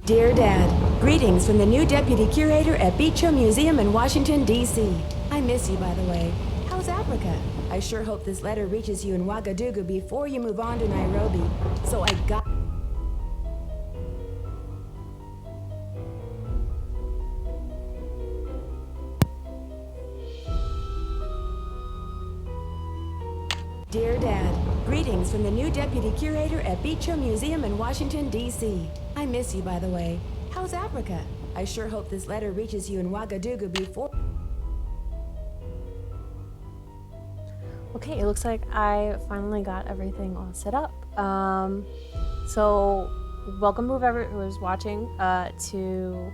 Dear Dad, greetings from the new deputy curator at Beach Hill Museum in Washington, D.C. I miss you, by the way. How's Africa? I sure hope this letter reaches you in Ouagadougou before you move on to Nairobi. So I got... Dear Dad, greetings from the new deputy curator at Beach Hill Museum in Washington, D.C. I miss you, by the way. How's Africa? I sure hope this letter reaches you in Ouagadougou before... Okay, it looks like I finally got everything all set up. So welcome whoever was watching to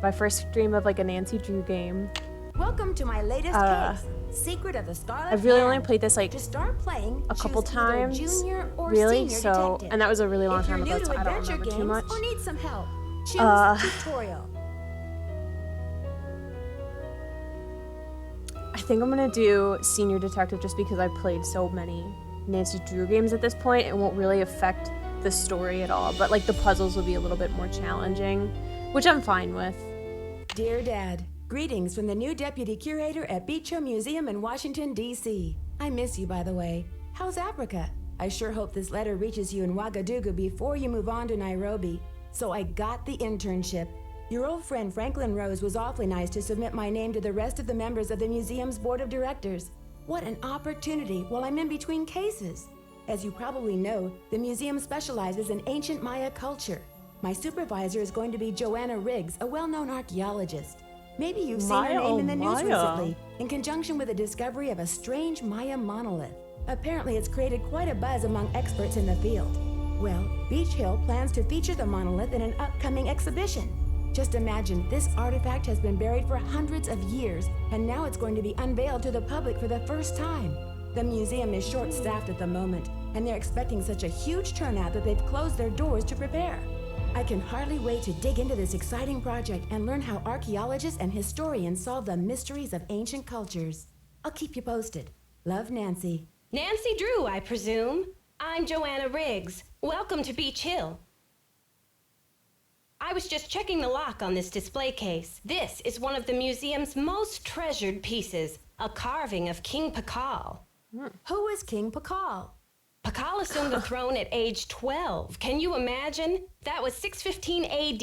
my first stream of like a Nancy Drew game. Welcome to my latest case, Secret of the Scarlet. I've really only played this like to start playing, a couple times, junior or really. Senior So, detective. and that was a really long If time you're ago, new so to I don't adventure remember too games much. or need some help, choose tutorial. I think I'm gonna do Senior Detective just because I've played so many Nancy Drew games at this point. It won't really affect the story at all, but like the puzzles will be a little bit more challenging, which I'm fine with. Dear Dad, greetings from the new deputy curator at Beach Hill Museum in Washington, D.C. I miss you, by the way. How's Africa? I sure hope this letter reaches you in Ouagadougou before you move on to Nairobi. So I got the internship. Your old friend Franklin Rose was awfully nice to submit my name to the rest of the members of the museum's board of directors. What an opportunity while I'm in between cases. As you probably know, the museum specializes in ancient Maya culture. My supervisor is going to be Joanna Riggs, a well-known archaeologist. Maybe you've seen her name in the news recently, in conjunction with the discovery of a strange Maya monolith. Apparently, it's created quite a buzz among experts in the field. Well, Beach Hill plans to feature the monolith in an upcoming exhibition. Just imagine, this artifact has been buried for hundreds of years, and now it's going to be unveiled to the public for the first time. The museum is short-staffed at the moment, and they're expecting such a huge turnout that they've closed their doors to prepare. I can hardly wait to dig into this exciting project and learn how archaeologists and historians solve the mysteries of ancient cultures. I'll keep you posted. Love, Nancy. Nancy Drew, I presume. I'm Joanna Riggs. Welcome to Beach Hill. I was just checking the lock on this display case. This is one of the museum's most treasured pieces, a carving of King Pakal. Who is King Pakal? Pakal assumed the throne at age 12. Can you imagine? That was 615 AD.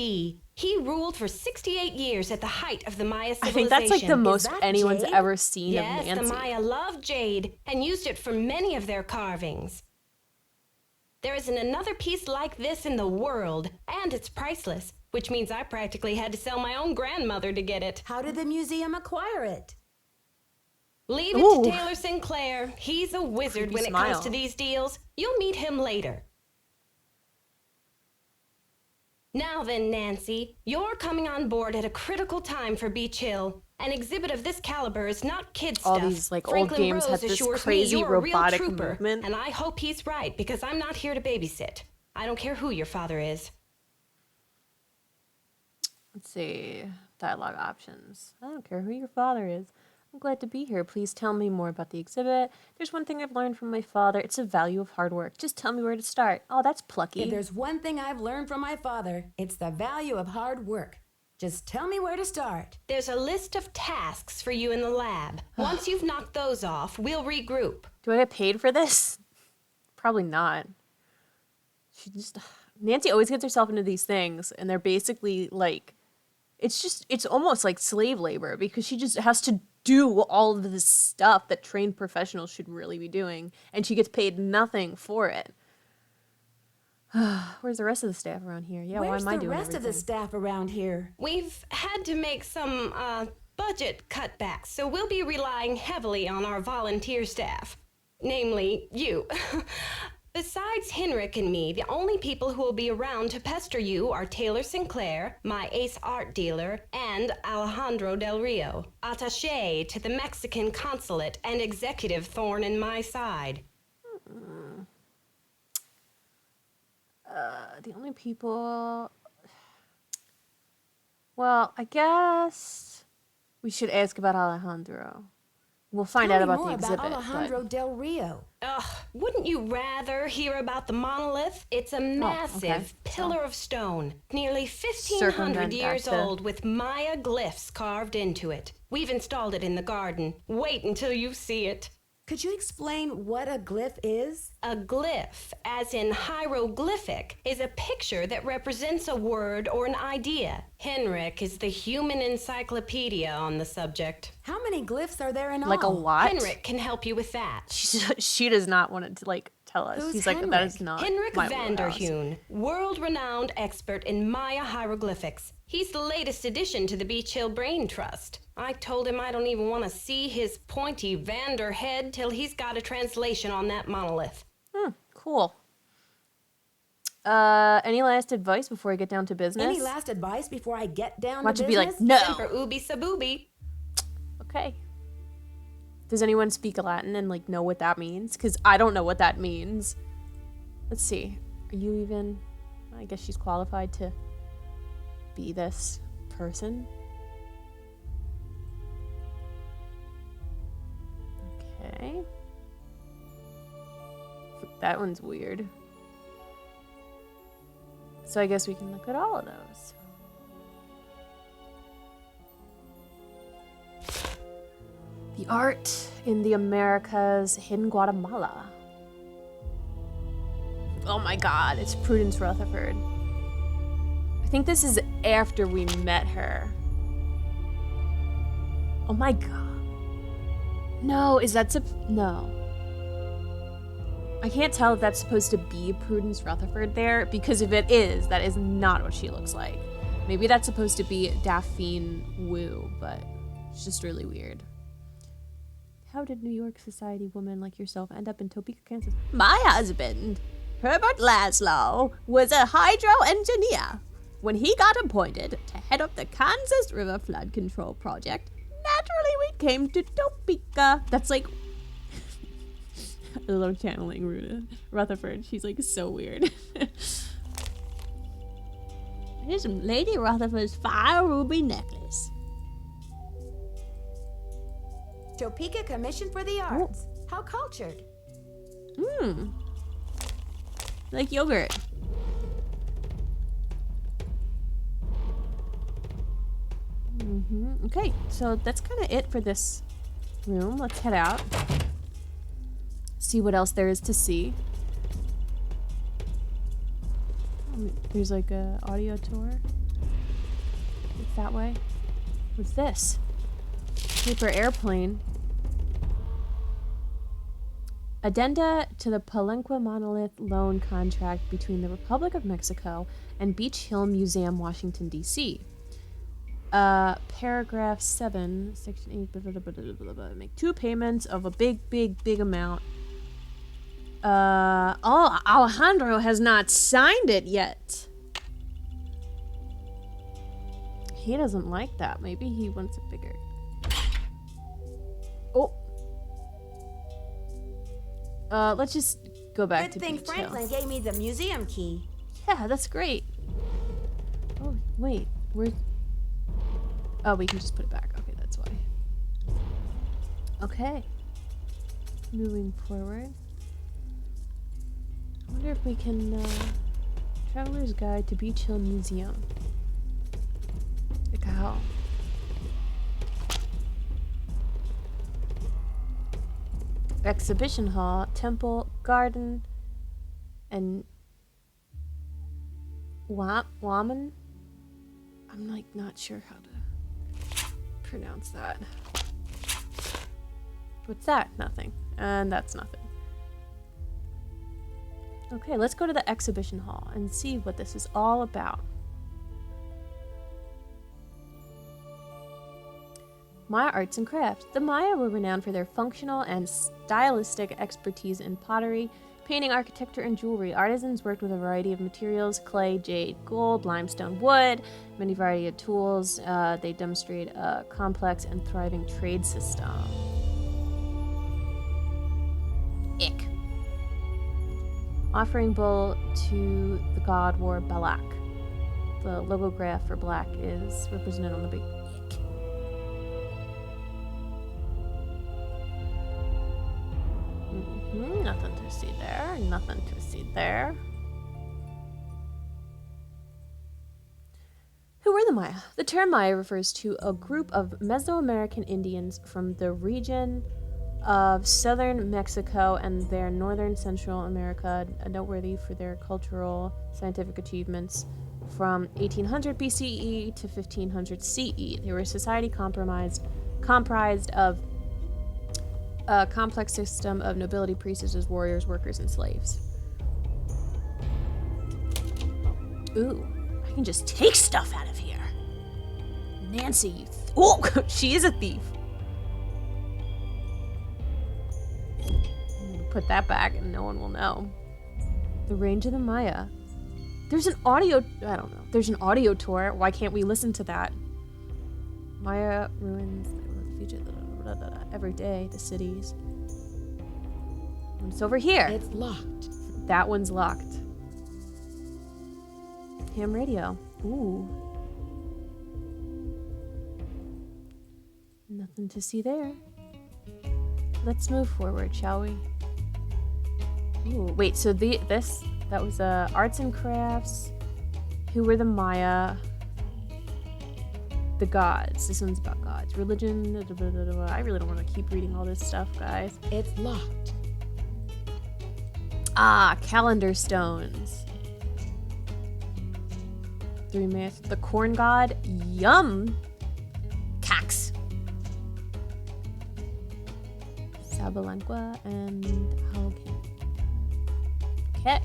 He ruled for 68 years at the height of the Maya civilization. I think that's like the most anyone's jade? ever seen of Yes, Nancy. the Maya loved jade and used it for many of their carvings. There isn't another piece like this in the world, and it's priceless, which means I practically had to sell my own grandmother to get it. How did the museum acquire it? Leave it to Taylor Sinclair. He's a wizard when it smile. comes to these deals. You'll meet him later. Now then, Nancy, you're coming on board at a critical time for Beach Hill. An exhibit of this caliber is not kid stuff. All these like Franklin old games Rose had this assures crazy me you're a real robotic trooper, movement. and I hope he's right, because I'm not here to babysit. I don't care who your father is. Let's see. Dialogue options. I don't care who your father is. I'm glad to be here. Please tell me more about the exhibit. There's one thing I've learned from my father. It's the value of hard work. Just tell me where to start. Oh, that's plucky. If there's one thing I've learned from my father, it's the value of hard work. Just tell me where to start. There's a list of tasks for you in the lab. Once you've knocked those off, we'll regroup. Do I get paid for this? Probably not. Nancy always gets herself into these things, and they're basically like, it's almost like slave labor, because she just has to do all of this stuff that trained professionals should really be doing, and she gets paid nothing for it. Where's the rest of the staff around here? Yeah, Where's why am I doing the rest of the everything? staff around here? We've had to make some budget cutbacks, so we'll be relying heavily on our volunteer staff. Namely, you. Besides Henrik and me, the only people who will be around to pester you are Taylor Sinclair, my ace art dealer, and Alejandro Del Rio, attaché to the Mexican consulate and executive thorn in my side. The only people... Well, I guess we should ask about Alejandro. We'll find Tell out me about more the exhibit. about Alejandro Del Rio. Ugh, wouldn't you rather hear about the monolith? It's a massive pillar of stone, nearly 1,500 Circumvent years back to- old, with Maya glyphs carved into it. We've installed it in the garden. Wait until you see it. Could you explain what a glyph is? A glyph, as in hieroglyphic, is a picture that represents a word or an idea. Henrik is the human encyclopedia on the subject. How many glyphs are there in all? Like a lot. Henrik can help you with that. She does not want to like tell us. Who's He's like, that is not Henrik my van der wheelhouse. Heun, world-renowned expert in Maya hieroglyphics. He's the latest addition to the Beach Hill Brain Trust. I told him I don't even want to see his pointy Vander head till he's got a translation on that monolith. Cool. Any last advice before I get down to business? Any last advice before I get down Watch to it be business? like, no. Semper ubi sabubi. Okay. Does anyone speak Latin and like know what that means? Because I don't know what that means. Let's see. Are you even? I guess she's qualified to be this person. Okay. That one's weird. So I guess we can look at all of those. The art in the Americas, hidden Guatemala. Oh my god, it's Prudence Rutherford. I think this is after we met her. Oh my god. No, is that no. I can't tell if that's supposed to be Prudence Rutherford there, because if it is, that is not what she looks like. Maybe that's supposed to be Daphne Wu, but it's just really weird. How did New York society woman like yourself end up in Topeka, Kansas? My husband, Herbert Laszlo, was a hydro engineer. When he got appointed to head up the Kansas River Flood Control Project, naturally we came to Topeka. That's like... I love channeling Ruta Rutherford. She's like so weird. Here's Lady Rutherford's fire ruby necklace. Topeka Commission for the Arts. How cultured. Like yogurt. Okay, so that's kind of it for this room. Let's head out. See what else there is to see. There's like a audio tour. It's that way. What's this? Paper airplane. Addenda to the Palenque Monolith loan contract between the Republic of Mexico and Beach Hill Museum, Washington, D.C. Paragraph 7, section 8, blah, blah, blah, blah, blah, blah, make 2 payments of a big amount. Alejandro has not signed it yet. He doesn't like that. Maybe he wants it bigger. Oh. Let's just go back Good to thing Beach Hill. Franklin gave me the museum key. Yeah, that's great. Oh, wait. Where's... Oh, we can just put it back. Okay, that's why. Okay. Moving forward. I wonder if we can, Traveler's Guide to Beach Hill Museum. Like how? Exhibition hall, temple, garden, and Waman? I'm like not sure how to pronounce that. What's that? Nothing. And that's nothing. Okay, let's go to the exhibition hall and see what this is all about. Maya Arts and Crafts. The Maya were renowned for their functional and stylistic expertise in pottery, painting, architecture, and jewelry. Artisans worked with a variety of materials: clay, jade, gold, limestone, wood, many variety of tools. They demonstrate a complex and thriving trade system. Ick. Offering bull to the god war Balak. The logograph for black is represented on the big ick. Nothing to see there. Nothing to see there. Who were the Maya? The term Maya refers to a group of Mesoamerican Indians from the region of southern Mexico and their northern Central America, noteworthy for their cultural scientific achievements from 1800 BCE to 1500 CE. They were a society comprised of a complex system of nobility, priestesses, warriors, workers, and slaves. Ooh, I can just take stuff out of here. Nancy, you oh, she is a thief. Put that back and no one will know. The Range of the Maya. There's an audio, I don't know. There's an audio tour. Why can't we listen to that? Maya ruins the future. Every day, the cities. It's over here. It's locked. That one's locked. Ham radio. Ooh. Nothing to see there. Let's move forward, shall we? Ooh, wait, so that was arts and crafts. Who were the Maya? The gods. This one's about gods. Religion. I really don't want to keep reading all this stuff, guys. It's locked. Ah, calendar stones. 3 myths. The corn god. Yum. Cax. Sabalanqua and Halokin. Okay.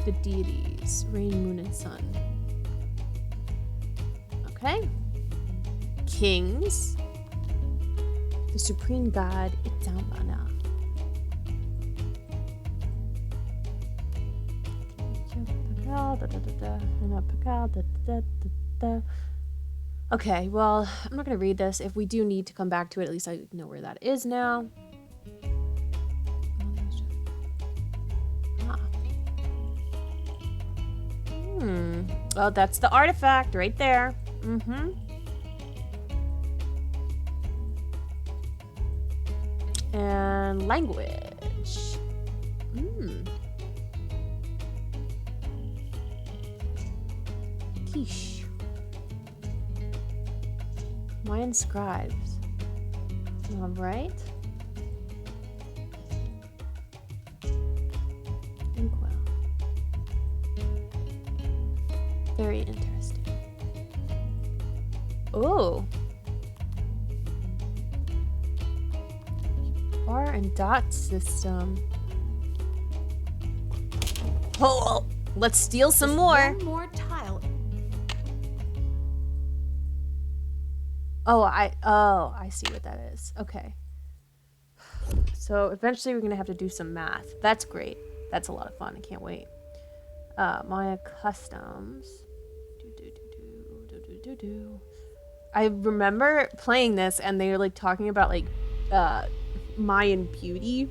The deities. Rain, moon, and sun. Okay. Kings. The supreme god, Itamana. Okay, well, I'm not going to read this. If we do need to come back to it, at least I know where that is now. Well, that's the artifact right there. And language. Quiche. Mayan scribes. All right. Inkwell. Very interesting. Oh. Bar and dot system. Oh, let's steal some more. One more tile. Oh, I see what that is. Okay. So eventually we're gonna have to do some math. That's great. That's a lot of fun. I can't wait. Maya customs. I remember playing this and they were like talking about like Mayan beauty.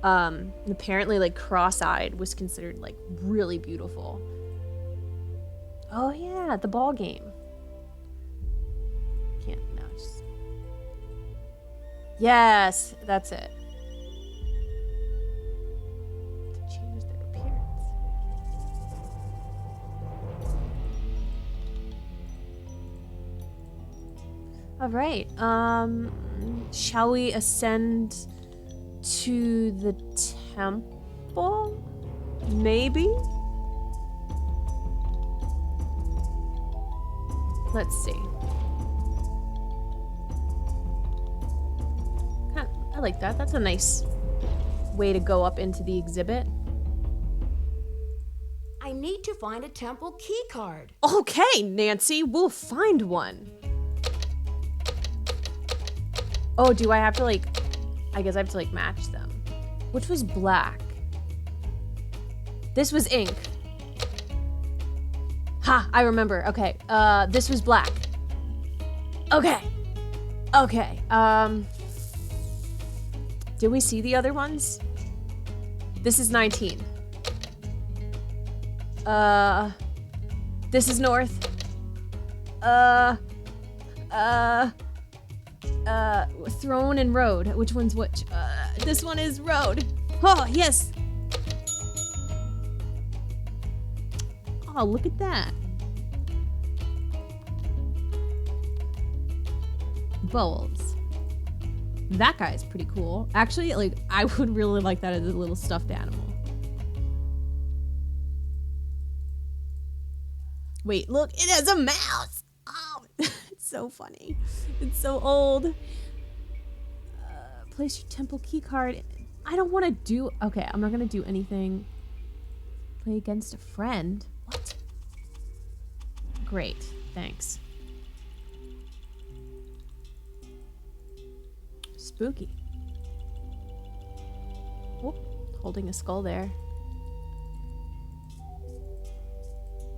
Apparently like cross-eyed was considered like really beautiful. Oh yeah, the ball game. Can't now just. Yes, that's it. To change their appearance. All right. Shall we ascend to the temple? Maybe? Let's see. I like that. That's a nice way to go up into the exhibit. I need to find a temple key card. Okay, Nancy, we'll find one. Oh, do I have to like... I guess I have to like match them. Which was black? This was ink. Ha, I remember. Okay, this was black. Okay. Okay, did we see the other ones? This is 19. This is north. Throne and road. Which one's which? This one is road. Oh, yes. Oh, look at that. Bowls. That guy's pretty cool. Actually, like, I would really like that as a little stuffed animal. Wait, look, it has a mouse. Oh, it's so funny. It's so old. Place your temple key card. I don't want to do... Okay, I'm not going to do anything. Play against a friend. What? Great, thanks. Spooky. Whoop, holding a skull there.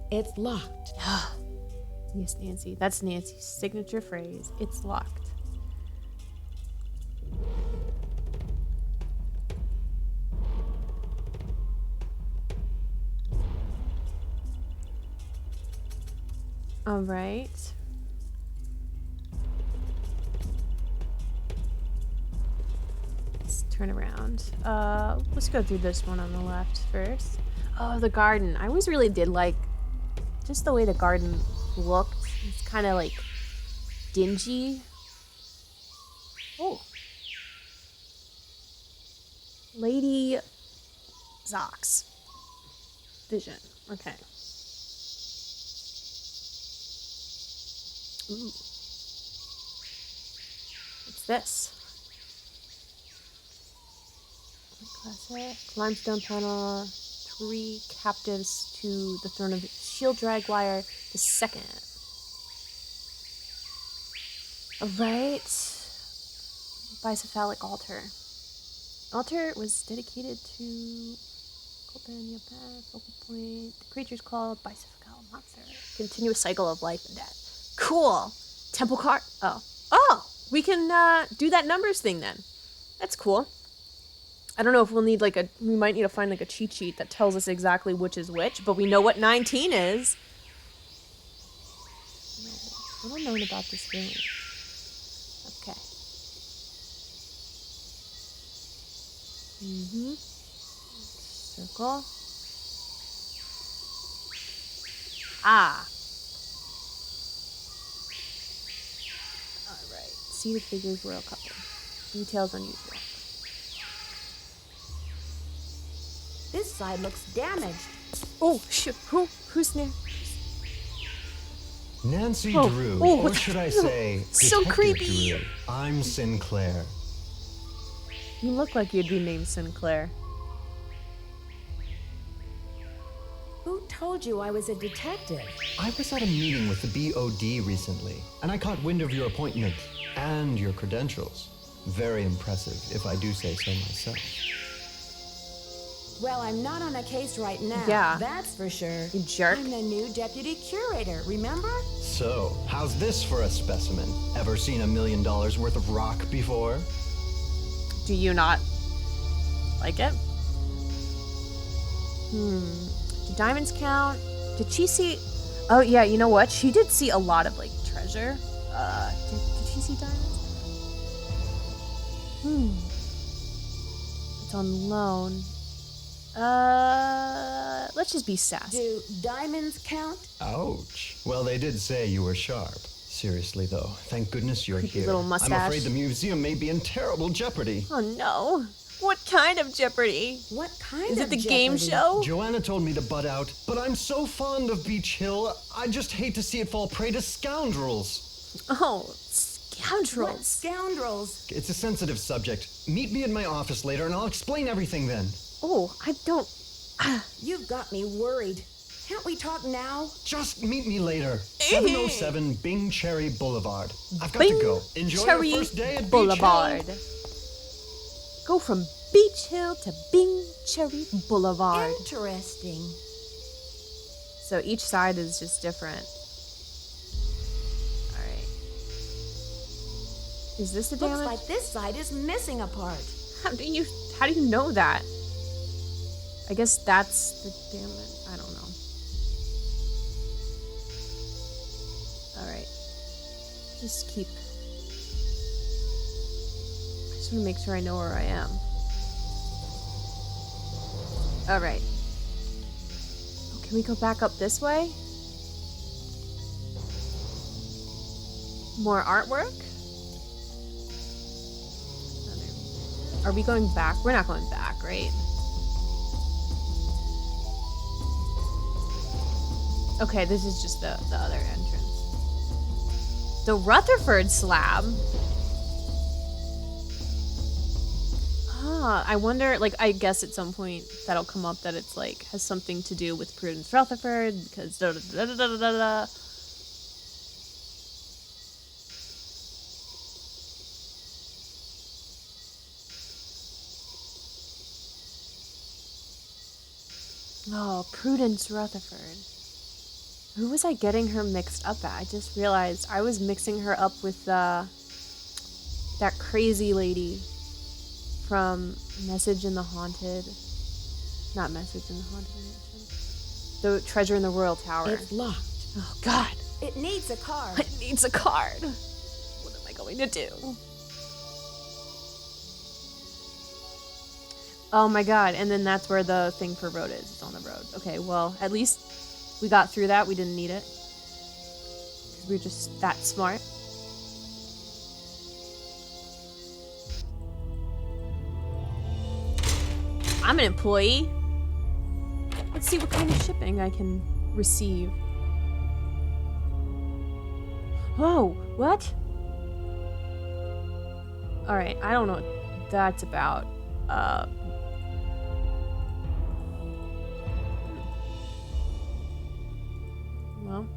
It's locked. Yes, Nancy. That's Nancy's signature phrase. It's locked. All right. Let's turn around. Let's go through this one on the left first. Oh, the garden. I always really did like just the way the garden looked. It's kind of like dingy. Oh. Lady Zox. Vision. Okay. Ooh. What's this? Classic. Limestone panel. 3 captives to the throne of Shield Dragwire the second. Alright. Bicephalic altar. Altar was dedicated to open your path, focal point. The creature's called Bicephalic monster. Continuous cycle of life and death. Cool. Temple card. Oh, we can do that numbers thing then. That's cool. I don't know if we'll need we might need to find like a cheat sheet that tells us exactly which is which, but we know what 19 is. I don't know about this feeling. Okay. Circle. Ah. Alright. Seated figures, royal couple. Details unusual. This side looks damaged. Oh, shoot. Who's near? Nancy Oh, Drew, oh, or should I say, so Detective creepy. Drew. I'm Sinclair. You look like you'd be named Sinclair. Who told you I was a detective? I was at a meeting with the BOD recently, and I caught wind of your appointment and your credentials. Very impressive, if I do say so myself. Well, I'm not on a case right now. Yeah. That's for sure. You jerk. I'm the new deputy curator, remember? So, how's this for a specimen? Ever seen $1 million worth of rock before? Do you not like it? Do diamonds count? Did she see... Oh, yeah, you know what? She did see a lot of, treasure. Did she see diamonds? It's on loan. Let's just be sassy. Do diamonds count? Ouch. Well, they did say you were sharp. Seriously, though, thank goodness you're Creepy here. little mustache. I'm afraid the museum may be in terrible jeopardy. Oh, no. What kind of jeopardy? What kind Is of it the game jeopardy? show? Joanna told me to butt out, but I'm so fond of Beach Hill, I just hate to see it fall prey to scoundrels. Oh, What scoundrels. scoundrels? It's a sensitive subject. Meet me in my office later and I'll explain everything then. Oh, I don't... You've got me worried. Can't we talk now? Just meet me later. 707 Bing Cherry Boulevard. I've got Bing to go. Enjoy Cherry your first day at Boulevard. Beach Hill. Go from Beach Hill to Bing Cherry Boulevard. Interesting. So each side is just different. Alright. Is this the damage? Looks like this side is missing a part. How do you know that? I guess that's the damage. I don't know. Alright. Just keep... I just want to make sure I know where I am. All right. Oh, can we go back up this way? More artwork? Are we going back? We're not going back, right? Okay, this is just the other entrance. The Rutherford slab. Ah, I wonder, like, I guess at some point that'll come up that it's, like, has something to do with Prudence Rutherford, because da-da-da-da-da-da-da. Oh, Prudence Rutherford. Who was I getting her mixed up at? I just realized I was mixing her up with that crazy lady from Message in the Haunted. Not Message in the Haunted Mansion. The Treasure in the Royal Tower. It's locked. Oh, God. It needs a card. It needs a card. What am I going to do? Oh my god, and then that's where the thing for road is. It's on the road. Okay, well, at least we got through that. We didn't need it. Because we're just that smart. I'm an employee. Let's see what kind of shipping I can receive. Oh, what? Alright, I don't know what that's about. Well.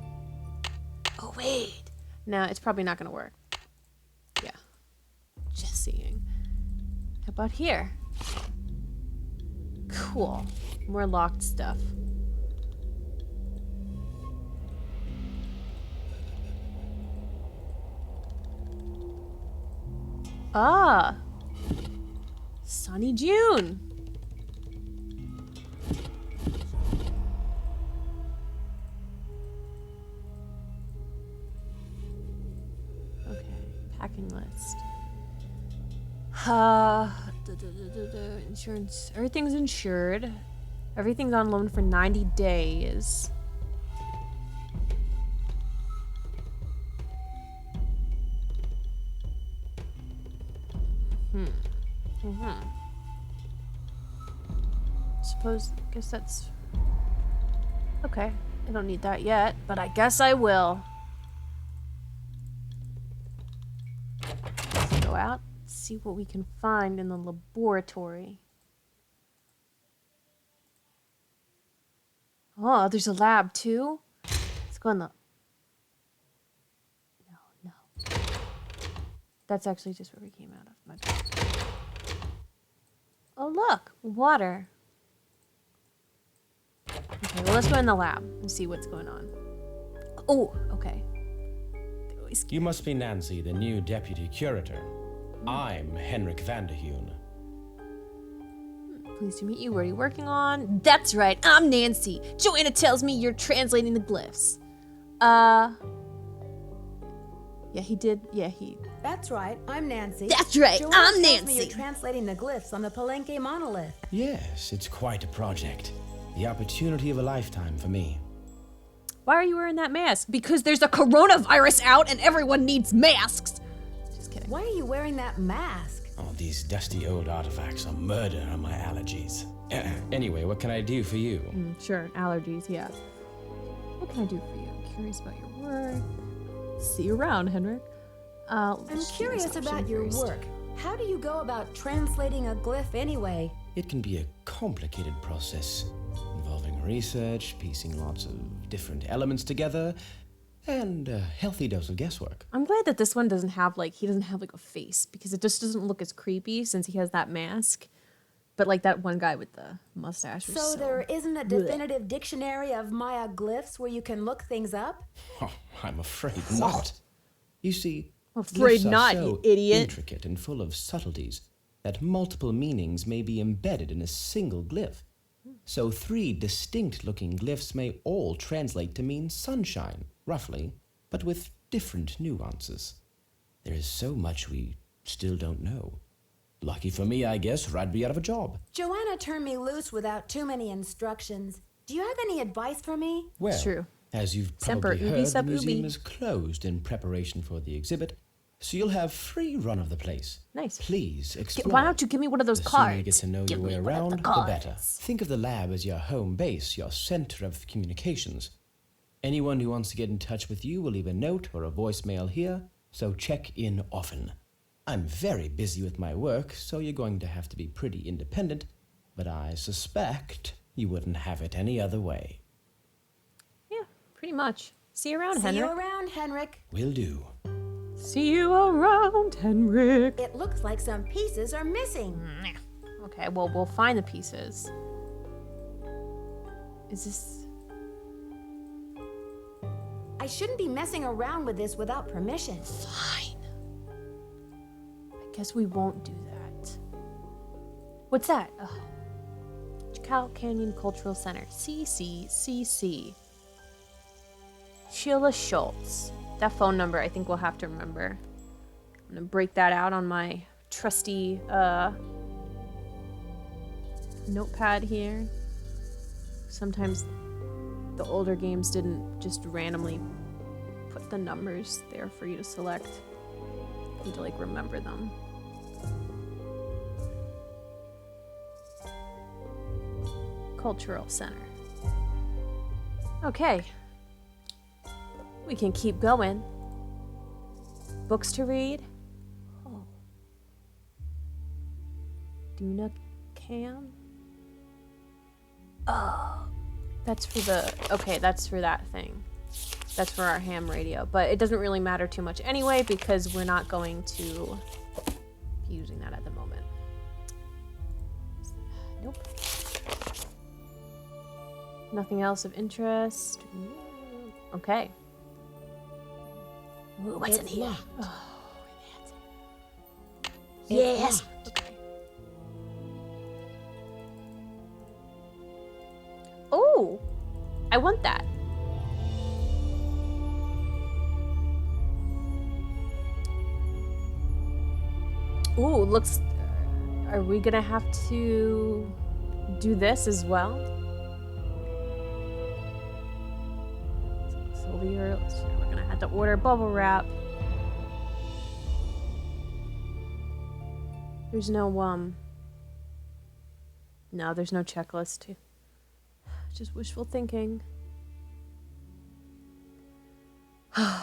Oh, wait. No, it's probably not gonna work. Yeah. Just seeing. How about here? Cool. More locked stuff. Ah! Sunny June! Okay, packing list. Insurance. Everything's insured. Everything's on loan for 90 days. Guess that's... Okay, I don't need that yet, but I guess I will. Let's go out, see what we can find in the laboratory. Oh, there's a lab too? Let's go in the... No. That's actually just where we came out of. My bad. Oh, look! Water. Okay, well, let's go in the lab and see what's going on. Oh, okay. You must be Nancy, the new deputy curator. I'm Henrik Vanderheun. Pleased to meet you. What are you working on? That's right, I'm Nancy. Joanna tells me you're translating the glyphs. Yeah, he did. Yeah, he... That's right, I'm Nancy. That's right, Joanna I'm tells me Nancy. You're translating the glyphs on the Palenque monolith. Yes, it's quite a project. The opportunity of a lifetime for me. Why are you wearing that mask? Because there's a coronavirus out and everyone needs masks. Just kidding. Why are you wearing that mask? Oh, these dusty old artifacts are murder on my allergies. Anyway, what can I do for you? Sure, allergies, yeah. What can I do for you? I'm curious about your work. See you around, Henrik. I'm curious about your work. How do you go about translating a glyph anyway? It can be a complicated process, involving research, piecing lots of different elements together, and a healthy dose of guesswork. I'm glad that this one doesn't have, like, he doesn't have, like, a face, because it just doesn't look as creepy since he has that mask. But, like, that one guy with the mustache was So there isn't a definitive dictionary of Maya glyphs where you can look things up? Oh, I'm afraid not. You see, Afraid glyphs are not, so you idiot. intricate and full of subtleties that multiple meanings may be embedded in a single glyph. So 3 distinct-looking glyphs may all translate to mean sunshine, roughly, but with different nuances. There is so much we still don't know. Lucky for me, I guess, or I'd be out of a job. Joanna turned me loose without too many instructions. Do you have any advice for me? Well, True. as you've Semper probably ubi heard, the sub museum ubi. is closed in preparation for the exhibit, so you'll have free run of the place. Nice. Please explore. Why don't you give me one of those The cards? sooner you get to know Give your way me one of around, the the better. cards. Think of the lab as your home base, your center of communications. Anyone who wants to get in touch with you will leave a note or a voicemail here, so check in often. I'm very busy with my work, so you're going to have to be pretty independent, but I suspect you wouldn't have it any other way. Yeah, pretty much. See you around, See you Henrik. around, Henrik. Will do. See you around, Henrik. It looks like some pieces are missing. Okay, well, we'll find the pieces. Is this... I shouldn't be messing around with this without permission. Fine. I guess we won't do that. What's that? Cow Canyon Cultural Center. CCCC. Sheila Schultz. That phone number I think we'll have to remember. I'm gonna break that out on my trusty notepad here. Sometimes the older games didn't just randomly put the numbers there for you to select. You need to like remember them. Cultural Center. Okay. We can keep going. Books to read. Oh. Duna Cam. Oh. That's for the... Okay, that's for that thing. That's for our ham radio. But it doesn't really matter too much anyway because we're not going to be using that at the moment. Nope. Nothing else of interest. Okay. Ooh, what's in It's here? locked. Oh, It's yes. locked. Okay. Oh, I want that. Ooh, looks. Are we gonna have to do this as well? We're gonna have to order bubble wrap. There's no no, there's no checklist. Just wishful thinking. Call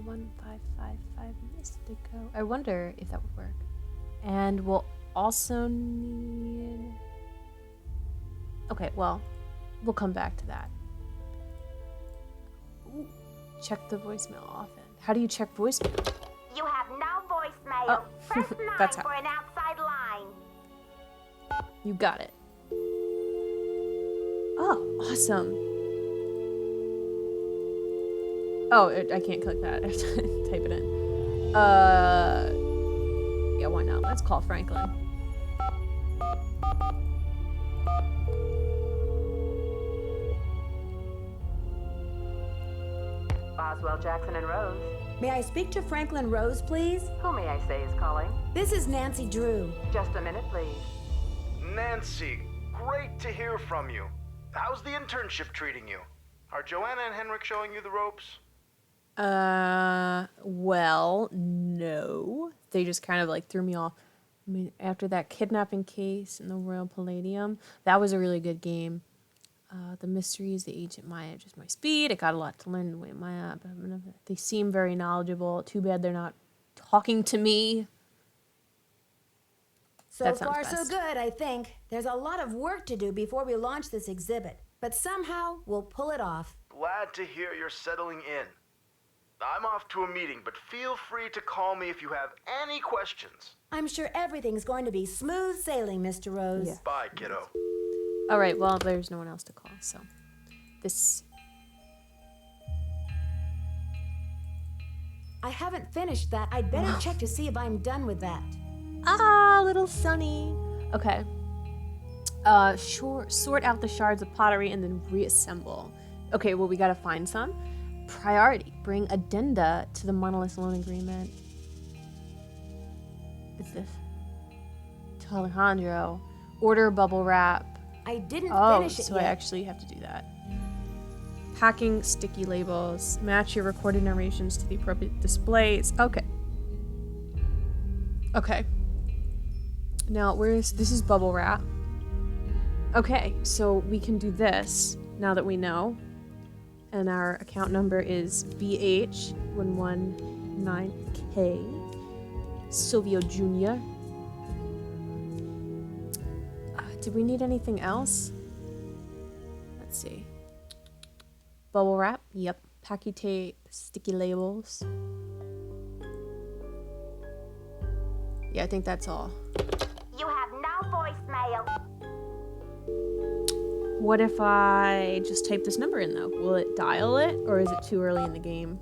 1555 Mystico. I wonder if that would work. And we'll also need... Okay, well, we'll come back to that. Ooh, check the voicemail often. How do you check voicemail? You have no voicemail. Oh, Press 9 that's how- for an outside line. You got it. Oh, awesome. Oh, I can't click that. I have to type it in. Yeah, why not? Let's call Franklin. Boswell, Jackson, and Rose. May I speak to Franklin Rose, please? Who may I say is calling? This is Nancy Drew. Just a minute, please. Nancy, great to hear from you. How's the internship treating you? Are Joanna and Henrik showing you the ropes? Well, no. They just kind of like threw me off. I mean, after that kidnapping case in the Royal Palladium, that was a really good game. The Mysteries, the Ancient Maya, just my speed. I got a lot to learn in the way of Maya, but they seem very knowledgeable. Too bad they're not talking to me. So That sounds far, so best. good, I think. There's a lot of work to do before we launch this exhibit, but somehow we'll pull it off. Glad to hear you're settling in. I'm off to a meeting, but feel free to call me if you have any questions. I'm sure everything's going to be smooth sailing, Mr. Rose. Yeah. Bye, kiddo. All right, well, there's no one else to call, so this... I haven't finished that. I'd better check to see if I'm done with that. Ah, little Sunny. Okay. Sort out the shards of pottery and then reassemble. Okay, well, we gotta find some. Priority. Bring addenda to the monolith loan agreement. is this? To Alejandro. Order bubble wrap. I didn't Oh, finish it so yet. I actually have to do that. Packing sticky labels. Match your recorded narrations to the appropriate displays. Okay. Okay. Now, this is bubble wrap. Okay, so we can do this now that we know. And our account number is BH119K. Silvio Jr. Do we need anything else? Let's see. Bubble wrap. Yep. Packy tape. Sticky labels. Yeah, I think that's all. You have no voicemail. What if I just type this number in, though? Will it dial it, or is it too early in the game?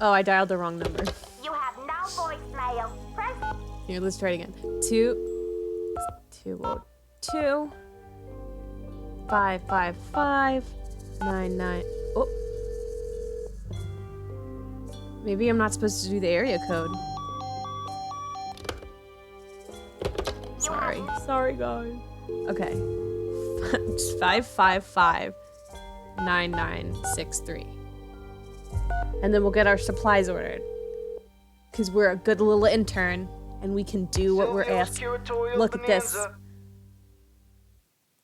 Oh, I dialed the wrong number. You have no voicemail. Press. Here, let's try it again. 202 555 99. Oh. Maybe I'm not supposed to do the area code. Sorry. Sorry, guys. Okay. 555 9963. And then we'll get our supplies ordered. Because we're a good little intern and we can do what we're asked. Look at this.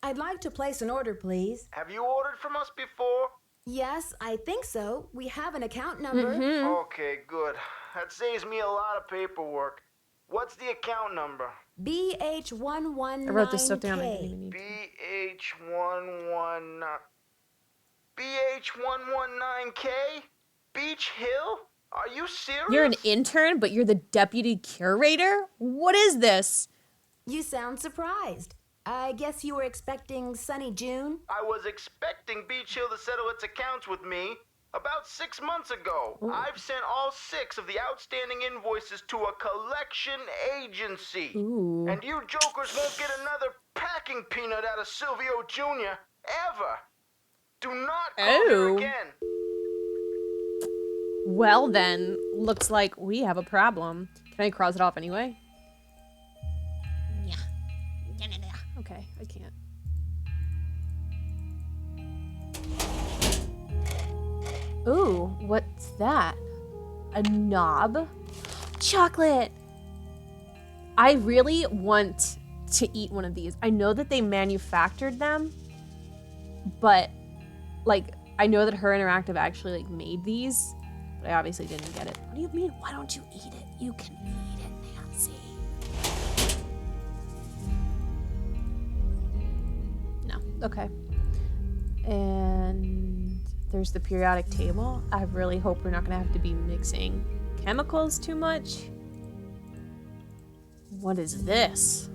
I'd like to place an order, please. Have you ordered from us before? Yes, I think so. We have an account number. Okay, good. That saves me a lot of paperwork. What's the account number? BH119K. I wrote this stuff down. I didn't even need to. BH119K? Beach Hill? Are you serious? You're an intern, but you're the deputy curator? What is this? You sound surprised. I guess you were expecting Sunny June? I was expecting Beach Hill to settle its accounts with me about 6 months ago. I've sent all 6 of the outstanding invoices to a collection agency. Ooh. And you jokers won't get another packing peanut out of Silvio Jr. ever. Do not call here again. Well then, looks like we have a problem. Can I cross it off anyway? Yeah. Okay, I can't. Ooh, what's that? A knob? Chocolate! I really want to eat one of these. I know that they manufactured them, but like I know that Her Interactive actually like made these, but I obviously didn't get it. What do you mean? Why don't you eat it? You can eat it, Nancy. No. Okay. And there's the periodic table. I really hope we're not gonna have to be mixing chemicals too much. What is this?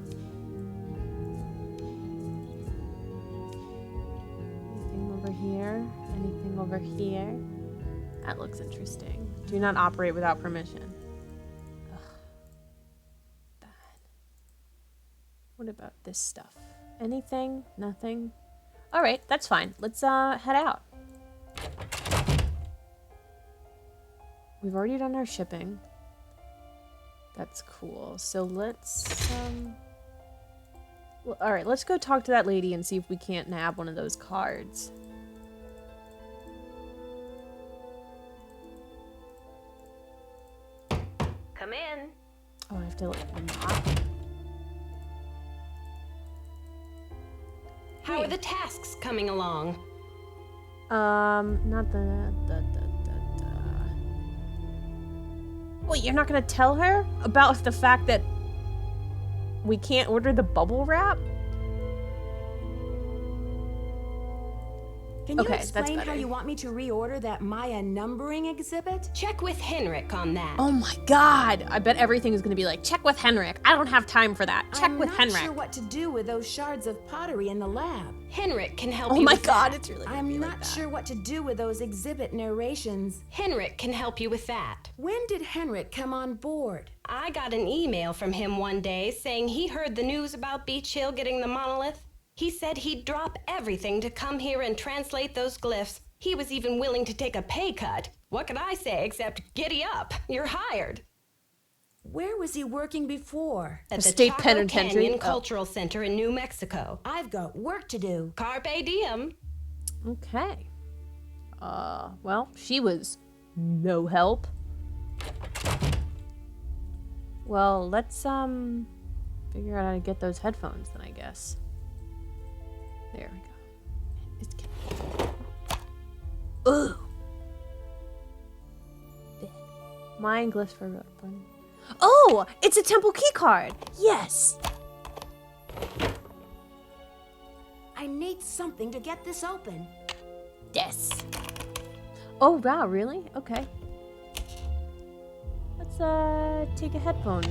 Anything over here? Anything over here? That looks interesting. Do not operate without permission. Ugh. Bad. What about this stuff? Anything? Nothing? Alright, that's fine. Let's head out. We've already done our shipping. That's cool. So let's well, alright, let's go talk to that lady and see if we can't nab one of those cards. Come in. Oh, I have to like knock. How are the tasks coming along? Not the. Wait, you're not gonna tell her about the fact that we can't order the bubble wrap? Can you Okay, that's explain how better. you want me to reorder that Maya numbering exhibit? Check with Henrik on that. Oh my god! I bet everything is gonna be like, check with Henrik. I don't have time for that. Check with I'm Henrik. not sure what to do with those shards of pottery in the lab. Henrik can help Oh you my with god, that. it's really gonna I'm be not like that. sure what to do with those exhibit narrations. Henrik can help you with that. When did Henrik come on board? I got an email from him one day saying he heard the news about Beach Hill getting the monolith. He said he'd drop everything to come here and translate those glyphs. He was even willing to take a pay cut. What can I say except giddy up? You're hired. Where was he working before? At the State Chaco Penitentiary? Canyon Oh. Cultural Center in New Mexico. I've got work to do. Carpe diem. Okay. Well, she was no help. Well, let's, figure out how to get those headphones then, I guess. There we go. It's Ugh! Mind glyphs for road fun. Oh! It's a temple key card! Yes! I need something to get this open. Yes! Oh, wow, really? Okay. Let's, take a headphone.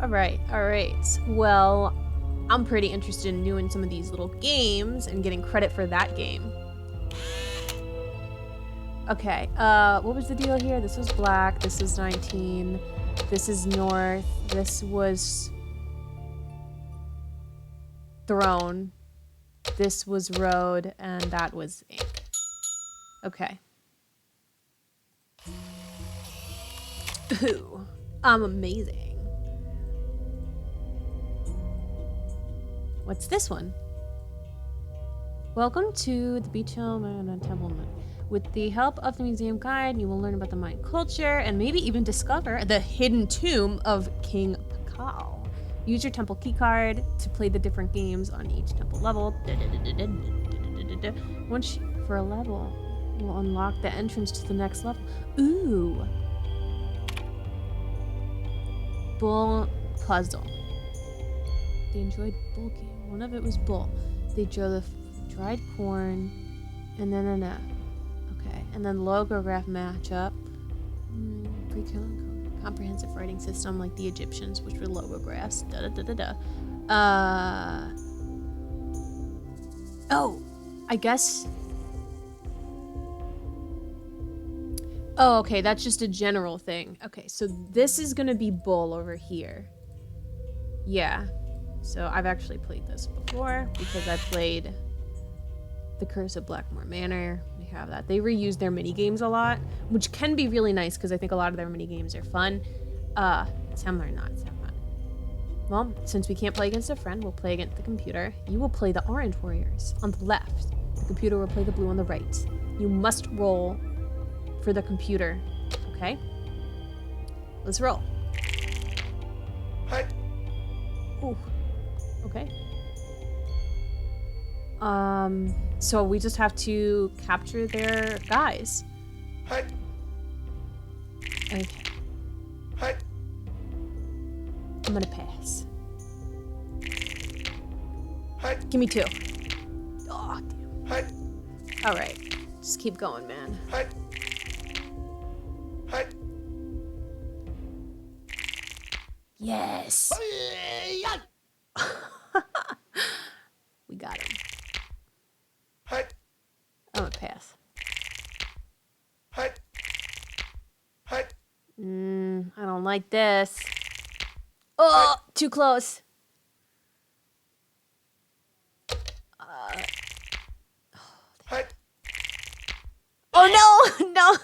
Alright. Well, I'm pretty interested in doing some of these little games and getting credit for that game. Okay, what was the deal here? This was black, this was 19, this is north, this was throne, this was road, and that was ink. Okay. Ooh, I'm amazing. What's this one? Welcome to the Beach Hill Temple. With the help of the museum guide, you will learn about the Mayan culture and maybe even discover the hidden tomb of King Pakal. Use your temple keycard to play the different games on each temple level. Once for a level, will unlock the entrance to the next level. Ooh. Bull puzzle. They enjoyed bull game. One of it was bull. They drew the dried corn, and then okay, and then logograph matchup. Comprehensive writing system like the Egyptians, which were logographs. Oh, I guess. Oh, okay, that's just a general thing. Okay, so this is gonna be bull over here. Yeah. So I've actually played this before because I played The Curse of Blackmore Manor. We have that. They reuse their mini games a lot, which can be really nice because I think a lot of their mini games are fun. Some are not so fun. Well, since we can't play against a friend, we'll play against the computer. You will play the orange warriors on the left. The computer will play the blue on the right. You must roll for the computer. Okay? Let's roll. Hi. Ooh. Okay. So we just have to capture their guys. Hi. Okay. Hi. I'm gonna pass. Hi. Give me 2. Oh, damn. Hi. Alright. Just keep going, man. Hi. Hi. Yes. We got him. Hi. I'm gonna pass. Hi. Hi. I don't like this. Oh, too close. Hi. Oh no, no.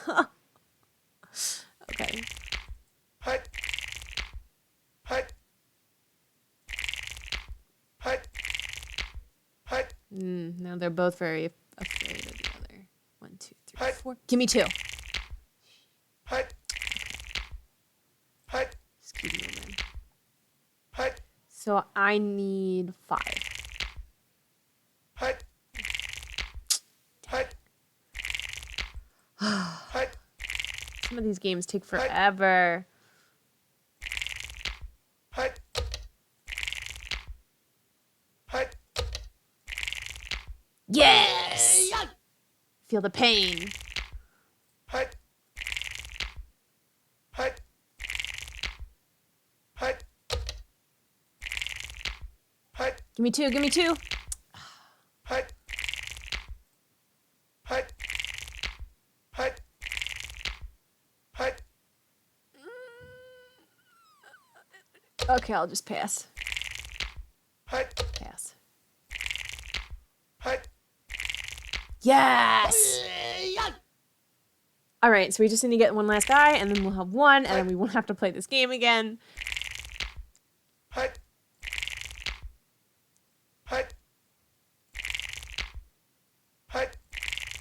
Okay. Hi. Hi. Hi. Hi. Now they're both very afraid of the other. 1, 2, 3, Hi. 4. Give me 2. Hi. Hi. Just keep moving. Hi. So I need 5. Hi. Hi. Hi. Some of these games take forever. Hi. Hi. Yes! Feel the pain. Hi. Hi. Hi. Hi. Give me 2, give me 2. Hi. Hi. Hi. Hi. Okay, I'll just pass. Pass. Yes! Alright, so we just need to get one last guy, and then we'll have one, and then we won't have to play this game again.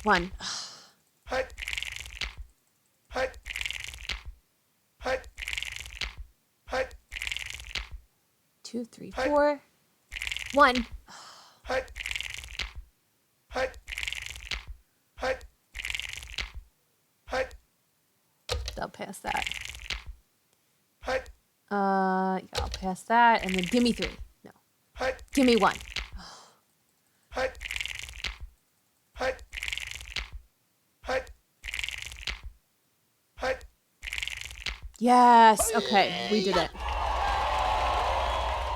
One. 2, 3, 4. 1. I'll pass that. Yeah, I'll pass that, and then give me 3. No. Give me 1. Yes! Okay, we did it.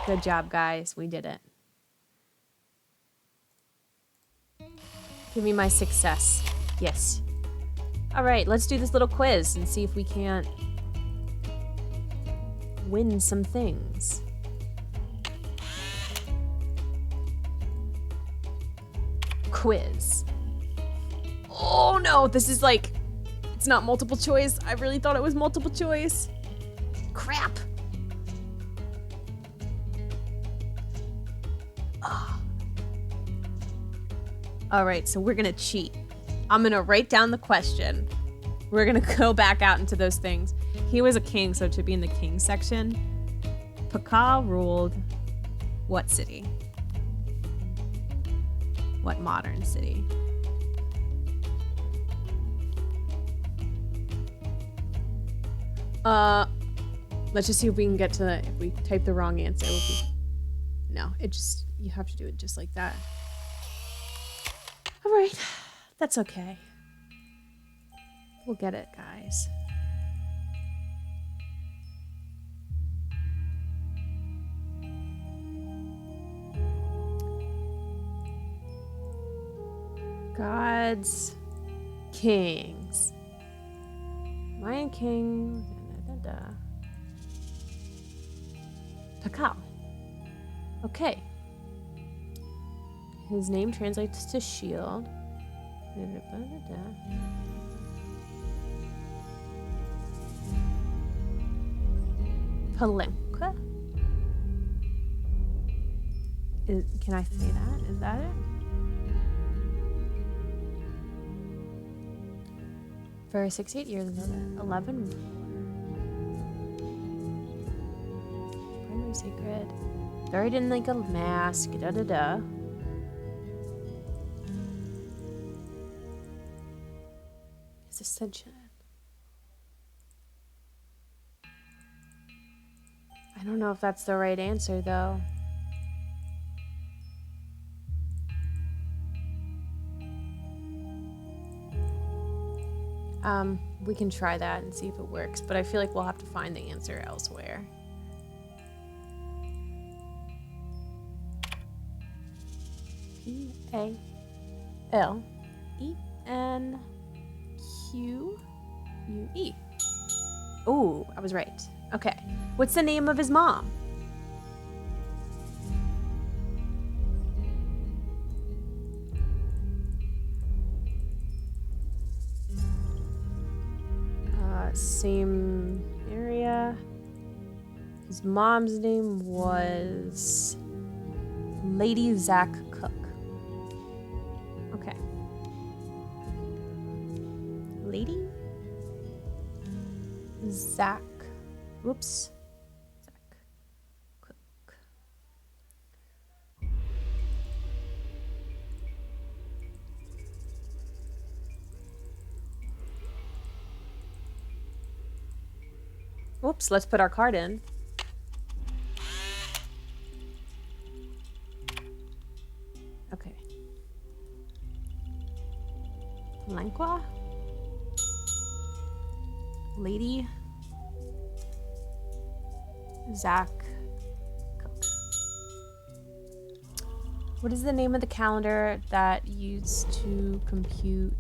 Good job, guys. We did it. Give me my success. Yes. Alright, let's do this little quiz and see if we can't win some things. Quiz. Oh no, this is like... It's not multiple choice. I really thought it was multiple choice. Crap. All right, so we're gonna cheat. I'm gonna write down the question. We're gonna go back out into those things. He was a king, so it should be in the king section. Pakal ruled what city? What modern city? Let's just see if we can get to the, if we type the wrong answer. No, it just, you have to do it just like that. All right, that's okay. We'll get it, guys. Gods, kings. Mayan king. Pakal. Okay. His name translates to shield. Palenque. Can I say that? Is that it? For 68 years, 11. Primary sacred. Buried in like a mask. Da da da. His ascension. I don't know if that's the right answer though. We can try that and see if it works, but I feel like we'll have to find the answer elsewhere. P-A-L-E-N-Q-U-E. Ooh, I was right. Okay. What's the name of his mom? Same area. His mom's name was Lady Zach Cook. Okay. Lady Zach. Whoops. Zach Cook. Whoops, let's put our card in. Okay. Palenque? Lady Zach Cook. What is the name of the calendar that used to compute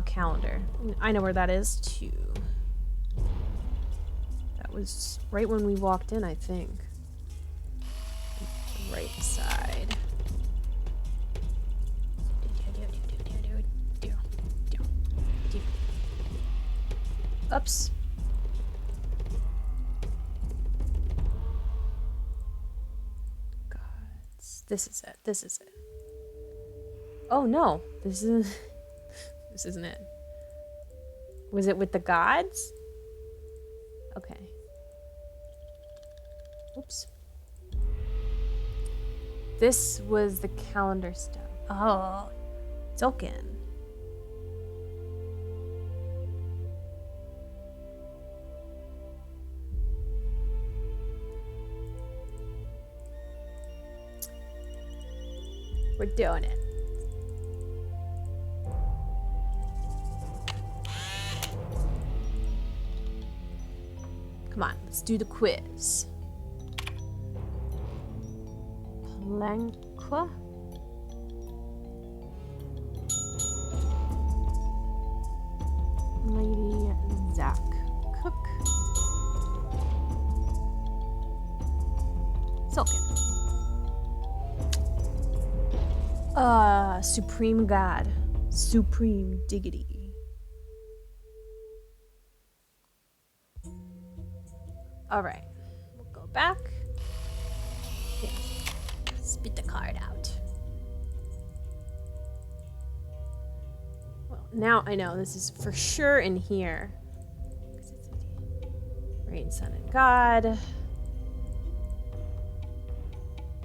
calendar? I know where that is too. was right when we walked in, I think. Right side. Oops. Gods. This is it. This is it. Oh no. This isn't it. Was it with the gods? Okay. Oops. This was the calendar stuff. Oh, Tzolk'in. We're doing it. Come on, let's do the quiz. Planqua? Lady Zach Cook. Tzolk'in. Supreme God. Supreme Diggity. Alright. We'll go back. Yeah. Spit the card out. Well, now I know this is for sure in here. Rain, Sun, and God.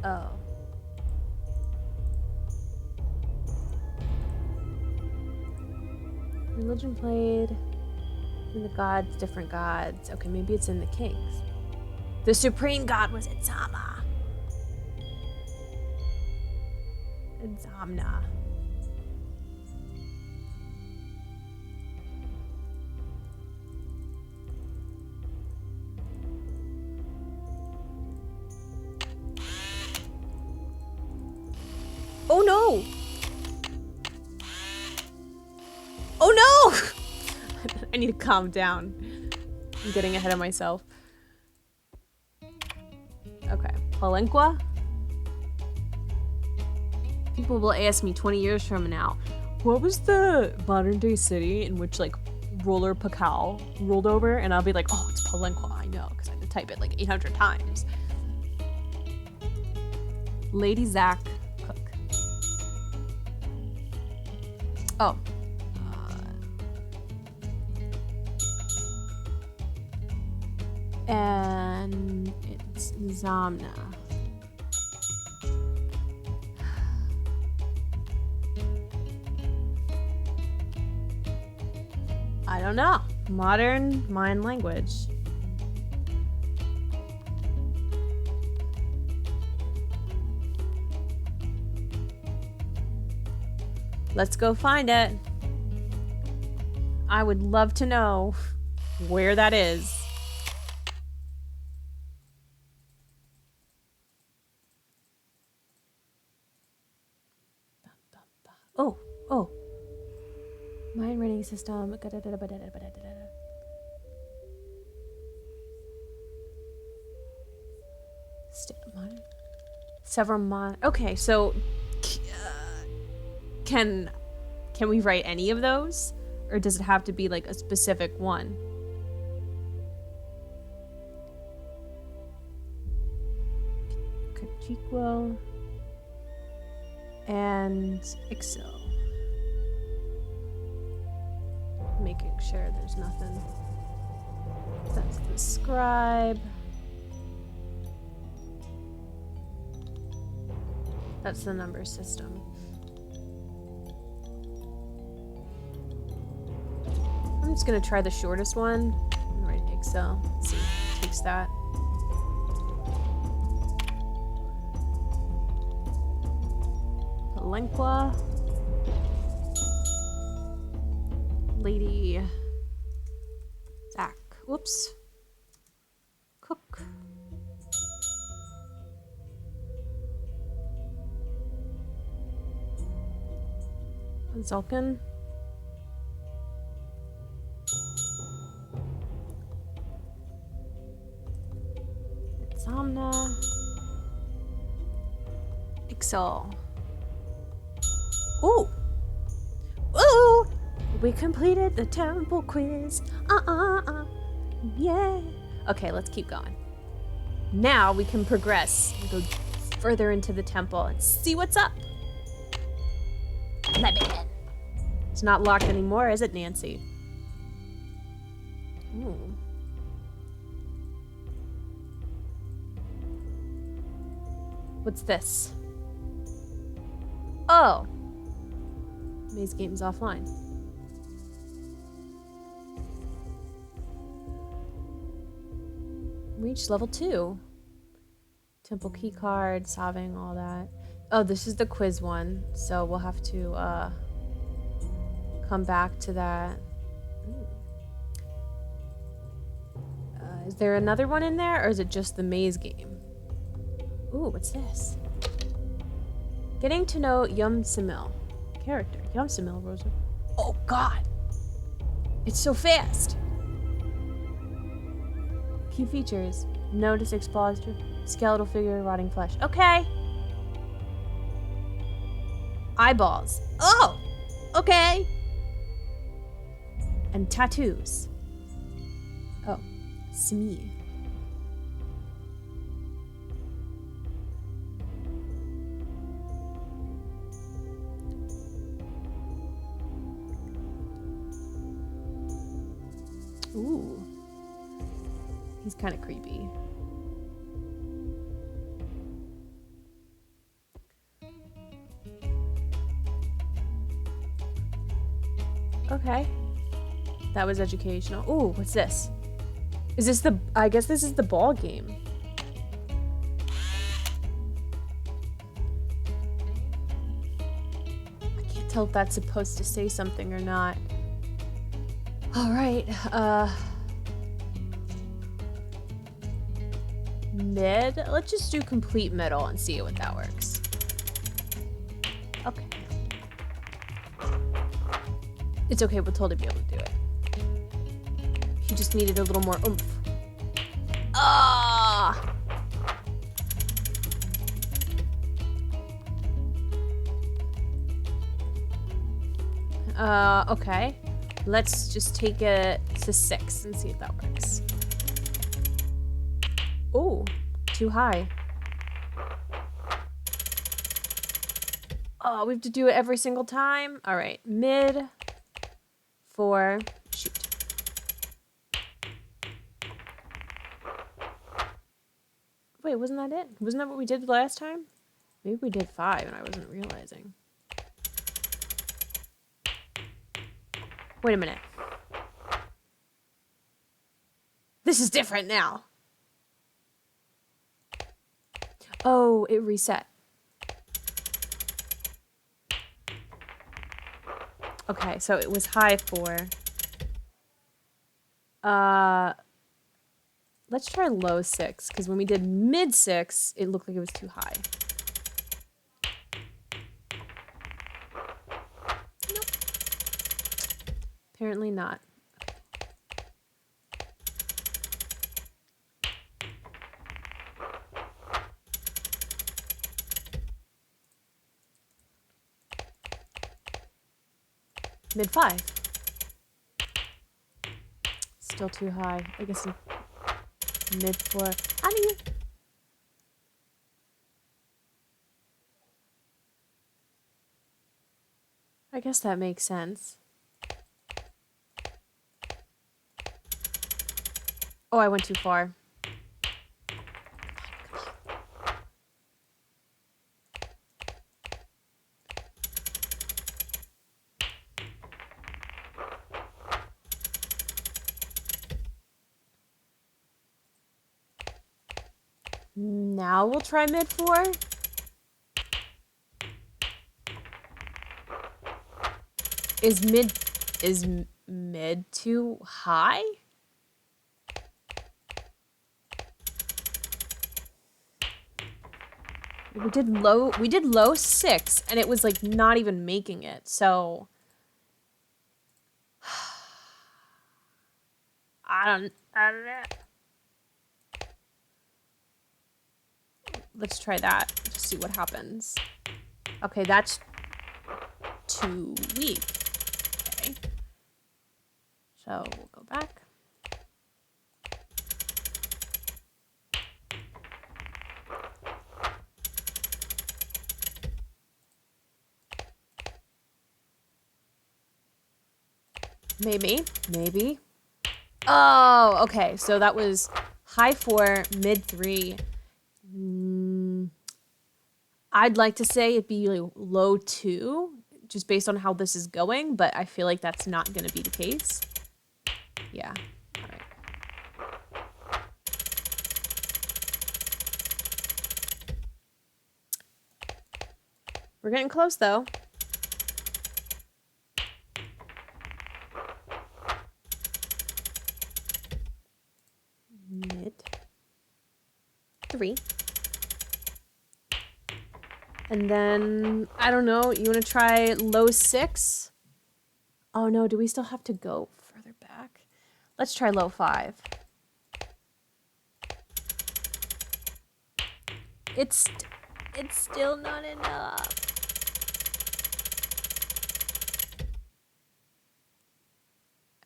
Oh. Religion played. And the gods, different gods. Okay, maybe it's in the kings. The supreme god was Itzama. Itzamna. Oh no! Oh no! I need to calm down. I'm getting ahead of myself. Okay, Palenqua. People will ask me 20 years from now, what was the modern day city in which like Roller Pakal rolled over? And I'll be like, oh, it's Palenqua. I know, because I had to type it like 800 times. Lady Zach Cook. Oh. And it's Zamna. I don't know. Modern Mayan language. Let's go find it. I would love to know where that is. Oh. Mind reading system. Several okay, so can we write any of those? Or does it have to be like a specific one? Kachikwa and Excel. Making sure there's nothing. That's the scribe. That's the number system. I'm just gonna try the shortest one and write Excel. See if it takes that. Palenqua. Lady Zach. Whoops. Cook. Tzolk'in. Somna. Excel. Ooh! Ooh! We completed the temple quiz. Yeah. Okay, let's keep going. Now we can progress and go further into the temple and see what's up. Let me in. It's not locked anymore, is it, Nancy? Ooh. What's this? Oh. Maze game's offline. Reach level 2. Temple key card, solving all that. Oh, this is the quiz one, so we'll have to come back to that. Is there another one in there, or is it just the maze game? Ooh, what's this? Getting to know Yum Simil. Character. Yum Simil, Rosa. Oh, God. It's so fast. Key features. Notice explosive. Skeletal figure, rotting flesh. Okay. Eyeballs. Oh! Okay. And tattoos. Oh. Smee. Ooh. He's kind of creepy. Okay. That was educational. Ooh, what's this? Is this the... I guess this is the ball game. I can't tell if that's supposed to say something or not. Alright, mid? Let's just do complete middle and see what that works. Okay. It's okay, we'll totally be able to do it. He just needed a little more oomph. Ah! Okay. Let's just take it to 6 and see if that works. Ooh, too high. Oh, we have to do it every single time? All right, mid, 4, shoot. Wait, wasn't that it? Wasn't that what we did last time? Maybe we did 5 and I wasn't realizing. Wait a minute. This is different now. Oh, it reset. Okay, so it was high 4. Let's try low 6, because when we did mid 6, it looked like it was too high. Nope. Apparently not. Mid 5. Still too high. I guess mid 4. I mean, I guess that makes sense. Oh, I went too far. Now we'll try mid 4. Is mid too high? We did low 6 and it was like not even making it. So I don't know. let's try that. Just see what happens. Okay, that's too weak. Okay. So we'll go back. Maybe. Oh, okay. So that was high 4, mid 3. I'd like to say it'd be like low 2, just based on how this is going, but I feel like that's not going to be the case. Yeah. All right. We're getting close, though. Mid 3. And then, I don't know, you want to try low 6? Oh no, do we still have to go further back? Let's try low 5. It's still not enough.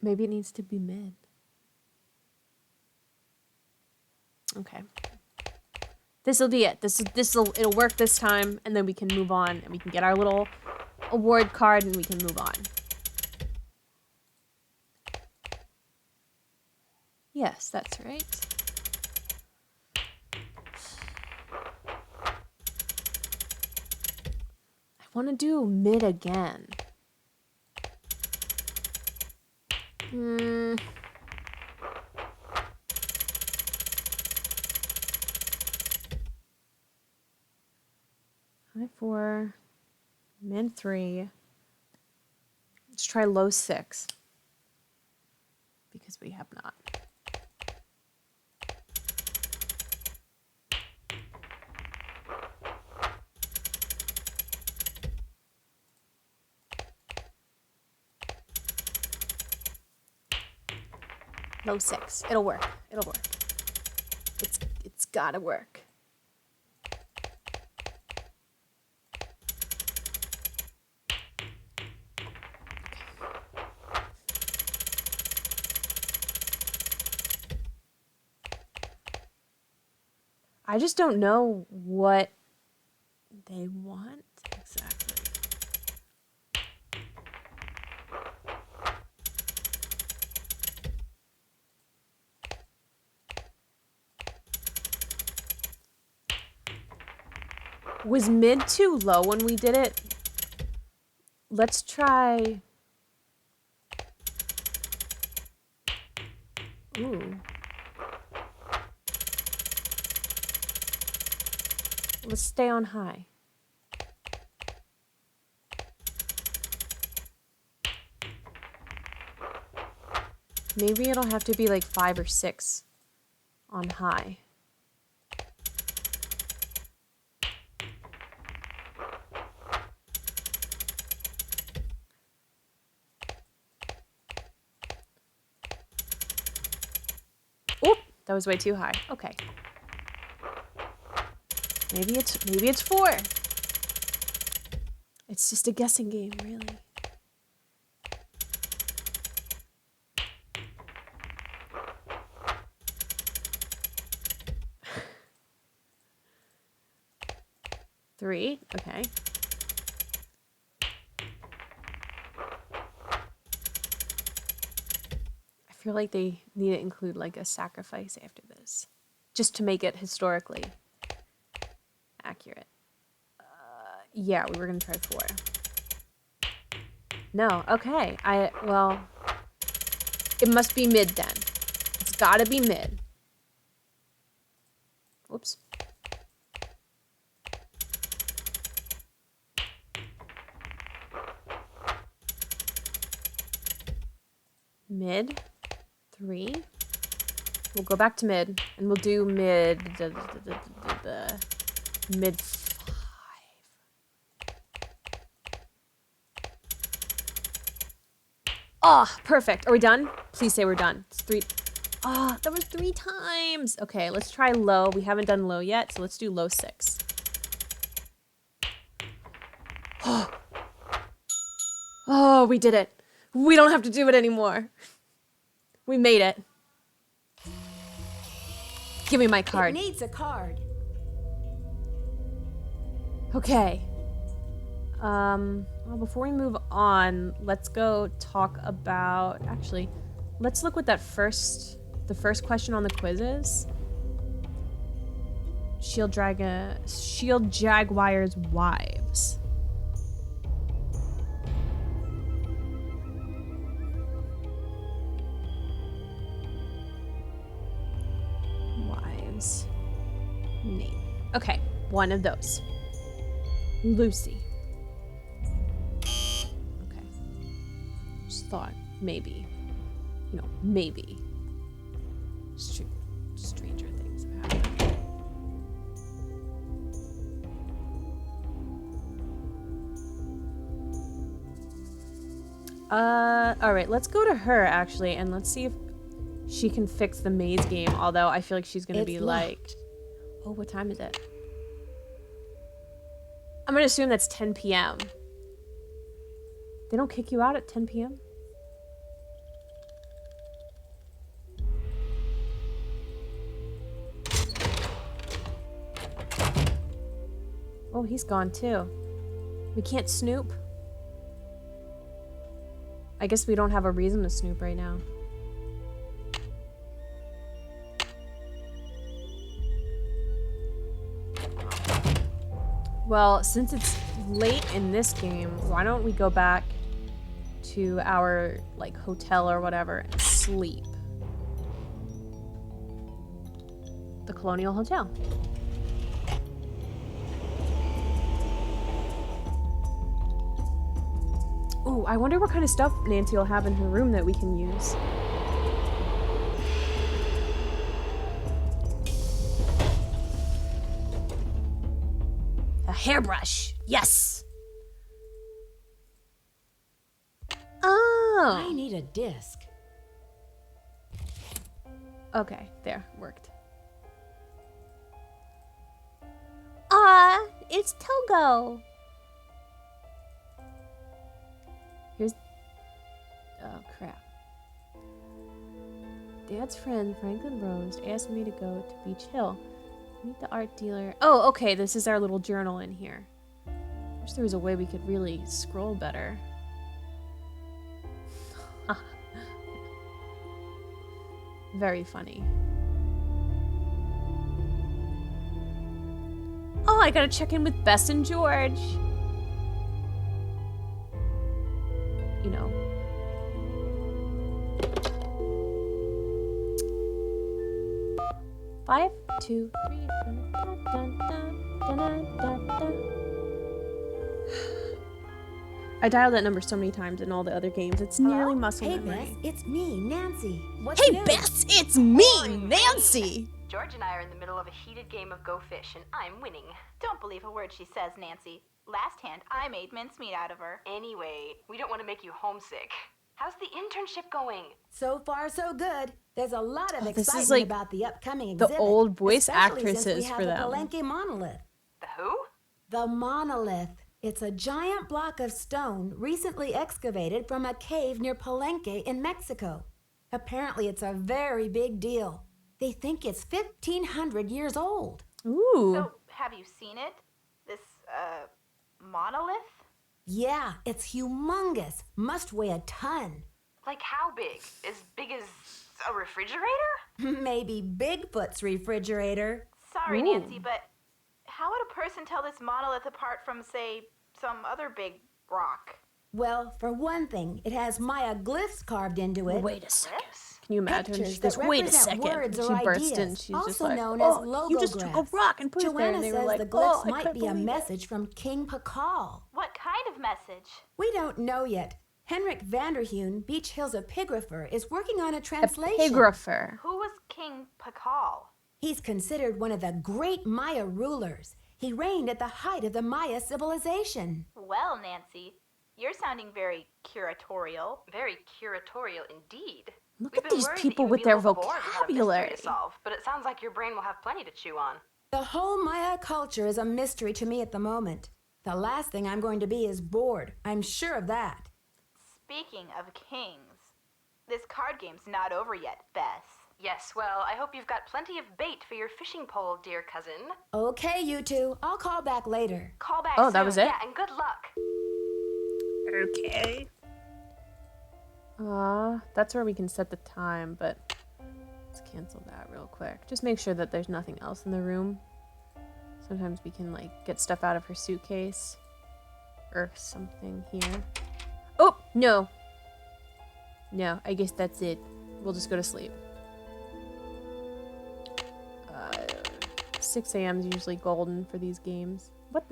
Maybe it needs to be mid. Okay. This'll be it. It'll work this time, and then we can move on, and we can get our little award card, and we can move on. Yes, that's right. I want to do mid again. High 4, mid 3. Let's try low 6. Because we have not. Low 6. It'll work. It'll work. It's gotta work. I just don't know what they want exactly. Was mid too low when we did it? Let's try... Ooh. Let's stay on high. Maybe it'll have to be like 5 or 6 on high. Oop, that was way too high. Okay. Maybe it's 4. It's just a guessing game, really. Three, okay. I feel like they need to include like a sacrifice after this, just to make it historically accurate. Yeah, we were gonna try 4. No, okay. Well, it must be mid then. It's gotta be mid. Whoops. Mid 3. We'll go back to mid, and we'll do mid 5. Oh, perfect. Are we done? Please say we're done. It's 3. Ah, that was 3 times. Okay, let's try low. We haven't done low yet, so let's do low 6. Oh, we did it. We don't have to do it anymore. We made it. Give me my It card. needs a card. Okay. Well, before we move on, let's go talk about... Actually, let's look what the first question on the quiz is. Shield Jaguar's wives. Wives. Name. Okay, one of those. Lucy. Okay. Just thought maybe. Maybe. Stranger things have happened. Alright, let's go to her actually, and let's see if she can fix the maze game, although I feel like she's gonna be like... Oh, what time is it? I'm gonna assume that's 10 p.m. They don't kick you out at 10 p.m.? Oh, he's gone too. We can't snoop. I guess we don't have a reason to snoop right now. Well, since it's late in this game, why don't we go back to our, like, hotel or whatever and sleep? The Colonial Hotel. Ooh, I wonder what kind of stuff Nancy will have in her room that we can use. A hairbrush. Yes. Oh. I need a disc. Okay, there, worked. It's Togo. Here's... Oh, crap. Dad's friend, Franklin Rose, asked me to go to Beach Hill. Meet the art dealer. Oh, okay, this is our little journal in here. Wish there was a way we could really scroll better. Very funny. Oh, I gotta check in with Bess and George. You know. Five, 2, 3, dun, dun, dun, dun, dun, dun, dun. I dialed that number so many times in all the other games. It's nearly muscle Hey, memory. Bess, it's me, Nancy. What's Hey, new? Bess, it's me, Nancy. George and I are in the middle of a heated game of Go Fish, and I'm winning. Don't believe a word she says, Nancy. Last hand, I made mincemeat out of her. Anyway, we don't want to make you homesick. How's the internship going? So far, so good. There's a lot of this is excitement like about the upcoming the exhibit. old voice especially since actresses we have for the them. Palenque monolith. The who? The monolith. It's a giant block of stone recently excavated from a cave near Palenque in Mexico. Apparently, it's a very big deal. They think it's 1,500 years old. Ooh. So, have you seen it? This, monolith? Yeah, it's humongous. Must weigh a ton. Like how big? As big as a refrigerator? Maybe Bigfoot's refrigerator. Sorry, Ooh. Nancy, but how would a person tell this monolith apart from, say, some other big rock? Well, for one thing, it has Maya glyphs carved into it. Wait a second. Lips? Can you imagine? Pictures She goes, that wait a represent second. words And or she bursts in. ideas, She's also just like, known as oh, you just took a logographs. rock and put it there. Joanna And they were says like, the oh, glyphs I might can't be a believe it. message from King Pakal. What kind of message? We don't know yet. Henrik Vanderheun, Beach Hill's epigrapher, is working on a translation. Epigrapher. Who was King Pakal? He's considered one of the great Maya rulers. He reigned at the height of the Maya civilization. Well, Nancy, you're sounding very curatorial. Very curatorial indeed. Look We've at been these worried that people you would with be their a little bored without a mystery vocabulary. to solve, but it sounds like your brain will have plenty to chew on. The whole Maya culture is a mystery to me at the moment. The last thing I'm going to be is bored. I'm sure of that. Speaking of kings, this card game's not over yet, Bess. Yes, well, I hope you've got plenty of bait for your fishing pole, dear cousin. Okay, you two. I'll call back later. Call back Oh, soon. that was it? Yeah, and good luck. Okay. That's where we can set the time, but let's cancel that real quick. Just make sure that there's nothing else in the room. Sometimes we can, like, get stuff out of her suitcase. Or something here. Oh, no. No, I guess that's it. We'll just go to sleep. 6 a.m. is usually golden for these games. What?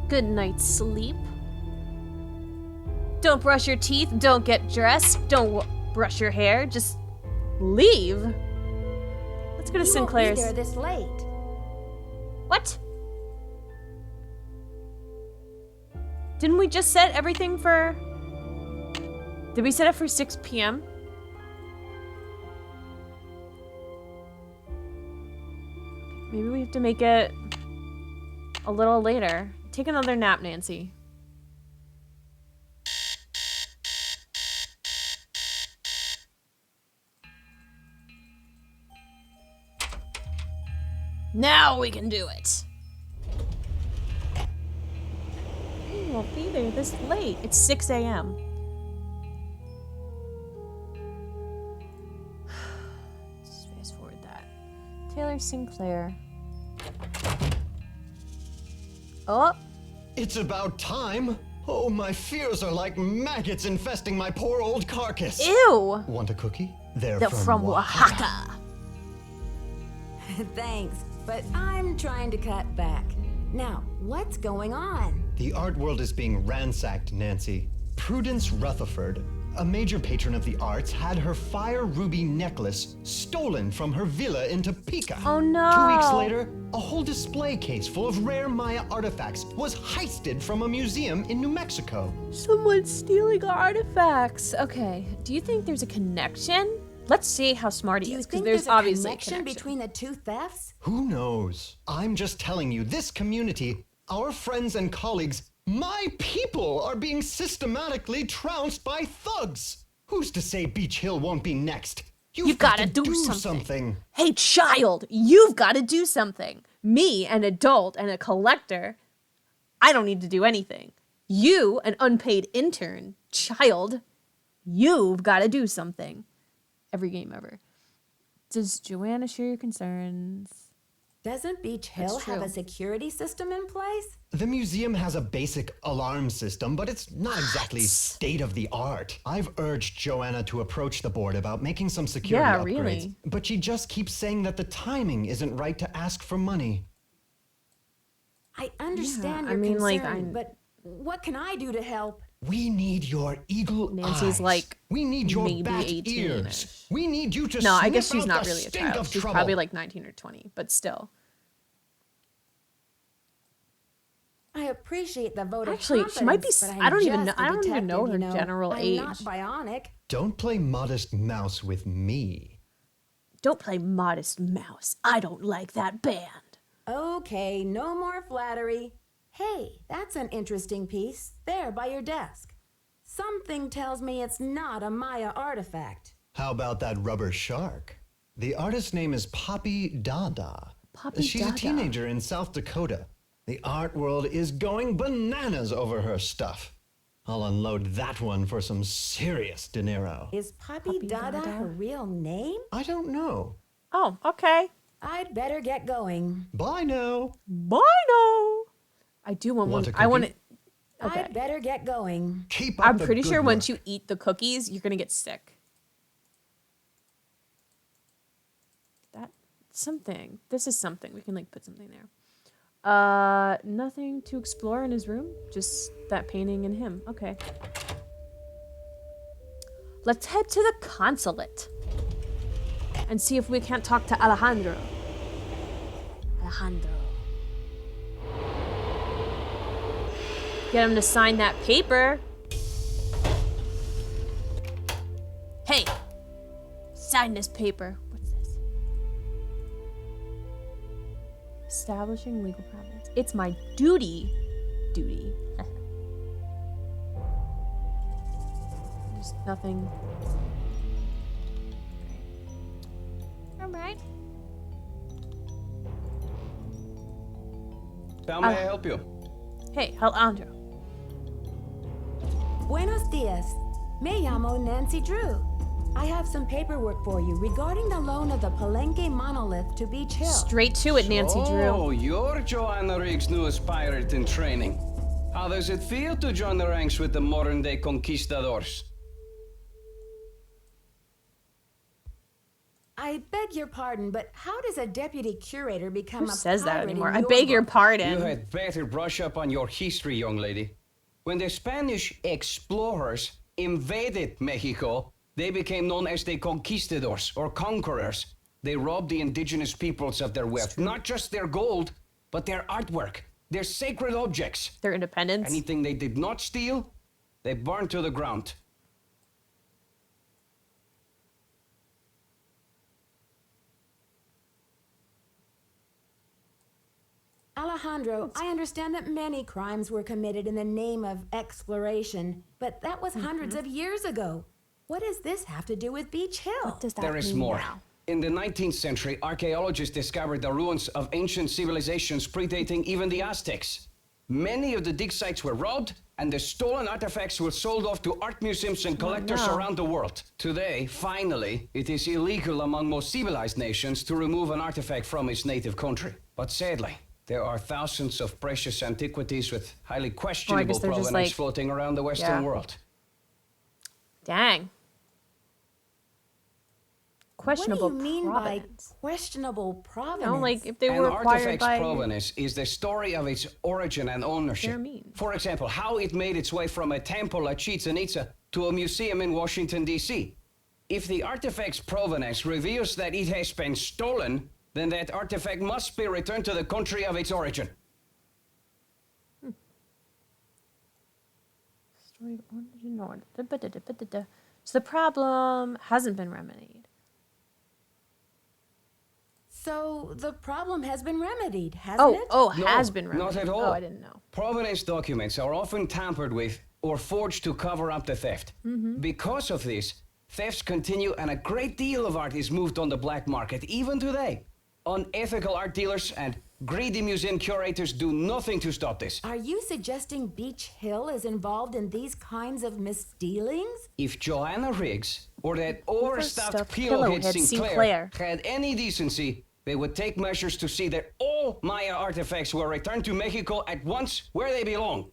Good night's sleep. Don't brush your teeth, don't get dressed, don't brush your hair, just leave. Let's go to You Sinclair's. won't be there this late. What? Didn't we just set everything for... Did we set it for 6 p.m.? Maybe we have to make it a little later. Take another nap, Nancy. Now we can do it. We won't be there this late. It's 6 a.m. Just fast forward that. Taylor Sinclair. Oh. It's about time. Oh, my fears are like maggots infesting my poor old carcass. Ew. Want a cookie? They're From Oaxaca. Thanks, but I'm trying to cut back. Now, what's going on? The art world is being ransacked, Nancy. Prudence Rutherford, a major patron of the arts, had her fire ruby necklace stolen from her villa in Topeka. Oh no. 2 weeks later, a whole display case full of rare Maya artifacts was heisted from a museum in New Mexico. Someone's stealing artifacts. Okay, do you think there's a connection? Let's see how smart Do he you is, because think there's there's a obviously a connection between the two thefts? Who knows? I'm just telling you, this community, our friends and colleagues, my people are being systematically trounced by thugs. Who's to say Beach Hill won't be next? You've got to do something. Hey, child, you've got to do something. Me, an adult and a collector, I don't need to do anything. You, an unpaid intern, child, you've got to do something. Every game ever. Does Joanna share your concerns? Doesn't Beach Hill have true. a security system in place? The museum has a basic alarm system, but it's not exactly state of the art. I've urged Joanna to approach the board about making some security Yeah, upgrades, really. but she just keeps saying that the timing isn't right to ask for money. I understand I your mean, like, concern, but what can I do to help? We need your eagle Nancy's eyes. like we need your maybe bat 18-ish. ears. We need you to No, I sniff guess she's out not the really a stink child. of She's trouble. probably like 19 or 20, but still. I appreciate the vote Actually, of she might be confidence, but I I'm don't even just know. a I don't even know detective, her you general I'm age. not bionic. Don't play modest mouse with me. Don't play Modest Mouse. I don't like that band. Okay, no more flattery. Hey, that's an interesting piece, there by your desk. Something tells me it's not a Maya artifact. How about that rubber shark? The artist's name is Poppy Dada. Poppy She's Dada. a teenager in South Dakota. The art world is going bananas over her stuff. I'll unload that one for some serious dinero. Is Poppy Dada Dada? her real name? I don't know. Oh, okay. I'd better get going. Bye now. Bye now. I do want Want one. a I want cookie? it. Okay. I'd better get going. Keep up I'm the pretty good sure work. once you eat the cookies, you're gonna get sick. That's something. This is something. We can like put something there. Nothing to explore in his room. Just that painting and him. Okay. Let's head to the consulate and see if we can't talk to Alejandro. Alejandro. Get him to sign that paper. Hey, sign this paper. What's this? Establishing legal providence. It's my duty. There's nothing. All right. How may I help you? Hey, Alejandro. Buenos dias. Me llamo Nancy Drew. I have some paperwork for you regarding the loan of the Palenque monolith to Beach Hill. Straight to it, Nancy Drew. Oh, you're Joanna Riggs' newest pirate in training. How does it feel to join the ranks with the modern-day conquistadors? I beg your pardon, but how does a deputy curator become Who a says that pirate anymore? in I beg your book? pardon. You had better brush up on your history, young lady. When the Spanish explorers invaded Mexico, they became known as the conquistadors or conquerors. They robbed the indigenous peoples of their wealth, not just their gold, but their artwork, their sacred objects. Their independence. Anything they did not steal, they burned to the ground. Alejandro, I understand that many crimes were committed in the name of exploration, but that was hundreds of years ago. What does this have to do with Beach Hill? What does that There is mean more. now? In the 19th century, archaeologists discovered the ruins of ancient civilizations predating even the Aztecs. Many of the dig sites were robbed, and the stolen artifacts were sold off to art museums and collectors no. around the world. Today, finally, it is illegal among most civilized nations to remove an artifact from its native country. But sadly, there are thousands of precious antiquities with highly questionable they're just, provenance like- floating around the Western Yeah. world. Dang. Questionable What do you mean provenance. by questionable provenance? You know, like if they An were acquired artifact's by. provenance is the story of its origin and ownership. They're mean. For example, how it made its way from a temple at Chichen Itza to a museum in Washington, D.C. If the artifact's provenance reveals that it has been stolen, then that artifact must be returned to the country of its origin. Story of origin order. So the problem hasn't been remedied. So the problem has been remedied, hasn't it? No, Has been remedied. not at all. Oh, I didn't know. Provenance documents are often tampered with or forged to cover up the theft. Because of this, thefts continue and a great deal of art is moved on the black market, even today. Unethical art dealers and greedy museum curators do nothing to stop this. Are you suggesting Beach Hill is involved in these kinds of misdealings? If Joanna Riggs or that Overstuffed overstuffed pillowhead pillowhead Sinclair Sinclair. had any decency, they would take measures to see that all Maya artifacts were returned to Mexico at once where they belong.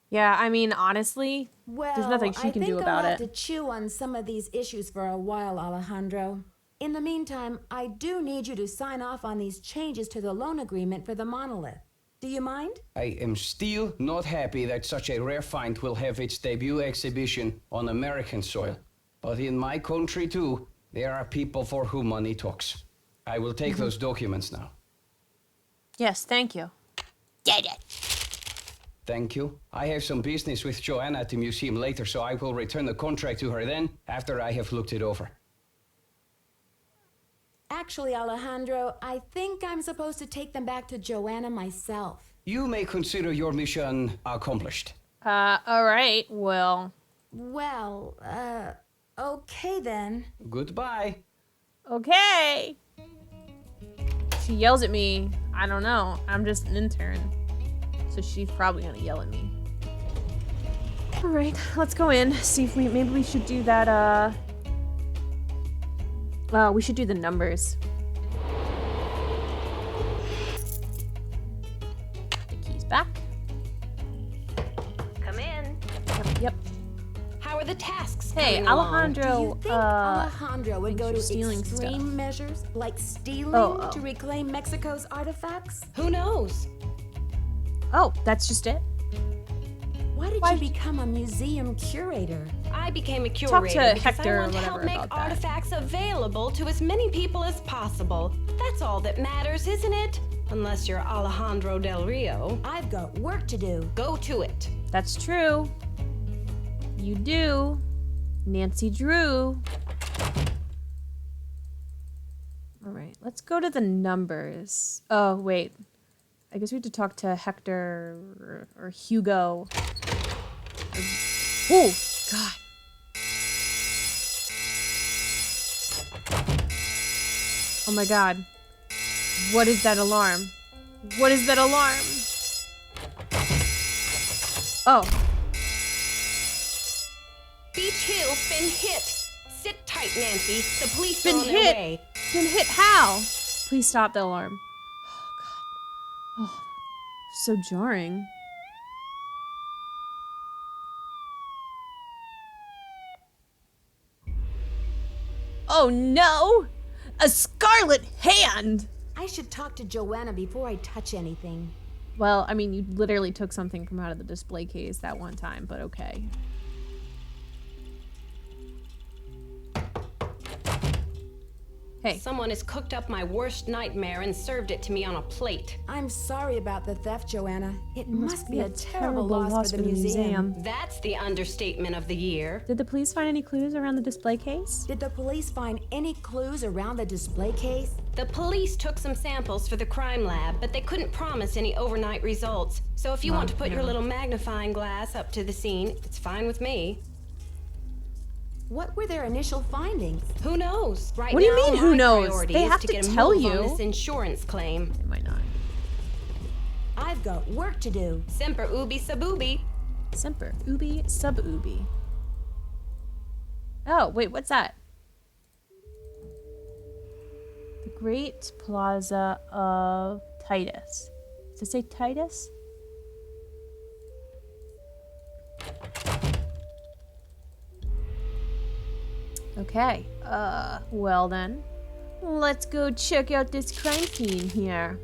Yeah, I mean, honestly, Well, there's nothing she can do about I'll it. have to chew on some of these issues for a while, Alejandro. In the meantime, I do need you to sign off on these changes to the loan agreement for the monolith. Do you mind? I am still not happy that such a rare find will have its debut exhibition on American soil. But in my country too, there are people for whom money talks. I will take those documents now. Yes, thank you. Thank you. I have some business with Joanna at the museum later, so I will return the contract to her then, after I have looked it over. Actually, Alejandro, I think I'm supposed to take them back to Joanna myself. You may consider your mission accomplished. All right, well, Well, okay then. Goodbye. okay. She yells at me. I don't know. I'm just an intern. So she's probably gonna yell at me. All right, let's go in. See if maybe we should do that, we should do the numbers. The key's back. Come in. Yep. How are the tasks? Hey, coming along? Alejandro, Do you think Alejandro would go to thinks you're stealing extreme stuff. measures like stealing Oh. to reclaim Mexico's artifacts? Who knows? Oh, that's just it? Why did you become a museum curator? I became a Talk curator to because Hector I or want to whatever help make about that. artifacts available to as many people as possible. That's all that matters, isn't it? Unless you're Alejandro Del Rio. I've got work to do. Go to it. That's true. You do. Nancy Drew. All right, let's go to the numbers. Oh, wait. I guess we have to talk to Hector or Hugo. Oh, God. Oh my God. What is that alarm? What is that alarm? Oh. Beach Hill's been hit. Sit tight, Nancy. The police Been are on their hit. way. Been hit how? Please stop the alarm. Oh, God. Oh, so jarring. Oh no! A scarlet hand! I should talk to Joanna before I touch anything. Well, I mean, you literally took something from out of the display case that one time, but okay. Hey. Someone has cooked up my worst nightmare and served it to me on a plate. I'm sorry about the theft, Joanna. It must be a terrible terrible loss for the museum. That's the understatement of the year. Did the police find any clues around the display case? Did the police find any clues around the display case? The police took some samples for the crime lab, but they couldn't promise any overnight results. So if you want to put your little magnifying glass up to the scene, it's fine with me. What were their initial findings? Who knows? Right What do you now, mean, who my knows? priority They is have to to get a tell move you. on this insurance claim. They might not. I've got work to do. Semper ubi sub ubi. Semper ubi sub ubi. Oh, wait, what's that? The Great Plaza of Titus. Does it say Titus? Okay, well then. Let's go check out this crime scene here.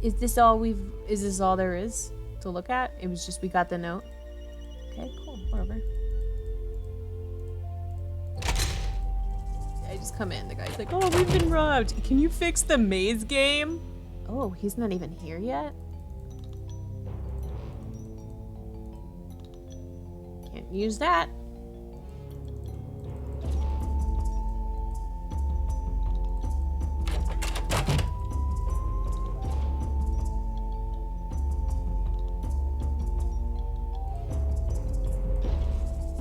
Is this all there is to look at? It was just we got the note. Okay, cool, whatever. I just come in, the guy's like, oh, we've been robbed. Can you fix the maze game? Oh, he's not even here yet? Can't use that.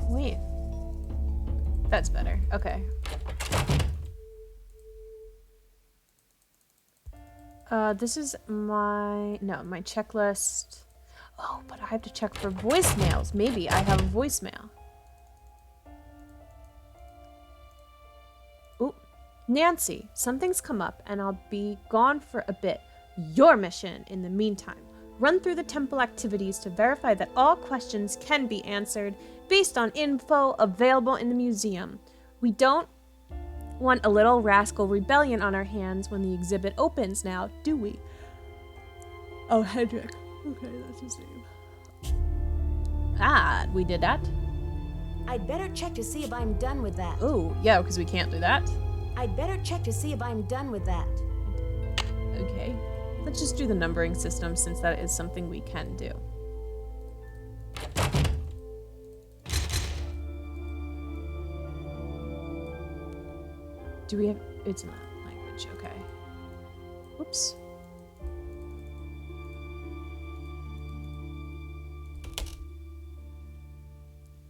Wait. That's better. Okay. This is my checklist. Oh, but I have to check for voicemails. Maybe I have a voicemail. Ooh, Nancy, something's come up and I'll be gone for a bit. Your mission, in the meantime, run through the temple activities to verify that all questions can be answered based on info available in the museum. We don't want a little rascal rebellion on our hands when the exhibit opens now, do we? Oh, Hedrick. Okay, that's his name. Ah, we did that? I'd better check to see if I'm done with that. Oh, yeah, because we can't do that. I'd better check to see if I'm done with that. Okay. Let's just do the numbering system since that is something we can do. Do we have... It's not language, okay. Whoops.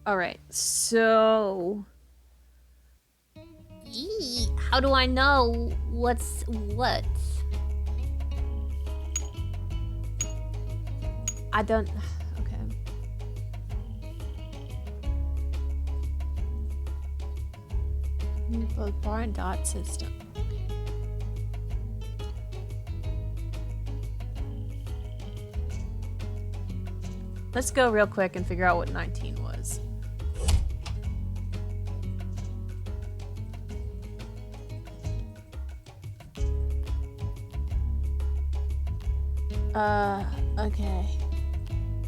Alright, so... How do I know what's what? I don't... Okay. Both bar and dot system. Let's go real quick and figure out what 19 was. Okay.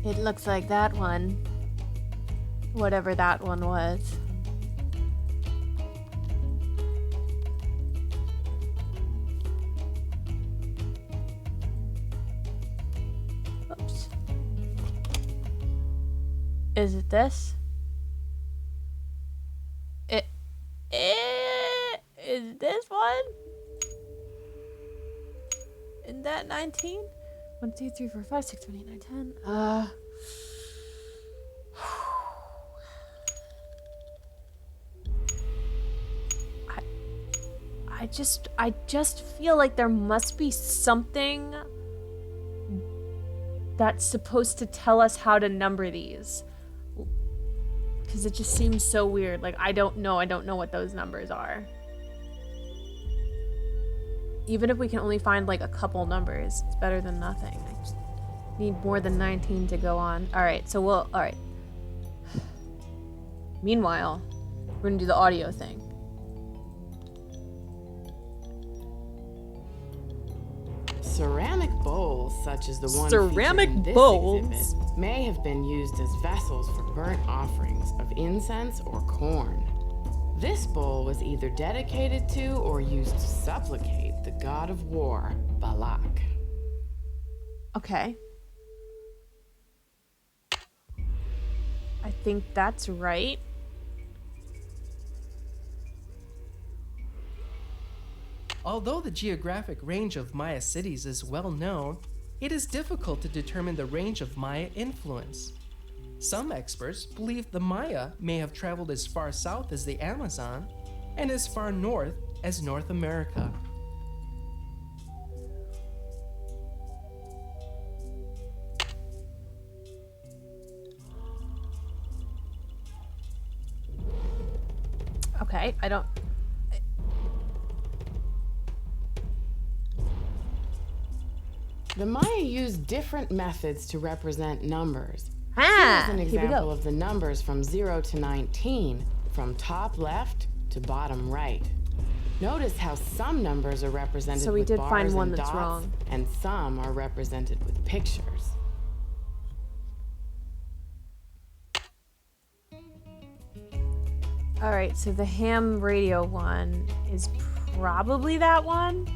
It looks like that one. Whatever that one was. Oops. Is it this? Is this one? Is that 19? 1, 2, 3, 4, 5, 6, 7, 8, 9, 10. I just feel like there must be something that's supposed to tell us how to number these. Because it just seems so weird. Like, I don't know what those numbers are. Even if we can only find like a couple numbers, it's better than nothing. I just need more than 19 to go on. Alright, so alright. Meanwhile, we're gonna do the audio thing. Ceramic bowls, such as the one Ceramic featured in this bowls? exhibit, may have been used as vessels for burnt offerings of incense or corn. This bowl was either dedicated to or used to supplicate the god of war, Balak. Okay. I think that's right. Although the geographic range of Maya cities is well known, it is difficult to determine the range of Maya influence. Some experts believe the Maya may have traveled as far south as the Amazon and as far north as North America. Okay, I don't... The Maya used different methods to represent numbers. Ah, Here's an here we example go. of the numbers from 0 to 19, from top left to bottom right. Notice how some numbers are represented So we with did bars find one and that's dots, wrong. and some are represented with pictures. Alright, so the ham radio one is probably that one?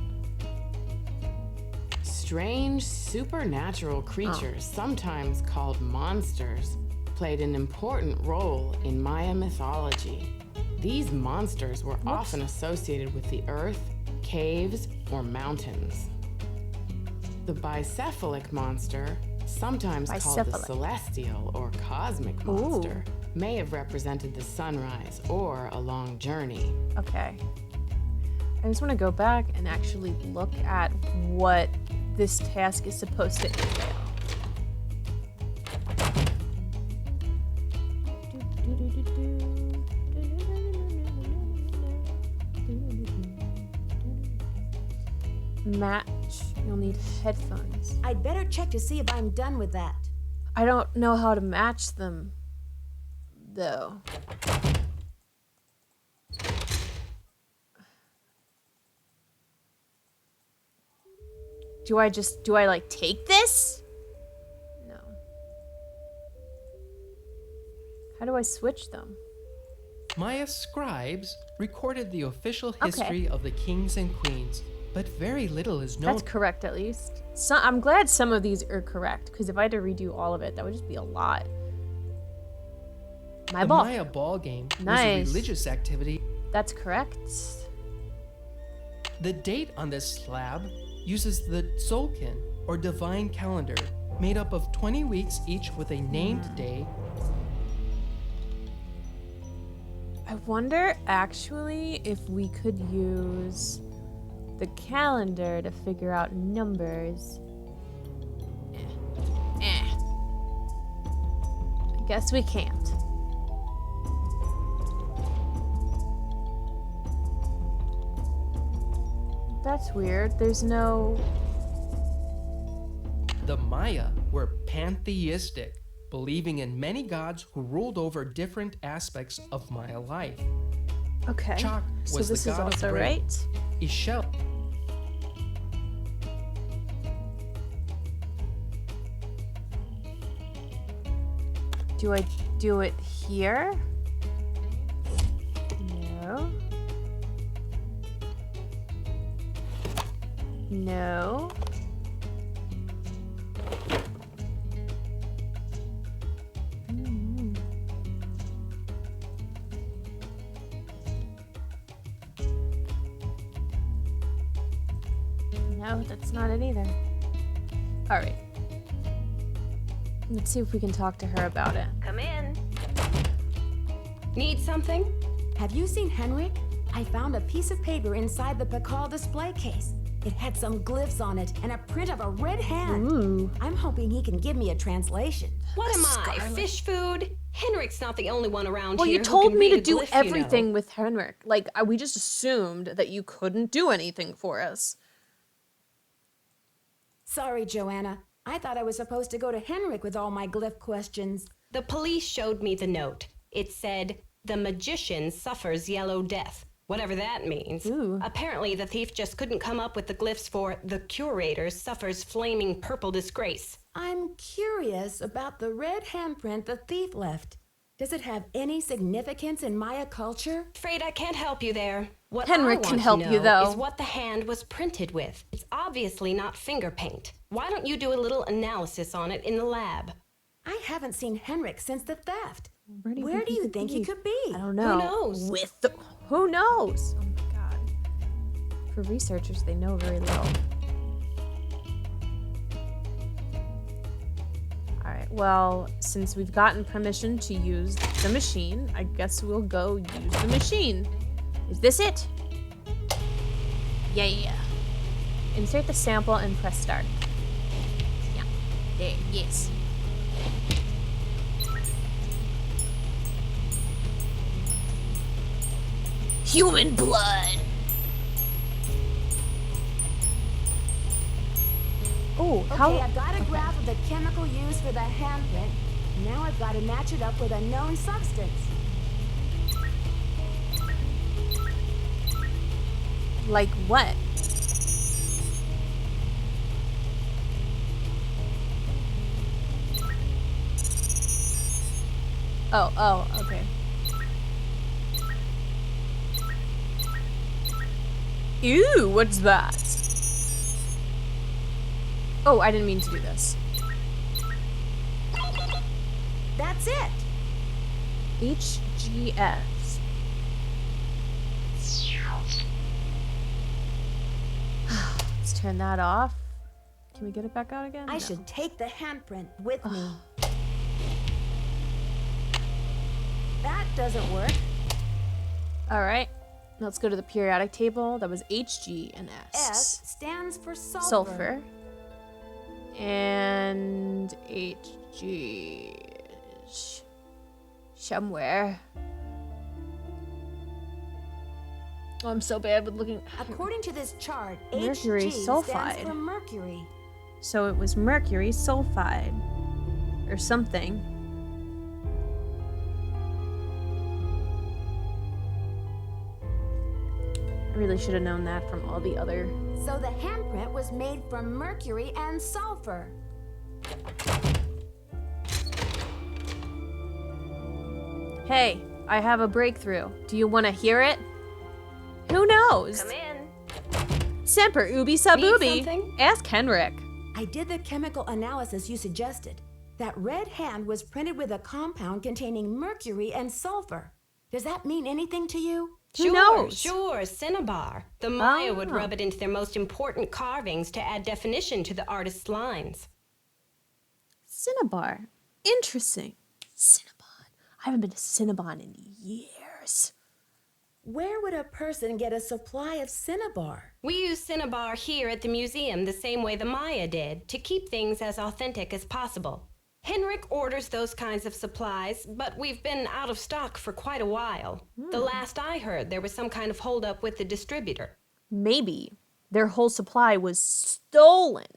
Strange supernatural creatures, sometimes called monsters, played an important role in Maya mythology. These monsters were often associated with the earth, caves, or mountains. The bicephalic monster, sometimes called the Bicephalic. celestial or cosmic monster, may have represented the sunrise or a long journey. Okay. I just want to go back and actually look at what this task is supposed to entail. Match. You'll need headphones. I'd better check to see if I'm done with that. I don't know how to match them, though. Do I like take this? No. How do I switch them? Maya scribes recorded the official history of the kings and queens, but very little is known. That's correct, at least. So, I'm glad some of these are correct, because if I had to redo all of it, that would just be a lot. My the ball. Maya ball game Nice. was a religious activity. That's correct. The date on this slab uses the Tzolk'in, or divine calendar, made up of 20 weeks each with a named day. I wonder, actually, if we could use the calendar to figure out numbers. I guess we can't. That's weird. There's no... The Maya were pantheistic, believing in many gods who ruled over different aspects of Maya life. Okay. Chak So was this the is god also of rain. right? Ishel. Do I do it here? No. No. No, that's not it either. All right. Let's see if we can talk to her about it. Come in. Need something? Have you seen Henrik? I found a piece of paper inside the Pakal display case. It had some glyphs on it and a print of a red hand. Ooh. I'm hoping he can give me a translation. What am Scarlet. I, fish food? Henrik's not the only one around Well, here you who told can me read to a do glyph, everything you know. with Henrik. Like, we just assumed that you couldn't do anything for us. Sorry, Joanna. I thought I was supposed to go to Henrik with all my glyph questions. The police showed me the note. It said, "The magician suffers yellow death." Whatever that means. Ooh. Apparently, the thief just couldn't come up with the glyphs for "the curator suffers flaming purple disgrace." I'm curious about the red handprint the thief left. Does it have any significance in Maya culture? Afraid I can't help you there. What Henrik I can want help to you, know though. is what the hand was printed with. It's obviously not finger paint. Why don't you do a little analysis on it in the lab? I haven't seen Henrik since the theft. Where do you think he could be? I don't know. knows? Who knows? Oh my god. For researchers, they know very little. Alright, well, since we've gotten permission to use the machine, I guess we'll go use the machine. Is this it? Yeah. Insert the sample and press start. Yeah. There, yes. Human blood! Oh, how? Okay, I've got a graph of the chemical used for the handprint. Now I've got to match it up with a known substance. Like what? Oh, okay. Ew, what's that? Oh, I didn't mean to do this. That's it. HGS. Let's turn that off. Can we get it back out again? I No. should take the handprint with me. That doesn't work. All right. Let's go to the periodic table. That was Hg and S. S stands for sulfur. Sulfur. And Hg. Somewhere. Oh, I'm so bad with looking. According to this chart, Mercury Hg sulfide. stands for mercury. So it was mercury sulfide. Or something. I really should have known that from all the other. So the handprint was made from mercury and sulfur. Hey, I have a breakthrough. Do you want to hear it? Who knows? Come in. Semper ubi sub Need ubi. something? Ask Henrik. I did the chemical analysis you suggested. That red hand was printed with a compound containing mercury and sulfur. Does that mean anything to you? Who knows? Sure, cinnabar. The Maya would Ah. rub it into their most important carvings to add definition to the artist's lines. Cinnabar. Interesting. Cinnabon. I haven't been to Cinnabon in years. Where would a person get a supply of cinnabar? We use cinnabar here at the museum the same way the Maya did, to keep things as authentic as possible. Henrik orders those kinds of supplies, but we've been out of stock for quite a while. The last I heard, there was some kind of holdup with the distributor. Maybe their whole supply was stolen.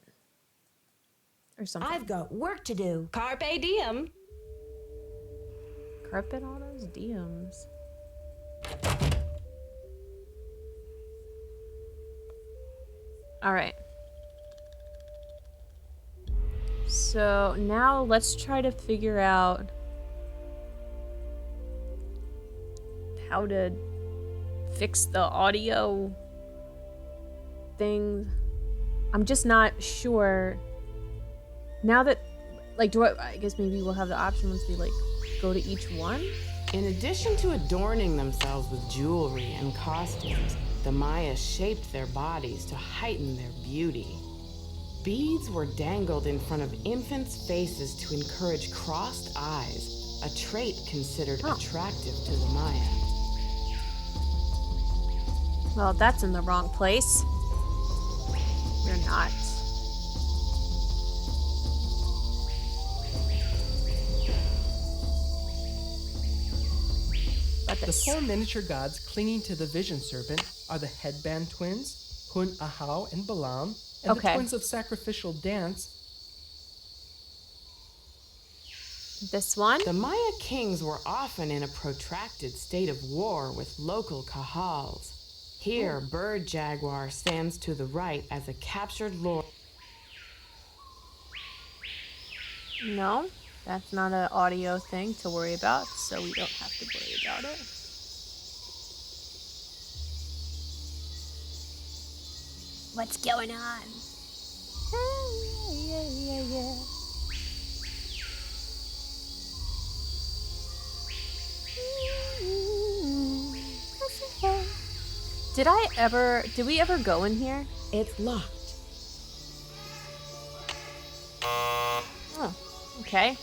Or something. I've got work to do. Carpe diem. Carpet all those DMs. All right. So now let's try to figure out how to fix the audio thing. I'm just not sure. Now that, like, I guess maybe we'll have the option once we, like, go to each one? In addition to adorning themselves with jewelry and costumes, the Maya shaped their bodies to heighten their beauty. Beads were dangled in front of infants' faces to encourage crossed eyes, a trait considered attractive to the Maya. Well, that's in the wrong place. We're not. The 4 miniature gods clinging to the vision serpent are the headband twins, Hun Ahau and Balaam, and the twins of sacrificial dance. This one? The Maya kings were often in a protracted state of war with local kahals. Here, Bird Jaguar stands to the right as a captured lord. No, that's not an audio thing to worry about, so we don't have to worry about it. What's going on? Yeah. Did we ever go in here? It's locked. Oh, okay.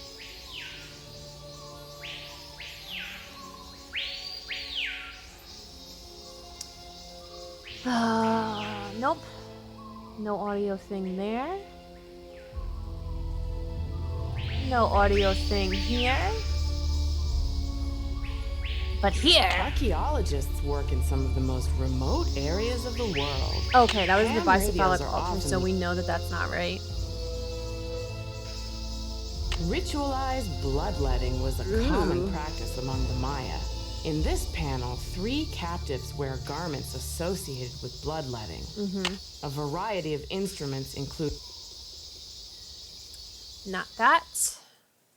Nope. No audio thing there. No audio thing here. But here... Archaeologists work in some of the most remote areas of the world. Okay, that was the Ham bicephalic radios are altar, often so we know that that's not right. Ritualized bloodletting was a common practice among the Maya. In this panel, 3 captives wear garments associated with bloodletting. A variety of instruments include... Not that.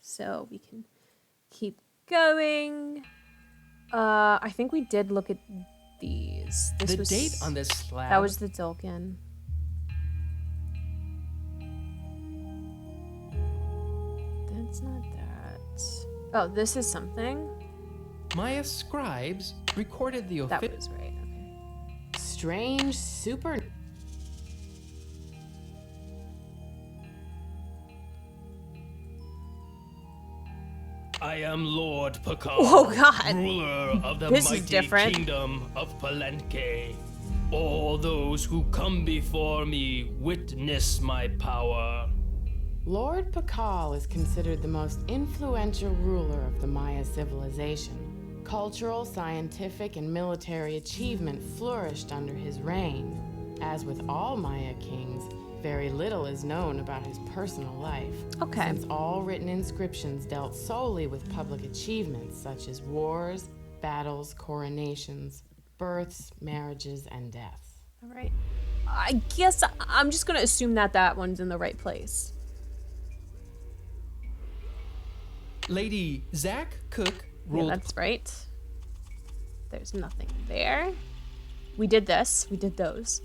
So we can keep going. I think we did look at these. The date on this slab... That was the Dilkin. That's not that. Oh, this is something. Maya scribes recorded the That was right, okay. Strange, super... I am Lord Pakal, Oh, God. ruler of the This is mighty different. kingdom of Palenque. All those who come before me witness my power. Lord Pakal is considered the most influential ruler of the Maya civilization. Cultural, scientific, and military achievement flourished under his reign. As with all Maya kings, very little is known about his personal life. Okay. Since all written inscriptions dealt solely with public achievements such as wars, battles, coronations, births, marriages, and deaths. All right. I guess I'm just going to assume that that one's in the right place. Lady Zach Cook Yeah, ruled... that's right. There's nothing there. We did this. We did those.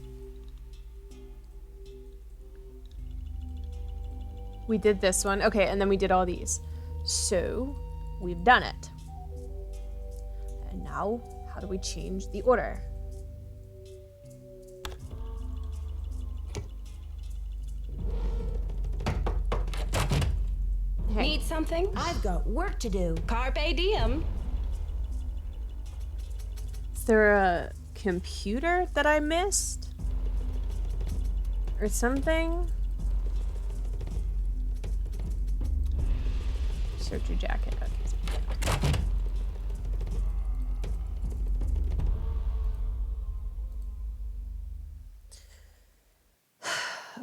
We did this one. Okay, and then we did all these. So, we've done it. And now, how do we change the order? Hey. Need something? I've got work to do. Carpe diem. Is there a computer that I missed? Or something? Search your jacket. Okay.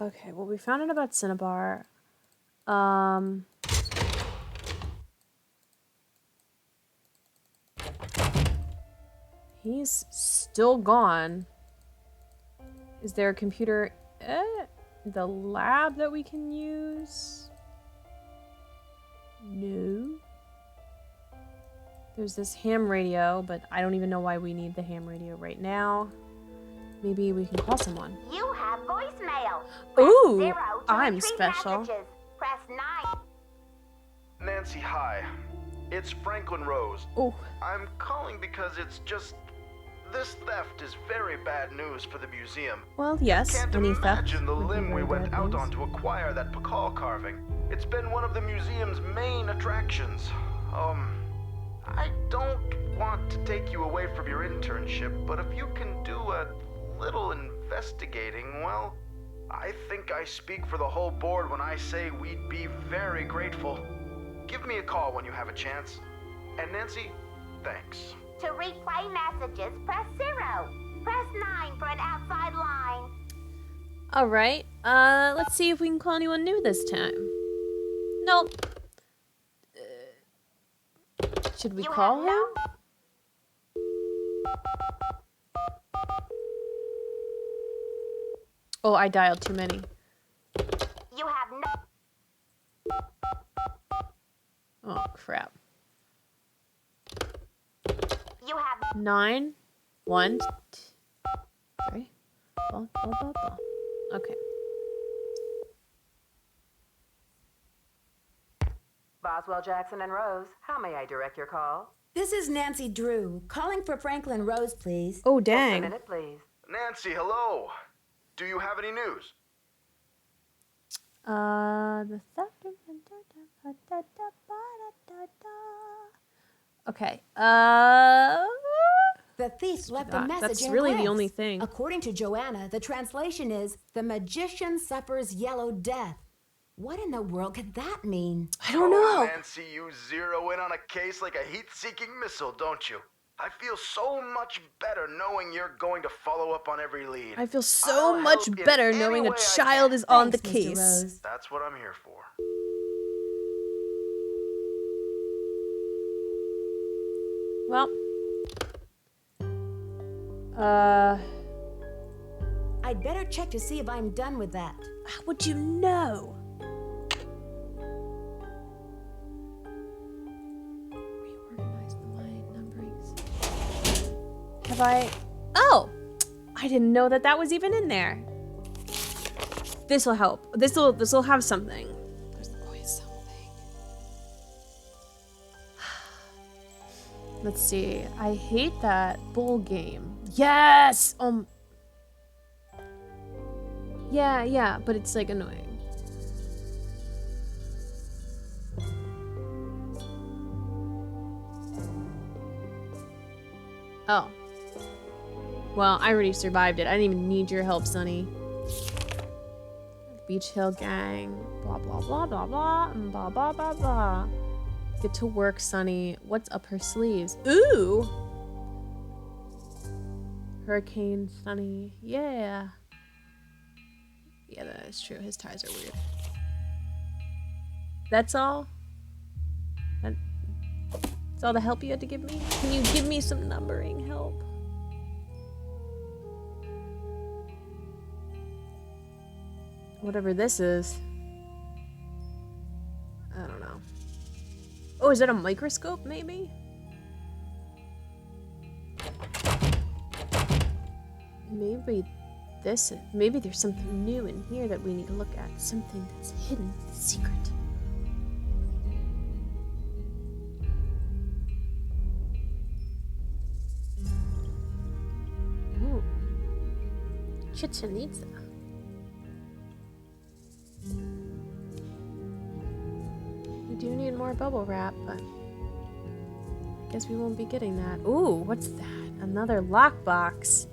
Okay, well, we found out about Cinnabar. He's still gone. Is there a computer in the lab that we can use? No. There's this ham radio, but I don't even know why we need the ham radio right now. Maybe we can call someone. You have voicemail. Ooh, 0 to I'm retrieve special. Messages. Press 9. Nancy, hi. It's Franklin Rose. Oh. I'm calling because it's just... This theft is very bad news for the museum. Well, yes, Can't any theft imagine the would be limb we very went bad out news. on to acquire that Pakal carving. It's been one of the museum's main attractions. I don't want to take you away from your internship, but if you can do a little investigating, well, I think I speak for the whole board when I say we'd be very grateful. Give me a call when you have a chance. And Nancy, thanks. To replay messages, press 0. Press 9 for an outside line. All right. Let's see if we can call anyone new this time. Nope. Should we call him? Oh, I dialed too many. You have no... Oh, crap. You have... 9, 1, 3. Okay. Boswell, Jackson, and Rose, how may I direct your call? This is Nancy Drew, calling for Franklin Rose, please. Oh, Just a dang. minute, please. Nancy, hello. Do you have any news? The theft. Okay. The thief left a message That's in really glyphs. the only thing. According to Joanna, the translation is, "The magician suffers yellow death." What in the world could that mean? I don't know. Nancy, you zero in on a case like a heat-seeking missile, don't you? I feel so much better knowing you're going to follow up on every lead. I feel so much better knowing a child is on the case. That's what I'm here for. Well. I'd better check to see if I'm done with that. How would you know? Reorganize the mind numberings. Have I? Oh! I didn't know that that was even in there. This'll help. This'll have something. There's always something. Let's see. I hate that bull game. Yes! Yeah, but it's like annoying. Oh. Well, I already survived it. I didn't even need your help, Sonny. Beach Hill Gang. Blah, blah, blah, blah, blah. And blah, blah, blah, blah. Get to work, Sonny. What's up her sleeves? Ooh! Hurricane Sonny. Yeah. Yeah, that is true. His ties are weird. That's all? That's all the help you had to give me? Can you give me some numbering help? Whatever this is. I don't know. Oh, is that a microscope, maybe? Maybe there's something new in here that we need to look at. Something that's hidden, secret. Ooh. Chichen Itza. We do need more bubble wrap, but I guess we won't be getting that. Ooh, what's that? Another lockbox.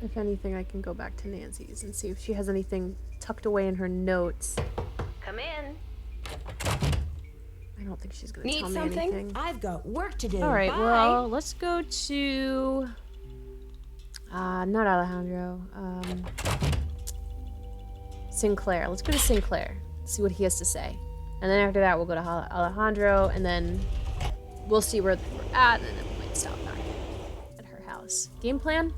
If anything, I can go back to Nancy's and see if she has anything tucked away in her notes. Come in. I don't think she's going to Need tell me something? anything. I've got work to do. All right, Bye. well, let's go to... not Alejandro. Sinclair. Let's go to Sinclair. See what he has to say. And then after that, we'll go to Alejandro, and then we'll see where we're at, and then we might stop back at her house. ridiculous. Game plan?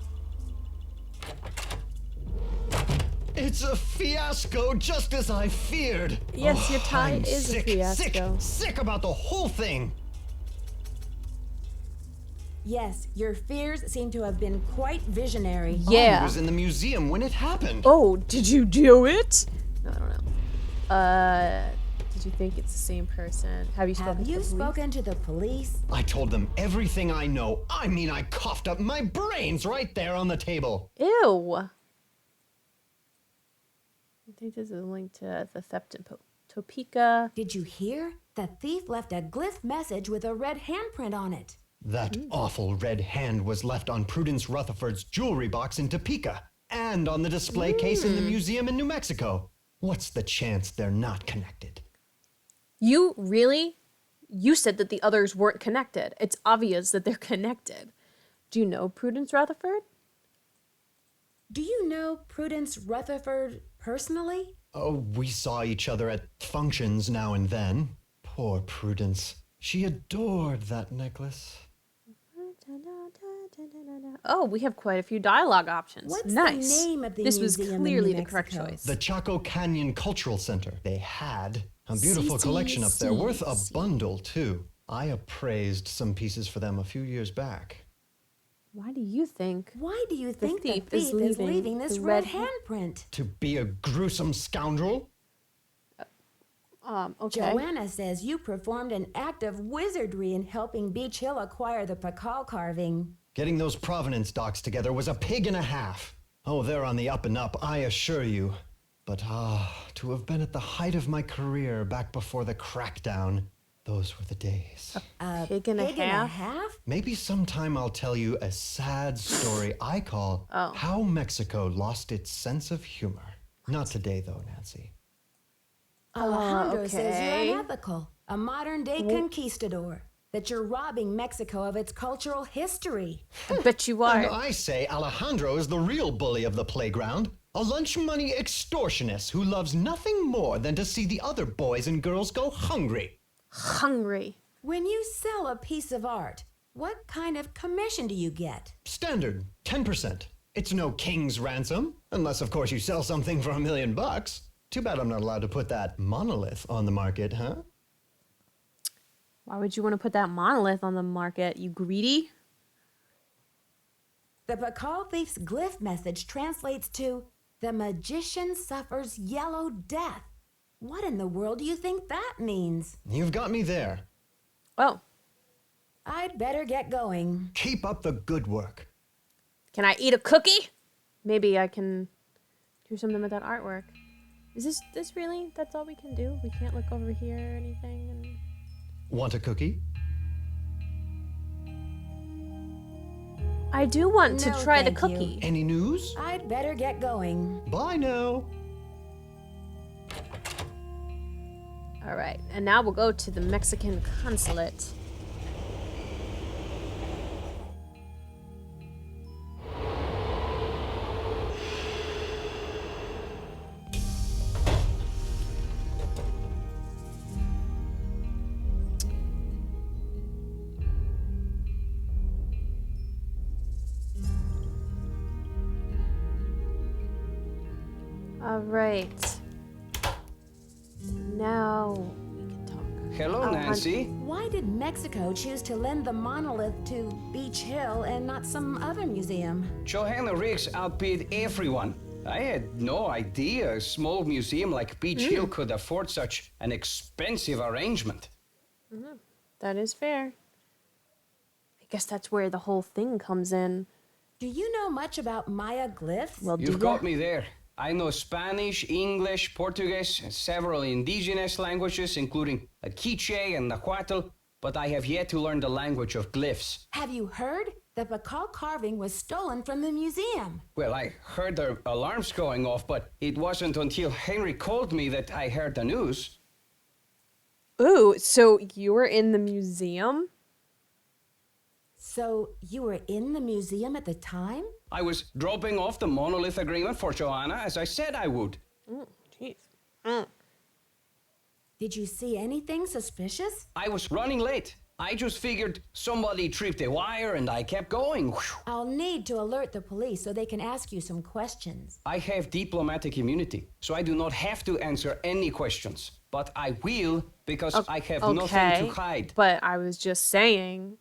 It's a fiasco, just as I feared. Yes, your tie I'm is sick, a fiasco. Sick about the whole thing. Yes, your fears seem to have been quite visionary. Yeah. I was in the museum when it happened. Oh, did you do it? No, I don't know. Did you think it's the same person? Have you spoken Have to you the police? spoken to the police? I told them everything I know. I mean, I coughed up my brains right there on the table. Ew. I think this is a link to the theft in Topeka. Did you hear? The thief left a glyph message with a red handprint on it. That awful red hand was left on Prudence Rutherford's jewelry box in Topeka and on the display case in the museum in New Mexico. What's the chance they're not connected? You really? You said that the others weren't connected. It's obvious that they're connected. Do you know Prudence Rutherford? Do you know Prudence Rutherford personally? Oh, we saw each other at functions now and then. Poor Prudence. She adored that necklace. Oh, we have quite a few dialogue options. What's nice. the name of the This was museum in clearly New the correct Mexico? choice. The Chaco Canyon Cultural Center. They had a beautiful collection up there, worth a bundle, too. I appraised some pieces for them a few years back. Why do you think? Why do you think the thief thief is is leaving leaving this the red red handprint? To be a gruesome scoundrel? Okay. Joanna says you performed an act of wizardry in helping Beach Hill acquire the Pakal carving. Getting those provenance docs together was a pig and a half. Oh, they're on the up and up, I assure you. But to have been at the height of my career back before the crackdown, those were the days. Pig and a half? Maybe sometime I'll tell you a sad story I call How Mexico Lost Its Sense of Humor. Not today, though, Nancy. Alejandro says okay. you're unethical, a modern-day conquistador, that you're robbing Mexico of its cultural history. I bet you are. And I say Alejandro is the real bully of the playground, a lunch money extortionist who loves nothing more than to see the other boys and girls go hungry. Hungry. When you sell a piece of art, what kind of commission do you get? Standard, 10%. It's no king's ransom, unless of course you sell something for $1 million. Too bad I'm not allowed to put that monolith on the market, huh? Why would you want to put that monolith on the market? You greedy? The Pakal thief's glyph message translates to, "The magician suffers yellow death." What in the world do you think that means? You've got me there. Oh. I'd better get going. Keep up the good work. Can I eat a cookie? Maybe I can do something with that artwork. Is this really? That's all we can do? We can't look over here or anything? And... Want a cookie? I do want to No, try the thank you. cookie. Any news? I'd better get going. Bye now. All right, and now we'll go to the Mexican consulate. All right. Now we can talk. Hello, Nancy. Why did Mexico choose to lend the monolith to Beach Hill and not some other museum? Johanna Riggs outbid everyone. I had no idea a small museum like Beach Hill could afford such an expensive arrangement. That is fair. I guess that's where the whole thing comes in. Do you know much about Maya glyphs? Well, You've got me there. I know Spanish, English, Portuguese, and several indigenous languages, including Quiche and Nahuatl, but I have yet to learn the language of glyphs. Have you heard? The Pakal carving was stolen from the museum. Well, I heard the alarms going off, but it wasn't until Henry called me that I heard the news. Ooh, so you were in the museum? So you were in the museum at the time? I was dropping off the monolith agreement for Joanna, as I said I would. Jeez. Did you see anything suspicious? I was running late. I just figured somebody tripped a wire and I kept going. I'll need to alert the police so they can ask you some questions. I have diplomatic immunity, so I do not have to answer any questions. But I will, because I have nothing to hide. But I was just saying.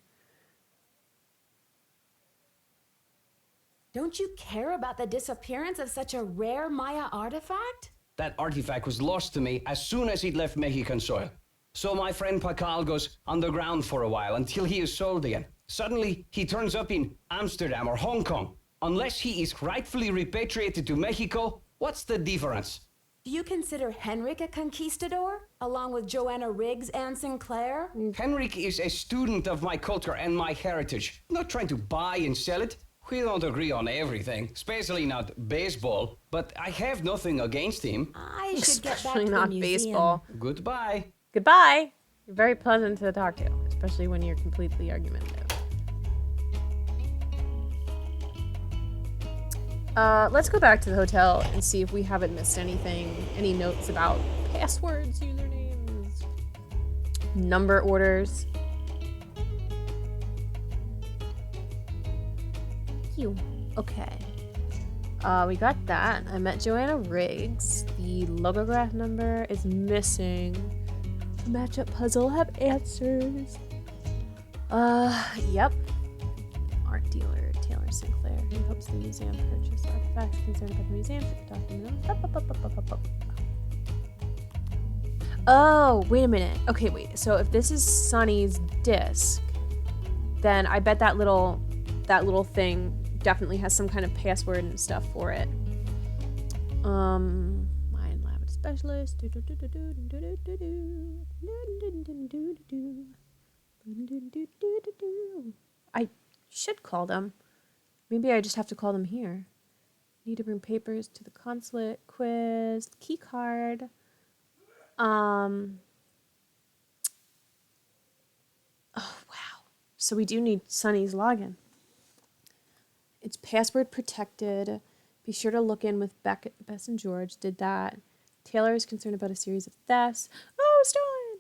Don't you care about the disappearance of such a rare Maya artifact? That artifact was lost to me as soon as it left Mexican soil. So my friend Pacal goes underground for a while until he is sold again. Suddenly, he turns up in Amsterdam or Hong Kong. Unless he is rightfully repatriated to Mexico, what's the difference? Do you consider Henrik a conquistador, along with Joanna Riggs and Sinclair? Henrik is a student of my culture and my heritage. I'm not trying to buy and sell it. We don't agree on everything, especially not baseball, but I have nothing against him. I should get back Especially to not the museum. baseball. Goodbye. Goodbye. You're very pleasant to talk to, especially when you're completely argumentative. Let's go back to the hotel and see if we haven't missed anything. Any notes about passwords, usernames, number orders. Okay. We got that. I met Joanna Riggs. The logograph number is missing. The matchup puzzle have answers. Yep. Art dealer Taylor Sinclair, who hopes the museum purchased artifacts concerned about the museum should document them. Oh, wait a minute. Okay, wait. So if this is Sunny's disc, then I bet that little thing definitely has some kind of password and stuff for it. Mind lab specialist. I should call them. Maybe I just have to call them here. Need to bring papers to the consulate. Quiz. Key card. Oh, wow. So we do need Sunny's login. It's password protected. Be sure to look in with Bess and George. Did that. Taylor is concerned about a series of thefts. Oh, stolen!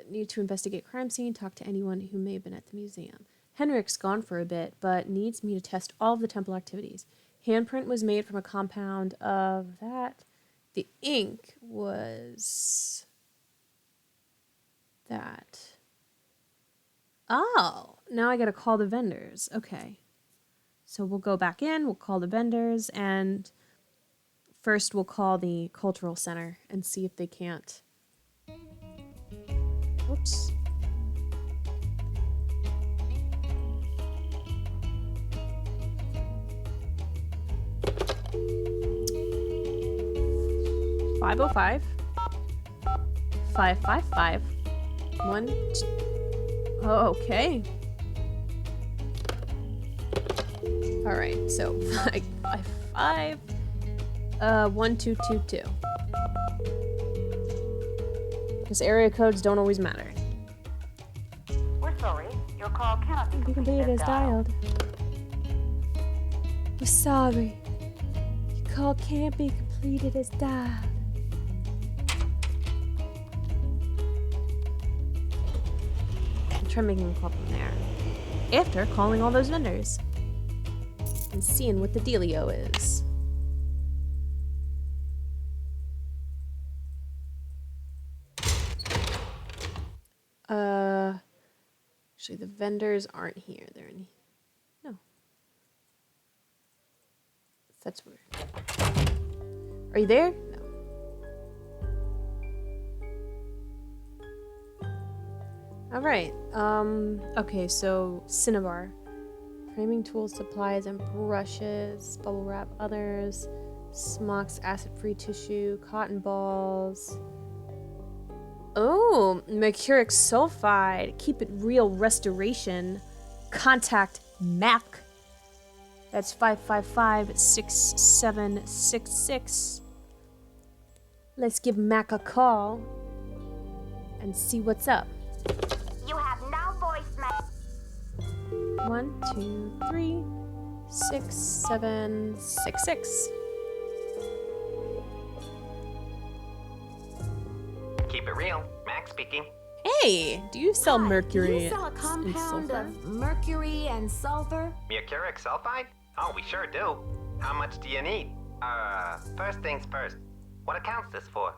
Need to investigate crime scene. Talk to anyone who may have been at the museum. Henrik's gone for a bit, but needs me to test all of the temple activities. Handprint was made from a compound of that. The ink was that. Oh, now I gotta call the vendors. Okay. So we'll go back in, we'll call the vendors, and first we'll call the cultural center and see if they can't. Oops. $505 $555 Oh, okay. All right, so 555 1222. Because area codes don't always matter. We're sorry. Your call cannot be You can completed believe it's as dialed. dialed. We're sorry. Your call can't be completed as dialed. I'll try making a call from there. After calling all those vendors. And seeing what the dealio is. Actually, the vendors aren't here. They're in. No. That's weird. Are you there? No. All right. Okay, so Cinnabar. Framing tools, supplies, and brushes. Bubble wrap, others. Smocks, acid-free tissue, cotton balls. Oh, mercuric sulfide. Keep it real restoration. Contact MAC. That's 555-6766. Let's give Mac a call and see what's up. You have no voicemail. 1, 2, 3, 6, 7, 6, 6. Keep it real. Max speaking. Hey, do you sell Hi, mercury Do you sell a and compound sulfur? of mercury and sulfur? Mercuric sulfide? Oh, we sure do. How much do you need? First things first. What account's this for?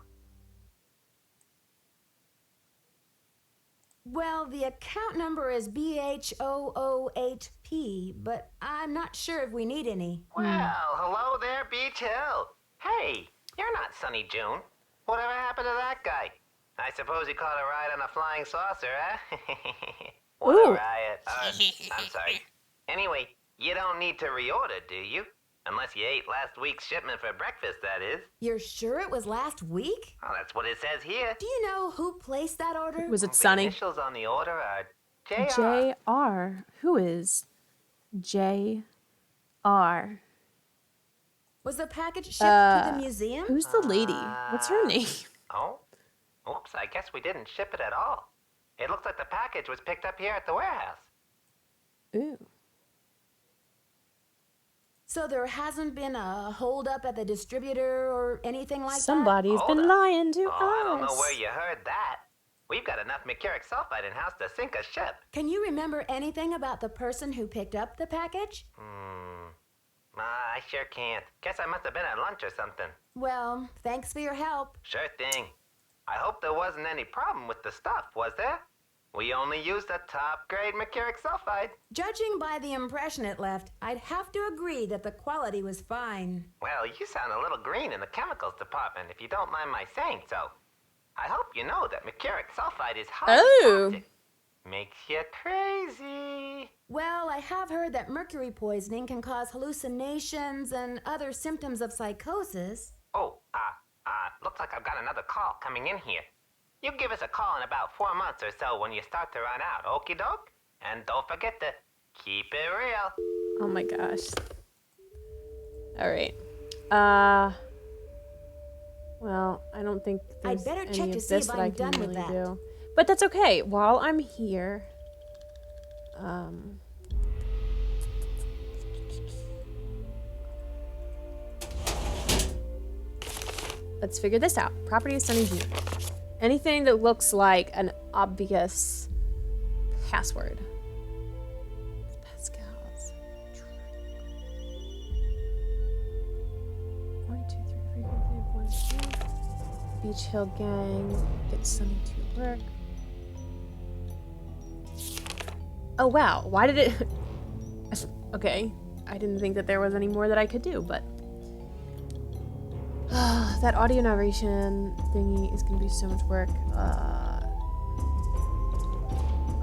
Well, the account number is BHOOHP, but I'm not sure if we need any. Well, hello there, Beach Hill. Hey, you're not Sunny June. Whatever happened to that guy? I suppose he caught a ride on a flying saucer, huh? What a Ooh. riot. I'm sorry. Anyway, you don't need to reorder, do you? Unless you ate last week's shipment for breakfast, that is. You're sure it was last week? Oh, that's what it says here. Do you know who placed that order? Was it The Sunny? initials on the order are JR. J.R. Who is J.R.? Was the package shipped to the museum? Who's the lady? What's her name? Oh? Oops, I guess we didn't ship it at all. It looks like the package was picked up here at the warehouse. Ooh. So there hasn't been a holdup at the distributor or anything like Somebody's that? been lying to Oh, I don't know us. where you heard that. We've got enough mercuric sulfide in-house to sink a ship. Can you remember anything about the person who picked up the package? I sure can't. Guess I must have been at lunch or something. Well, thanks for your help. Sure thing. I hope there wasn't any problem with the stuff, was there? We only used the top-grade mercuric sulfide. Judging by the impression it left, I'd have to agree that the quality was fine. Well, you sound a little green in the chemicals department, if you don't mind my saying so. I hope you know that mercuric sulfide is highly toxic. Makes you crazy. Well, I have heard that mercury poisoning can cause hallucinations and other symptoms of psychosis. Oh, looks like I've got another call coming in here. You give us a call in about 4 months or so when you start to run out, okie doke? And don't forget to keep it real. Oh my gosh. Alright. Well, I don't think there's I'd better any check of to see this if that I I'm can done with really that. do. But that's okay. While I'm here, let's figure this out. Property of Sunny June. Anything that looks like an obvious password. Pascal's. 1, 2, 3, 4, 5, 1, 2. Beach Hill Gang. Get Sunny to work. Oh wow, why did it... Okay, I didn't think that there was any more that I could do, but... that audio narration thingy is gonna be so much work.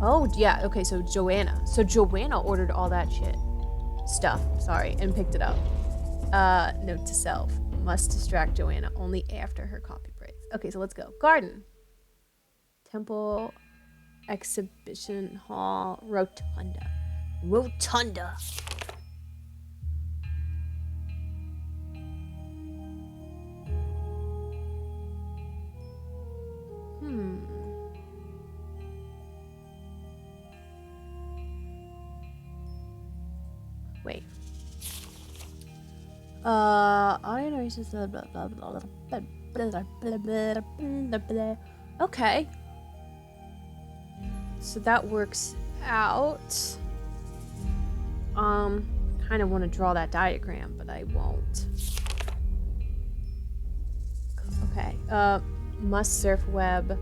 Oh, yeah, okay, so Joanna. So Joanna ordered all that stuff, and picked it up. Note to self. Must distract Joanna only after her coffee break. Okay, so let's go. Garden. Temple. Exhibition Hall. Rotunda. Rotunda. Wait. Audio narration. Okay. So that works out. Kind of want to draw that diagram, but I won't. Okay. Must surf web.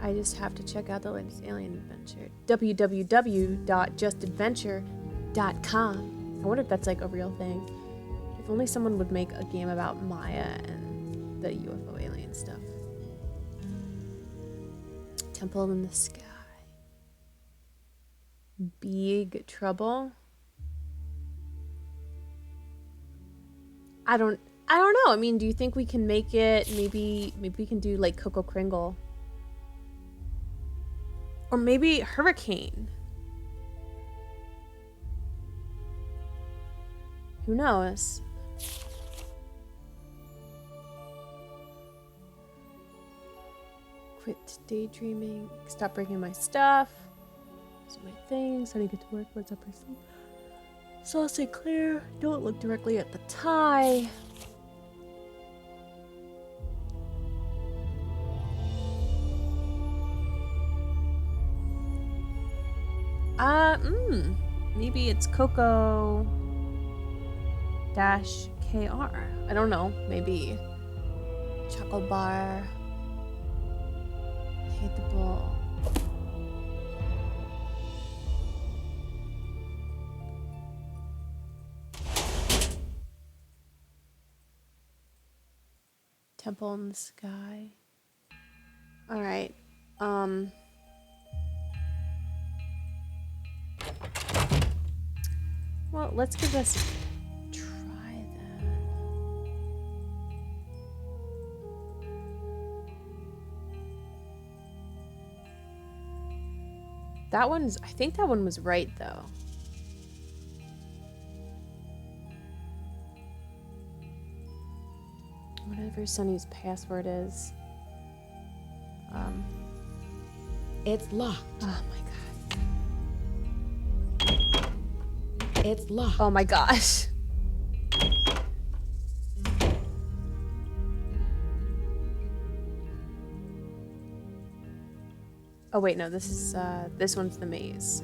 I just have to check out the latest alien adventure. www.justadventure.com. I wonder if that's like a real thing. If only someone would make a game about Maya and the UFO alien stuff. Temple in the Sky. Big Trouble. I don't know. I mean, do you think we can make it? Maybe we can do like Coco Kringle. Or maybe Hurricane. Who knows? Quit daydreaming. Stop breaking my stuff. These are my things. I need to get to work. What's up, person? Sauce it clear. Don't look directly at the tie. Maybe it's Coco dash KR. I don't know. Maybe Choco Bar. Hate the ball. Temple in the sky. All right. Well, let's give this a try then. I think that one was right though. Whatever Sunny's password is. It's locked. Oh my god. It's locked. Oh my gosh. Oh wait, no, this one's the maze.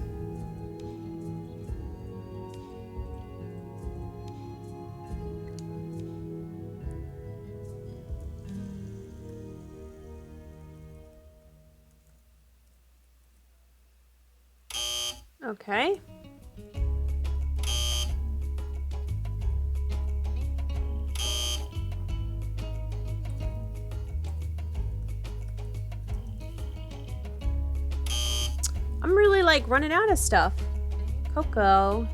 Okay. I'm really like running out of stuff. Coco.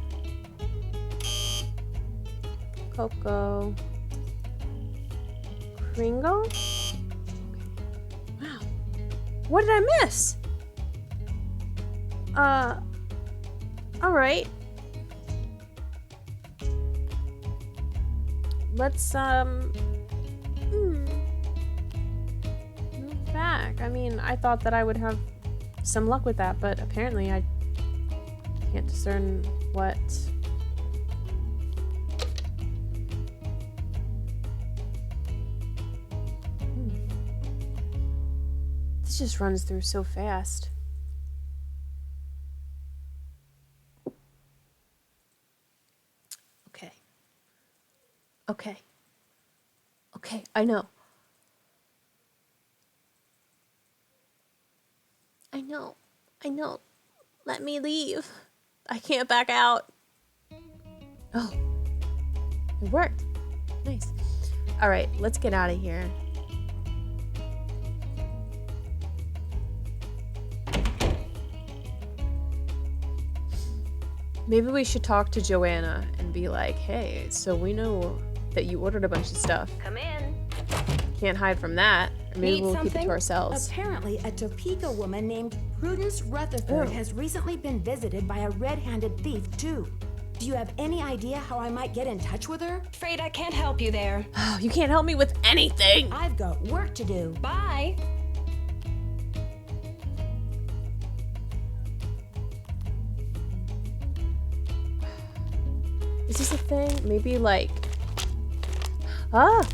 Coco. Kringle? Wow. What did I miss? Alright. Let's, move back. I mean, I thought that I would have some luck with that, but apparently I can't discern what. This just runs through so fast. Okay. Okay. Okay, I know. I know. Let me leave. I can't back out. Oh. It worked. Nice. All right, let's get out of here. Maybe we should talk to Joanna and be like, hey, so we know that you ordered a bunch of stuff. Come in. Can't hide from that. Or maybe we'll keep it to ourselves. Apparently, a Topeka woman named Prudence Rutherford has recently been visited by a red-handed thief, too. Do you have any idea how I might get in touch with her? Afraid I can't help you there. Oh, you can't help me with anything. I've got work to do. Bye. Is this a thing? Maybe like... Ah!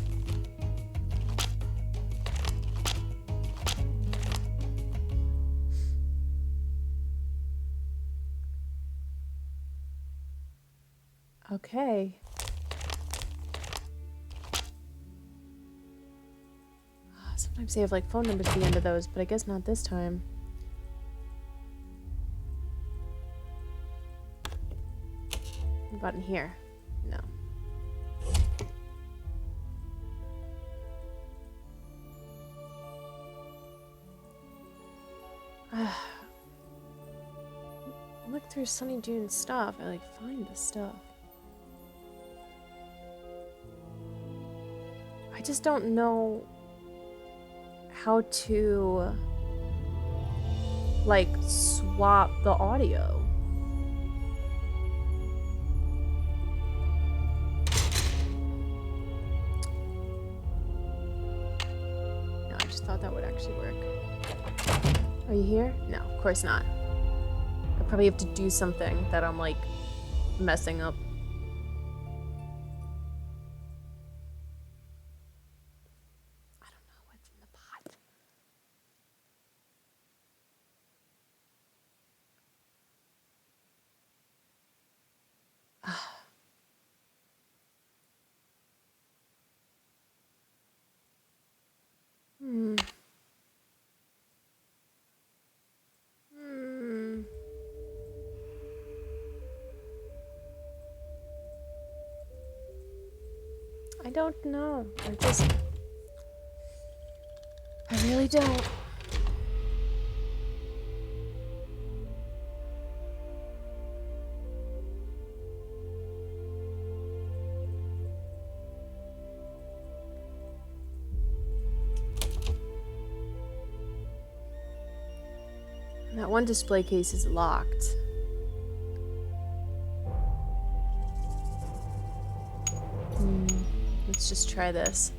Okay. Sometimes they have like phone numbers at the end of those, but I guess not this time. What about in here? No. Look through Sunny June's stuff. I like find the stuff. I just don't know how to like swap the audio. No, I just thought that would actually work. Are you here? No, of course not. I probably have to do something that I'm like messing up. I don't know. I really don't. That one display case is locked. Let's just try this.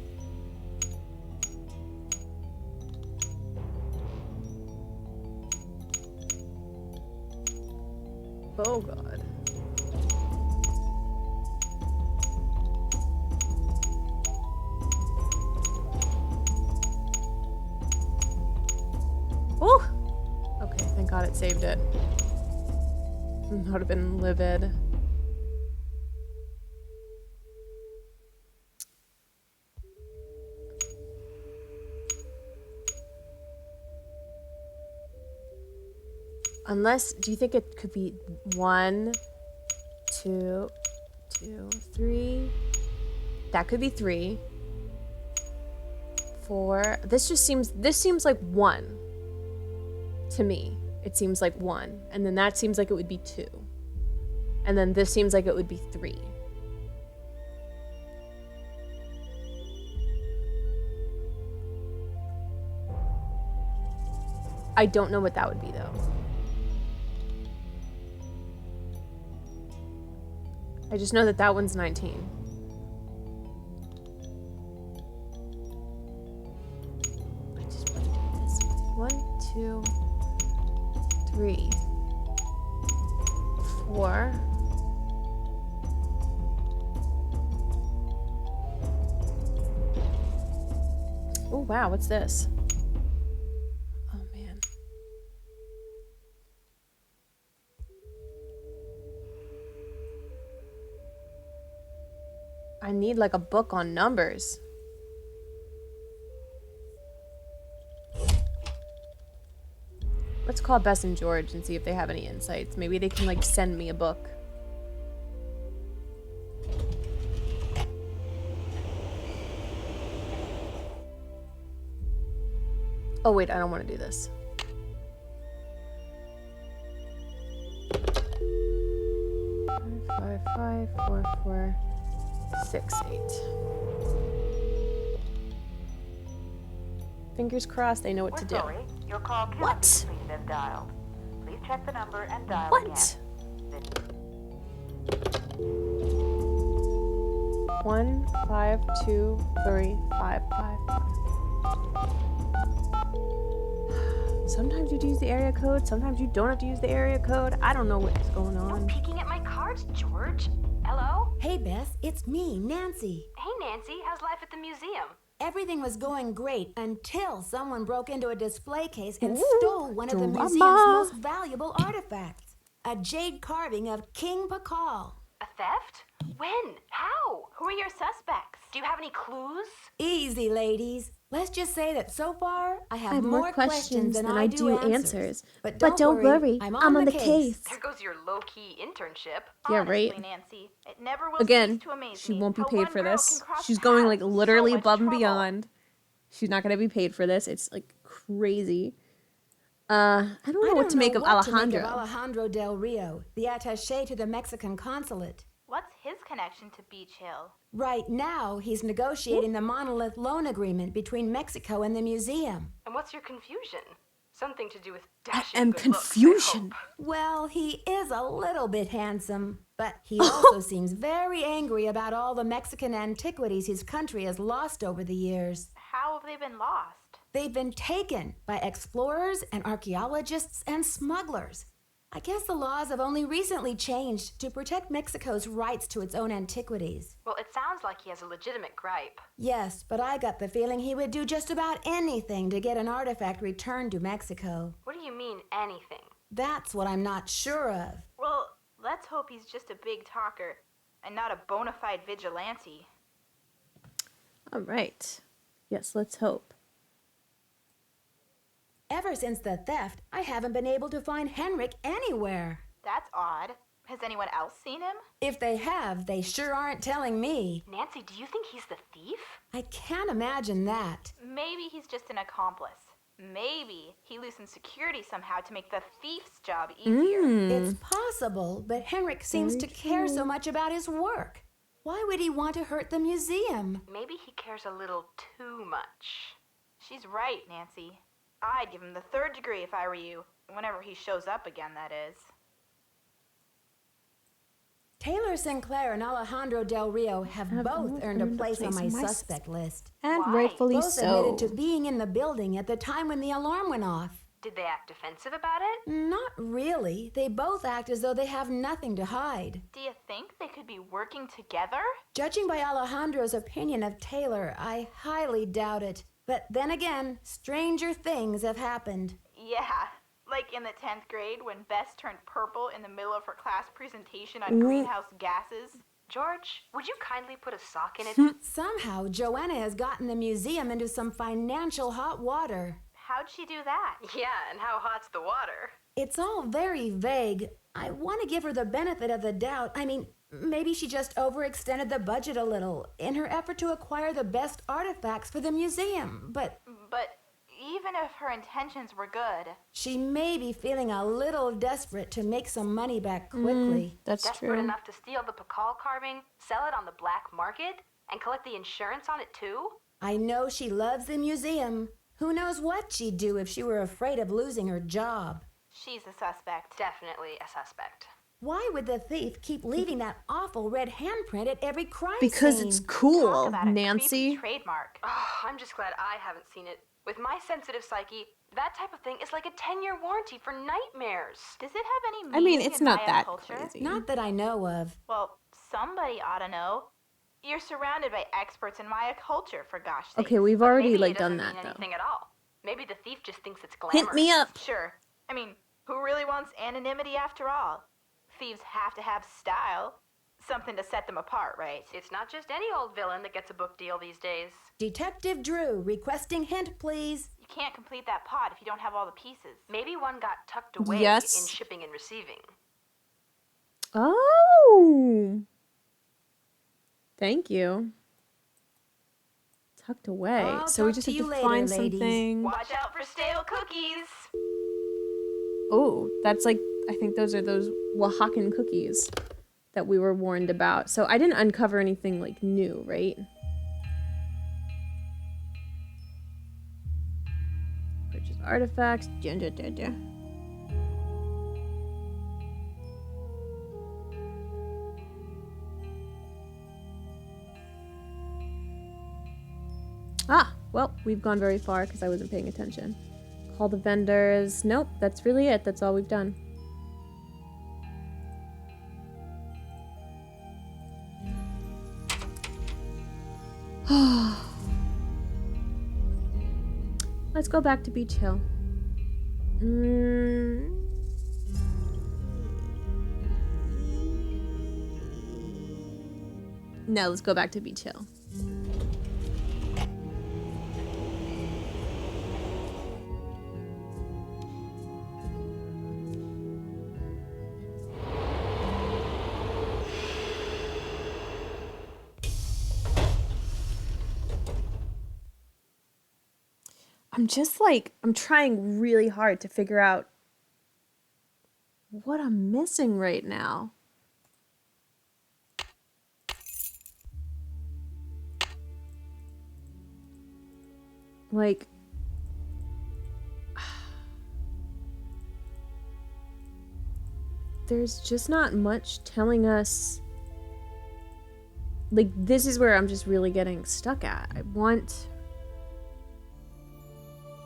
Oh god. Oh! Okay, thank god it saved it. I would have been livid. Unless, do you think it could be 1, 2, 3? That could be 3. 4. This seems like 1. To me, it seems like 1. And then that seems like it would be 2. And then this seems like it would be 3. I don't know what that would be though. I just know that that one's 19. I just want to do this one. 1, 2, 3, 4. Oh wow, what's this? Oh man. I need like a book on numbers. Let's call Bess and George and see if they have any insights. Maybe they can like send me a book. Oh wait, I don't want to do this. Five, 4, 4, 6, 8. Fingers crossed they know what to do. Sorry, your call cannot What? be completed as dialed. Please check the number and dial What? again. 1, 5, 2, 3, 5, 5, 5. Sometimes you have to use the area code, sometimes you don't have to use the area code. I don't know what's going on. Peeking at my cards, George. Hello? Hey, Bess, it's me, Nancy. Hey, Nancy. How's life at the museum? Everything was going great until someone broke into a display case and Ooh, stole one of the drama. museum's most valuable artifacts, a jade carving of King Pakal. A theft? When? How? Who are your suspects? Do you have any clues? Easy, ladies. Let's just say that so far, I have more questions than I do answers. But don't worry, I'm on the case. There goes your low-key internship. Yeah, Honestly, right. Nancy, it never will Again, cease to amaze she me won't be how paid one for girl this. can cross She's going like paths with literally so much above and trouble. beyond. She's not gonna be paid for this. It's like crazy. I don't know what to make of Alejandro. Alejandro Del Rio, the attaché to the Mexican consulate. What's his connection to Beach Hill? Right now, he's negotiating the monolith loan agreement between Mexico and the museum. And what's your confusion? Something to do with I dashing am good looks, I confusion. hope. Well, he is a little bit handsome, but he also seems very angry about all the Mexican antiquities his country has lost over the years. How have they been lost? They've been taken by explorers and archaeologists and smugglers. I guess the laws have only recently changed to protect Mexico's rights to its own antiquities. Well, it sounds like he has a legitimate gripe. Yes, but I got the feeling he would do just about anything to get an artifact returned to Mexico. What do you mean, anything? That's what I'm not sure of. Well, let's hope he's just a big talker and not a bona fide vigilante. All right. Yes, let's hope. Ever since the theft, I haven't been able to find Henrik anywhere. That's odd. Has anyone else seen him? If they have, they sure aren't telling me. Nancy, do you think he's the thief? I can't imagine that. Maybe he's just an accomplice. Maybe he loosened security somehow to make the thief's job easier. It's possible, but Henrik seems to care so much about his work. Why would he want to hurt the museum? Maybe he cares a little too much. She's right, Nancy. I'd give him the 3rd degree if I were you. Whenever he shows up again, that is. Taylor Sinclair and Alejandro Del Rio have both earned a place on my suspect list. And rightfully both so. admitted to being in the building at the time when the alarm went off. Did they act defensive about it? Not really. They both act as though they have nothing to hide. Do you think they could be working together? Judging by Alejandro's opinion of Taylor, I highly doubt it. But then again, stranger things have happened. Yeah. Like in the 10th grade when Bess turned purple in the middle of her class presentation on greenhouse gases. George, would you kindly put a sock in it? Somehow, Joanna has gotten the museum into some financial hot water. How'd she do that? Yeah, and how hot's the water? It's all very vague. I want to give her the benefit of the doubt. I mean, maybe she just overextended the budget a little in her effort to acquire the best artifacts for the museum, but even if her intentions were good, she may be feeling a little desperate to make some money back quickly. That's Desperate enough to steal the Pakal carving, sell it on the black market, and collect the insurance on it too? I know she loves the museum. Who knows what she'd do if she were afraid of losing her job? she's a suspect. Definitely a suspect. Why would the thief keep leaving that awful red handprint at every crime Because scene? it's cool, Talk about a Nancy. creepy trademark. Oh, I'm just glad I haven't seen it. With my sensitive psyche, that type of thing is like a 10-year warranty for nightmares. Does it have any meaning I mean, it's in not Maya that culture? crazy. Not that I know of. Well, somebody ought to know. You're surrounded by experts in Maya culture, for gosh sake. Okay, we've already Maybe like it done doesn't that mean though. anything at all. Maybe the thief just thinks it's glamorous. Hint me up. Sure. I mean, who really wants anonymity after all? Thieves have to have style. Something to set them apart, right? It's not just any old villain that gets a book deal these days. Detective Drew, requesting hint, please. You can't complete that pot if you don't have all the pieces. Maybe one got tucked away Yes. in shipping and receiving. Oh. Thank you. Tucked away. I'll So we talk just to have you to later, find ladies. something. Watch out for stale cookies. Oh, that's like, I think those are those Oaxacan cookies that we were warned about. So I didn't uncover anything like new, right? Purchase artifacts. Ah, well, we've gone very far because I wasn't paying attention. Call the vendors. Nope, that's really it. That's all we've done. Let's go back to Beach Hill. No, let's go back to Beach Hill. I'm just like, I'm trying really hard to figure out what I'm missing right now. Like, there's just not much telling us. Like, this is where I'm just really getting stuck at. I want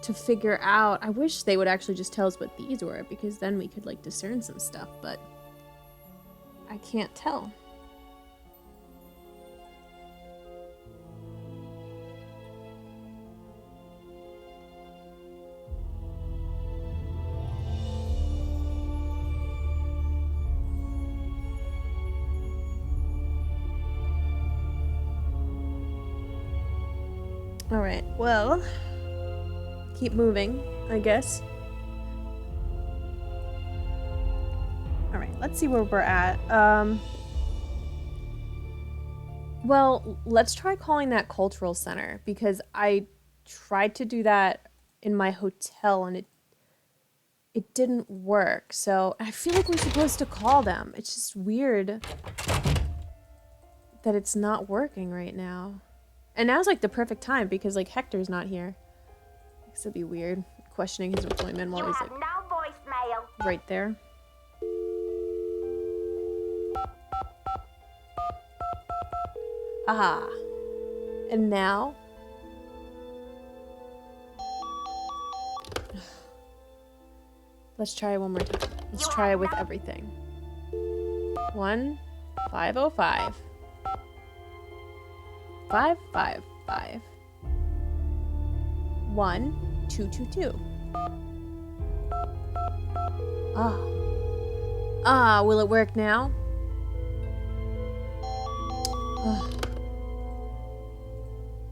to figure out. I wish they would actually just tell us what these were, because then we could like discern some stuff, but I can't tell. All right, well, keep moving, I guess. All right, let's see where we're at. Well, let's try calling that cultural center because I tried to do that in my hotel and it didn't work. So I feel like we're supposed to call them. It's just weird that it's not working right now. And now's like the perfect time because like Hector's not here. This would be weird, questioning his employment while You he's have like no voicemail. right there. Aha. And now? Let's try it one more time. Let's try it with everything. 1505. 555. 1222. Will it work now?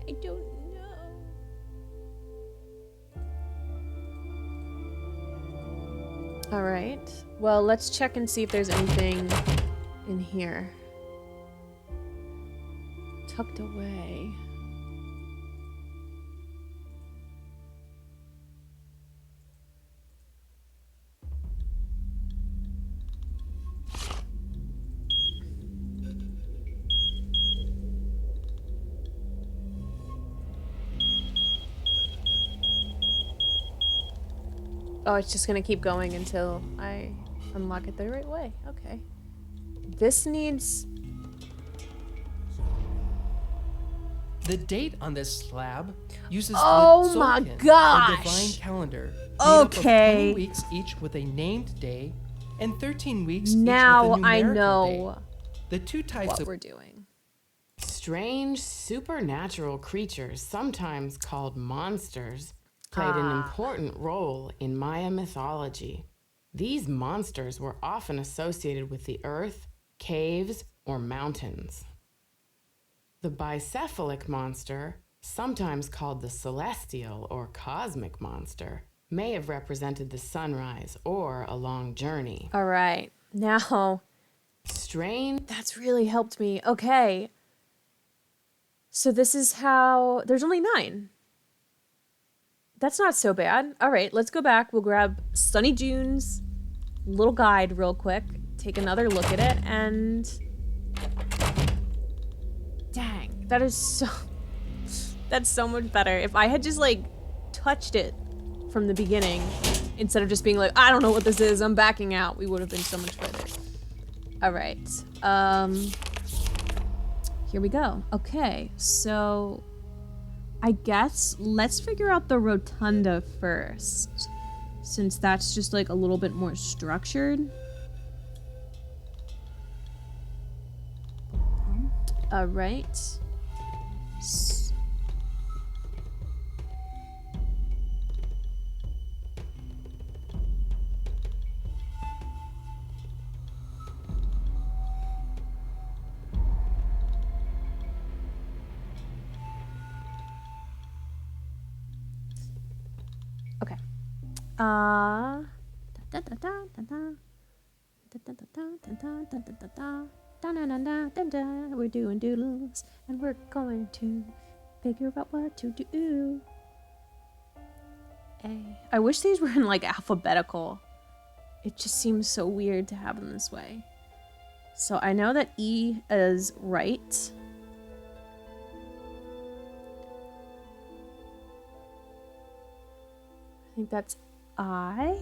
I don't know. All right. Well, let's check and see if there's anything in here. Tucked away. Oh, it's just gonna keep going until I unlock it the right way. Okay. This needs... The date on this slab uses Oh the my Tzolk'in, gosh! or divine calendar, made Okay. up of 20 weeks each with a named day, and 13 weeks Now each with a I numerical know day. The two types what of we're doing. Strange supernatural creatures, sometimes called monsters, played an important role in Maya mythology. These monsters were often associated with the earth, caves, or mountains. The bicephalic monster, sometimes called the celestial or cosmic monster, may have represented the sunrise or a long journey. All right. Now... Strange... That's really helped me. Okay. So this is how... There's only 9. That's not so bad. All right, let's go back. We'll grab Sunny June's little guide real quick. Take another look at it, and... Dang, that is so... That's so much better. If I had just, like, touched it from the beginning, instead of just being like, I don't know what this is, I'm backing out, we would have been so much further. All right. Here we go. Okay, so... I guess let's figure out the rotunda first, since that's just like a little bit more structured. All right. Okay. We're doing doodles, and we're going to figure out what to do. I wish these were in like alphabetical. It just seems so weird to have them this way. So I know that E is right. I think that's I.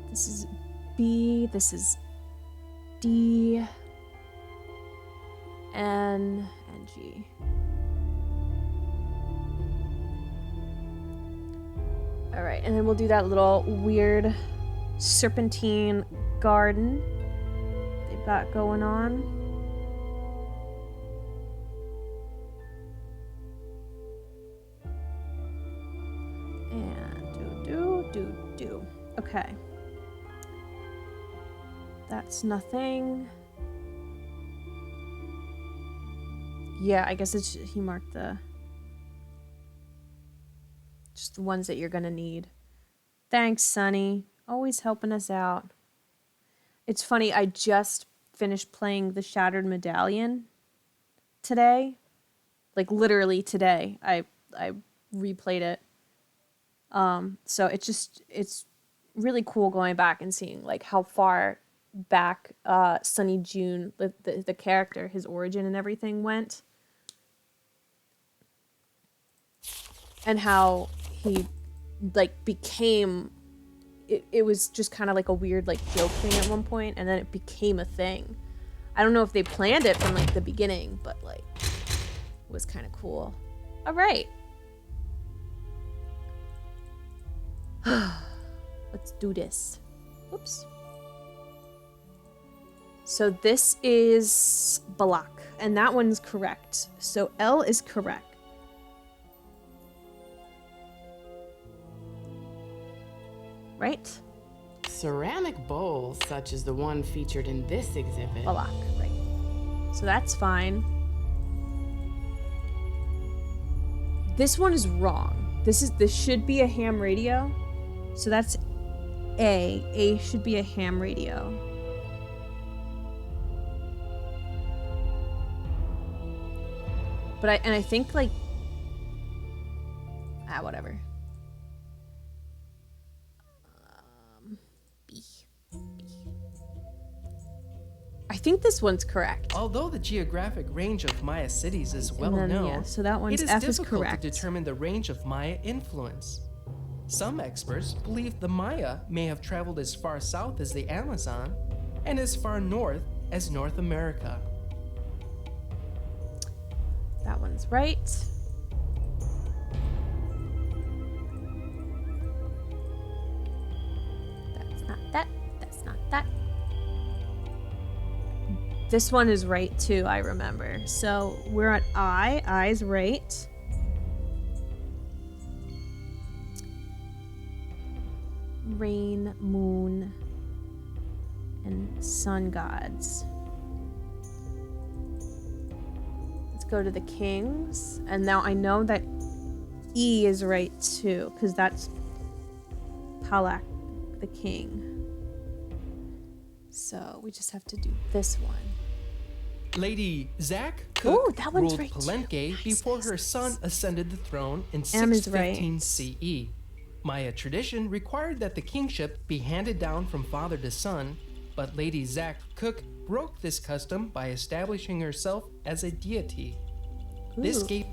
This is B. This is D. N and G. All right, and then we'll do that little weird serpentine garden they've got going on. And do. Okay. That's nothing. Yeah, I guess it's he marked the just the ones that you're gonna need. Thanks, Sunny. Always helping us out. It's funny, I just finished playing the Shattered Medallion today. Like literally today. I replayed it. So it's really cool going back and seeing like how far back Sunny June, the character, his origin and everything went. And how he like became it was just kind of like a weird like joke thing at one point, and then it became a thing. I don't know if they planned it from like the beginning, but like it was kind of cool. All right. Let's do this. Whoops. So this is Balak, and that one's correct. So L is correct. Right? Ceramic bowls, such as the one featured in this exhibit. Balak, right. So that's fine. This one is wrong. This should be a ham radio. So that's A. A should be a ham radio. But I think like whatever. I think this one's correct. Although the geographic range of Maya cities is well known, yeah, so that one's it is F is difficult correct. to determine the range of Maya influence. Some experts believe the Maya may have traveled as far south as the Amazon and as far north as North America. That one's right. That's not that. That's not that. This one is right too, I remember. So we're at I. I's right. Rain, moon, and sun gods. Let's go to the kings. And now I know that E is right too, because that's Palak, the king. So we just have to do this one. Lady Zach Cook that one's ruled right too. Palenque before her son ascended the throne in M is right. 615 CE. Maya tradition required that the kingship be handed down from father to son, but Lady Zach Cook broke this custom by establishing herself as a deity. This Ooh. gave...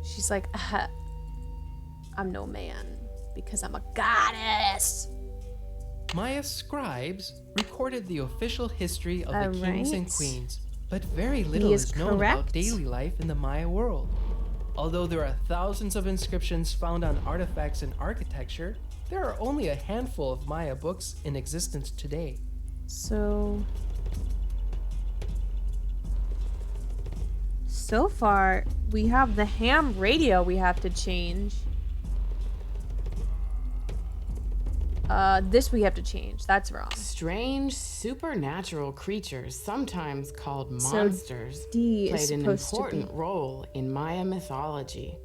She's like, I'm no man because I'm a goddess. Maya scribes recorded the official history of the kings and Alright. queens, but very little is known about daily life in the Maya world. Although there are thousands of inscriptions found on artifacts and architecture, there are only a handful of Maya books in existence today. So far, we have the ham radio we have to change. This we have to change. That's wrong. Strange supernatural creatures, sometimes called So monsters, D is played an supposed to important be- role in Maya mythology.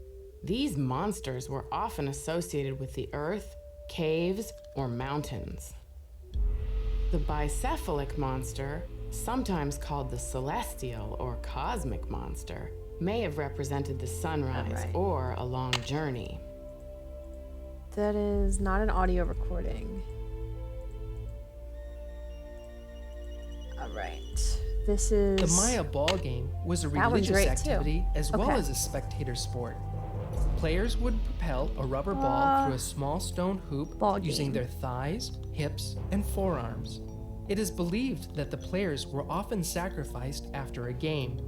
These monsters were often associated with the earth, caves, or mountains. The bicephalic monster, sometimes called the celestial or cosmic monster, may have represented the sunrise or a long journey. That is not an audio recording. Alright. This is... The Maya ball game was a That one's religious right, activity too. as well Okay. as a spectator sport. Players would propel a rubber ball through a small stone hoop using game. their thighs, hips, and forearms. It is believed that the players were often sacrificed after a game.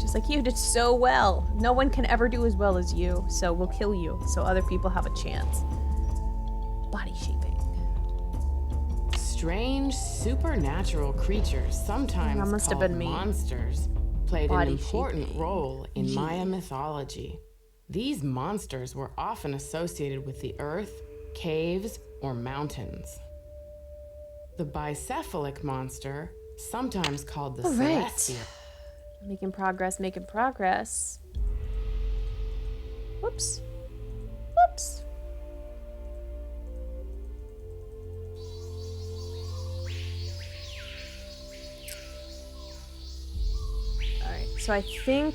She's like, you did so well. No one can ever do as well as you, so we'll kill you so other people have a chance. Body shaping. Strange supernatural creatures, sometimes That must have called been me. monsters, played an Body important shaping. role in G. Maya mythology. These monsters were often associated with the earth, caves, or mountains. The bicephalic monster, sometimes called the All right. celestial. Making progress, making progress. Whoops. Whoops. So I think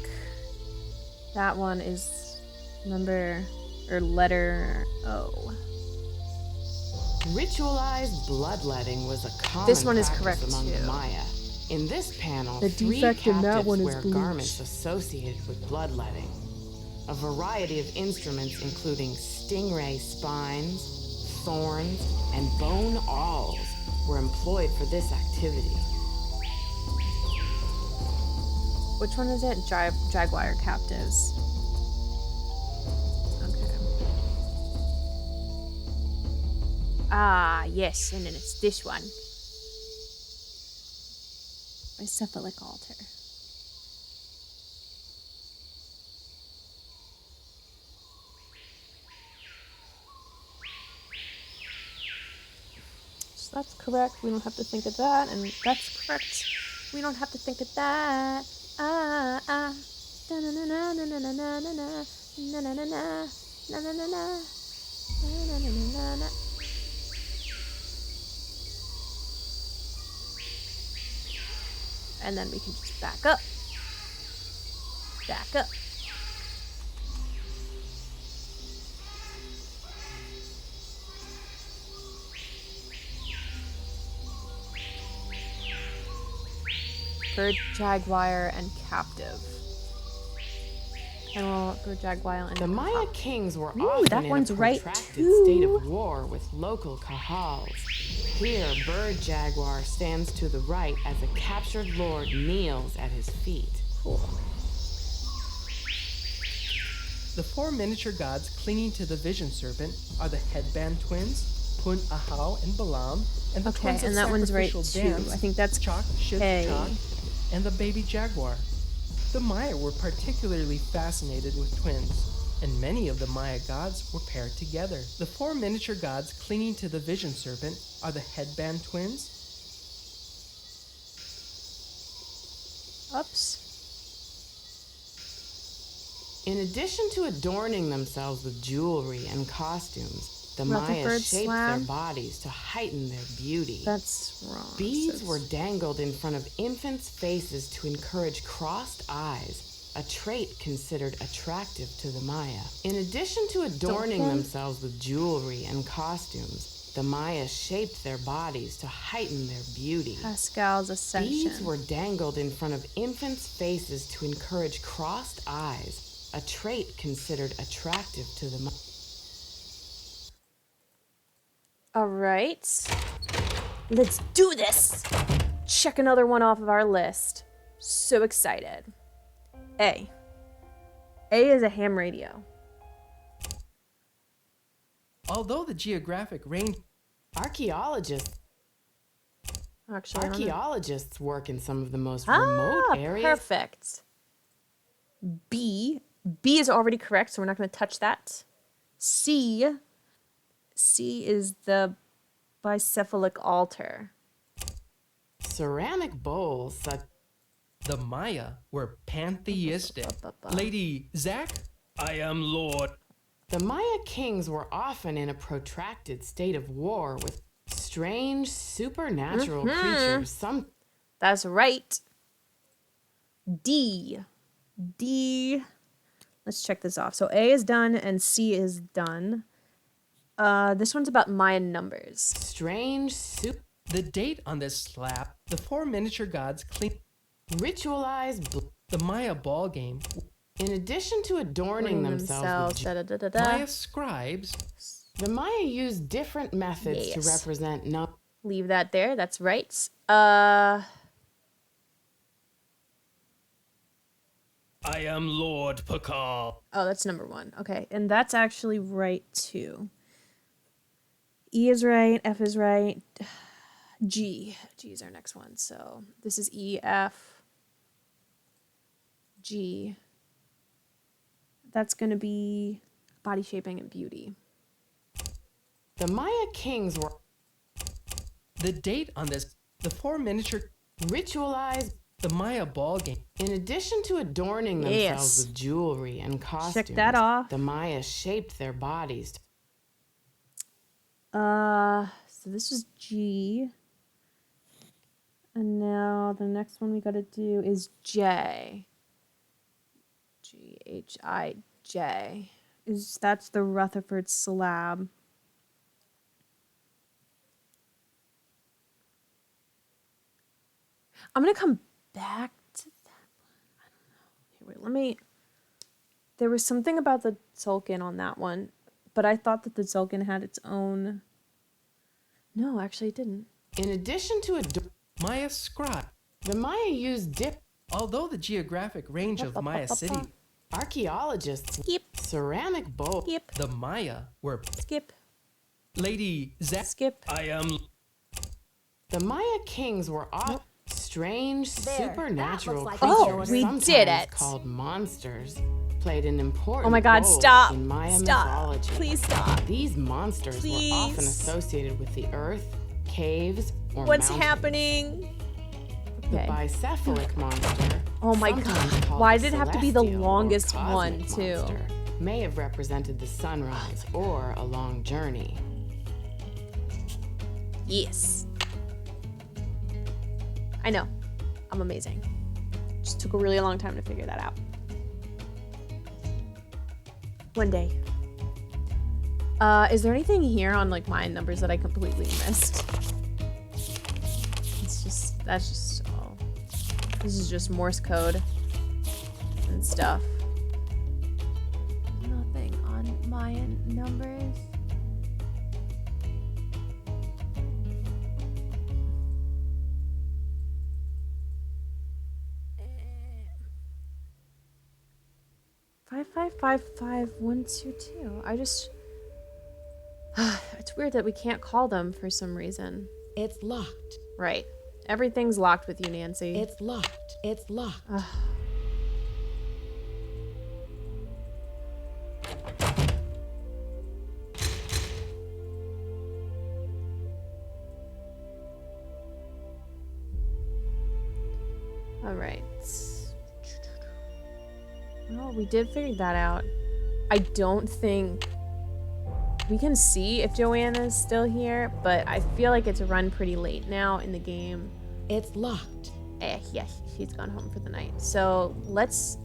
that one is number or letter O. Ritualized bloodletting was a common This one is practice correct among too. the Maya. In this panel, The 3 defect in that captives one is wear bleach. garments associated with bloodletting. A variety of instruments, including stingray spines, thorns, and bone awls, were employed for this activity. Which one is it? Jaguar captives. Okay. Ah, yes, and then it's this one. Cephalic altar. So that's correct. We don't have to think of that, and that's correct. We don't have to think of that. Ah ah. Da na na na na na na na na na na na na na na na na na na na. And then we can just back up. Back up. Bird, jaguar, and captive. Kennel, bird, jaguar, and The Maya kings were Ooh, often that in one's a right, protracted too. state of war with local kahals. Here, bird jaguar stands to the right as a captured lord kneels at his feet. Cool. The 4 miniature gods clinging to the vision serpent are the headband twins, Pun Ahau and Balam, and the Okay, twins of and that one's right sacrificial too. dance, I think that's Chak, Shit, K. Chak, and the baby jaguar. The Maya were particularly fascinated with twins, and many of the Maya gods were paired together. The 4 miniature gods clinging to the vision serpent are the headband twins, Oops. In addition to adorning themselves with jewelry and costumes, the Maya Rutherford shaped slab. their bodies to heighten their beauty. That's wrong. Beads were dangled in front of infants' faces to encourage crossed eyes, a trait considered attractive to the Maya. In addition to adorning themselves with jewelry and costumes, the Maya shaped their bodies to heighten their beauty. Pascal's ascension. Beads were dangled in front of infants' faces to encourage crossed eyes, a trait considered attractive to the Maya. All right. Let's do this. Check another one off of our list. So excited. A. A is a ham radio. although the geographic range. Archaeologists work in some of the most remote areas. Perfect. B. B is already correct, so we're not going to touch that. C. C is the bicephalic altar. Ceramic bowls such. The Maya were pantheistic. Lady Zach? I am Lord. The Maya kings were often in a protracted state of war with strange supernatural creatures. That's right. D. D. Let's check this off. So A is done and C is done. This one's about Mayan numbers. The date on this slab, the 4 miniature gods ritualized the Maya ball game. In addition to adorning themselves with Maya scribes. The Maya used different methods to represent Leave that there. That's right. I am Lord Pakal. Oh, that's number 1. Okay, and that's actually right too. E is right. F is right. G. G is our next one. So this is E, F, G. That's going to be body shaping and beauty. The Maya kings were. The date on this, the 4 miniature ritualized the Maya ball game. In addition to adorning themselves with jewelry and costumes, check that off. The Maya shaped their bodies. So this is G. And now the next one we got to do is J. G-H-I-J. That's the Rutherford slab. I'm gonna come back to that one. I don't know. Here, wait, let me... There was something about the Tzolk'in on that one, but I thought that the Tzolk'in had its own... No, actually it didn't. In addition to a Maya scribe. the Maya used dip. Although the geographic range of Maya City, Archaeologists skip ceramic bowl. Skip. the Maya were Skip. Lady Zach. Skip. I am. The Maya kings were all strange, There, supernatural that looks like creatures, Oh, we sometimes did it. called monsters, played an important Oh my God, role stop. in Maya Stop. mythology. Please stop. These monsters Please. were often associated with the earth, caves, or What's mountains. happening? The Okay. bicephalic monster, Oh my sometimes God. called Why the did it have to be the celestial or longest cosmic one, too? monster, may have represented the sunrise or a long journey. Yes. I know. I'm amazing. Just took a really long time to figure that out. One day. Is there anything here on like my numbers that I completely missed? That's just all. This is just Morse code and stuff. Nothing on Mayan numbers. Five 122. I just. It's weird that we can't call them for some reason. It's locked. Right. Everything's locked with you, Nancy. It's locked. It's locked. All right. Well, we did figure that out. I don't think we can see if Joanna's still here, but I feel like it's run pretty late now in the game. It's locked. Yeah, she's gone home for the night. So let's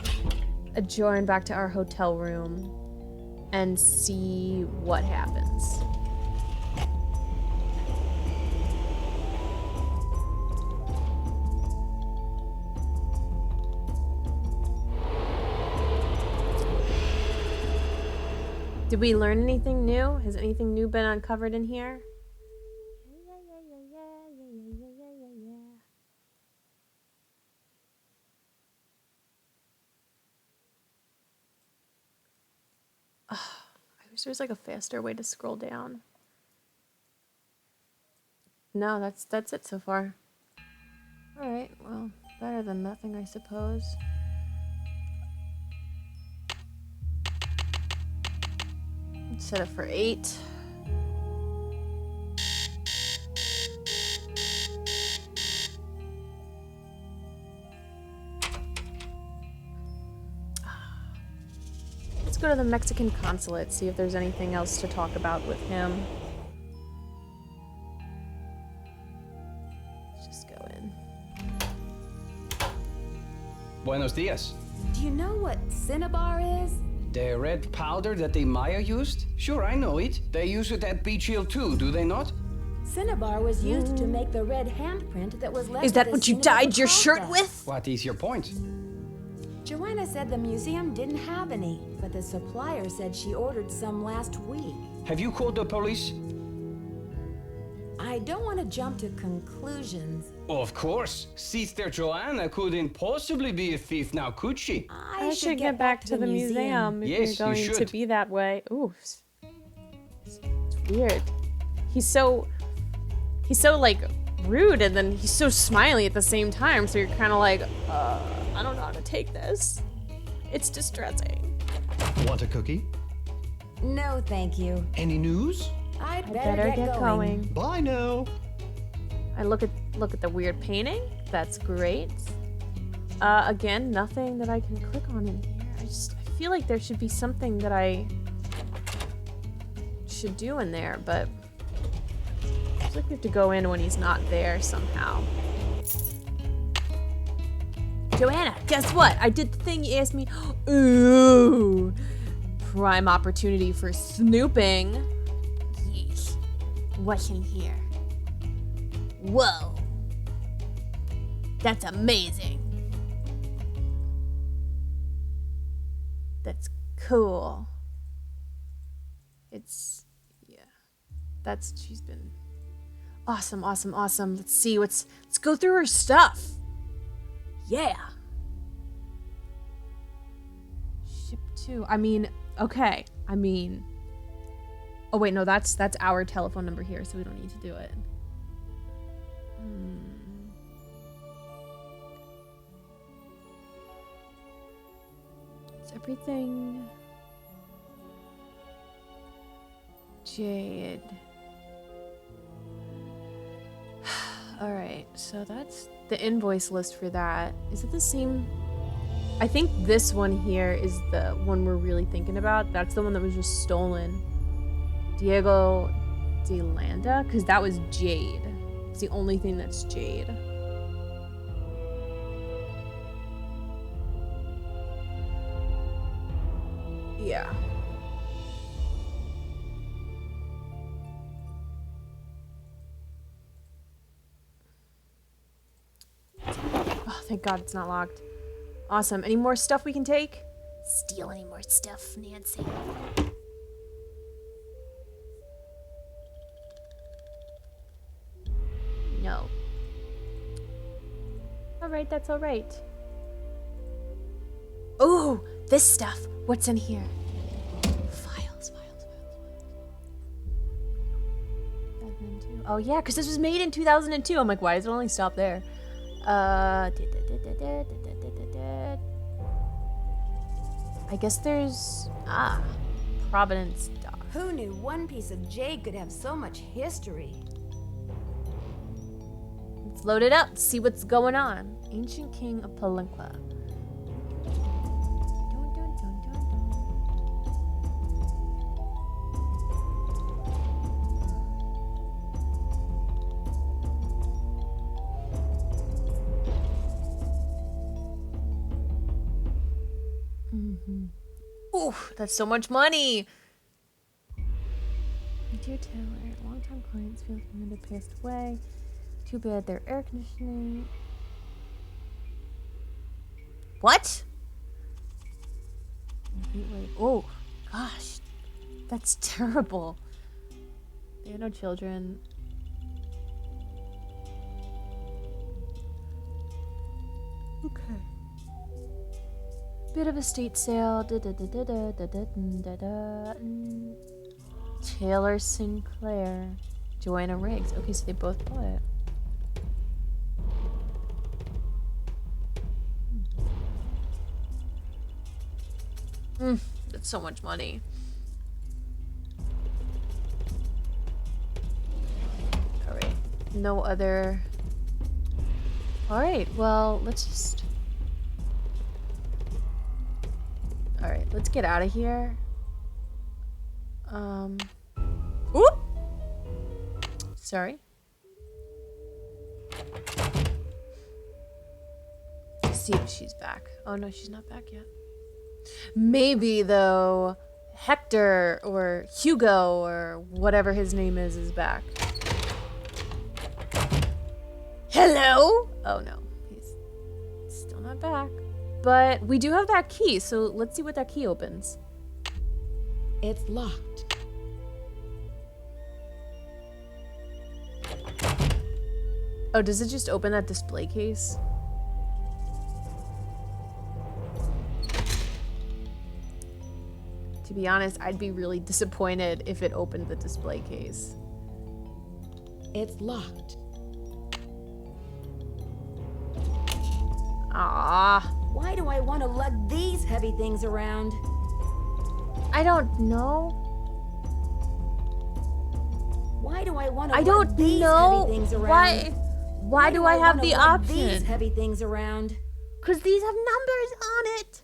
adjourn back to our hotel room and see what happens. Did we learn anything new? Has anything new been uncovered in here? I wish there was like a faster way to scroll down. No, that's it so far. All right, well, better than nothing, I suppose. Let's set it for 8. Let's go to the Mexican consulate, see if there's anything else to talk about with him. Let's just go in. Buenos dias. Do you know what cinnabar is? The red powder that the Maya used? Sure, I know it. They use it at Beach Hill too, do they not? Cinnabar was used to make the red handprint that was left. Is that at the what you scene of dyed the your car shirt theft. with? What is your point? Joanna said the museum didn't have any, but the supplier said she ordered some last week. Have you called the police? I don't want to jump to conclusions. Of course. Sister Joanna couldn't possibly be a thief now, could she? I should get back to the museum if Yes, you're you going to should. be that way. Ooh, it's weird. He's so like rude, and then he's so smiley at the same time. So you're kind of like, I don't know how to take this. It's distressing. Want a cookie? No, thank you. Any news? I'd I better get going. Bye now. I look at the weird painting. That's great. Again, nothing that I can click on in here. I feel like there should be something that I should do in there, but it's like we have to go in when he's not there somehow. Joanna, guess what? I did the thing you asked me. Ooh. Prime opportunity for snooping. Yeesh. What's in here? Whoa. That's amazing. That's cool. It's, yeah. She's been awesome. Let's see let's go through her stuff. Yeah. Ship 2. Okay. Oh wait, no, that's our telephone number here, so we don't need to do it. Is everything Jade? Alright, so that's the invoice list for that. Is it the same? I think this one here is the one we're really thinking about. That's the one that was just stolen. Diego de Landa? Because that was Jade. It's the only thing that's Jade. Yeah. Oh, thank God it's not locked. Awesome. Any more stuff we can take? Steal any more stuff, Nancy? No. Alright, that's alright. Ooh, this stuff. What's in here? Files. 2002. Oh yeah, because this was made in 2002. I'm like, why does it only stop there? I guess there's Providence Dock. Who knew one piece of jade could have so much history? Let's load it up, see what's going on. Ancient King of Palenque. Ooh, that's so much money. Dear Taylor, longtime clients feel familiar passed away. Too bad their air conditioning. What? Wait. Oh, gosh. That's terrible. They had no children. Okay. Bit of estate sale. Taylor Sinclair. Joanna Riggs. Okay, so they both bought it. That's so much money. Alright. No other... Alright, well, let's just... Alright, let's get out of here. Oop! Sorry. Let's see if she's back. Oh no, she's not back yet. Maybe, though, Hector or Hugo or whatever his name is back. Hello? Oh no, he's still not back. But we do have that key, so let's see what that key opens. It's locked. Oh, does it just open that display case? To be honest, I'd be really disappointed if it opened the display case. It's locked. Ah. Why do I want to lug these heavy things around? I don't know. Why do I want to I lug don't these know. heavy things around? Why do I have the option? These heavy things around? Because these have numbers on it.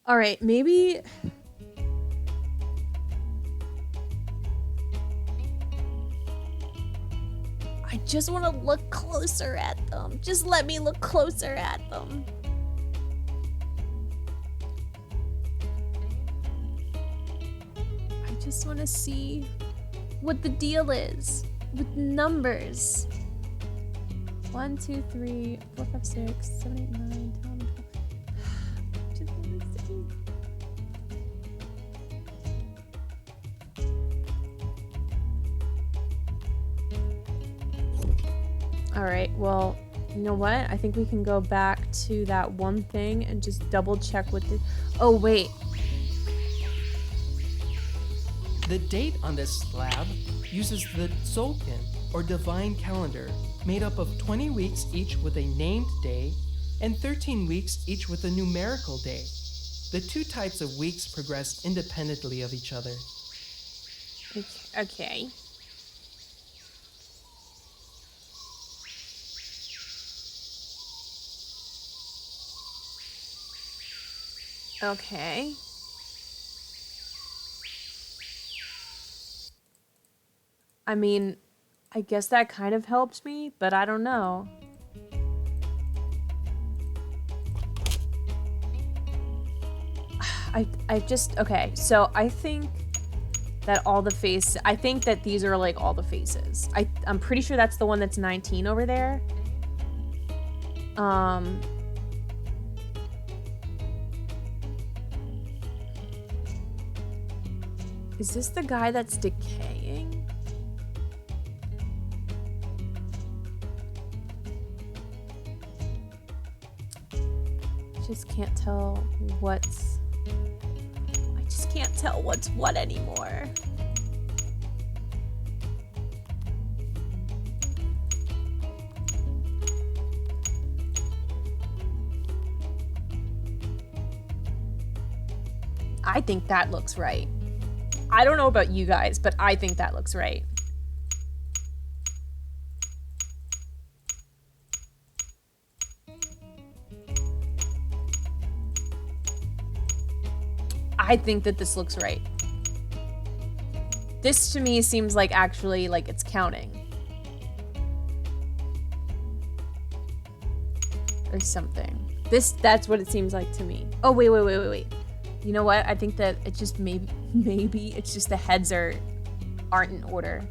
All right, maybe... I just want to look closer at them. Just let me look closer at them. I just want to see what the deal is with numbers. 1, 2, 3, 4, 5, 6, 7, 8, 9, 10, 11, 12. Just want to see. All right, well, you know what? I think we can go back to that one thing and just double check what the... Oh, wait. The date on this slab uses the Tzolk'in, or divine calendar, made up of 20 weeks each with a named day and 13 weeks each with a numerical day. The two types of weeks progress independently of each other. Okay. Okay. I mean, I guess that kind of helped me, but I don't know. Okay, so I think that I think that these are like all the faces. I'm pretty sure that's the one that's 19 over there. Is this the guy that's decaying? Just can't tell what's... I just can't tell what's what anymore. I think that looks right. I don't know about you guys, but I think that looks right. I think that this looks right. This to me seems like actually like it's counting. Or something. That's what it seems like to me. Oh, wait. You know what? I think that it just maybe it's just the heads aren't in order.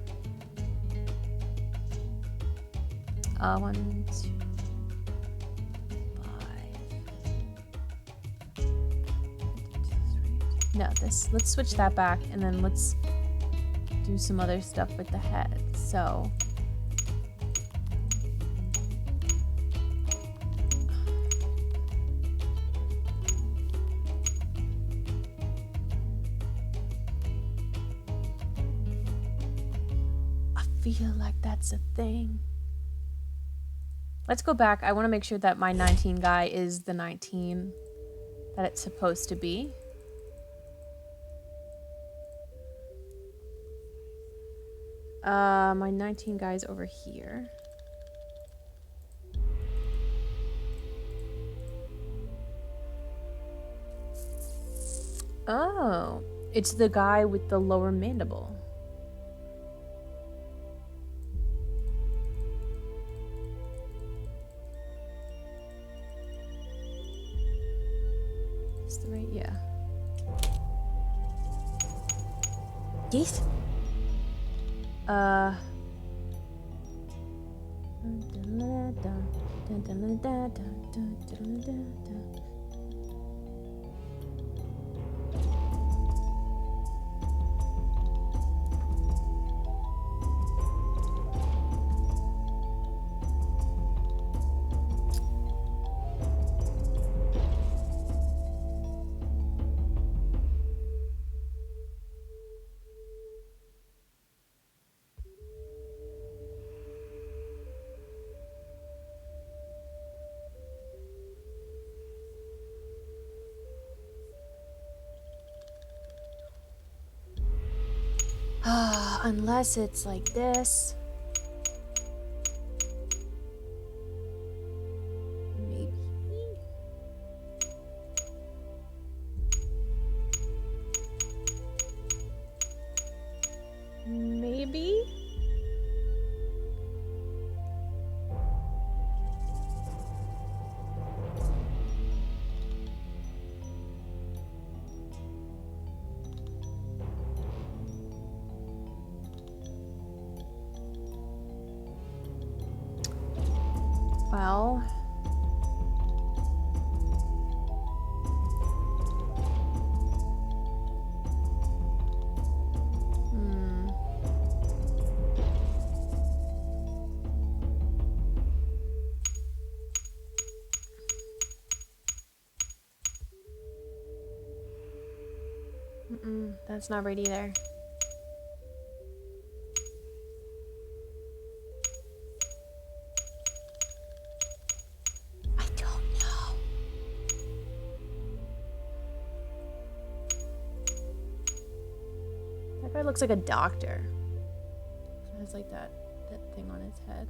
1, 2, 5. No, let's switch that back and then let's do some other stuff with the head. So feel like that's a thing. Let's go back. I want to make sure that my 19 guy is the 19 that it's supposed to be. My 19 guy's over here. Oh, it's the guy with the lower mandible. Right, yeah. Yes. Unless it's like this. Maybe. Maybe. Well. That's not right either. I don't know. That guy looks like a doctor. He has like that thing on his head.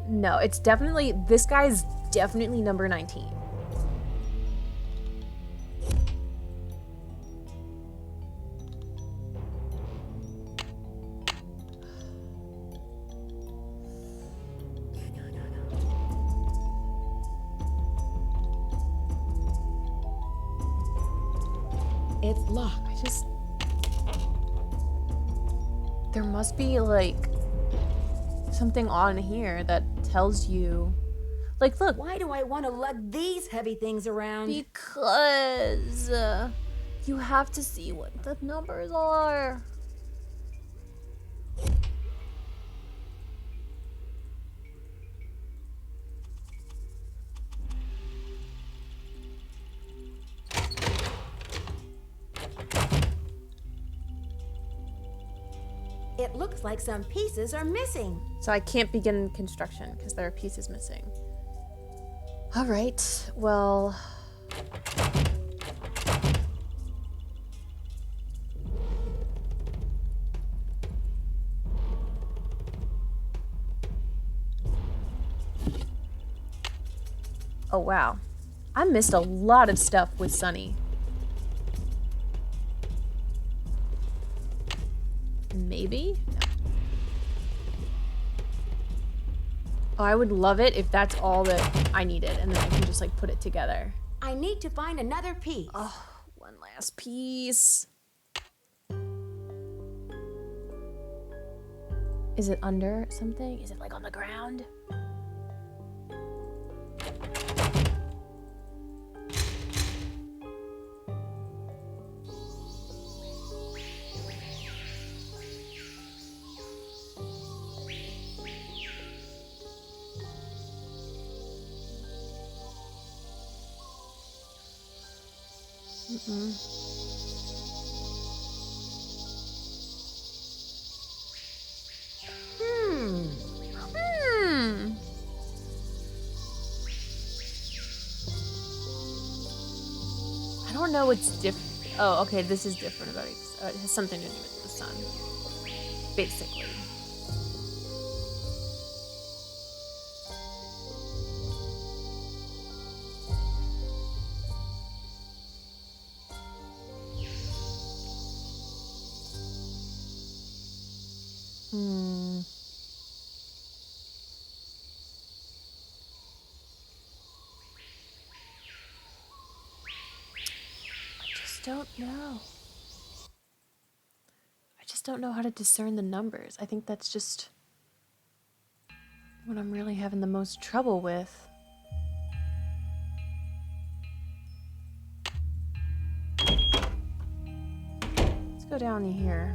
No, it's definitely, this guy's definitely number 19. It's locked. There must be like something on here that tells you, like, look. Why do I want to lug these heavy things around? Because you have to see what the numbers are. It looks like some pieces are missing. So I can't begin construction because there are pieces missing. All right, well. Oh, wow. I missed a lot of stuff with Sunny. Maybe? No. Oh, I would love it if that's all that I needed, and then I can just like put it together. I need to find another piece. Oh, one last piece. Is it under something? Is it like on the ground? I don't know what's different. Oh, okay, this is different about it. It has something to do with the sun, basically. Don't know. I just don't know how to discern the numbers. I think that's just what I'm really having the most trouble with. Let's go down here.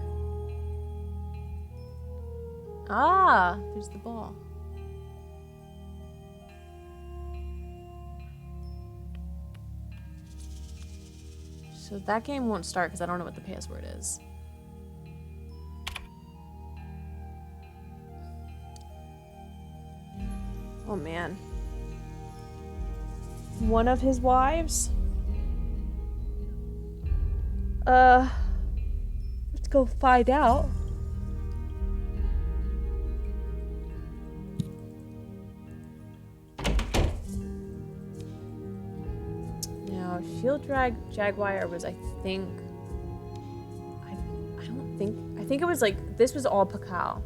Ah, there's the ball. So that game won't start because I don't know what the password is. Oh man. One of his wives? Let's go find out. Shield Jaguar was, I think it was like, this was all Pakal.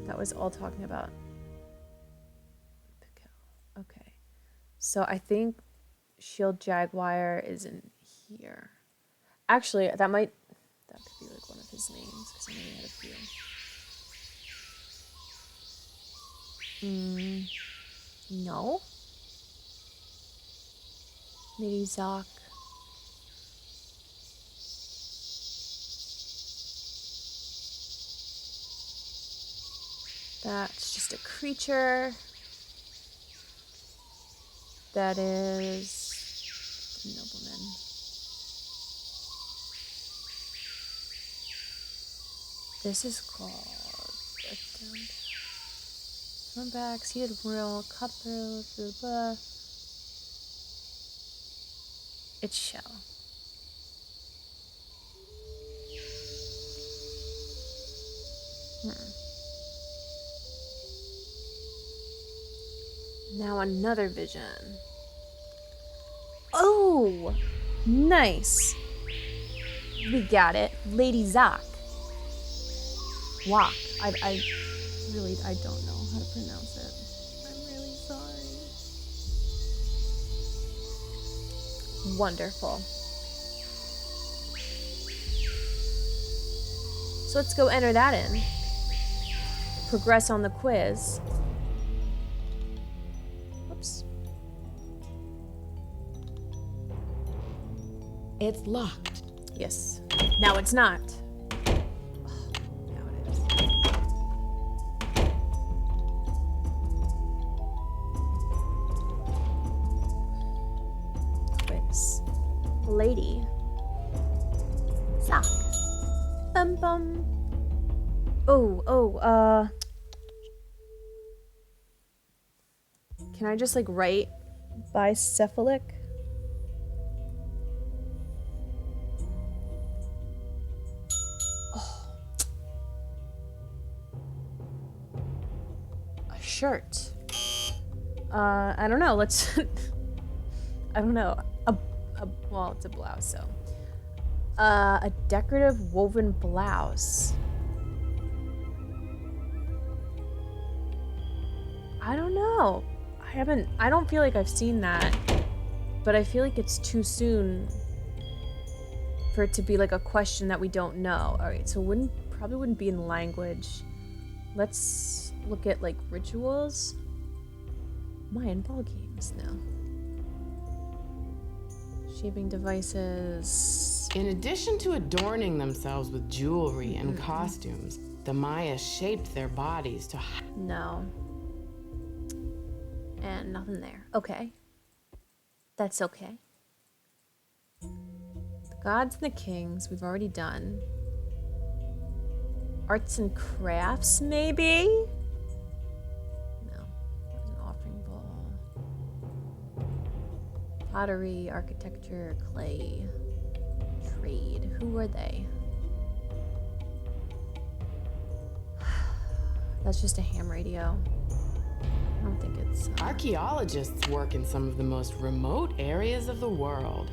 That was all talking about Pakal. Okay. So I think Shield Jaguar is in here. Actually, that might, pick one of his names because I know he had a few. No. Maybe Zoc. That's just a creature. That is the nobleman. This is called Thornback, Seeded Whirl, Cutthroat, blah, blah. It's shell. Now another vision. Oh, nice. We got it. Lady Zoc. Wok. I really don't know how to pronounce it. I'm really sorry. Wonderful. So let's go enter that in. Progress on the quiz. Whoops. It's locked. Yes. Now it's not. Lady Zoc. Bum bum. Can I just like write bicephalic? Oh. A shirt. I don't know. Let's I don't know. Well, it's a blouse, so. A decorative woven blouse. I don't know. I don't feel like I've seen that, but I feel like it's too soon for it to be like a question that we don't know. All right, so probably wouldn't be in language. Let's look at like rituals. Mayan ball games now. Shaping devices. In addition to adorning themselves with jewelry and costumes, the Maya shaped their bodies to... No. And nothing there. Okay. That's okay. The gods and the kings, we've already done. Arts and crafts, maybe? Pottery, architecture, clay, trade. Who were they? That's just a ham radio. I don't think it's... Archaeologists work in some of the most remote areas of the world.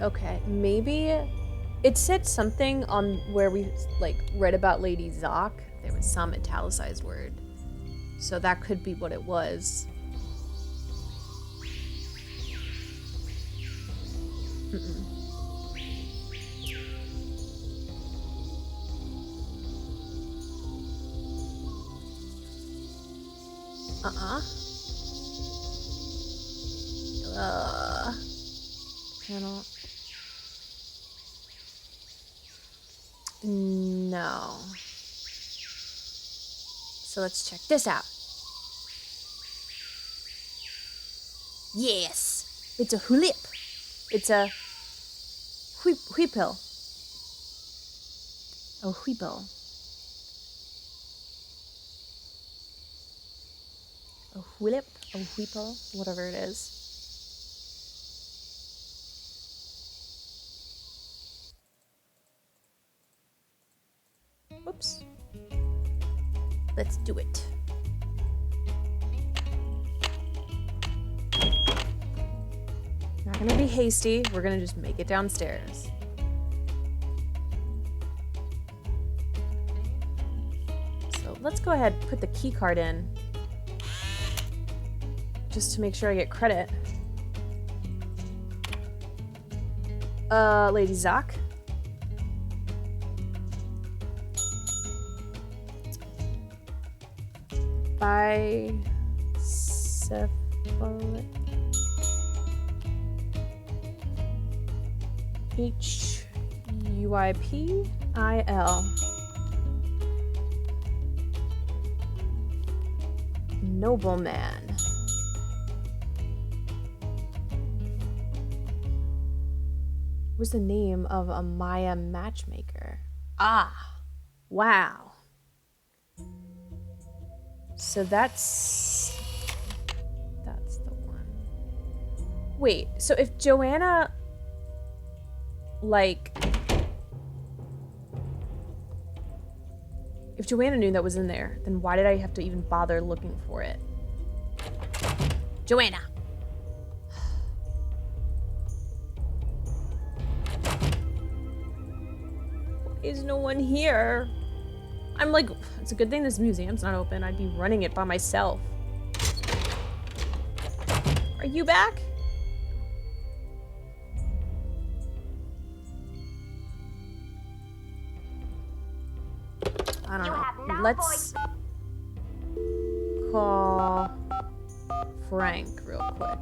Okay, maybe... It said something on where we like read about Lady Zoc. There was some italicized word. So that could be what it was. Panel. No. So let's check this out. Yes, it's a hulip. It's a huipil. A huipil. A huilip, a huipil, whatever it is. Whoops. Let's do it. Not gonna be hasty. We're gonna just make it downstairs. So let's go ahead and put the key card in. Just to make sure I get credit. Lady Zoc. Bicephalate. Huypil. Nobleman. What's the name of a Maya matchmaker? Ah, wow. So that's the one. Wait, so if Joanna, like, if Joanna knew that was in there, then why did I have to even bother looking for it? Joanna. Is no one here? I'm like, it's a good thing this museum's not open. I'd be running it by myself. Are you back? I don't know. Let's call Frank real quick.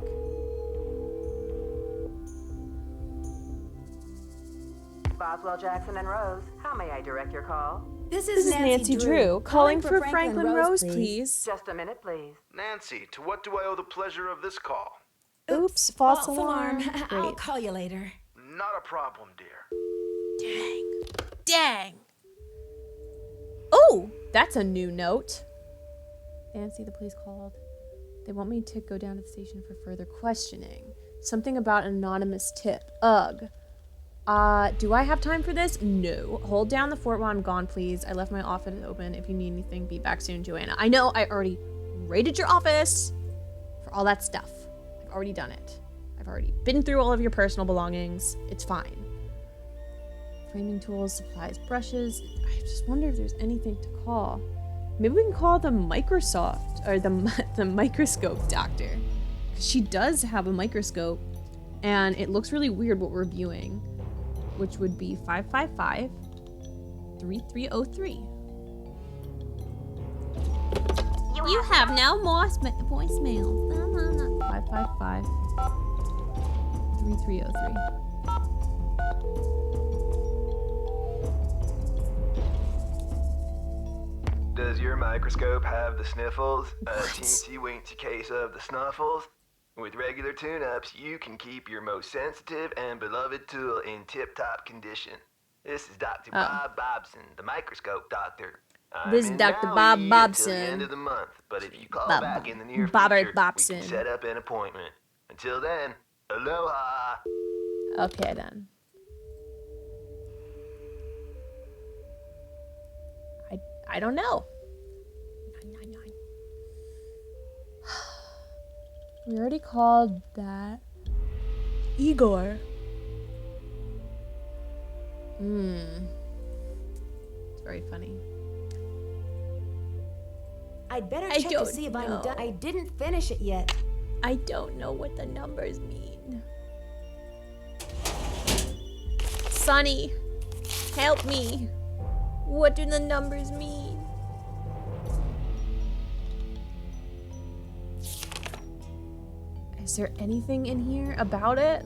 Boswell, Jackson, and Rose, how may I direct your call? This is Nancy Drew. Calling for Franklin Rose, please. Just a minute, please. Nancy, to what do I owe the pleasure of this call? Oops, false alarm. I'll call you later. Not a problem, dear. Dang. Oh, that's a new note. Nancy, the police called. They want me to go down to the station for further questioning. Something about an anonymous tip. Ugh. Do I have time for this? No. Hold down the fort while I'm gone, please. I left my office open. If you need anything, be back soon, Joanna. I know I already raided your office for all that stuff. I've already done it. I've already been through all of your personal belongings. It's fine. Framing tools, supplies, brushes. I just wonder if there's anything to call. Maybe we can call the Microsoft, or the microscope doctor. Because she does have a microscope, and it looks really weird what we're viewing. Which would be 555-3303. You have no more voicemails. 555-3303. Does your microscope have the sniffles? A teensy-weensy case of the snuffles? With regular tune-ups, you can keep your most sensitive and beloved tool in tip-top condition. This is Dr. Bob Bobson, the microscope doctor. This is Dr. Bob Bobson. Until the end of the month, but if you call back in the near Bobbert future, Bobson. we can set up an appointment. Until then, aloha! Okay, then. I don't know. We already called that. Igor. It's very funny. I'd better check to see if I'm done. I didn't finish it yet. I don't know what the numbers mean. Sonny, help me. What do the numbers mean? Is there anything in here about it?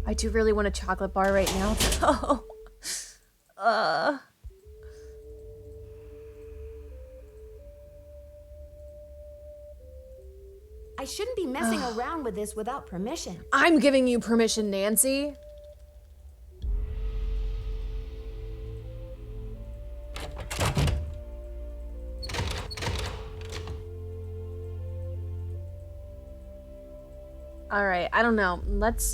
I do really want a chocolate bar right now, though. I shouldn't be messing around with this without permission. I'm giving you permission, Nancy. All right, I don't know. Let's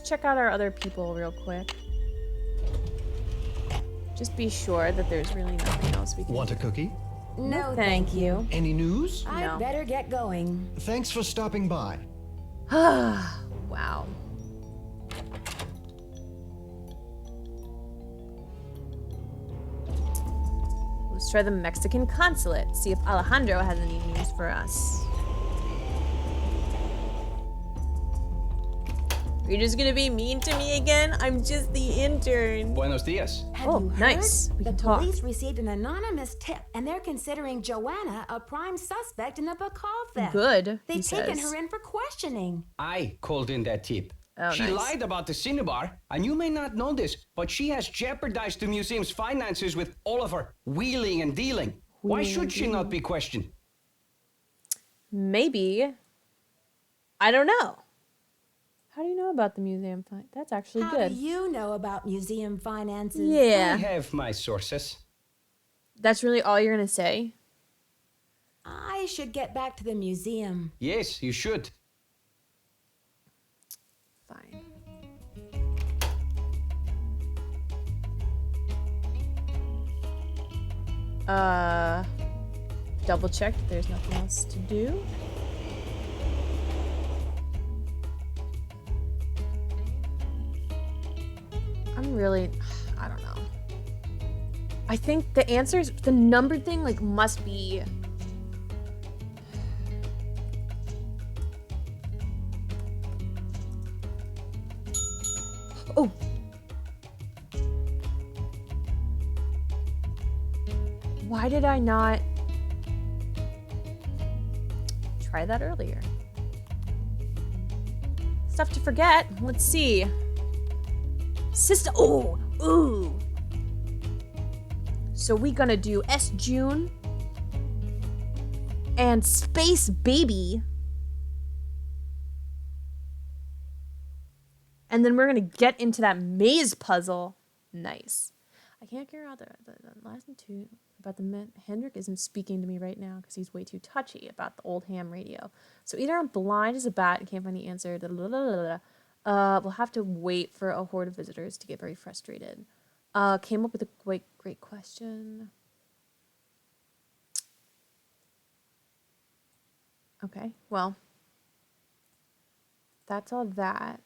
check out our other people real quick. Just be sure that there's really nothing else we can Want a cookie? No, thank you. Any news? I better get going. Thanks for stopping by. Wow. try the Mexican consulate, see if Alejandro has any news for us. You're just gonna be mean to me again? I'm just the intern. Buenos dias. Have Oh, you heard? nice. We The can talk. police received an anonymous tip, and they're considering Joanna a prime suspect in a bacall theft. Good, he They've taken says. her in for questioning. I called in that tip. Oh, She nice. lied about the Cinnabar, and you may not know this, but she has jeopardized the museum's finances with all of her wheeling and dealing. Why Wheeling should and she not be questioned? Maybe. I don't know. How do you know about the museum fine? That's actually How good. do you know about museum finances? Yeah. I have my sources. That's really all you're gonna say? I should get back to the museum. Yes, you should. Fine. Double check that there's nothing else to do. I'm really, I don't know. I think the answers, the numbered thing, like, must be. Oh. Why did I not try that earlier? Stuff to forget. Let's see. System. Oh, ooh. So we gonna do S June and Space Baby. And then we're gonna get into that maze puzzle. Nice. I can't figure out the last two about the Hendrik isn't speaking to me right now because he's way too touchy about the old ham radio. So either I'm blind as a bat and can't find the answer. We'll have to wait for a horde of visitors to get very frustrated. Came up with a great question. Okay, well, that's all that.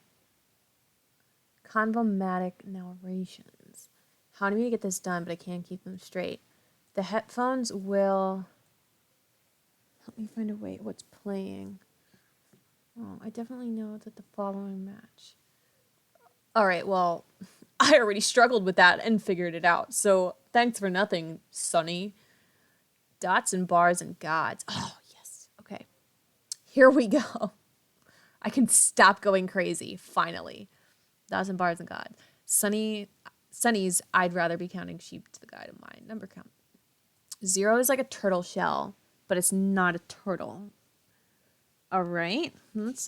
Convomatic narrations. How do we get this done, but I can't keep them straight? The headphones will... Help me find a way. What's playing? Oh, I definitely know that the following match. All right, well, I already struggled with that and figured it out. So thanks for nothing, Sonny. Dots and bars and gods. Oh, yes. Okay. Here we go. I can stop going crazy, finally. Dots and bars and gods. Sonny's, I'd rather be counting sheep to the guide of mine. Number count. 0 is like a turtle shell, but it's not a turtle. All right. Let's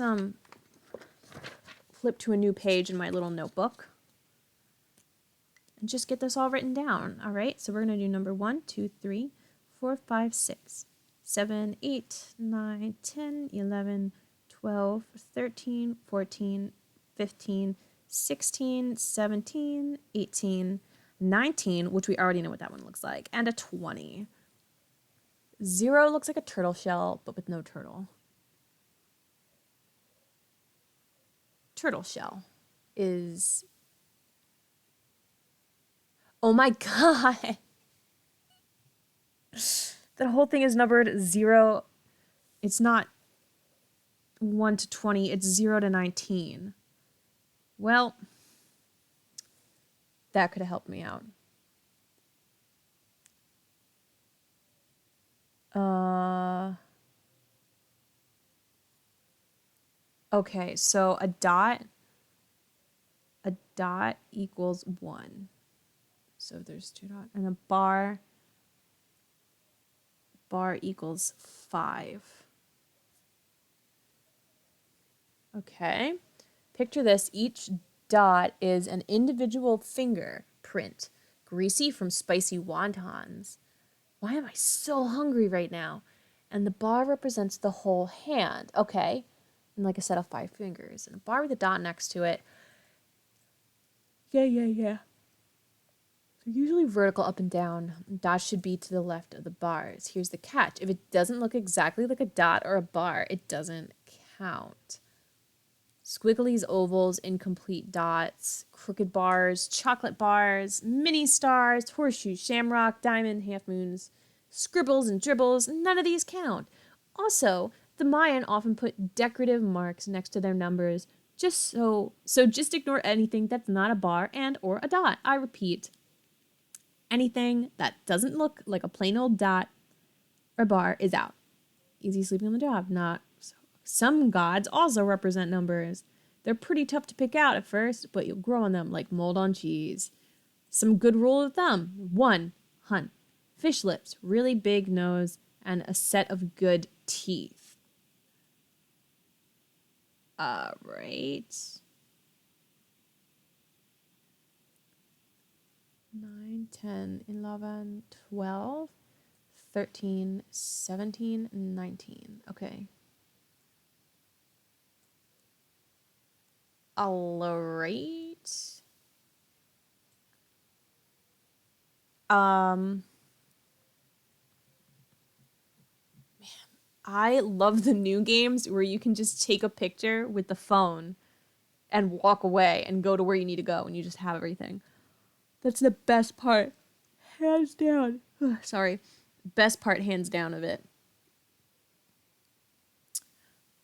flip to a new page in my little notebook and just get this all written down. All right. So we're going to do number 1, 2, 3, 4, 5, 6, 7, 8, 9, 10, 11, 12, 13, 14, 15, 16, 17, 18, 19, which we already know what that one looks like, and a 20. 0 looks like a turtle shell, but with no turtle. Turtle shell is... Oh my god! That whole thing is numbered 0. It's not 1 to 20, it's 0 to 19. Well, that could have helped me out. Okay, so a dot equals 1. So there's 2 dots. And a bar equals 5. Okay. Picture this. Each dot is an individual fingerprint, greasy from spicy wontons. Why am I so hungry right now? And the bar represents the whole hand. Okay. And like a set of 5 fingers. And a bar with a dot next to it. Yeah. So usually vertical up and down. Dots should be to the left of the bars. Here's the catch. If it doesn't look exactly like a dot or a bar, it doesn't count. squigglies, ovals, incomplete dots, crooked bars, chocolate bars, mini stars, horseshoes, shamrock, diamond, half moons, scribbles and dribbles. None of these count. Also, the Mayan often put decorative marks next to their numbers, just just ignore anything that's not a bar and or a dot. I repeat, anything that doesn't look like a plain old dot or bar is out. Easy sleeping on the job, not so. Some gods also represent numbers. They're pretty tough to pick out at first, but you'll grow on them like mold on cheese. Some good rule of thumb. 1. Hunt. Fish lips, really big nose, and a set of good teeth. Right. 9, 10, 11, 12, 13, 17, 19. Okay. All right. Man, I love the new games where you can just take a picture with the phone and walk away and go to where you need to go and you just have everything. That's the best part. Hands down. Sorry. Best part, hands down, of it.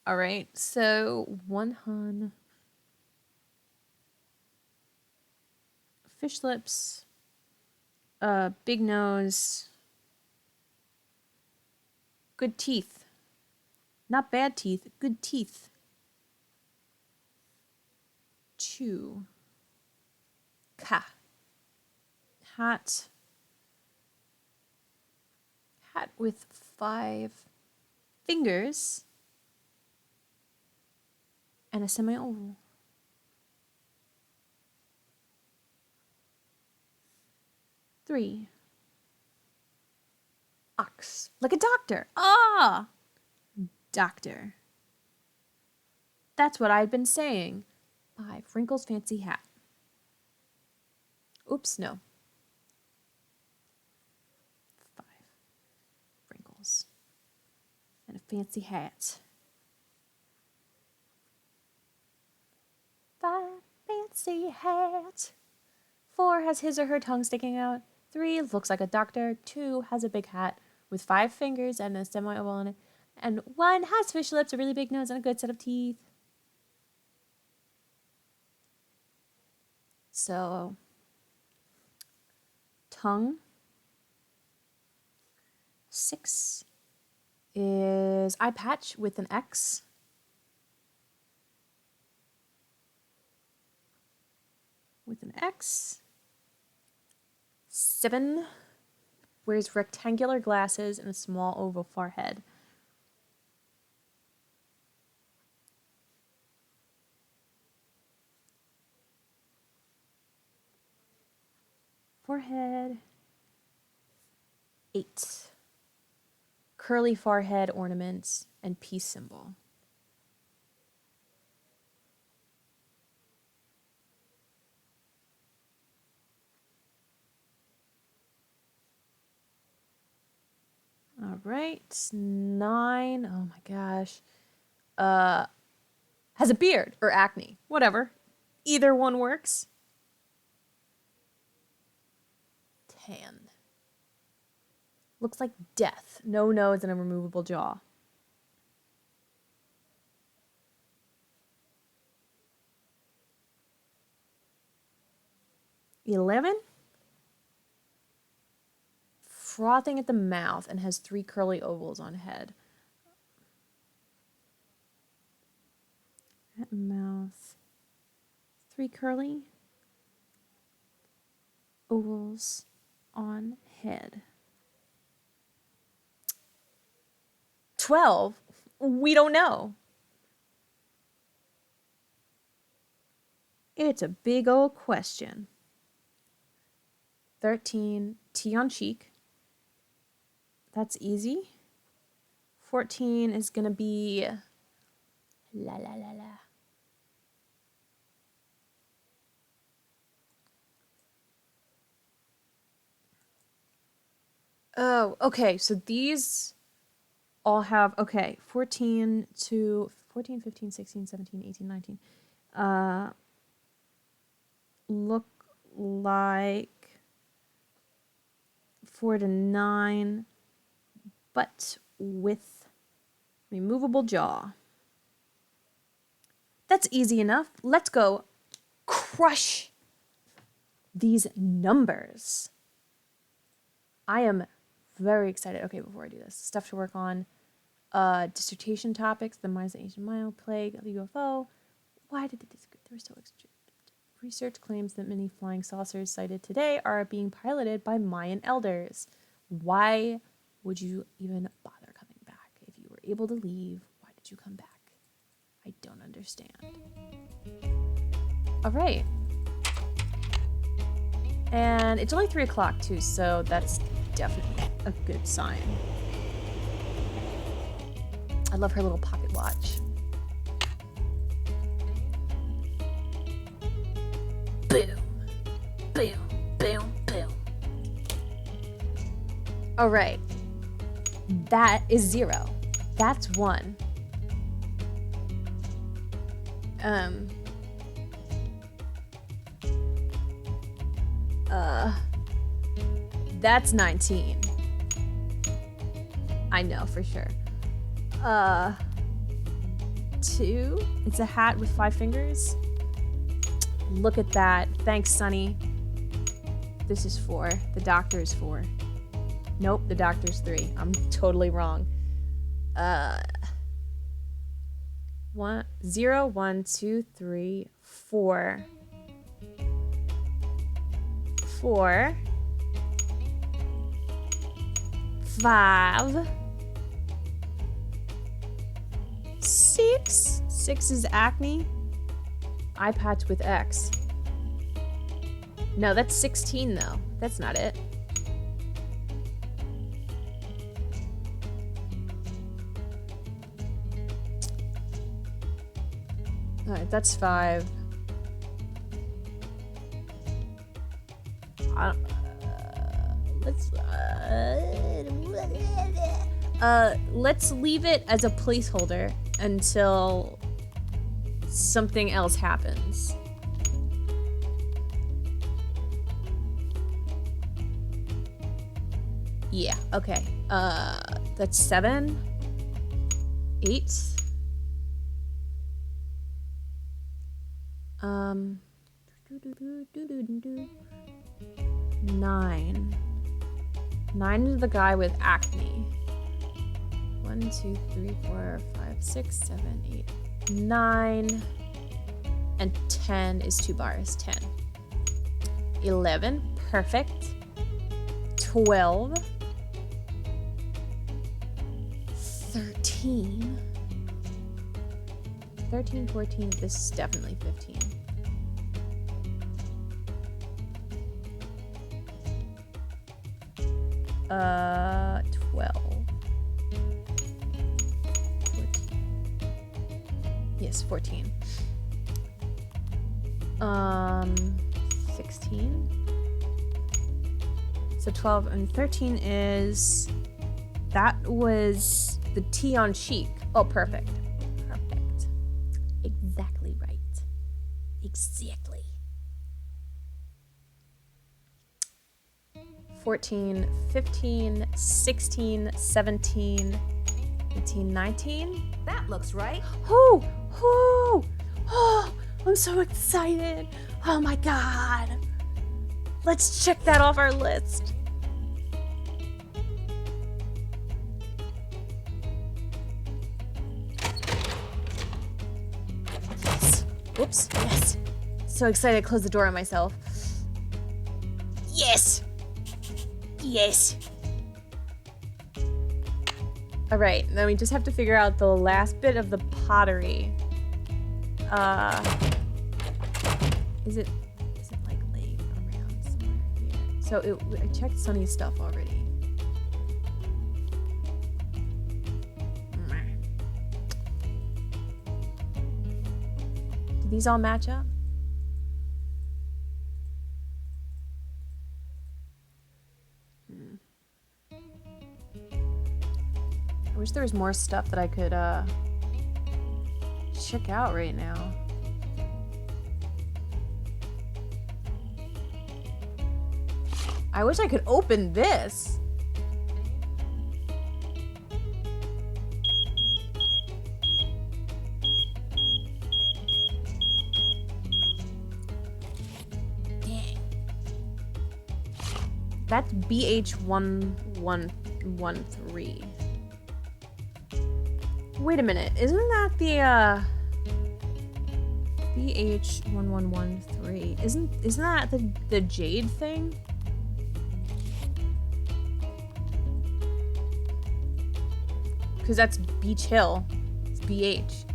All right. So, 1 hun. Fish lips. Big nose. Good teeth. Not bad teeth. Good teeth. 2. Ka. Hat with 5 fingers and a semi-oval. 3. Ox, like a doctor. Ah! Doctor. That's what I'd been saying. 5. Wrinkles, fancy hat. Oops, no. 5. Wrinkles. And a fancy hat. 5. Fancy hat. 4 has his or her tongue sticking out. 3 looks like a doctor. 2 has a big hat with 5 fingers and a semi-oval on it. And 1 has fish lips, a really big nose, and a good set of teeth. So, tongue. 6 is eye patch with an X. With an X. 7 wears rectangular glasses and a small oval forehead. Forehead. 8. Curly forehead ornaments and peace symbol. All right. 9. Oh my gosh. Has a beard or acne. Whatever. Either one works. 10. Looks like death. No nose and a removable jaw. 11. Frothing at the mouth and has 3 curly ovals on head. At mouth. 3 curly ovals on head. 12. We don't know. It's a big old question. 13. T on cheek. That's easy. 14 is going to be la la la la. Oh, okay. So these all have, okay, 14 to 14, 15, 16, 17, 18, 19. Look like 4 to 9, but with removable jaw. That's easy enough. Let's go crush these numbers. I am very excited. Okay, before I do this, stuff to work on. Dissertation topics, the Mayas and Asian Mile plague, UFO. Why did they disagree? They were so extreme. Research claims that many flying saucers sighted today are being piloted by Mayan elders. Why would you even bother coming back? If you were able to leave, why did you come back? I don't understand. All right. And it's only 3 o'clock too, so that's definitely a good sign. I love her little pocket watch. Boom, boom, boom, boom. All right. That is 0. That's 1. That's 19. I know for sure. 2. It's a hat with 5 fingers. Look at that. Thanks, Sunny. This is 4. The doctor is 4. Nope, the doctor's 3. I'm totally wrong. 0, 1, 2, 3, 4. 4. 5. 6. 6 is acne. Eye patch with X. No, that's 16 though. That's not it. Alright, that's 5. Let's leave it as a placeholder until something else happens. Yeah, okay. That's 7, 8. 9. 9 is the guy with acne. 1, 2, 3, 4, 5, 6, 7, 8, 9. And 10 is 2 bars. 10. 11. Perfect. 12. 13. 13, 14. This is definitely 15. 12. 14. Yes, 14. 16. So 12 and 13 is... That was the T on cheek. Oh, perfect. Perfect. Exactly right. Exactly. 14, 15, 16, 17, 18, 19. That looks right. Oh, oh, oh, I'm so excited. Oh my God. Let's check that off our list. Yes. Oops, yes. So excited I closed the door on myself. Yes. Yes. All right, then we just have to figure out the last bit of the pottery. Is it like laying around somewhere here? So I checked Sunny's stuff already. Do these all match up? I wish there was more stuff that I could check out right now. I wish I could open this. Dang. That's BH1113. Wait a minute, isn't that the BH1113? Isn't that the jade thing? Because that's Beach Hill. It's BH.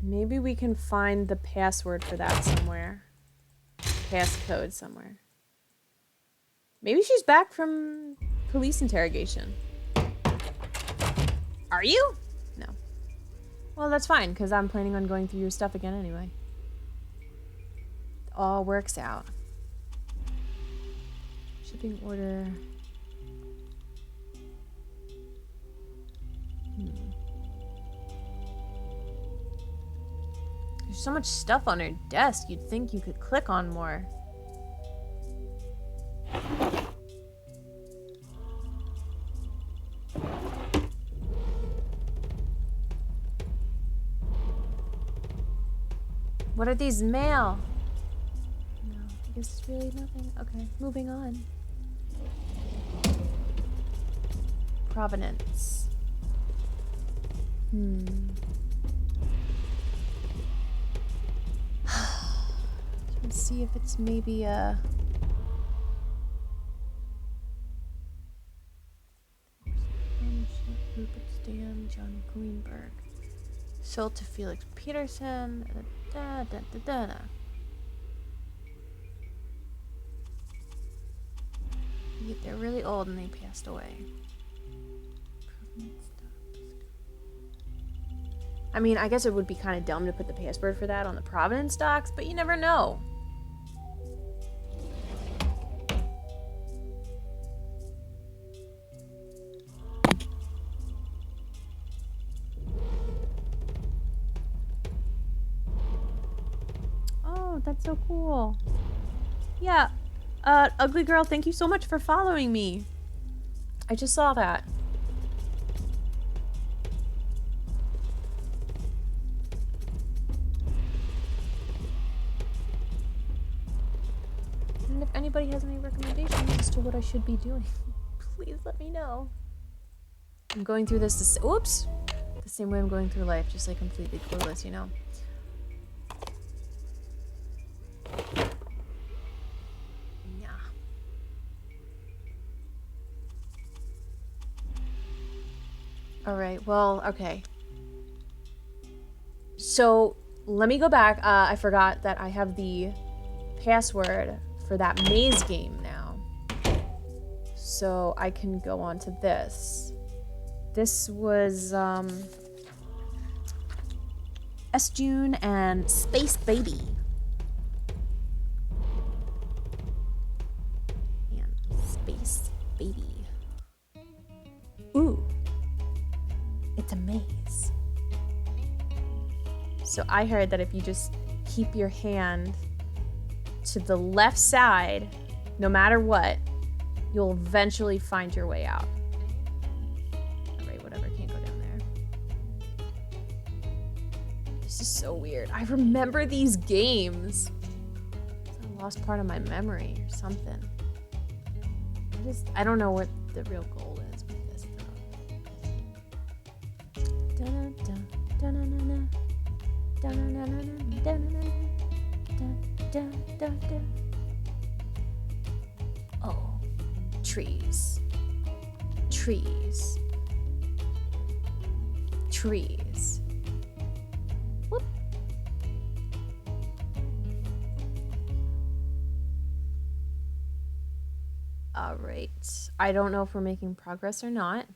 Maybe we can find the password for that somewhere. Passcode somewhere. Maybe she's back from police interrogation. Are you? No. Well, that's fine, because I'm planning on going through your stuff again anyway. It all works out. Shipping order. There's so much stuff on her desk, you'd think you could click on more. What are these mail? No, I guess it's really nothing. Okay, moving on. Provenance. Let's see if it's maybe a... Rupert Stan, John Greenberg. Sold to Felix Peterson. Yet they're really old and they passed away. I mean, I guess it would be kind of dumb to put the password for that on the Providence docs, but you never know. Oh, that's so cool. Yeah. Ugly girl, thank you so much for following me. I just saw that. And if anybody has any recommendations as to what I should be doing, please let me know. I'm going through this, oops! The same way I'm going through life, just like completely clueless, you know? Alright, well, okay. So, let me go back. I forgot that I have the password for that maze game now. So, I can go on to this. This was, S-June and Space Baby. And Space Baby. Ooh. It's a maze. So I heard that if you just keep your hand to the left side, no matter what, you'll eventually find your way out. Alright, whatever, can't go down there. This is so weird. I remember these games. I lost part of my memory or something. I don't know what the real goal is with this though. Oh, trees. Trees. Trees. Whoop. All right. I don't know if we're making progress or not.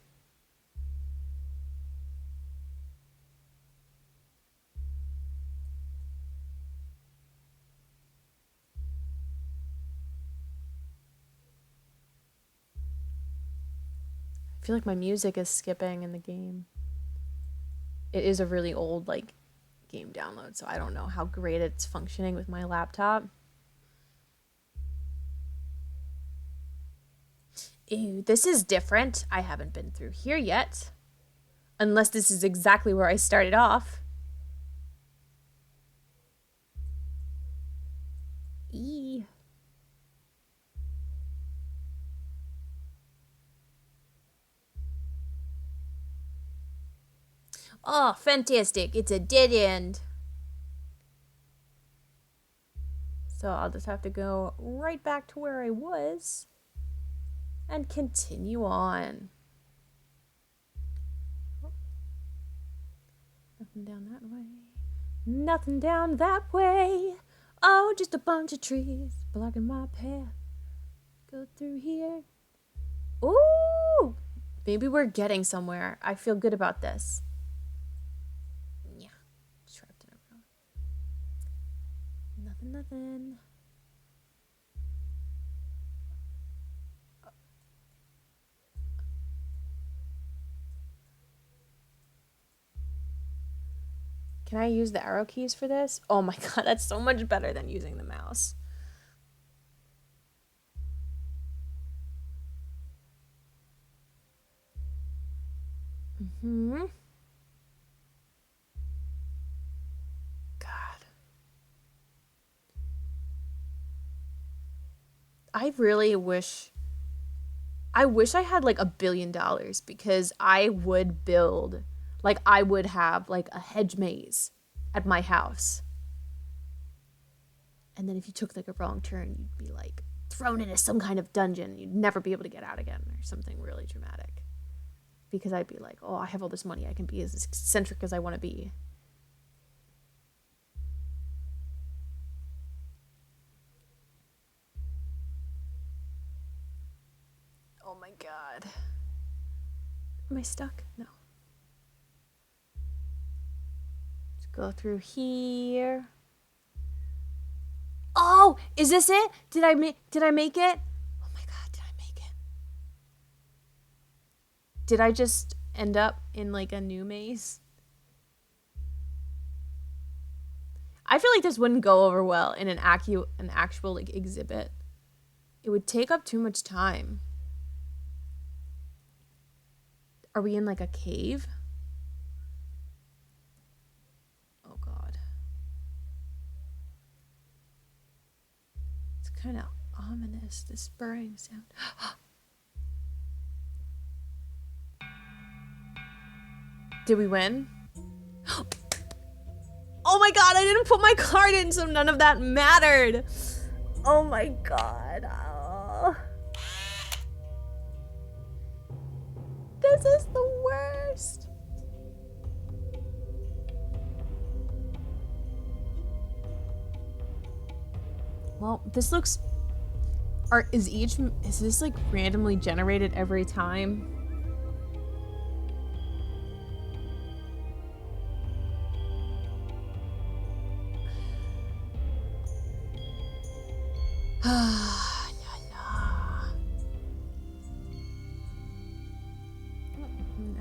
I feel like my music is skipping in the game. It is a really old, like, game download, so I don't know how great it's functioning with my laptop. Ew, this is different. I haven't been through here yet. Unless this is exactly where I started off. Eee. Oh, fantastic. It's a dead end. So I'll just have to go right back to where I was and continue on. Nothing down that way. Nothing down that way. Oh, just a bunch of trees blocking my path. Go through here. Ooh! Maybe we're getting somewhere. I feel good about this. Yeah. Trapped in a row. Nothing. Can I use the arrow keys for this? Oh my god, that's so much better than using the mouse. God. I really wish I had like $1 billion because I would build, like I would have like a hedge maze at my house. And then if you took like a wrong turn, you'd be like thrown into some kind of dungeon. You'd never be able to get out again or something really dramatic. Because I'd be like, oh, I have all this money. I can be as eccentric as I want to be. Oh my god. Am I stuck? No. Let's go through here. Oh, is this it? Did I make it? Oh my god, did I make it? Did I just end up in like a new maze? I feel like this wouldn't go over well in an actual like exhibit. It would take up too much time. Are we in like a cave? Oh god. It's kind of ominous, this burring sound. Did we win? Oh my god, I didn't put my card in, so none of that mattered. Oh my god. Oh. This is the worst. Well, this looks... Is this like randomly generated every time?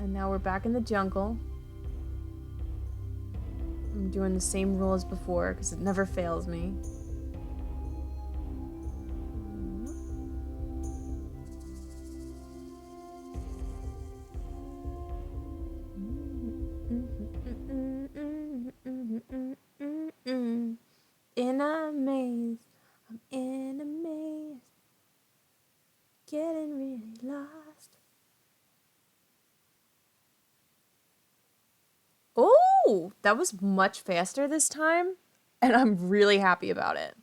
And now we're back in the jungle. I'm doing the same rule as before because it never fails me. In a maze, I'm in a maze, getting really lost. Oh, that was much faster this time, and I'm really happy about it.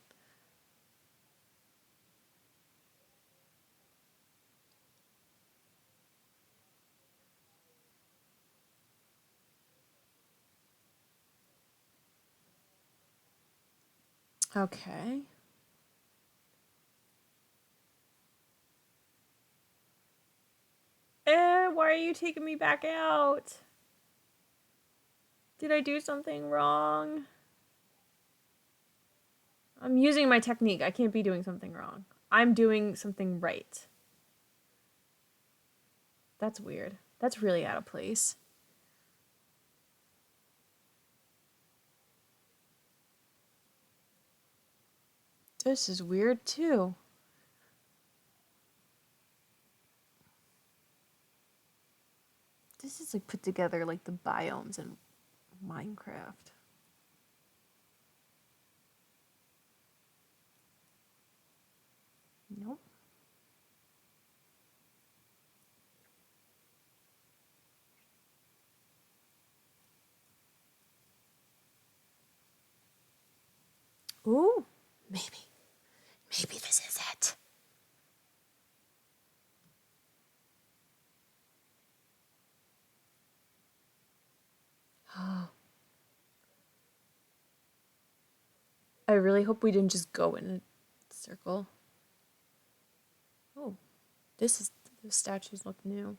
Okay. Why are you taking me back out? Did I do something wrong? I'm using my technique. I can't be doing something wrong. I'm doing something right. That's weird. That's really out of place. This is weird too. This is like put together like the biomes in Minecraft. Nope. Ooh, maybe this is it. I really hope we didn't just go in a circle. Oh, the statues look new.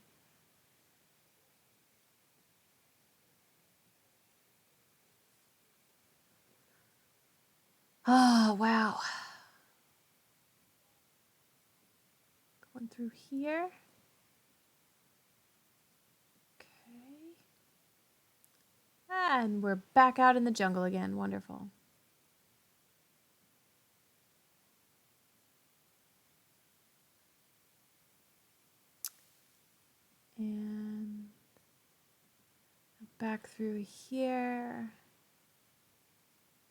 Oh, wow. Going through here. Okay. And we're back out in the jungle again. Wonderful. And back through here.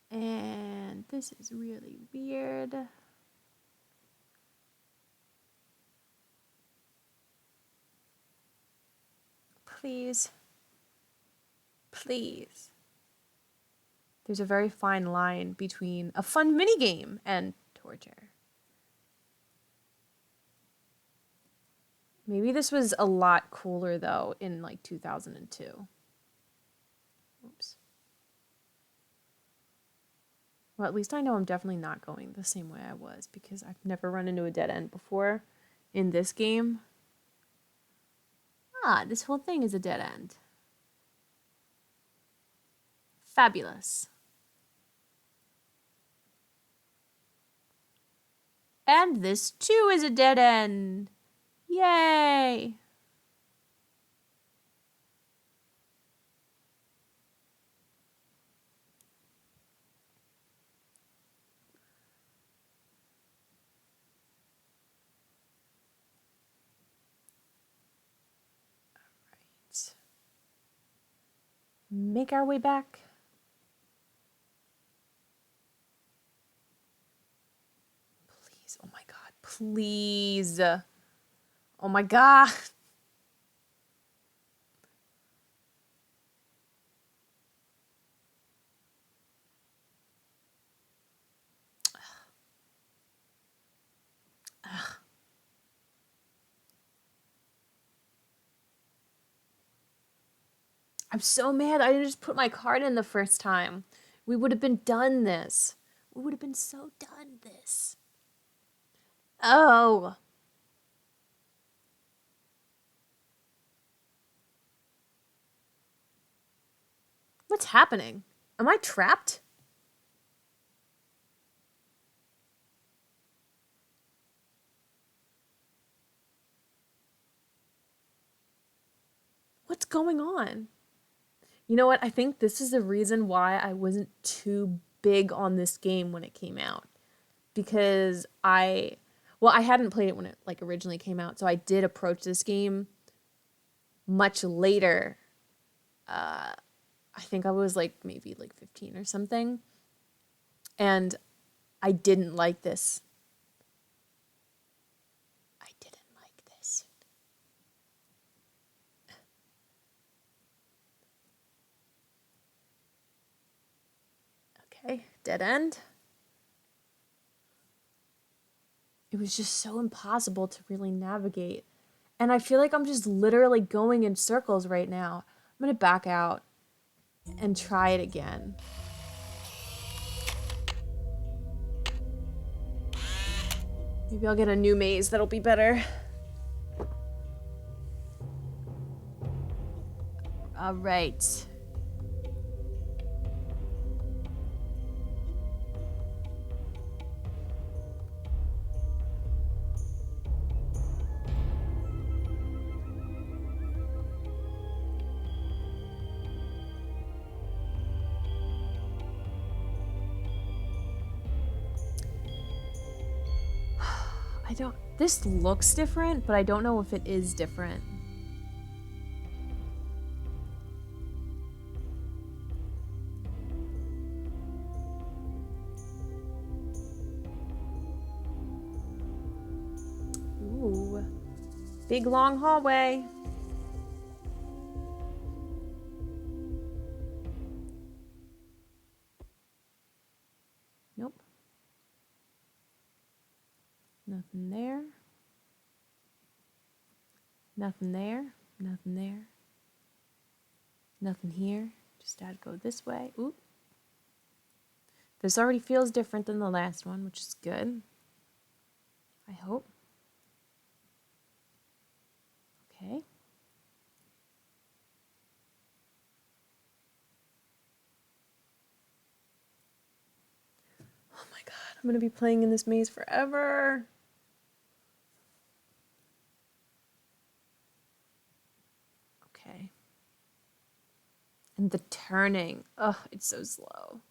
And this is really weird. Please. Please. There's a very fine line between a fun minigame and torture. Maybe this was a lot cooler, though, in, like, 2002. Oops. Well, at least I know I'm definitely not going the same way I was, because I've never run into a dead end before in this game. Ah, this whole thing is a dead end. Fabulous. And this, too, is a dead end. Yay! Alright. Make our way back. Please, oh my god, please. Oh my god. I'm so mad I didn't just put my card in the first time. We would have been done this. We would have been so done this. Oh. What's happening? Am I trapped? What's going on? You know what? I think this is the reason why I wasn't too big on this game when it came out. Because I hadn't played it when it like originally came out, so I did approach this game much later. I think I was like maybe like 15 or something. And I didn't like this. I didn't like this. Okay, dead end. It was just so impossible to really navigate. And I feel like I'm just literally going in circles right now. I'm gonna back out and try it again. Maybe I'll get a new maze that'll be better. All right. This looks different, but I don't know if it is different. Ooh. Big long hallway. Nope. Nothing there. Nothing there. Nothing there. Nothing here. Just gotta go this way. Ooh. This already feels different than the last one, which is good. I hope. Okay. Oh my god, I'm gonna be playing in this maze forever. Okay. And the turning. Ugh, it's so slow.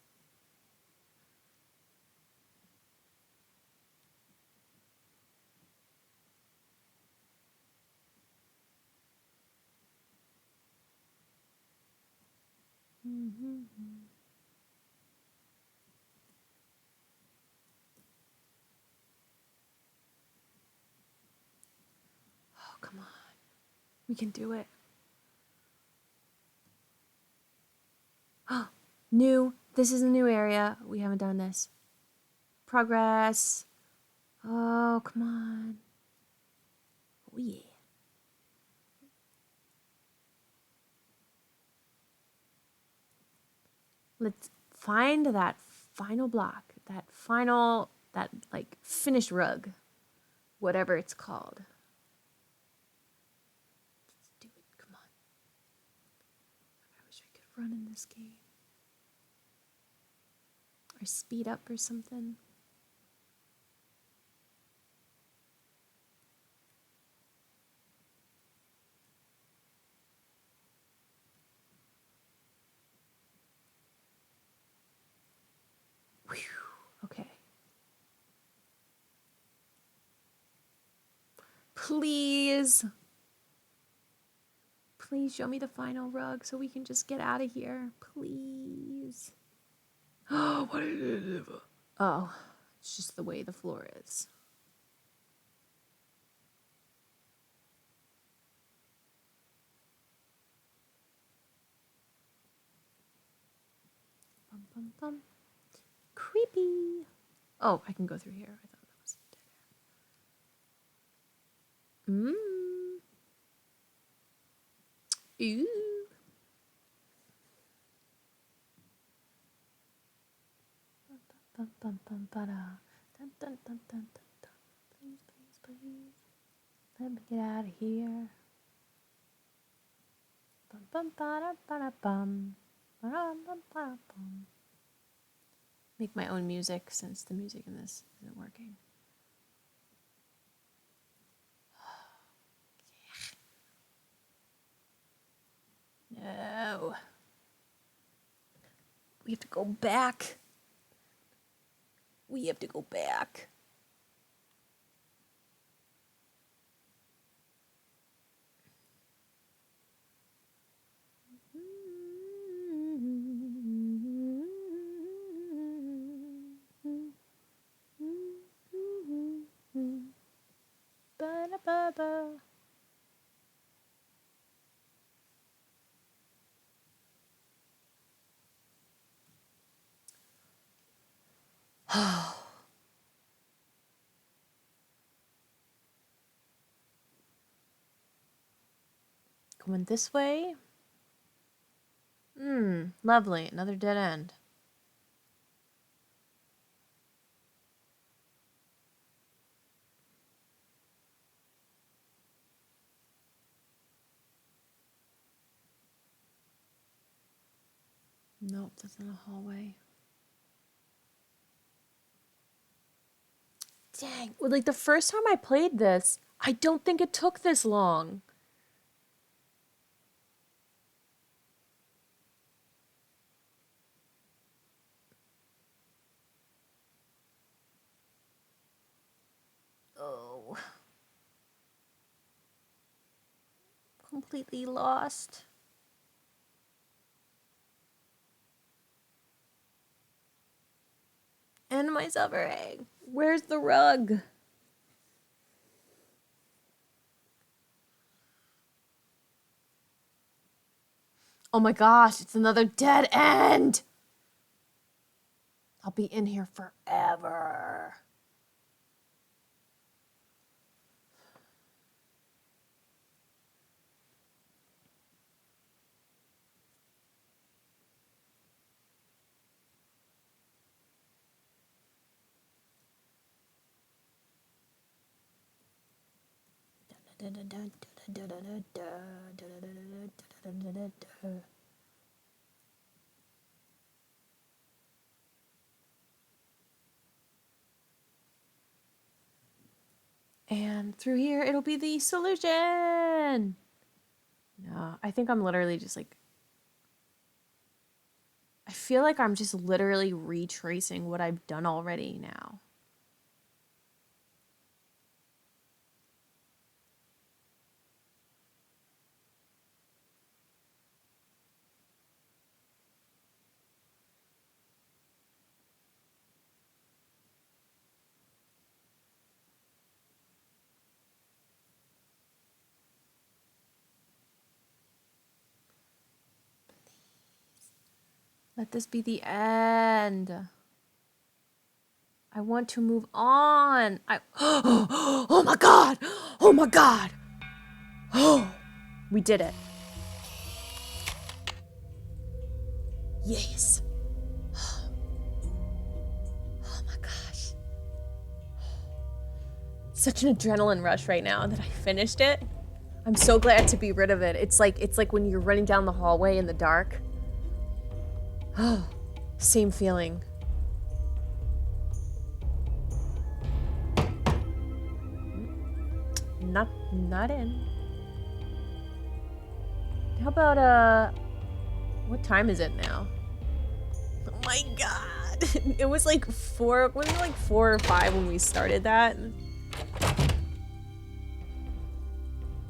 Oh, come on. We can do it. New. This is a new area. We haven't done this. Progress. Oh, come on. Oh, yeah. Let's find that final block. That like finished rug. Whatever it's called. Let's do it. Come on. I wish we could run in this game. Or speed up or something. Whew. Okay. Please. Please show me the final rug so we can just get out of here. Please. Oh, what is it? Oh, it's just the way the floor is. Bum, bum, bum. Creepy. Oh, I can go through here. I thought that was dead end. Ooh. Bum, bum, bum, ba-da. Dun, dun, dun, dun, dun, dun. Please, please, please. Let me get out of here. Bum, bum, ba-da, ba-da, bum. Ba-dum, bum, ba-da, bum. Make my own music since the music in this isn't working. No. We have to go back. We have to go back. Ba-da-ba-ba. Going this way. Lovely. Another dead end. Nope, that's not a hallway. Dang. Well, like the first time I played this, I don't think it took this long. Oh. completely lost. And my silver egg. Where's the rug? Oh my gosh, it's another dead end. I'll be in here forever. And through here, it'll be the solution. No, I think I'm literally just like... I feel like I'm just literally retracing what I've done already now. Let this be the end. I want to move on. Oh my God. Oh my God. Oh, we did it. Yes. Oh my gosh. Such an adrenaline rush right now that I finished it. I'm so glad to be rid of it. It's like when you're running down the hallway in the dark. Oh, same feeling. Not in. How about what time is it now? Oh my God. It was like 4, wasn't it like 4 or 5 when we started that?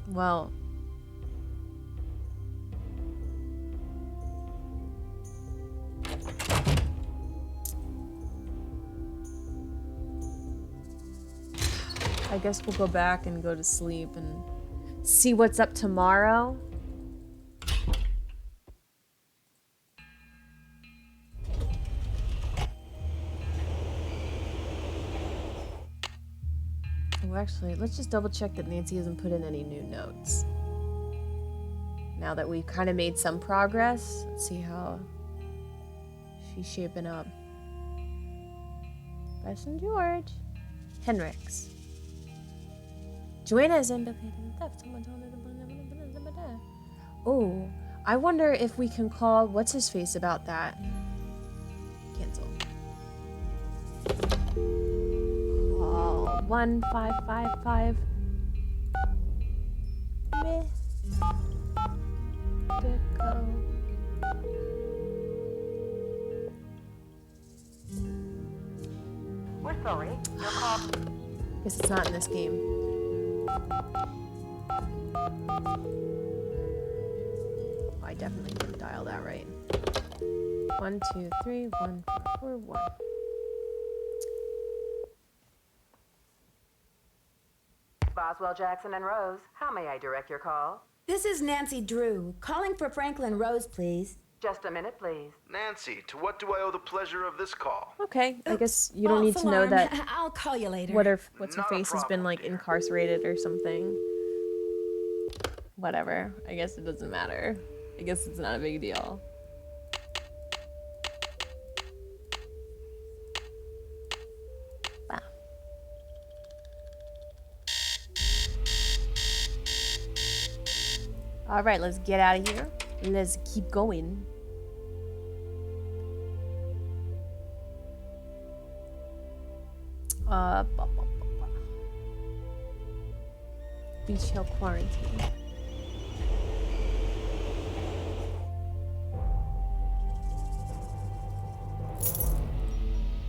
Well, I guess we'll go back and go to sleep and see what's up tomorrow. Oh, actually, let's just double check that Nancy hasn't put in any new notes. Now that we've kind of made some progress, let's see how she's shaping up. Bess and George. Henrik's. Joanna is implicated in theft. Oh, I wonder if we can call what's-his-face about that. Cancel. Call 1555. Mystical. We're sorry. Your call. Guess it's not in this game. I definitely didn't dial that right. 1 2 3 1 4 4 1. Boswell, Jackson, and Rose, how may I direct your call? This is Nancy Drew, calling for Franklin Rose, please. Just a minute, please. Nancy, to what do I owe the pleasure of this call? Okay, I guess you don't need to know alarm. that. I'll call you later. What's her face has been like incarcerated or something. Whatever. I guess it doesn't matter. I guess it's not a big deal. Wow. All right, let's get out of here. Let's keep going. Beach Hill quarantine.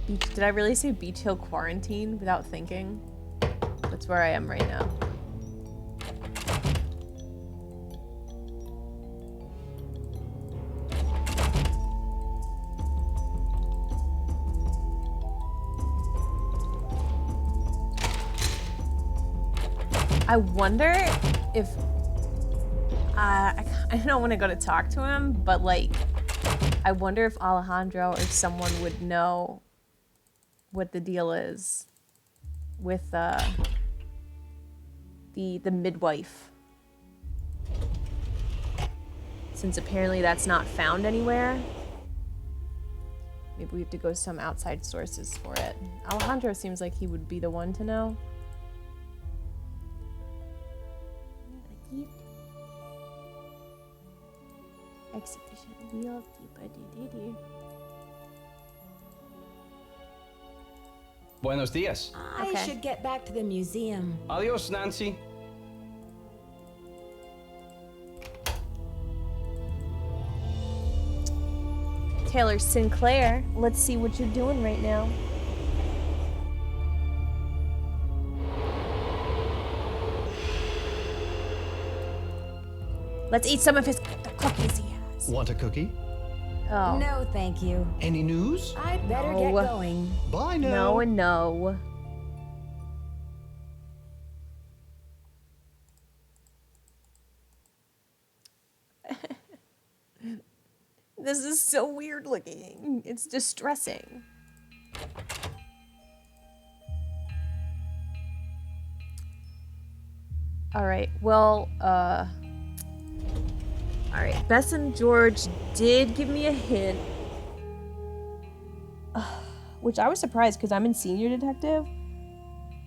Did I really say Beach Hill quarantine without thinking? That's where I am right now. I wonder if I don't want to go to talk to him, but like, I wonder if Alejandro or someone would know what the deal is with the midwife, since apparently that's not found anywhere. Maybe we have to go to some outside sources for it. Alejandro seems like he would be the one to know. Exhibition wheel deeper. Buenos dias. I should get back to the museum. Adios, Nancy. Taylor Sinclair, let's see what you're doing right now. Let's eat some of the cookies he has. Want a cookie? Oh. No, thank you. Any news? I'd better get going. Bye now. No and no. This is so weird looking. It's distressing. All right. Well, all right. Bess and George did give me a hint, which I was surprised because I'm in senior detective,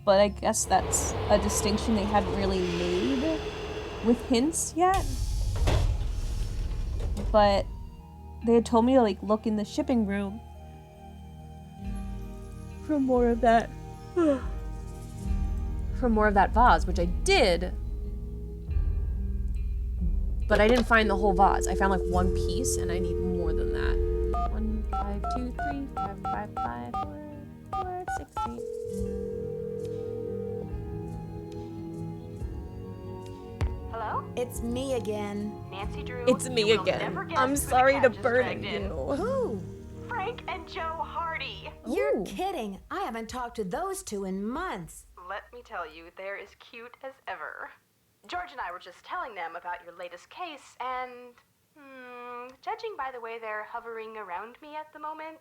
but I guess that's a distinction they hadn't really made with hints yet. But they had told me to like look in the shipping room for more of that vase, which I did, but I didn't find the whole vase. I found like one piece, and I need more than that. 1, 5, 2, 3, 5, 5, 5, 4, 16. Hello? It's me again. Nancy Drew. It's me you will again. never guess I'm who the sorry to catch is burden dragged in. you. Who? Frank and Joe Hardy. You're kidding. I haven't talked to those two in months. Let me tell you, they're as cute as ever. George and I were just telling them about your latest case, and judging by the way they're hovering around me at the moment,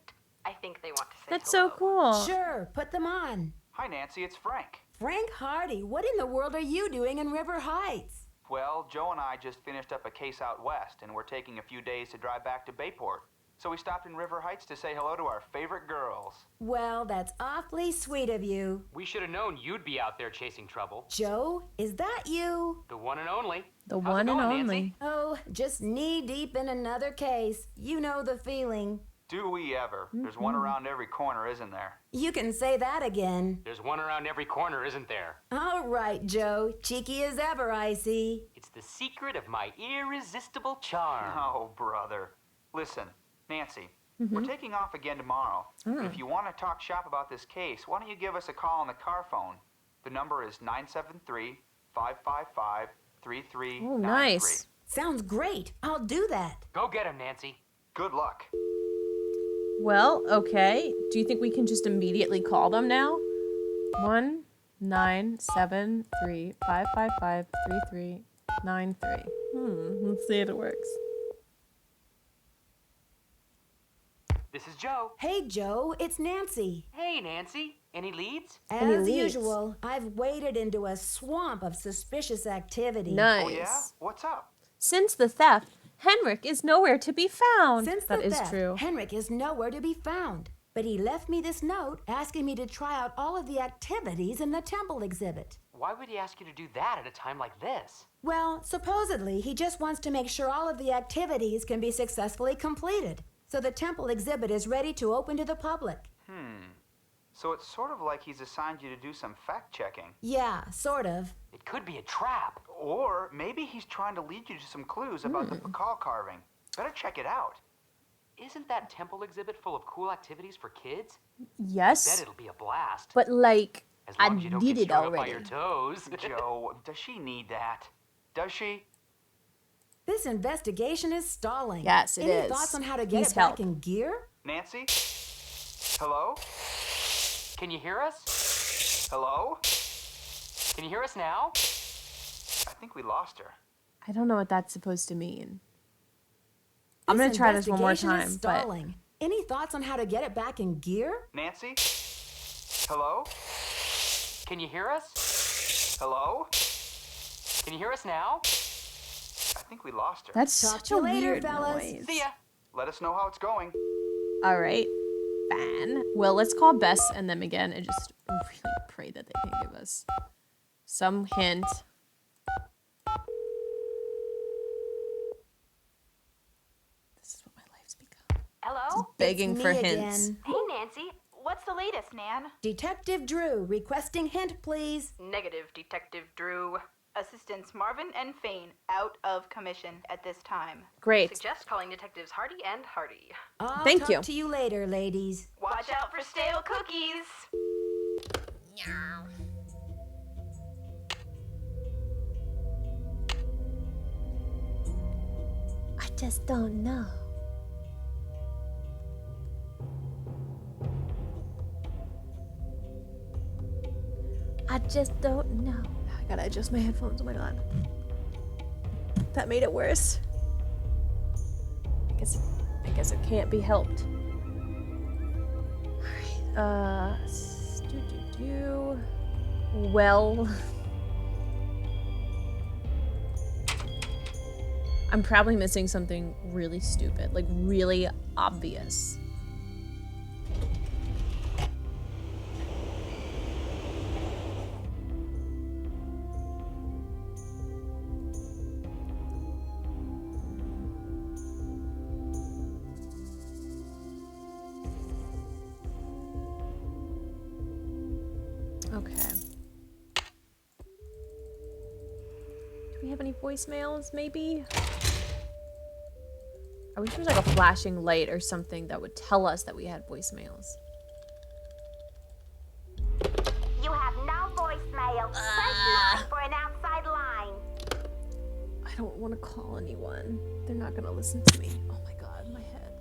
I think they want to say That's hello. so cool. Sure, put them on. Hi, Nancy, it's Frank. Frank Hardy, what in the world are you doing in River Heights? Well, Joe and I just finished up a case out west, and we're taking a few days to drive back to Bayport. So we stopped in River Heights to say hello to our favorite girls. Well, that's awfully sweet of you. We should have known you'd be out there chasing trouble. Joe, is that you? The one and only. The How's one it and going, only. Nancy? Oh, just knee deep in another case. You know the feeling. Do we ever? There's one around every corner, isn't there? You can say that again. There's one around every corner, isn't there? All right, Joe. Cheeky as ever, I see. It's the secret of my irresistible charm. Oh, brother. Listen, Nancy, we're taking off again tomorrow. But if you want to talk shop about this case, why don't you give us a call on the car phone? The number is 973-555-3393. Oh, nice. Sounds great. I'll do that. Go get him, Nancy. Good luck. Well, okay. Do you think we can just immediately call them now? 1-973-555-3393. Let's see if it works. This is Joe. Hey, Joe, it's Nancy. Hey, Nancy. Any leads? As usual, I've waded into a swamp of suspicious activity. Nice. Oh, yeah? What's up? Since the theft, Henrik is nowhere to be found. Since That the is theft, true. Henrik is nowhere to be found. But he left me this note asking me to try out all of the activities in the temple exhibit. Why would he ask you to do that at a time like this? Well, supposedly, he just wants to make sure all of the activities can be successfully completed, so the temple exhibit is ready to open to the public. So it's sort of like he's assigned you to do some fact-checking. Yeah, sort of. It could be a trap. Or maybe he's trying to lead you to some clues about the Pakal carving. Better check it out. Isn't that temple exhibit full of cool activities for kids? Yes. I bet it'll be a blast. But like, As I long as you don't did get it strung up by already. your toes. Joe, does she need that? Does she? This investigation is stalling. Yes, it Any is. thoughts on how to get Please it back help. in gear? Nancy? Hello? Can you hear us? Hello? Can you hear us now? think we lost her. I don't know what that's supposed to mean. I'm gonna try this one more investigation is time, but stalling. Any thoughts on how to get it back in gear? Nancy? Hello? Can you hear us? Hello? Can you hear us now? I think we lost her. that's such a weird noise. See ya. Let us know how it's going. All right, fan. Well, let's call Bess and them again and just really pray that they can give us some hint. This is what my life's become. Hello? Begging It's for me hints. again. Hey, Nancy. What's the latest, Nan? Detective Drew, requesting hint, please. Negative, Detective Drew. Assistants Marvin and Fane out of commission at this time. Great. Suggest calling Detectives Hardy and Hardy. I'll Thank you. talk to you later, ladies. Watch out for stale cookies. I just don't know. I just don't know. I gotta adjust my headphones. Oh my god. That made it worse. I guess it can't be helped. Alright, well, I'm probably missing something really stupid, like really obvious. Okay. Do we have any voicemails, maybe? I wish there was like a flashing light or something that would tell us that we had voicemails. You have no voicemail. Press 9 for an outside line. I don't want to call anyone. They're not gonna listen to me. Oh my god, my head.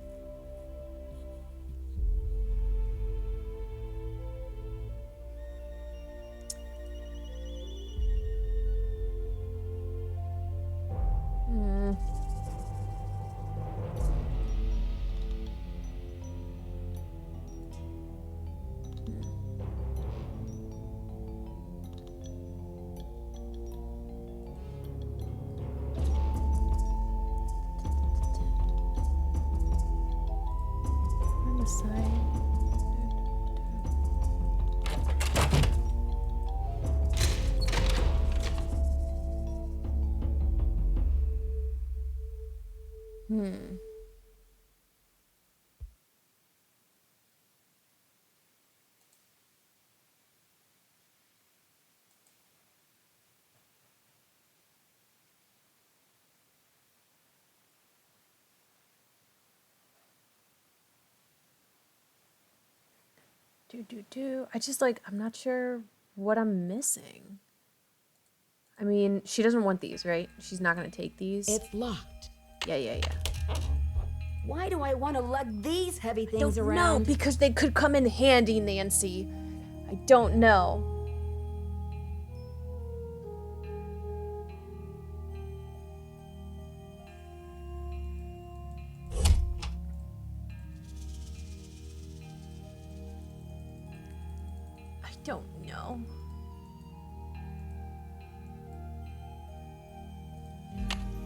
I just like, I'm not sure what I'm missing. I mean, she doesn't want these, right? She's not gonna take these. It's locked. Yeah. Why do I want to lug these heavy things No, around? because they could come in handy, Nancy. I don't know. I don't know.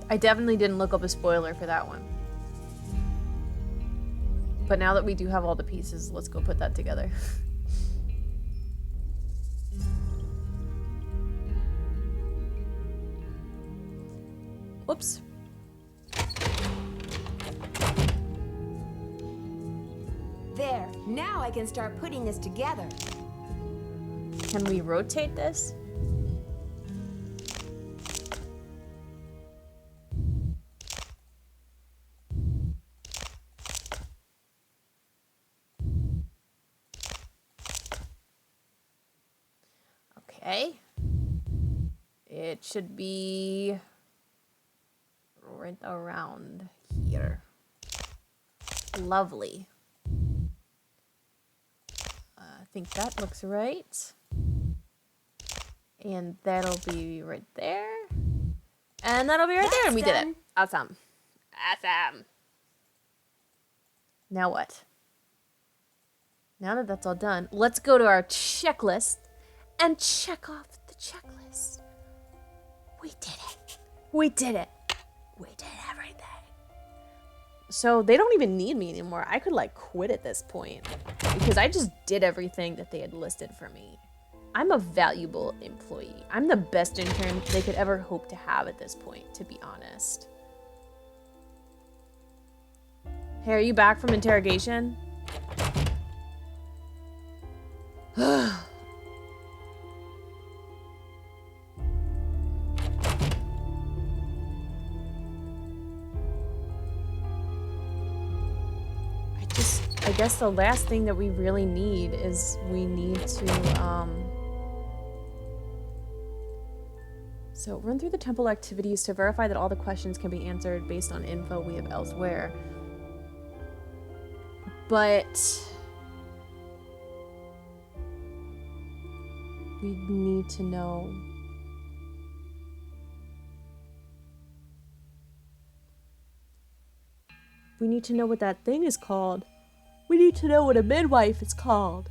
I definitely didn't look up a spoiler for that one. But now that we do have all the pieces, let's go put that together. Whoops. There, now I can start putting this together. Can we rotate this? Okay. It should be right around here. Lovely. I think that looks right. And that'll be right there. And that'll be right there, and we did it. done. Awesome. Awesome. Now what? Now that that's all done, let's go to our checklist and check off the checklist. We did it. We did it. We did everything. So they don't even need me anymore. I could like quit at this point because I just did everything that they had listed for me. I'm a valuable employee. I'm the best intern they could ever hope to have at this point, to be honest. Hey, are you back from interrogation? I guess the last thing that we really need is we need to, so run through the temple activities to verify that all the questions can be answered based on info we have elsewhere. But we need to know. We need to know what that thing is called. We need to know what a midwife is called.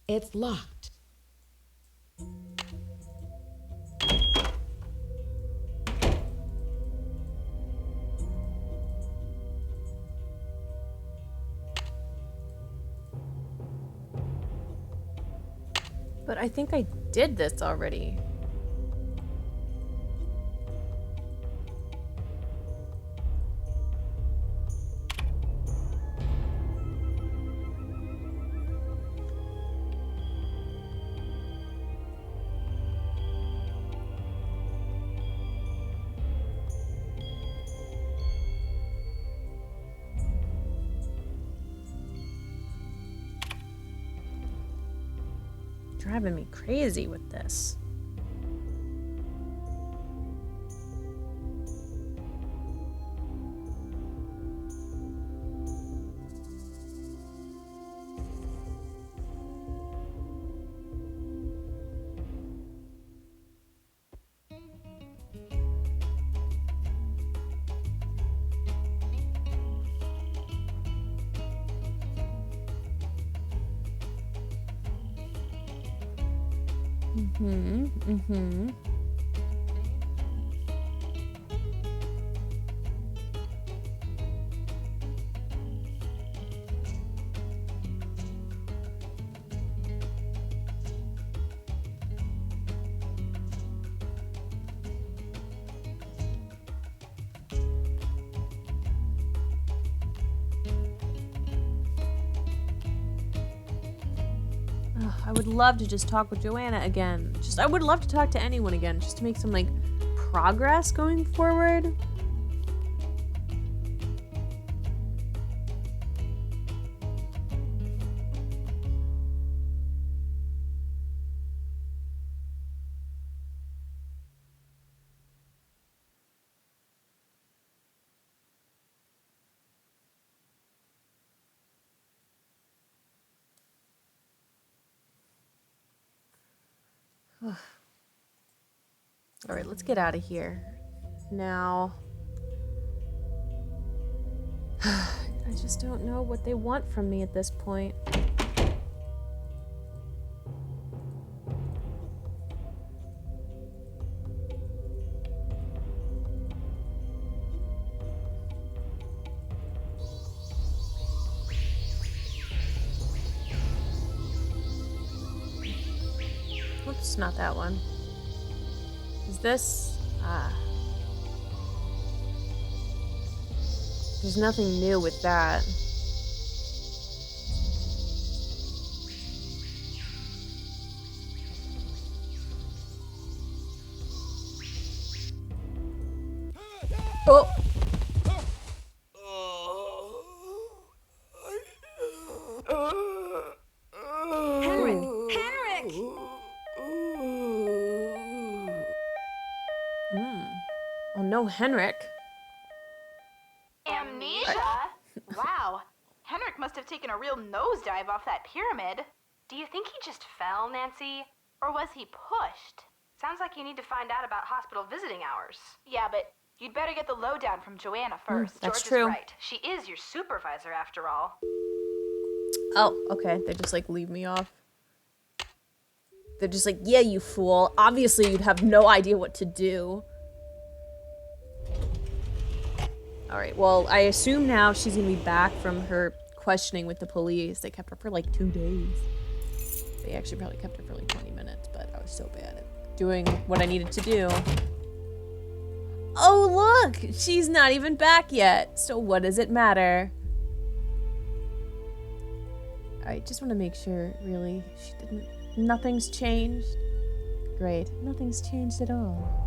It's locked. But I think I did this already. Driving me crazy with this. I would love to just talk with Joanna again. I would love to talk to anyone again, just to make some, like, progress going forward. All right, let's get out of here. Now, I just don't know what they want from me at this point. Oops, not that one. Is this? Ah. There's nothing new with that. Oh! Henrik! Henrik! Oh no, Henrik. Amnesia? Wow. Henrik must have taken a real nosedive off that pyramid. Do you think he just fell, Nancy? Or was he pushed? Sounds like you need to find out about hospital visiting hours. Yeah, but you'd better get the lowdown from Joanna first. That's George true. is right. She is your supervisor after all. Oh, okay. They just like leave me off. They're just like, yeah, you fool. Obviously, you'd have no idea what to do. Alright, well, I assume now she's gonna be back from her questioning with the police. They kept her for like 2 days. They actually probably kept her for like 20 minutes, but I was so bad at doing what I needed to do. Oh, look! She's not even back yet. So what does it matter? I just want to make sure, really, she didn't... Nothing's changed? Great. Nothing's changed at all.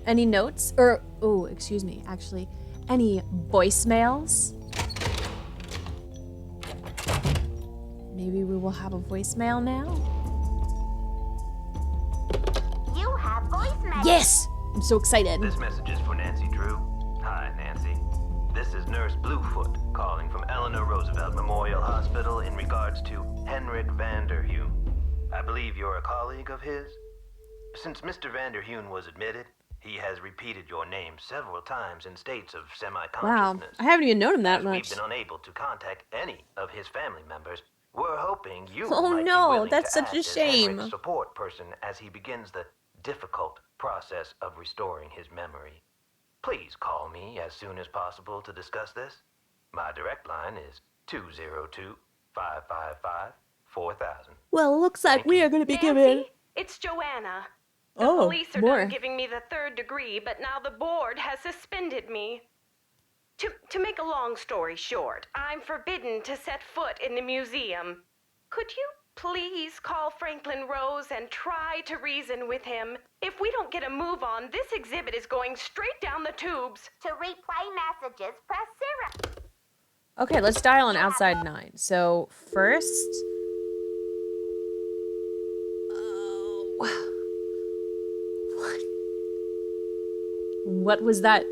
Any notes? Or, oh, excuse me, actually. Any voicemails? Maybe we will have a voicemail now? You have voicemail. Yes! I'm so excited. This message is for Nancy Drew. Hi, Nancy. This is Nurse Bluefoot calling from Eleanor Roosevelt Memorial Hospital in regards to Henrik Vanderheun. I believe you're a colleague of his? Since Mr. Vanderheun was admitted, he has repeated your name several times in states of semi-consciousness. Wow, I haven't even known him that As much. we've been unable to contact any of his family members, we're hoping you Oh might no, be willing that's to such act a as shame. Henrik's support person as he begins the difficult process of restoring his memory. Please call me as soon as possible to discuss this. My direct line is 202-555-4000. Well, it looks like we are going to be Nancy, given... it's Joanna. The Oh, police are more. done giving me the 3rd degree, but now the board has suspended me. To make a long story short, I'm forbidden to set foot in the museum. Could you please call Franklin Rose and try to reason with him? If we don't get a move on, this exhibit is going straight down the tubes. To replay messages, press 0. Okay, let's dial an outside 9. So, first... What was that?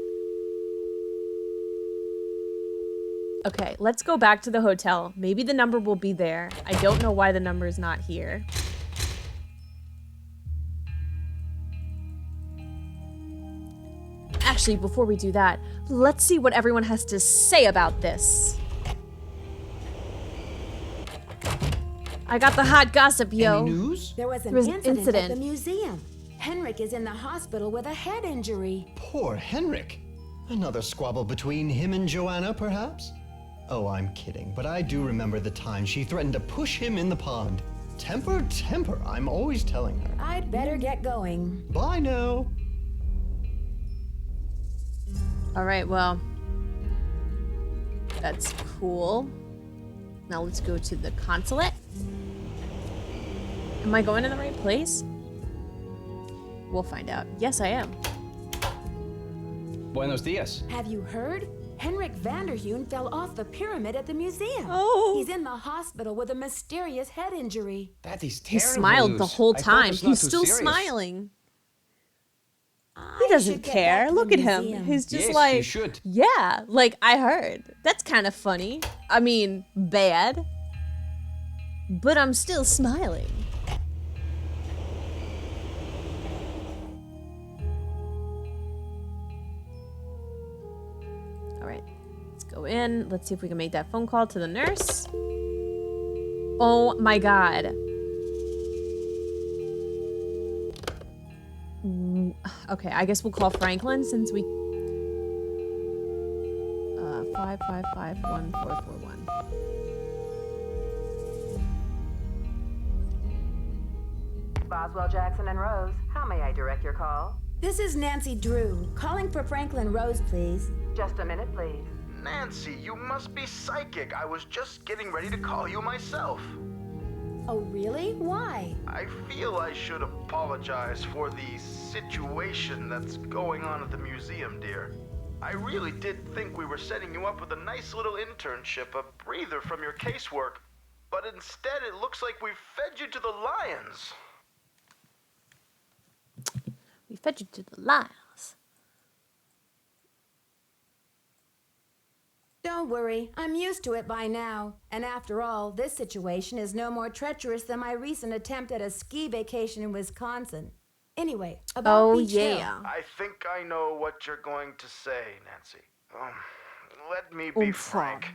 Okay, let's go back to the hotel. Maybe the number will be there. I don't know why the number is not here. Actually, before we do that, let's see what everyone has to say about this. I got the hot gossip, yo. Any news? There was an There was an incident at incident. the museum. Henrik is in the hospital with a head injury. Poor Henrik. Another squabble between him and Joanna, perhaps? Oh, I'm kidding, but I do remember the time she threatened to push him in the pond. Temper, temper, I'm always telling her. I'd better get going. Bye now. Alright, well. That's cool. Now let's go to the consulate. Am I going to the right place? We'll find out. Yes, I am. Buenos dias. Have you heard? Henrik Vanderheun fell off the pyramid at the museum. Oh. He's in the hospital with a mysterious head injury. That is He terrible smiled news. the whole I hope time. it's not He's too still serious. smiling. He doesn't care. Look at him. He's just Yes, like, you should. yeah, like I heard. That's kind of funny. I mean, bad. But I'm still smiling. All right, let's go in. Let's see if we can make that phone call to the nurse. Oh my God. Okay, I guess we'll call Franklin since we... 555-1441. Boswell, Jackson, and Rose, how may I direct your call? This is Nancy Drew, calling for Franklin Rose, please. Just a minute, please. Nancy, you must be psychic. I was just getting ready to call you myself. Oh, really? Why? I feel I should apologize for the situation that's going on at the museum, dear. I really did think we were setting you up with a nice little internship, a breather from your casework. But instead, it looks like we've fed you to the lions. We fed you to the lions. Don't worry, I'm used to it by now. And after all, this situation is no more treacherous than my recent attempt at a ski vacation in Wisconsin. Anyway, about Beach Hill. I think I know what you're going to say, Nancy. Let me be frank.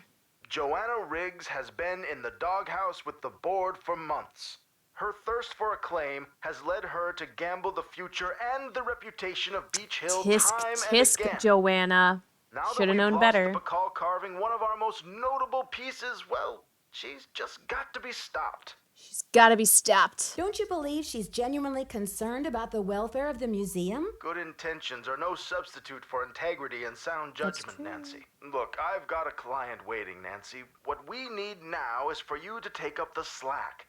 Joanna Riggs has been in the doghouse with the board for months. Her thirst for acclaim has led her to gamble the future and the reputation of Beach Hill time and again. Joanna. Should have known better. The Bacall carving, one of our most notable pieces, well, she's just got to be stopped. She's got to be stopped. Don't you believe she's genuinely concerned about the welfare of the museum? Good intentions are no substitute for integrity and sound judgment, Nancy. Look, I've got a client waiting, Nancy. What we need now is for you to take up the slack.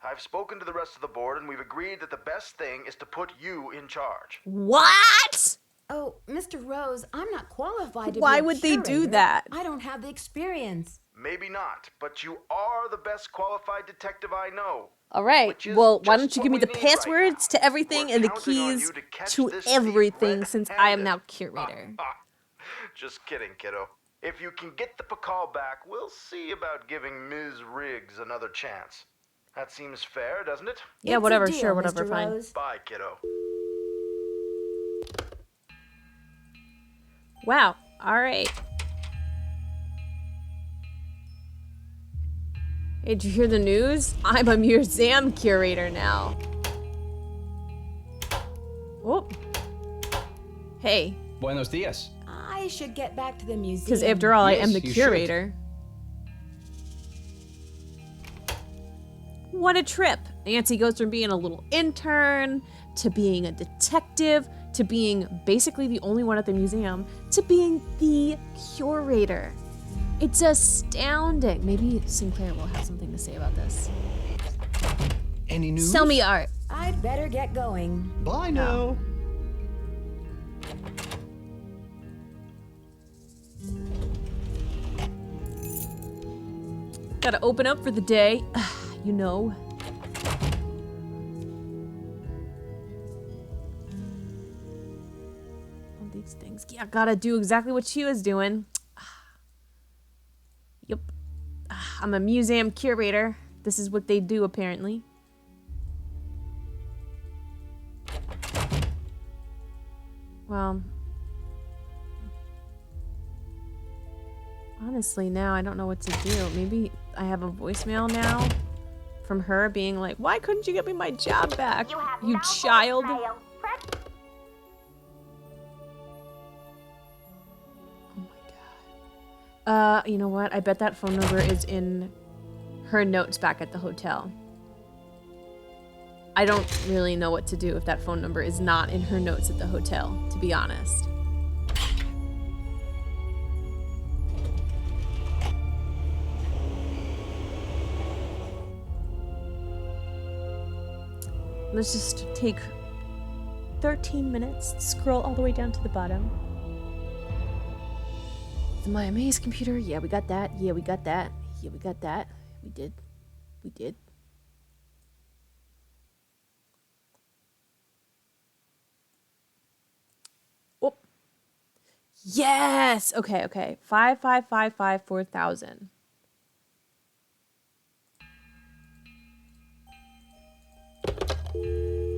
I've spoken to the rest of the board, and we've agreed that the best thing is to put you in charge. What? Oh, Mr. Rose, I'm not qualified to Why be a would they do curator. that? I don't have the experience. Maybe not, but you are the best qualified detective I know. All right. Well, why don't you give me the passwords to everything and the keys to everything since I am now curator. Just kidding, kiddo. If you can get the Bacall back, we'll see about giving Ms. Riggs another chance. That seems fair, doesn't it? Yeah, whatever, sure, whatever, fine. Bye, kiddo. Wow. All right. Hey, did you hear the news? I'm a museum curator now. Oh. Hey. Buenos dias. I should get back to the museum. Because after all, I am the curator. What a trip. Nancy goes from being a little intern to being a detective to being basically the only one at the museum to being the curator. It's astounding. Maybe Sinclair will have something to say about this. Any news? Sell me art. I'd better get going. Bye now. Gotta open up for the day. You know. All these things. Yeah, gotta do exactly what she was doing. Yep. I'm a museum curator. This is what they do, apparently. Well, honestly, now I don't know what to do. Maybe I have a voicemail now from her being like, why couldn't you get me my job back, you child? You know what? I bet that phone number is in her notes back at the hotel. I don't really know what to do if that phone number is not in her notes at the hotel, to be honest. Let's just take 13 minutes, scroll all the way down to the bottom. The My Amaze computer. Yeah, we got that. Yeah, we got that. Yeah, we got that. We did. We did. Oh. Yes! Okay, okay. 55554000.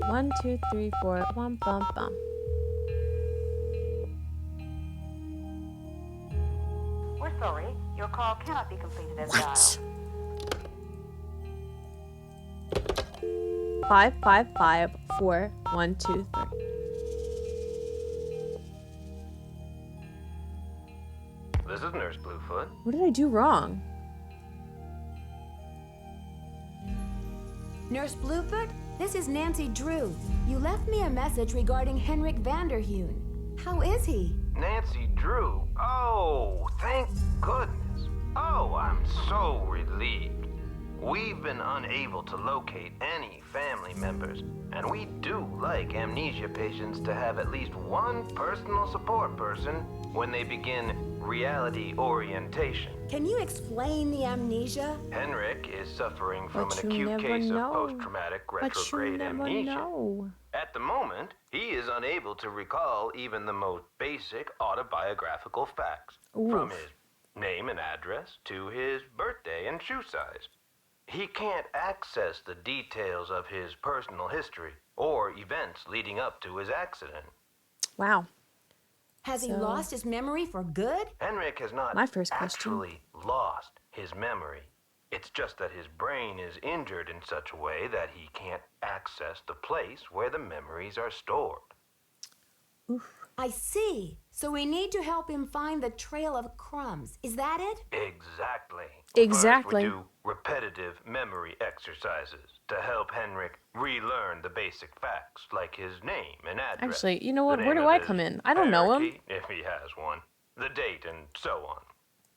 One, two, three, four. Bum, bum, bum. We're sorry. Your call cannot be completed as dialed. 555413. This is Nurse Bluefoot. What did I do wrong? Nurse Bluefoot? This is Nancy Drew. You left me a message regarding Henrik Vanderheun. How is he? Nancy Drew? Oh, thank goodness. Oh, I'm so relieved. We've been unable to locate any family members, and we do like amnesia patients to have at least one personal support person when they begin reality orientation. Can you explain the amnesia? Henrik is suffering from But an you acute never case know. of post-traumatic But you retrograde never amnesia. know. At the moment, he is unable to recall even the most basic autobiographical facts, from his name and address to his birthday and shoe size. He can't access the details of his personal history or events leading up to his accident. Wow. Has he So- lost his memory for good? Henrik has not My first question. actually lost his memory. It's just that his brain is injured in such a way that he can't access the place where the memories are stored. I see. So we need to help him find the trail of crumbs. Is that it? Exactly. Exactly. First, we do repetitive memory exercises to help Henrik relearn the basic facts like his name and address. Actually, you know what? the Where name do of I his come in? I don't know him. parakeet, if he has one, the date, and so on.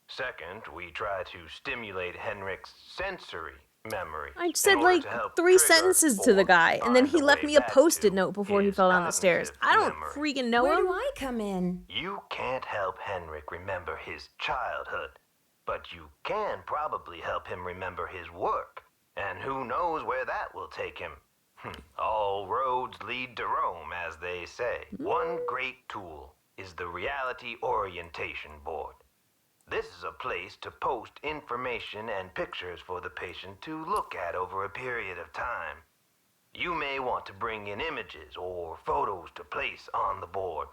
Second, we try to stimulate Henrik's sensory memory. I said like 3 sentences to the guy, and then he left me a post-it note before he fell down the stairs. I don't freaking know Where him. do I come in? You can't help Henrik remember his childhood, but you can probably help him remember his work. And who knows where that will take him. All roads lead to Rome, as they say. One great tool is the Reality Orientation Board. This is a place to post information and pictures for the patient to look at over a period of time. You may want to bring in images or photos to place on the board.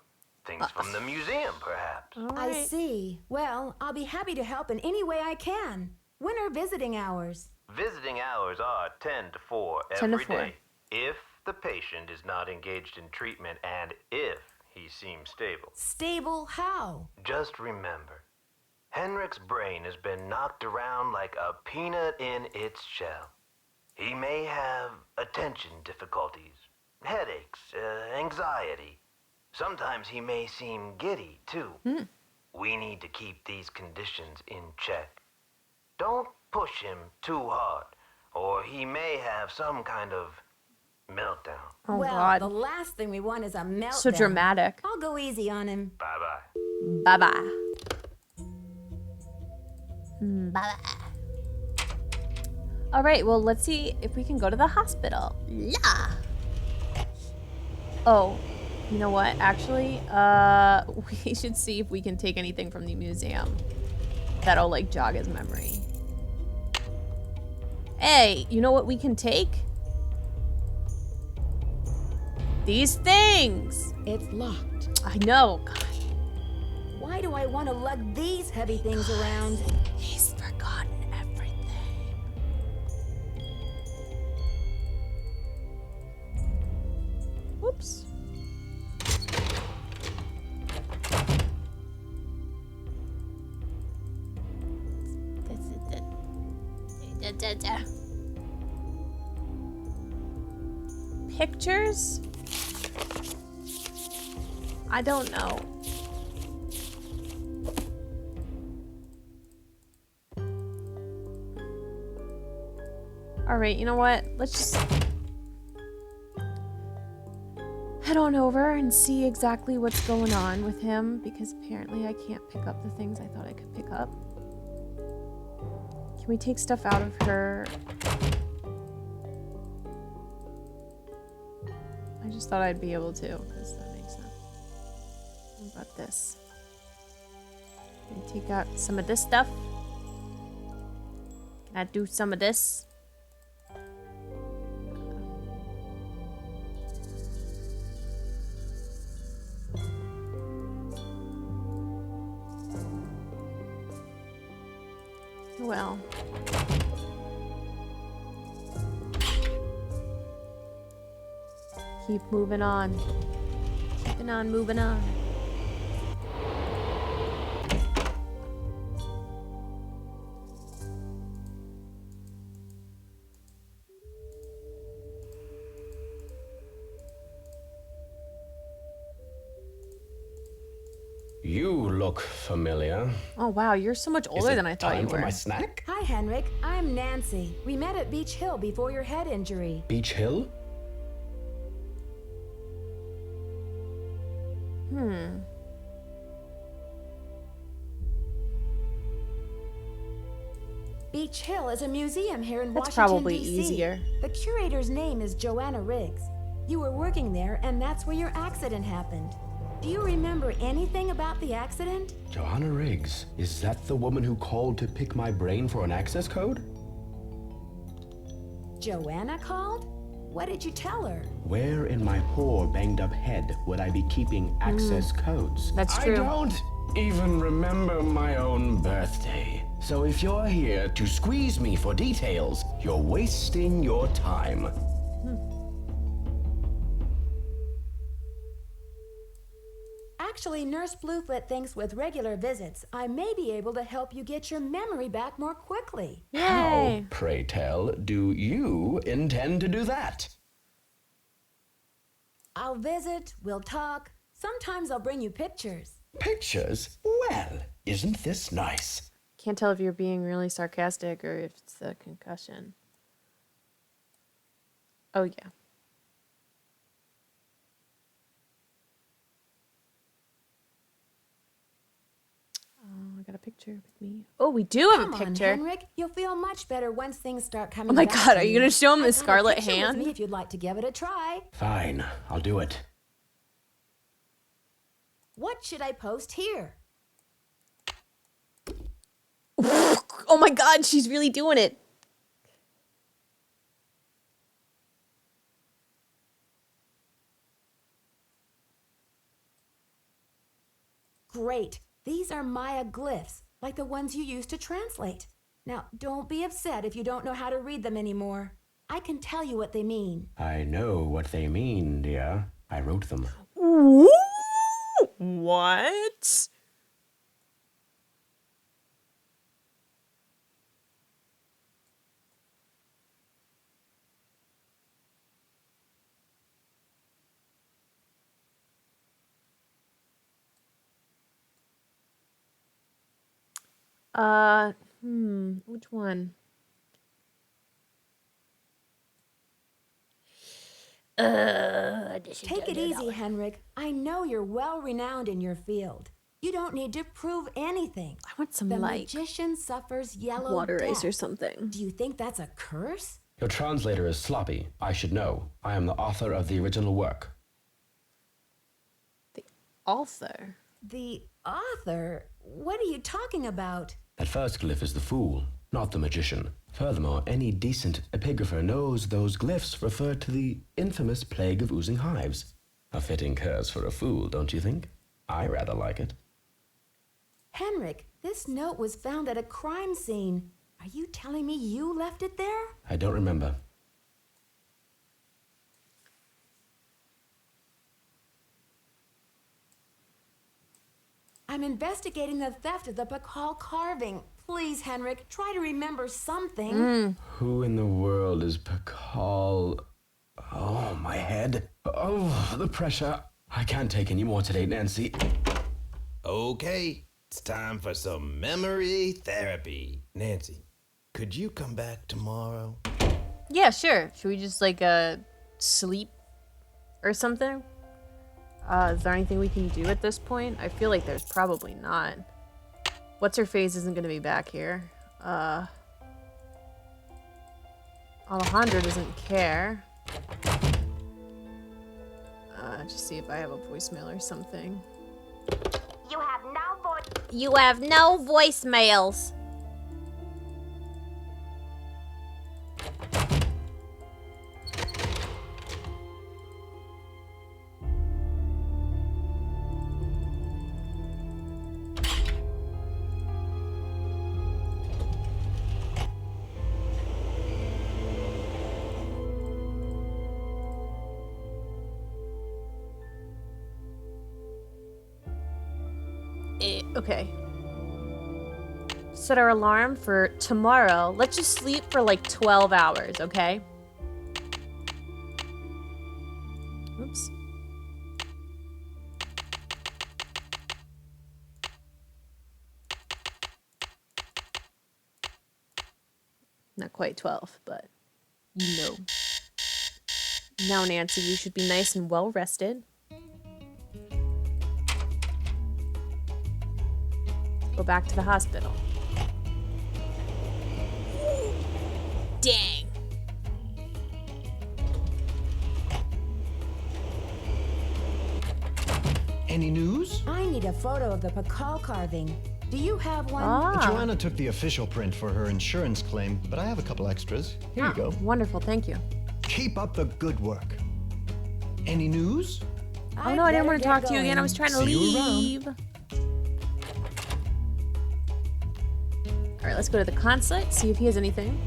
Things from the museum, perhaps. I see. Well, I'll be happy to help in any way I can. When are visiting hours? Visiting hours are 10 to 4 10 to every 4. day. If the patient is not engaged in treatment and if he seems stable. Stable how? Just remember, Henrik's brain has been knocked around like a peanut in its shell. He may have attention difficulties, headaches, anxiety. Sometimes he may seem giddy, too. We need to keep these conditions in check. Don't push him too hard, or he may have some kind of meltdown. Oh, well, God. the last thing we want is a meltdown. So dramatic. I'll go easy on him. Bye-bye. Bye-bye. Bye-bye. All right, well, let's see if we can go to the hospital. Yeah. Oh, you know what? Actually, we should see if we can take anything from the museum that'll, like, jog his memory. Hey, you know what we can take? These things! It's locked. I know. God. Why do I want to lug these heavy things around? He's forgotten everything. Whoops. This is it. Pictures? I don't know. Alright, you know what? Let's just head on over and see exactly what's going on with him, because apparently I can't pick up the things I thought I could pick up. Can we take stuff out of her? I just thought I'd be able to, because that makes sense. What about this? Can I take out some of this stuff? Can I do some of this? Well. Keep moving on. Keeping on moving on. You look familiar. Oh wow, you're so much older than I thought you Time for were. my snack? Hi, Henrik. I'm Nancy. We met at Beach Hill before your head injury. Beach Hill? Beach Hill is a museum here in That's Washington, probably D.C. easier. The curator's name is Joanna Riggs. You were working there, and that's where your accident happened. Do you remember anything about the accident? Joanna Riggs. Is that the woman who called to pick my brain for an access code? Joanna called? What did you tell her? Where in my poor banged up head would I be keeping access codes? That's true. I don't even remember my own birthday. So if you're here to squeeze me for details, you're wasting your time. Actually, Nurse Bluefoot thinks with regular visits, I may be able to help you get your memory back more quickly. How, pray tell, do you intend to do that? I'll visit, we'll talk. Sometimes I'll bring you pictures. Pictures? Well, isn't this nice? Can't tell if you're being really sarcastic or if it's a concussion. Oh yeah. I got a picture with me. Oh, we do have Come a on, picture. Henrik. You'll feel much better once things start coming Oh my back God, to are you gonna show him the I've got a scarlet picture with hand? me if you'd like to give it a try. Fine, I'll do it. What should I post here? Oh my God, she's really doing it. Great. These are Maya glyphs, like the ones you used to translate. Now, don't be upset if you don't know how to read them anymore. I can tell you what they mean. I know what they mean, dear. I wrote them. Ooh, what? Which one? Take it easy, Henrik. I know you're well renowned in your field. You don't need to prove anything. I want some the like magician suffers yellow water ice death. or something. Do you think that's a curse? Your translator is sloppy. I should know. I am the author of the original work. The author? The author? What are you talking about? That first glyph is the fool, not the magician. Furthermore, any decent epigrapher knows those glyphs refer to the infamous plague of oozing hives. A fitting curse for a fool, don't you think? I rather like it. Henrik, this note was found at a crime scene. Are you telling me you left it there? I don't remember. I'm investigating the theft of the Pakal carving. Please, Henrik, try to remember something. Who in the world is Pakal? Oh, my head. Oh, the pressure. I can't take any more today, Nancy. Okay, it's time for some memory therapy. Nancy, could you come back tomorrow? Yeah, sure. Should we just like sleep or something? Is there anything we can do at this point? I feel like there's probably not. What's her face isn't gonna be back here. Alejandro doesn't care. Just see if I have a voicemail or something. You have no voice. You have no voicemails. Okay. Set our alarm for tomorrow. Let's just sleep for like 12 hours, okay? Oops. Not quite 12, but you know. Now, Nancy, you should be nice and well rested. Go back to the hospital. Dang. Any news? I need a photo of the Pakal carving. Do you have one? Joanna took the official print for her insurance claim, but I have a couple extras. Here you go. Wonderful, thank you. Keep up the good work. Any news? Oh no, I didn't want to talk to you again. I was trying to See you leave. Alright, let's go to the consulate, see if he has anything.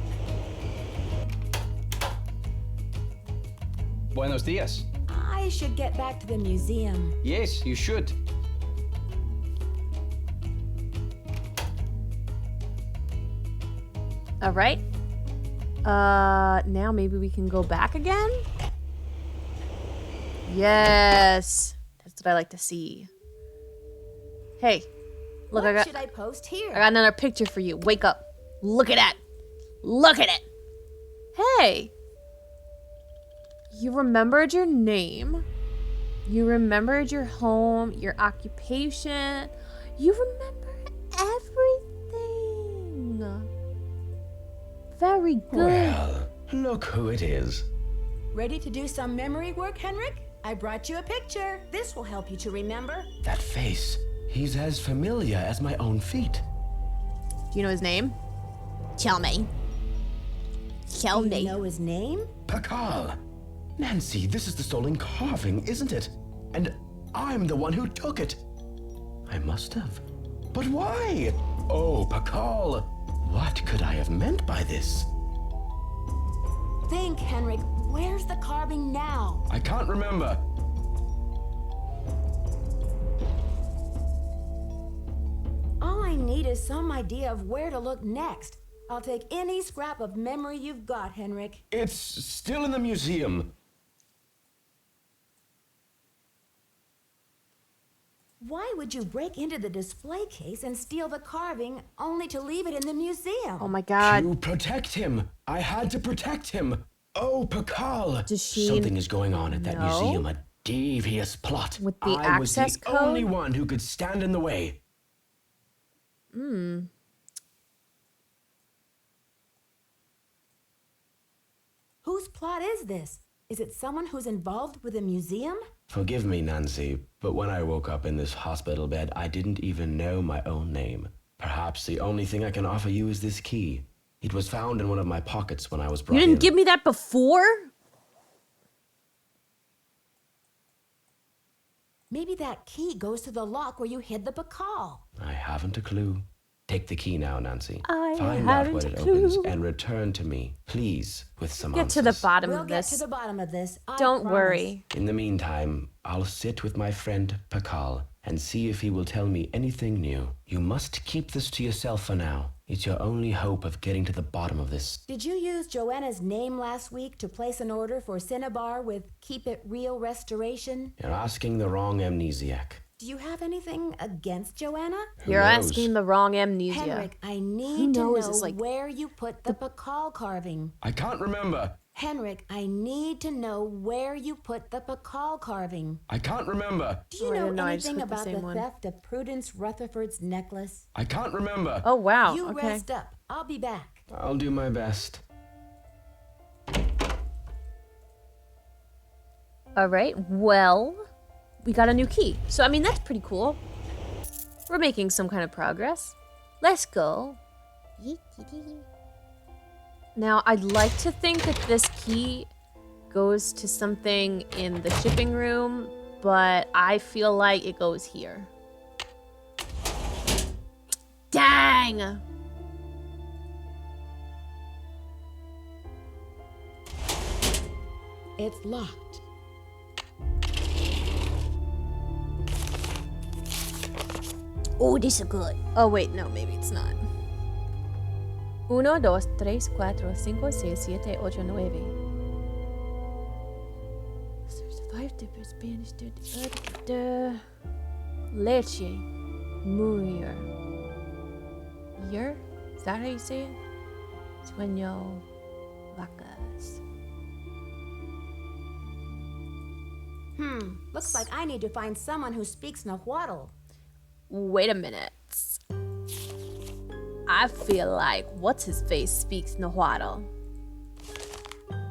Buenos dias. I should get back to the museum. Yes, you should. Alright. Now maybe we can go back again? Yes. That's what I like to see. Hey. Look, What should I post here? I got another picture for you. Wake up. Look at that. Look at it. Hey. You remembered your name. You remembered your home, your occupation. You remember everything. Very good. Well, look who it is. Ready to do some memory work, Henrik? I brought you a picture. This will help you to remember. That face. He's as familiar as my own feet. Do you know his name? Tell me. Tell me. Do you know his name? Pakal. Nancy, this is the stolen carving, isn't it? And I'm the one who took it. I must have. But why? Oh, Pakal. What could I have meant by this? Think, Henrik. Where's the carving now? I can't remember. All I need is some idea of where to look next. I'll take any scrap of memory you've got, Henrik. It's still in the museum. Why would you break into the display case and steal the carving only to leave it in the museum? Oh my god. To protect him. I had to protect him. Oh, Pakal. Something is going on at that museum. A devious plot. With the I was access the code? only one who could stand in the way. Hmm. Whose plot is this? Is it someone who's involved with the museum? Forgive me, Nancy, but when I woke up in this hospital bed, I didn't even know my own name. Perhaps the only thing I can offer you is this key. It was found in one of my pockets when I was brought You didn't in. give me that before? Maybe that key goes to the lock where you hid the Pakal. I haven't a clue. Take the key now, Nancy. I Find out haven't what a it opens clue. and return to me, please, with some Get to the answers. bottom We'll of get this. to the bottom of this. I Don't promise. worry. In the meantime, I'll sit with my friend Pakal and see if he will tell me anything new. You must keep this to yourself for now. It's your only hope of getting to the bottom of this. Did you use Joanna's name last week to place an order for Cinnabar with Keep It Real Restoration? You're asking the wrong amnesiac. Do you have anything against Joanna? Who You're knows? asking the wrong amnesia. Henrik, I Who need to knows? know It's like where you put the Pakal carving. I can't remember. Henrik, I need to know where you put the Pakal carving. I can't remember. Do you Oh, I know didn't know. I just anything clicked the about same the one. theft of Prudence Rutherford's necklace? I can't remember. Oh wow. You Okay. rest up. I'll be back. I'll do my best. All right. Well, we got a new key. So I mean that's pretty cool. We're making some kind of progress. Let's go. Now, I'd like to think that this key goes to something in the shipping room, but I feel like it goes here. Dang! It's locked. Oh, this is good. Oh, wait, no, maybe it's not. 1, 2, 3, 4, 5, 6, 7, 8, 9. Survived the Spanish leche. Muir. Year? Is that how you say it? Sueño vacas. Looks like I need to find someone who speaks Nahuatl. Wait a minute. I feel like what's his face speaks Nahuatl.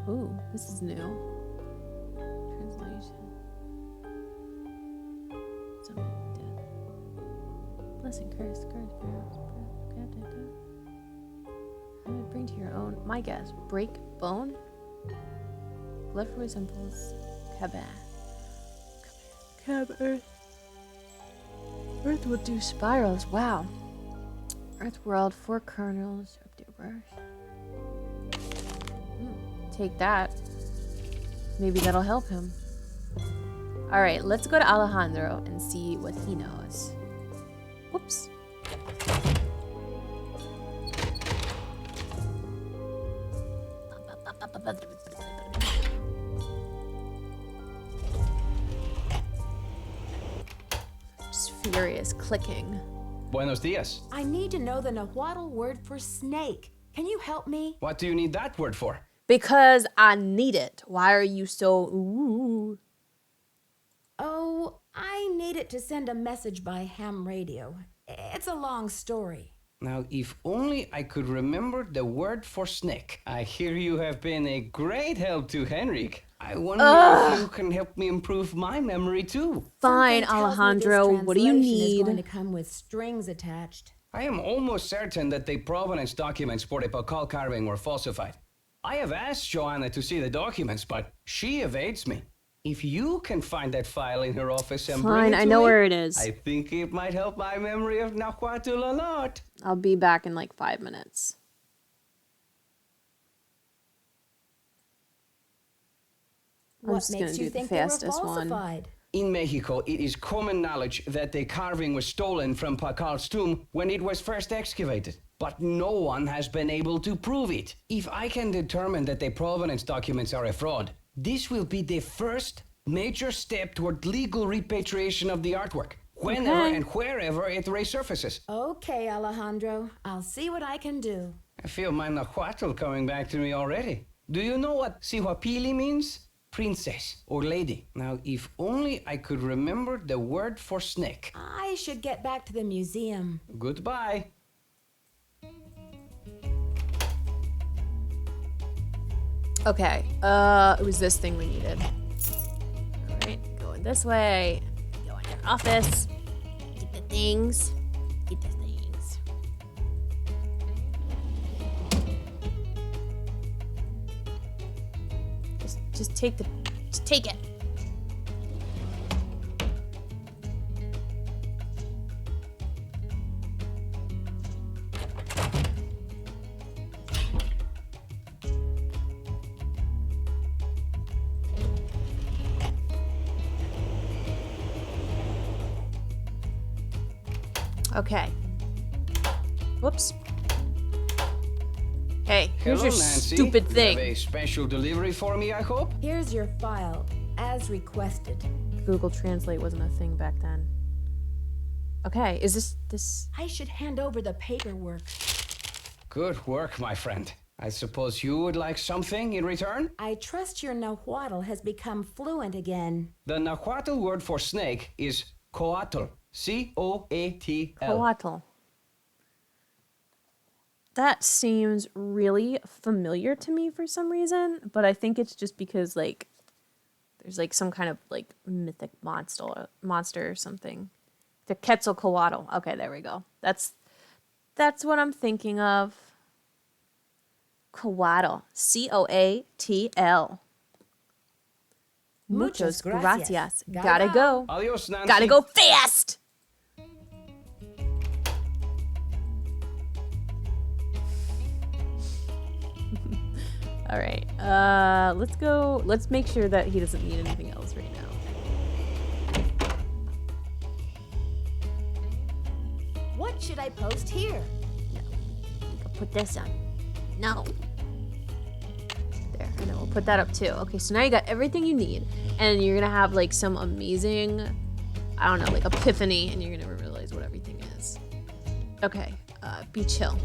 Ooh, this is new. Translation. Somebody dead. Blessing, curse, bring to your own. My guess. Break bone. Blood for resembles. Cabin. Cab Earth. Earth will do spirals. Wow. Earth world, 4 kernels. Take that. Maybe that'll help him. Alright, let's go to Alejandro and see what he knows. Whoops. Just furious clicking. Buenos dias. I need to know the Nahuatl word for snake. Can you help me? What do you need that word for? Because I need it. Why are you so ooh? Oh, I need it to send a message by ham radio. It's a long story. Now, if only I could remember the word for snake. I hear you have been a great help to Henrik. I wonder if you can help me improve my memory too. Fine, Alejandro. What do you need? Is going to come with strings attached. I am almost certain that the provenance documents for the Pakal carving were falsified. I have asked Joanna to see the documents, but she evades me. If you can find that file in her office and bring it to me, I know where it is. I think it might help my memory of Nahuatl a lot. I'll be back in like 5 minutes. What makes you think they were falsified? In Mexico, it is common knowledge that the carving was stolen from Pacal's tomb when it was first excavated. But no one has been able to prove it. If I can determine that the provenance documents are a fraud, this will be the first major step toward legal repatriation of the artwork, whenever and wherever it resurfaces. Okay, Alejandro. I'll see what I can do. I feel my Nahuatl coming back to me already. Do you know what Sihuapili means? Princess or lady. Now, if only I could remember the word for snake. I should get back to the museum. Goodbye. Okay, it was this thing we needed. Alright, going this way. Go in your office. Get the things. Get the things. Just take it. Okay. Whoops. Hey, here's Hello, your Nancy. stupid You thing. have a special delivery for me, I hope? Here's your file, as requested. Google Translate wasn't a thing back then. Okay, is this? I should hand over the paperwork. Good work, my friend. I suppose you would like something in return? I trust your Nahuatl has become fluent again. The Nahuatl word for snake is coatl. C-O-A-T-L. Coatl. That seems really familiar to me for some reason, but I think it's just because like there's like some kind of like mythic monster or something. The Quetzalcoatl. Okay, there we go. That's what I'm thinking of. Coatl. C-O-A-T-L. Muchas gracias. Gotta go. Adios, Nancy. Gotta go fast. All right. Let's go. Let's make sure that he doesn't need anything else right now. What should I post here? I'll put this on. No. There. And then we'll put that up too. Okay, so now you got everything you need. And you're gonna have like some amazing, I don't know, like epiphany, and you're gonna realize what everything is. Okay, Beach Hill.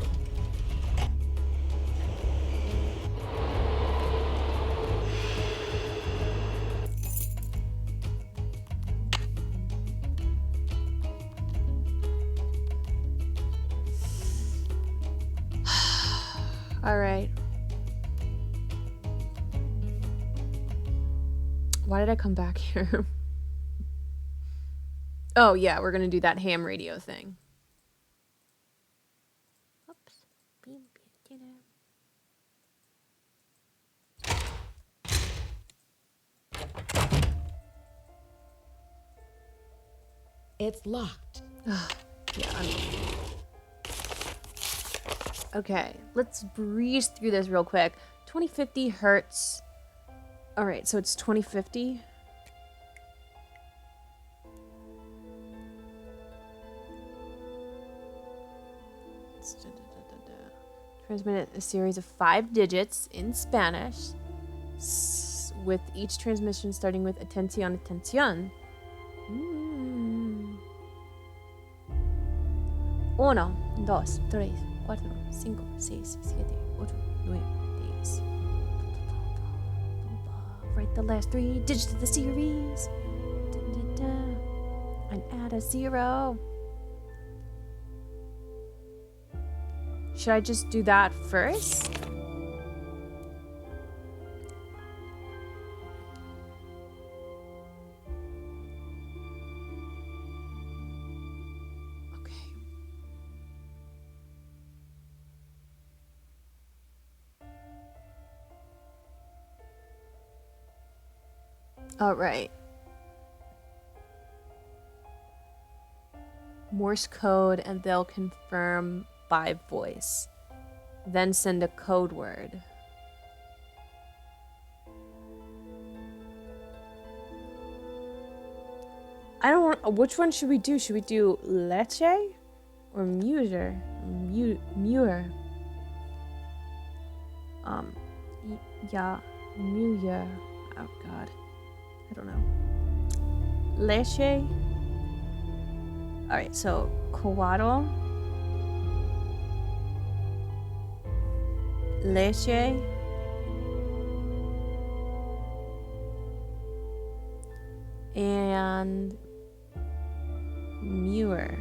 All right. Why did I come back here? Oh, yeah, we're going to do that ham radio thing. It's locked. Yeah. Okay, let's breeze through this real quick. 2050 hertz. All right, so it's 2050. Transmit a series of 5 digits in Spanish, with each transmission starting with atención, atención. 1, 2, 3, 4, 5, 6, 7, 8, 9, 10. Write the last 3 digits of the series. And add a 0. Should I just do that first? All right. Morse code, and they'll confirm by voice. Then send a code word. I don't want. Which one should we do? Should we do leche or muser? Muir. Yeah, muir. Oh God. I don't know. Leche. All right, so cuatro. Leche. And Muir.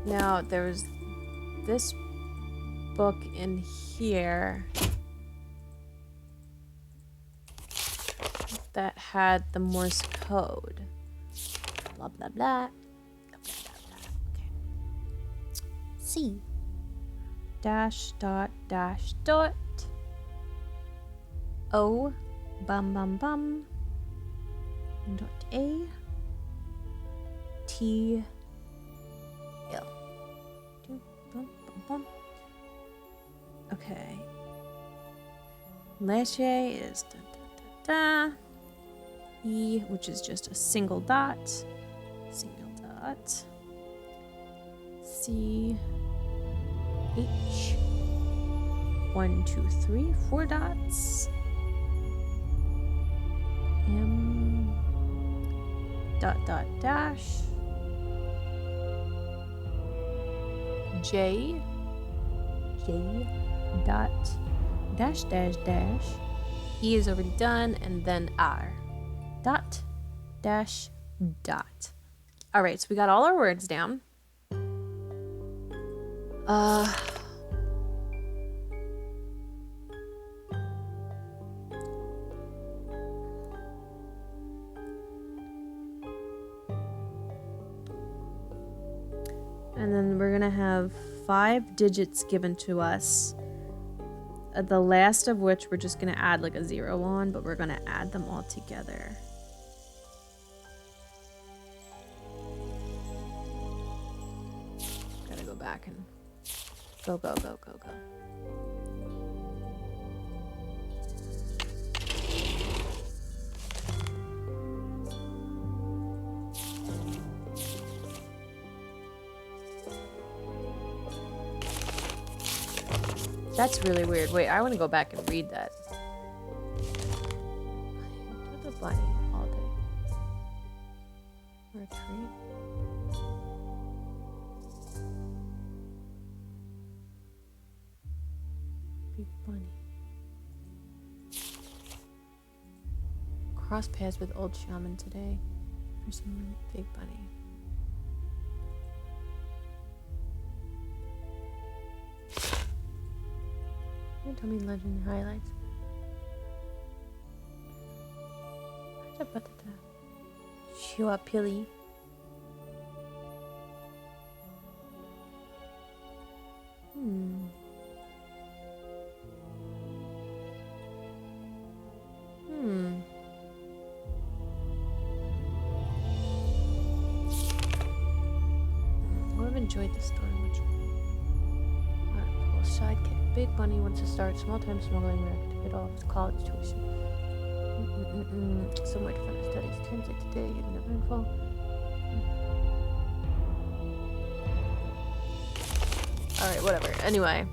Now, there's this book in here that had the Morse code. Blah, blah, blah. Okay. C. Dash, dot, dash, dot. O. Bum, bum, bum. Dot A. T. L. Bum, bum, bum. Okay. Leche is da, da, da, da. E, which is just a single dot. Single dot. C. H. 1, 2, 3, 4 dots. M. Dot, dot, dash. J. J. Dot. Dash, dash, dash. E is already done, and then R. Dot, dash, dot. All right, so we got all our words down. And then we're gonna have 5 digits given to us. The last of which we're just gonna add like a 0 on, but we're gonna add them all together. Gotta go back and go, go, go, go, go. That's really weird. Wait, I want to go back and read that. The bunny all day. Or a tree. Big bunny. Cross paths with old shaman today. For some big bunny. Tell me legend highlights. Pili. I've enjoyed this story much more. Well, sidekick. Big Bunny wants to start small-time smuggling racket to pay off his college tuition. Somewhere to fund his studies. Translate today. Never info. Alright, whatever. Anyway.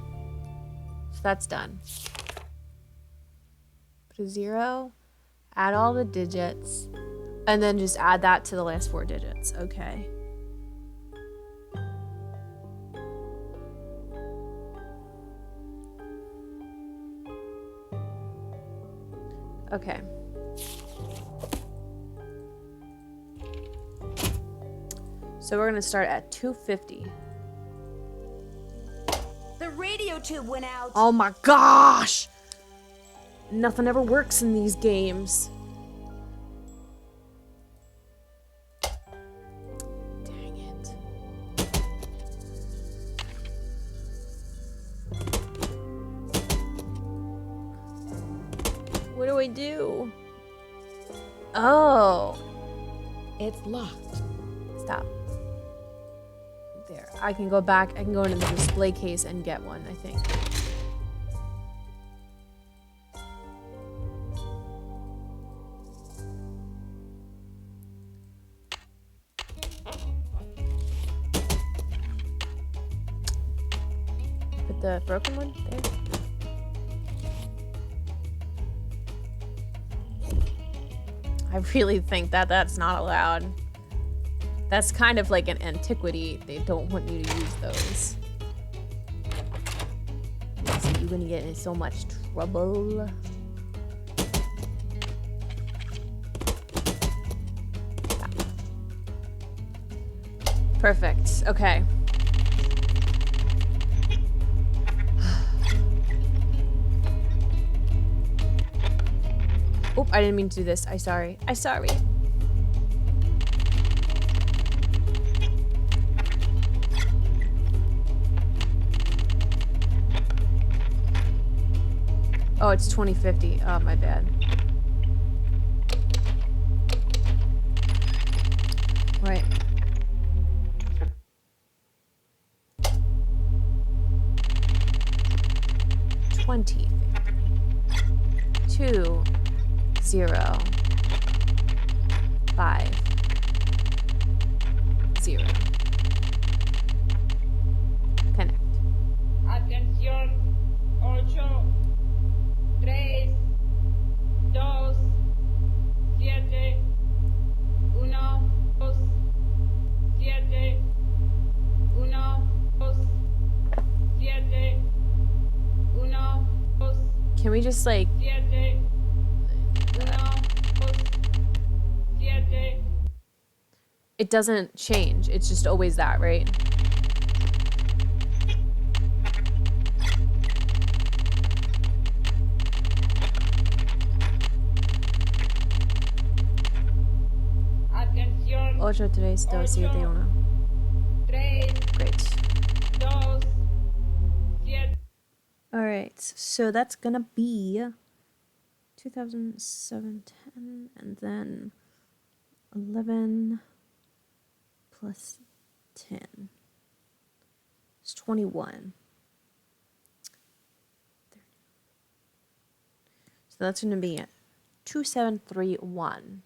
So that's done. Put a 0. Add all the digits. And then just add that to the last 4 digits. Okay. Okay. So we're gonna start at 250. The radio tube went out. Oh my gosh! Nothing ever works in these games. Dang it. What do I do? Oh. It's locked. Stop. There. I can go back. I can go into the display case and get one, I think. Put the broken one there. I really think that that's not allowed. That's kind of like an antiquity. They don't want you to use those. So you're gonna get in so much trouble. Perfect. Okay. Oop, I didn't mean to do this. I'm sorry. I'm sorry. Oh, it's 2050. Oh, my bad. Right. $20.50. 2 0 5 0. Connect. Atención. 8 3 2 7 1 2 7 1 2 7 1 2. Can we just like it doesn't change. It's just always that, right? Atención. 8, 3, 2, 7, 1. 3 Great. 2 7. Alright, so that's gonna be 2007, 10, and then 11 plus 10. It's 21. 30. So that's gonna be 2731.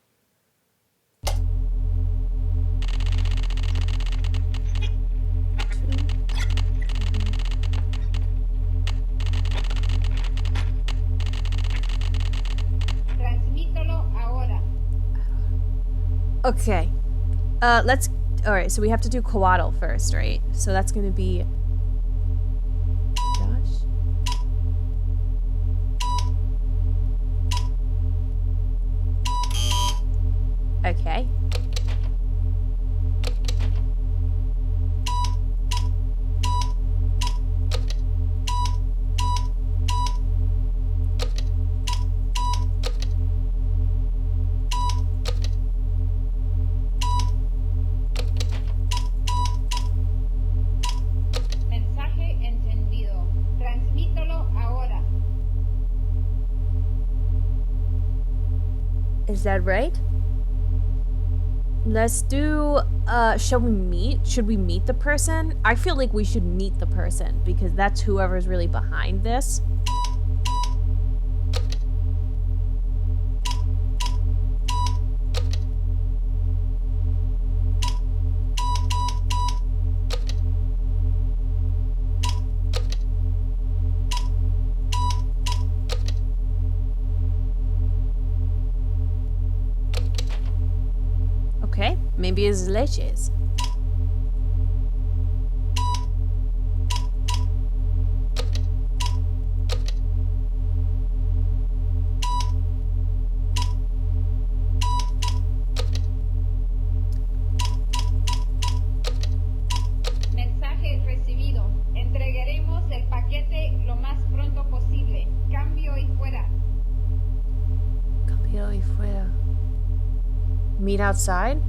Transmítalo ahora. Okay. Let's... Alright, so we have to do coatl first, right? So that's gonna be... Gosh. Okay. Is that right? Let's do, shall we meet? Should we meet the person? I feel like we should meet the person because that's whoever's really behind this. Okay, maybe it's leches. Mensaje recibido. Entregaremos el paquete lo más pronto posible. Cambio y fuera. Cambio y fuera. Meet outside?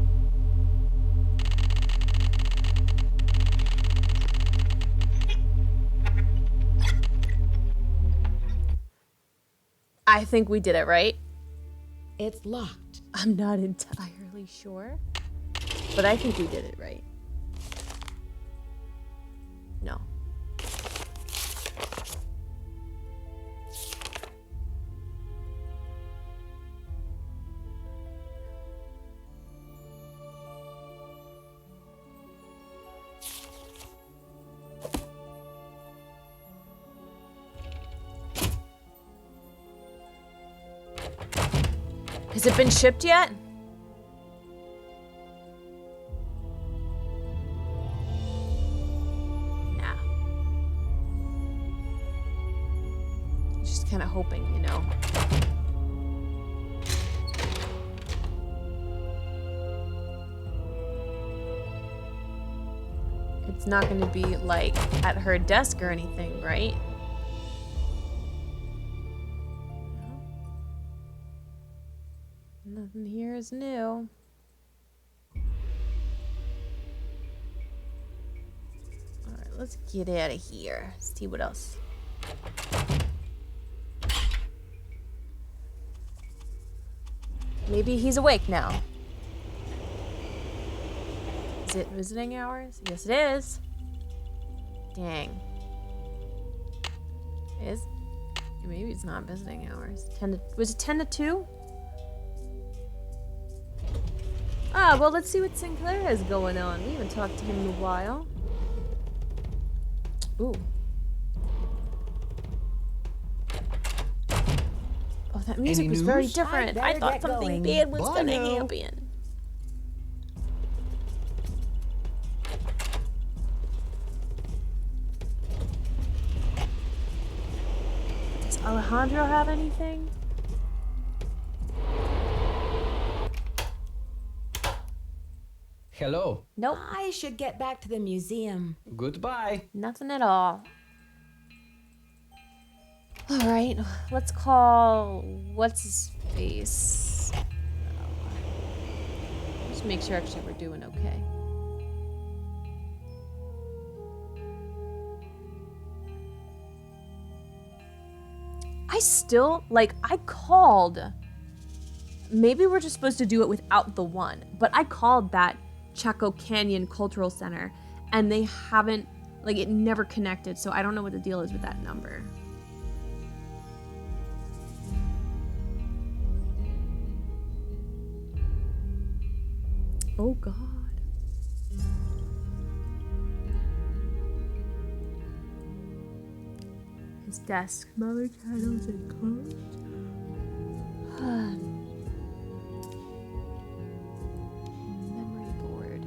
I think we did it, right? It's locked. I'm not entirely sure, but I think we did it right. No. Has it been shipped yet? Nah. Just kind of hoping, you know. It's not going to be like at her desk or anything, right? Nothing here is new. Alright, let's get out of here. See what else. Maybe he's awake now. Is it visiting hours? Yes, it is. Dang. Maybe it's not visiting hours. Was it 10 to 2? Ah, well, let's see what Sinclair has going on. We haven't talked to him in a while. Ooh. Oh, that music was very different. I thought something bad was gonna happen. Does Alejandro have anything? Hello. Nope. I should get back to the museum. Goodbye. Nothing at all. All right, let's call. What's his face? Just make sure actually we're doing okay. I still I called. Maybe we're just supposed to do it without the 1, but I called that Chaco Canyon Cultural Center and they haven't, it never connected, so I don't know what the deal is with that number. Oh God. His desk, mother channels and closed. Memory board.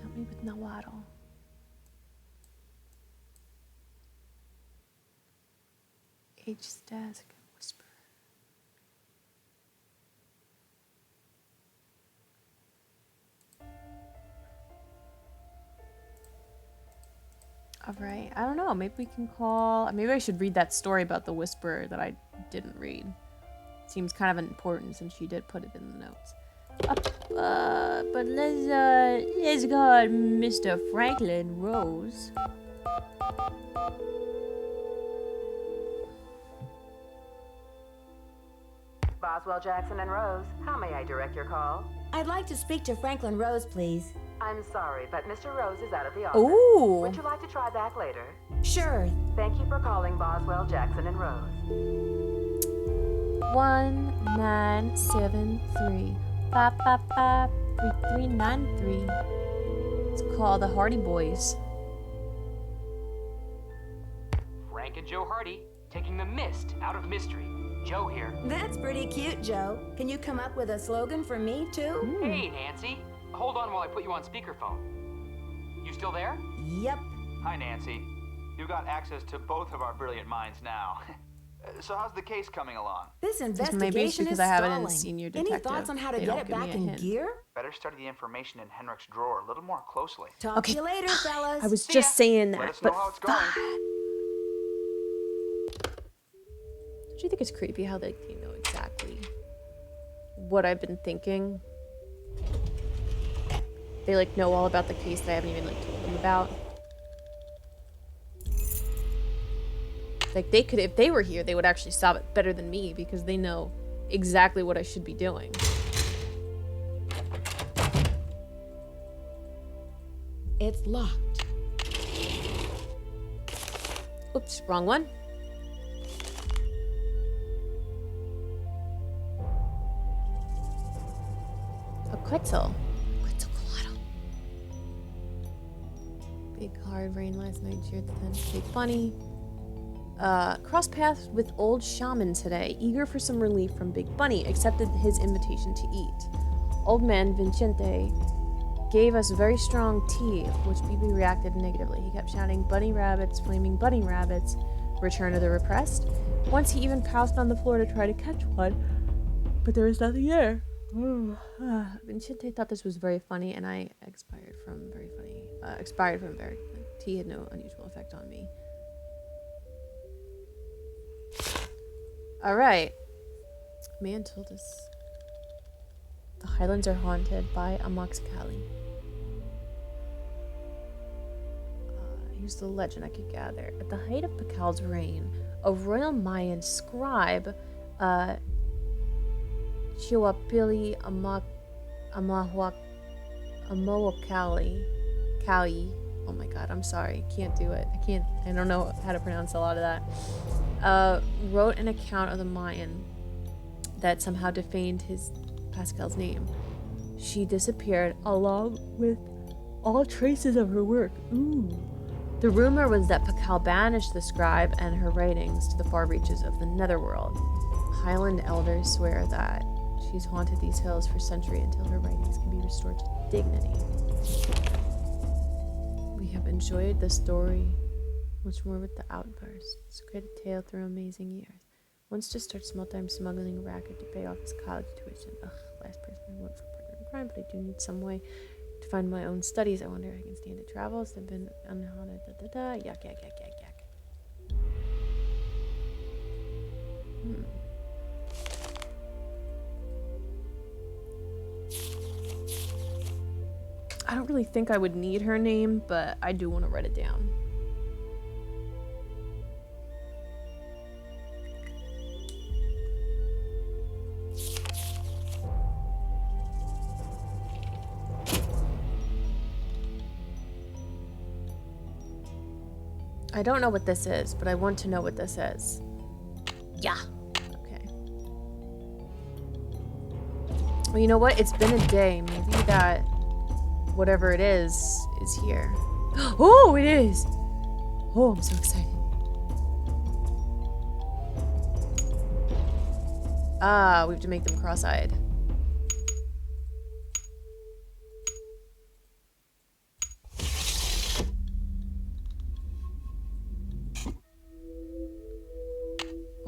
Help me with Nahuatl. H's desk. Whisper. All right. I don't know. Maybe we can call. Maybe I should read that story about the Whisperer that I didn't read. Seems kind of important since she did put it in the notes. But let's call Mr. Franklin Rose. Boswell, Jackson, and Rose. How may I direct your call? I'd like to speak to Franklin Rose, please. I'm sorry, but Mr. Rose is out of the office. Ooh. Would you like to try back later? Sure. Thank you for calling Boswell, Jackson, and Rose. 1973 555 3393. It's called the Hardy Boys. Frank and Joe Hardy, taking the mist out of mystery. Joe here. That's pretty cute, Joe. Can you come up with a slogan for me, too? Hey, Nancy. Hold on while I put you on speakerphone. You still there? Yep. Hi, Nancy. You got access to both of our brilliant minds now. So how's the case coming along? This maybe it's investigation because is I haven't stalling. seen your Any detective. thoughts on how to They get don't it give me back a in hint. gear? Better study the information in Henrik's drawer a little more closely. Talk to you later, fellas. I was just saying Let that, us know but how it's going. don't you think it's creepy how they know exactly what I've been thinking? They like know all about the case that I haven't even like told them about. Like they could, if they were here, they would actually stop it better than me because they know exactly what I should be doing. It's locked. Oops, wrong one. A Quetzal. Quetzalcoatl. Big hard rain last night cheered the tent. Big funny. Crossed paths with old shaman today, eager for some relief from Big Bunny, accepted his invitation to eat. Old man Vincente gave us very strong tea, which BB reacted negatively. He kept shouting, "Bunny rabbits, flaming bunny rabbits, return of the repressed." Once he even pounced on the floor to try to catch one, but there was nothing there. Vincente thought this was very funny, and I expired from very funny. Tea had no unusual effect on me. Alright. Man told us the Highlands are haunted by a Moxicali. Here's the legend I could gather. At the height of Pacal's reign, a royal Mayan scribe, Chihuapili Kali. Oh my god, I'm sorry. Can't do it. I don't know how to pronounce a lot of that. Wrote an account of the Mayan that somehow defamed Pascal's name. She disappeared along with all traces of her work. Ooh. The rumor was that Pacal banished the scribe and her writings to the far reaches of the netherworld. Highland elders swear that she's haunted these hills for centuries until her writings can be restored to dignity. We have enjoyed the story much more with the outbursts. Quite a tale through amazing years. Wants to start small-time smuggling racket to pay off his college tuition. Ugh, last person I want for partner in crime, but I do need some way to fund my own studies. I wonder if I can stand to travel. I've been unhaunted. Yuck. I don't really think I would need her name, but I do want to write it down. I don't know what this is, but I want to know what this is. Yeah. Okay. Well, you know what? It's been a day. Maybe that whatever it is here. Oh, it is! Oh, I'm so excited. Ah, we have to make them cross-eyed.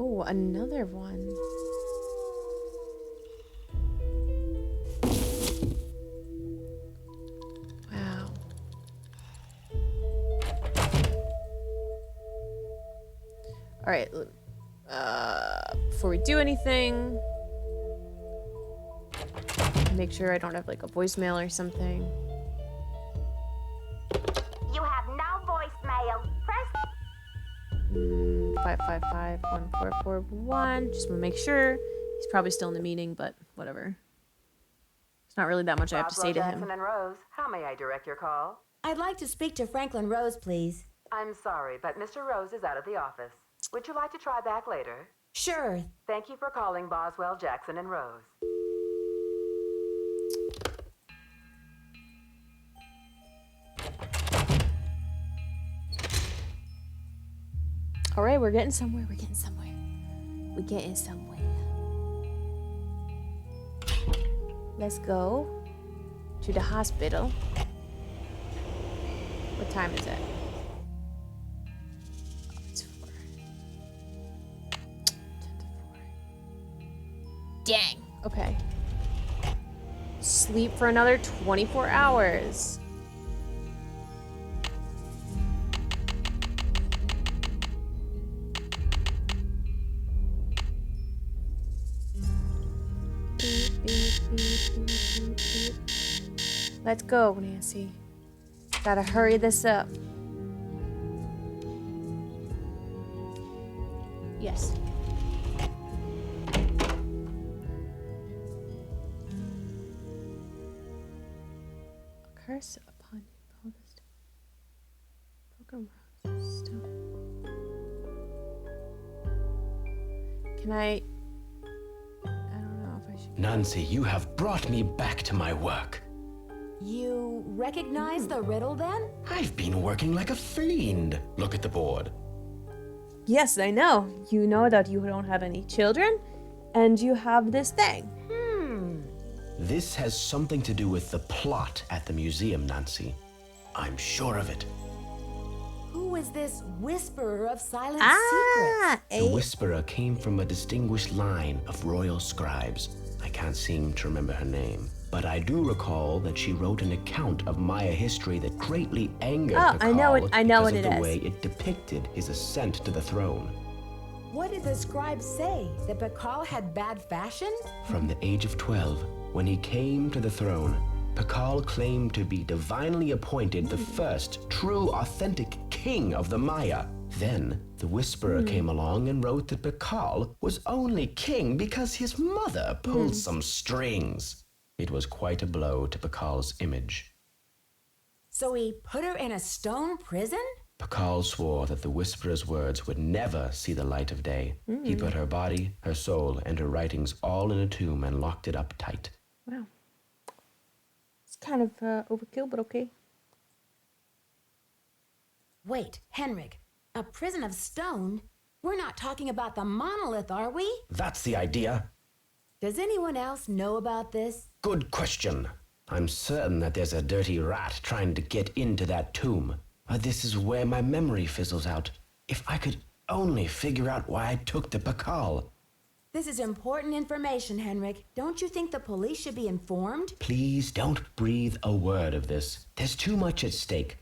Oh, another one. Wow. All right. Before we do anything, make sure I don't have like a voicemail or something. You have no voicemail. Press 555-1441. Just want to make sure he's probably still in the meeting, but whatever. It's not really that much I have to say to him. Jackson and Rose, how may I direct your call? I'd like to speak to Franklin Rose, please. I'm sorry, but Mr. Rose is out of the office. Would you like to try back later? Sure. Thank you for calling Boswell, Jackson, and Rose. All right, we're getting somewhere. We're getting somewhere. We're getting somewhere. Let's go to the hospital. What time is it? Oh, it's 4. 10 to 4. Dang. Okay. Sleep for another 24 hours. Let's go, Nancy. Gotta hurry this up. Yes. A curse upon you, Pilgrim Rose Stone. Can I don't know if I should. Nancy, you have brought me back to my work. You recognize the riddle then? I've been working like a fiend. Look at the board. Yes, I know. You know that you don't have any children, and you have this thing. This has something to do with the plot at the museum, Nancy. I'm sure of it. Who is this whisperer of silent secrets? The whisperer came from a distinguished line of royal scribes. I can't seem to remember her name. But I do recall that she wrote an account of Maya history that greatly angered Pakal I know what because it of the is. way it depicted his ascent to the throne. What did the scribe say? That Pakal had bad fashion? From the age of 12, when he came to the throne, Pakal claimed to be divinely appointed the first true, authentic king of the Maya. Then, the Whisperer came along and wrote that Pakal was only king because his mother pulled some strings. It was quite a blow to Pakal's image. So he put her in a stone prison? Pakal swore that the Whisperer's words would never see the light of day. He put her body, her soul, and her writings all in a tomb and locked it up tight. Wow. It's kind of overkill, but okay. Wait, Henrik, a prison of stone? We're not talking about the monolith, are we? That's the idea. Does anyone else know about this? Good question. I'm certain that there's a dirty rat trying to get into that tomb. But this is where my memory fizzles out. If I could only figure out why I took the Pakal. This is important information, Henrik. Don't you think the police should be informed? Please don't breathe a word of this. There's too much at stake.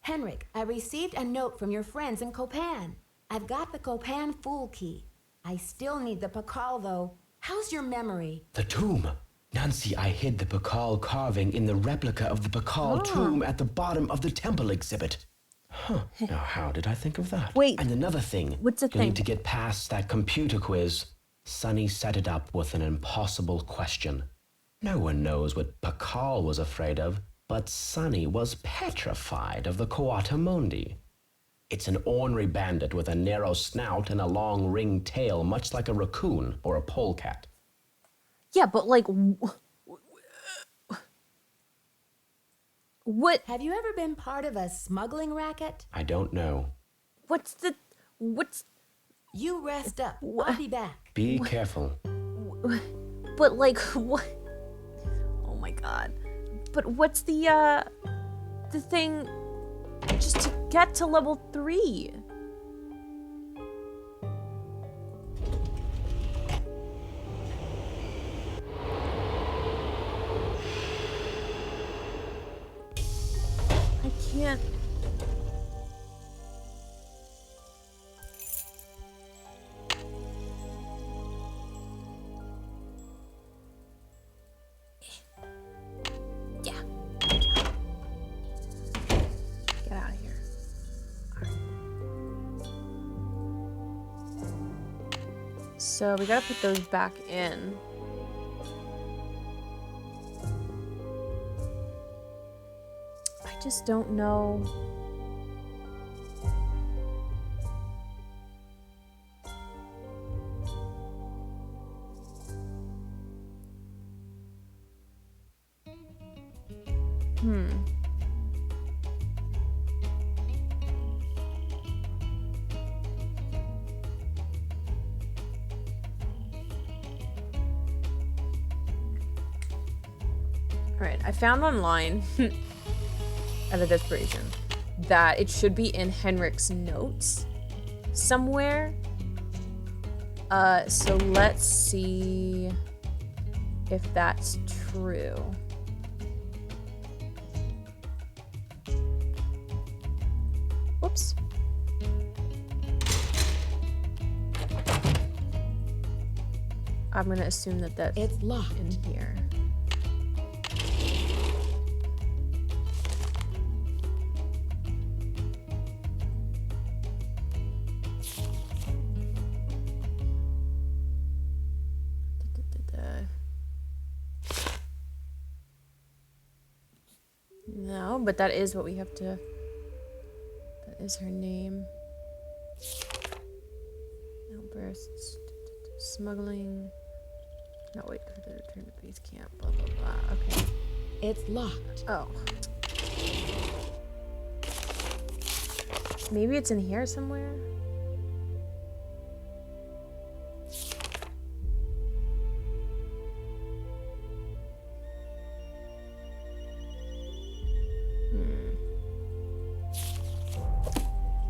Henrik, I received a note from your friends in Copan. I've got the Copan Fool Key. I still need the Pakal, though. How's your memory? The tomb. Nancy, I hid the Pakal carving in the replica of the Pakal tomb at the bottom of the temple exhibit. Huh. Now, how did I think of that? Wait. And another thing. What's the You'll thing? need to get past that computer quiz. Sonny set it up with an impossible question. No one knows what Pakal was afraid of, but Sonny was petrified of the Coata Mundi. It's an ornery bandit with a narrow snout and a long ringed tail, much like a raccoon or a polecat. Yeah, but like, what? Have you ever been part of a smuggling racket? I don't know. What's? You rest up. I'll be back. Be careful. But like, what? Oh my god. But what's the thing just to get to level 3? I can't. Yeah. Get out of here. So we gotta put those back in. I just don't know. Alright, I found online, out of desperation, that it should be in Henrik's notes somewhere. So let's see if that's true. Whoops. I'm gonna assume that that's locked in here. No, but that is what we have to. That is her name. Outbursts, smuggling. No, wait, for the return to base camp. Blah blah blah. Okay. It's locked. Oh. Maybe it's in here somewhere.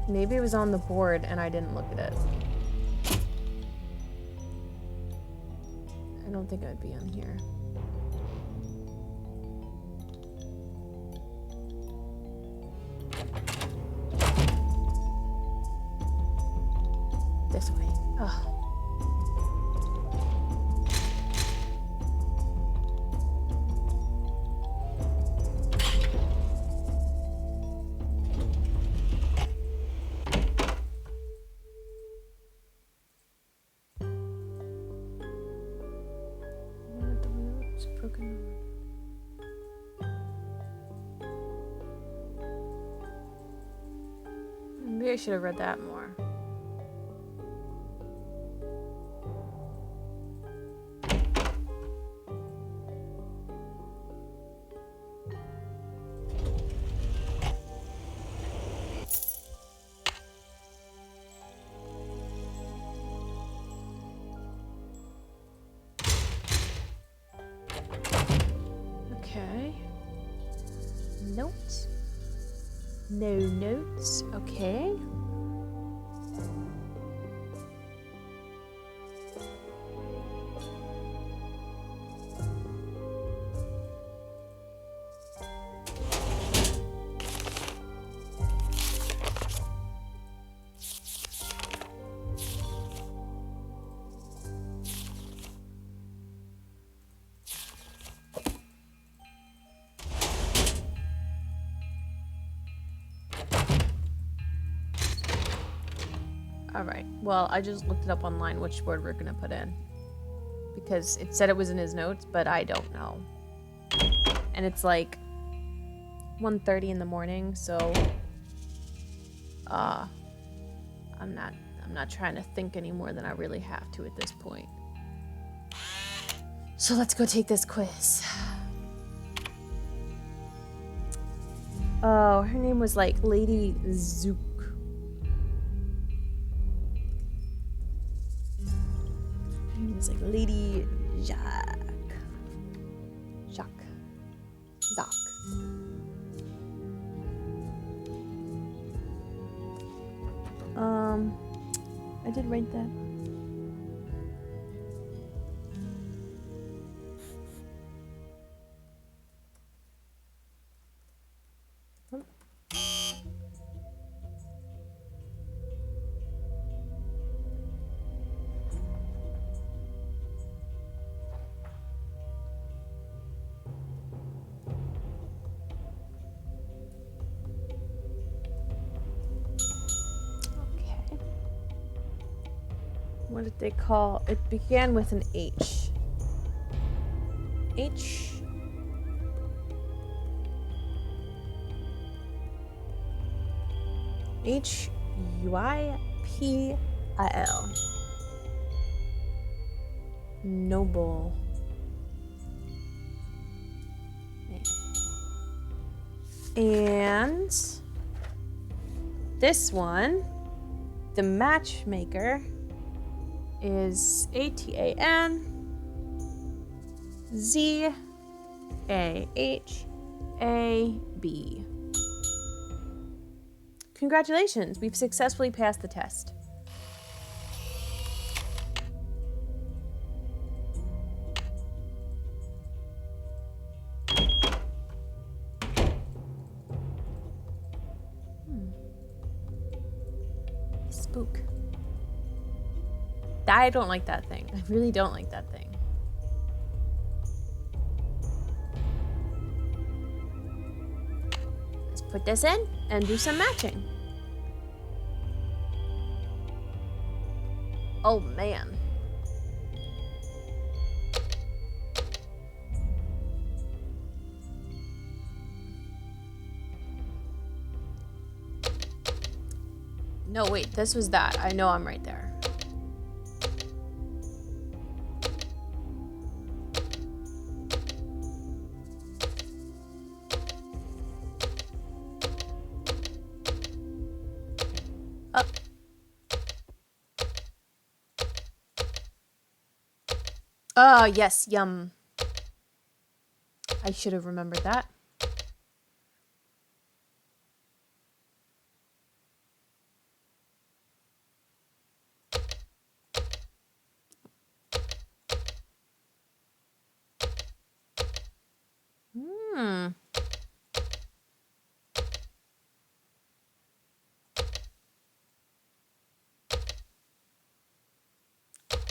Maybe it was on the board and I didn't look at it. I don't think it would be on here. This way. Oh. Maybe I should have read that more. Okay. Notes. No notes. Okay. Alright, well, I just looked it up online which word we're gonna put in. Because it said it was in his notes, but I don't know. And it's like 1:30 in the morning, so I'm not trying to think any more than I really have to at this point. So let's go take this quiz. Oh, her name was like Lady Zook. It's like Lady Jacques. Zach. I did write that. What did they call it? Began with an H. H. Huypil. Noble. And this one, the matchmaker, is ATANZAHAB. Congratulations, we've successfully passed the test. Spook. I don't like that thing. I really don't like that thing. Let's put this in and do some matching. Oh man. No, wait, this was that. I know I'm right there. Oh, yes, yum. I should have remembered that.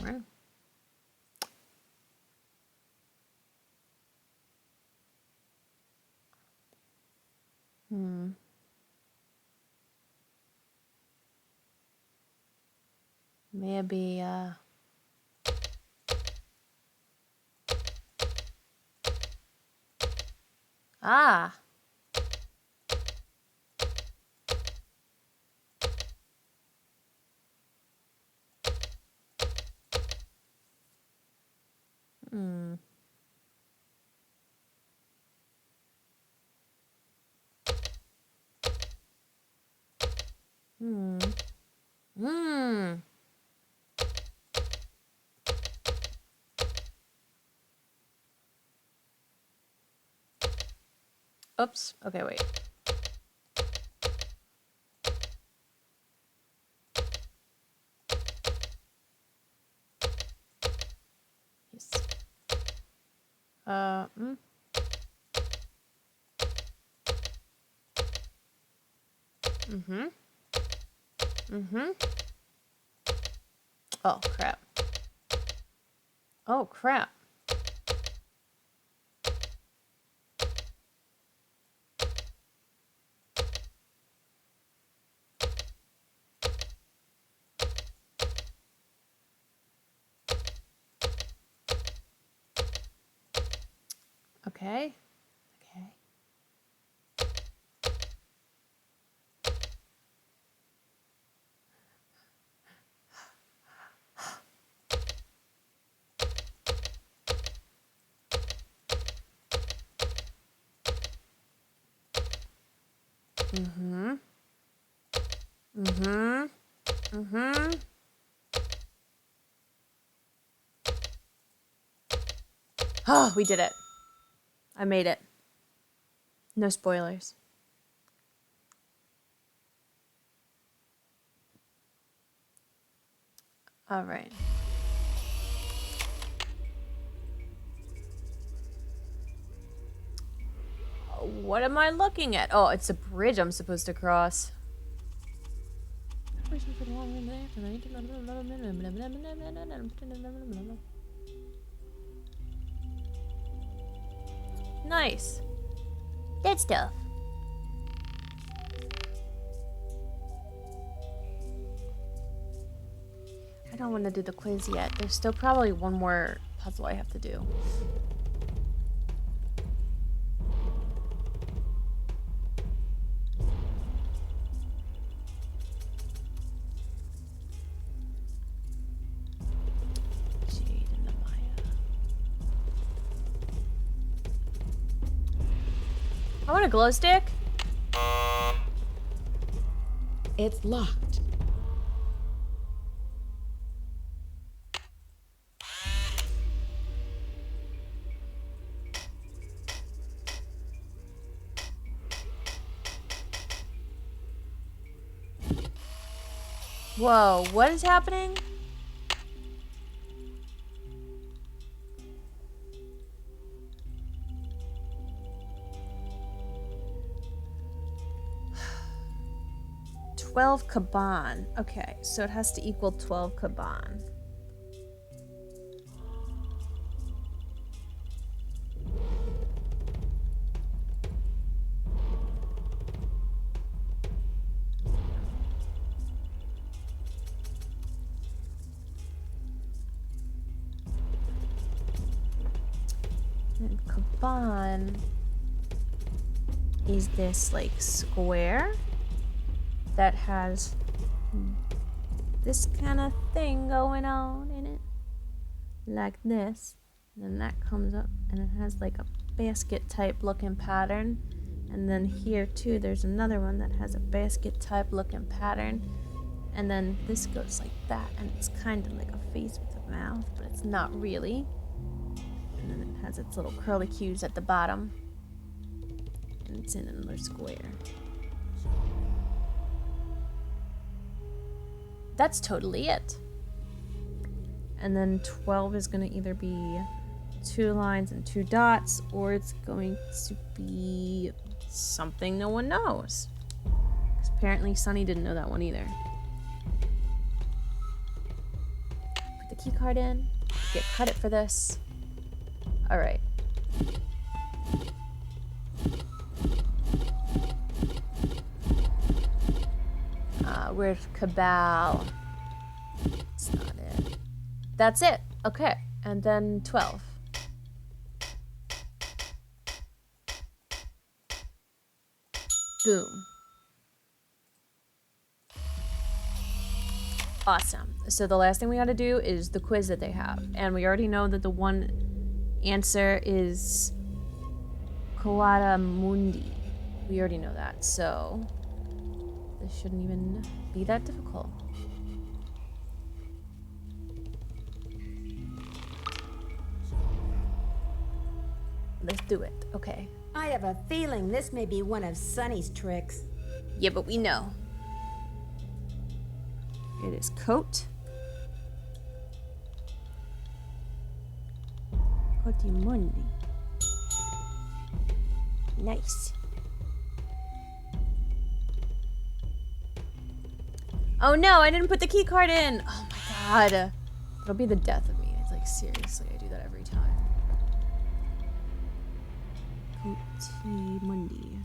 Wow. Maybe, Ah. Hmm. Hmm. Hmm. Oops. Okay, wait. Yes. Mm-hmm. Mm-hmm. Oh, crap. Oh, crap. Okay. Okay. Mm-hmm. Mm-hmm. Mm-hmm. Oh, we did it. I made it. No spoilers. All right. What am I looking at? Oh, it's a bridge I'm supposed to cross. Nice. Good stuff. don't want to do the quiz yet. There's still probably one more puzzle I have to do. Jade and Amaya. I want a glow stick. It's locked. Whoa, what is happening? $12 Kaban. Okay, so it has to equal 12 Kaban. And Kaban is this like square that has this kind of thing going on in it, like this. And then that comes up and it has like a basket type looking pattern. And then here too there's another one that has a basket type looking pattern. And then this goes like that, and it's kind of like a face with a mouth, but it's not really. And then it has its little curly cues at the bottom, and it's in another square. That's totally it. And then 12 is going to either be 2 lines and 2 dots, or it's going to be something no one knows. 'Cause apparently Sunny didn't know that one either. Put the key card in. Get credit for this. Alright. Where's Cabal? It's not it. That's it. Okay. And then 12. Boom. Awesome. So the last thing we gotta do is the quiz that they have. And we already know that the one answer is Coata Mundi. We already know that, so this shouldn't even be that difficult. Let's do it. Okay. I have a feeling this may be one of Sunny's tricks. Yeah, but we know. It is coat. Cotimundi. Nice. Oh no, I didn't put the key card in. Oh my god. It'll be the death of me. It's like, seriously, I do that every time. Cotimundi.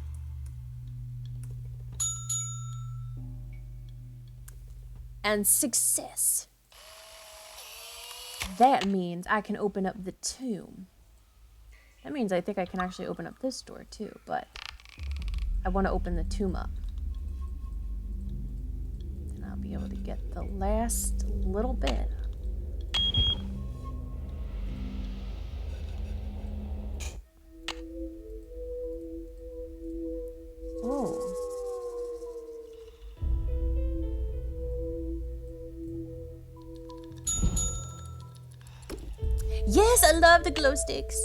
And success. That means I can open up the tomb. That means I think I can actually open up this door too, but I want to open the tomb up. And I'll be able to get the last little bit. Oh. Yes, I love the glow sticks.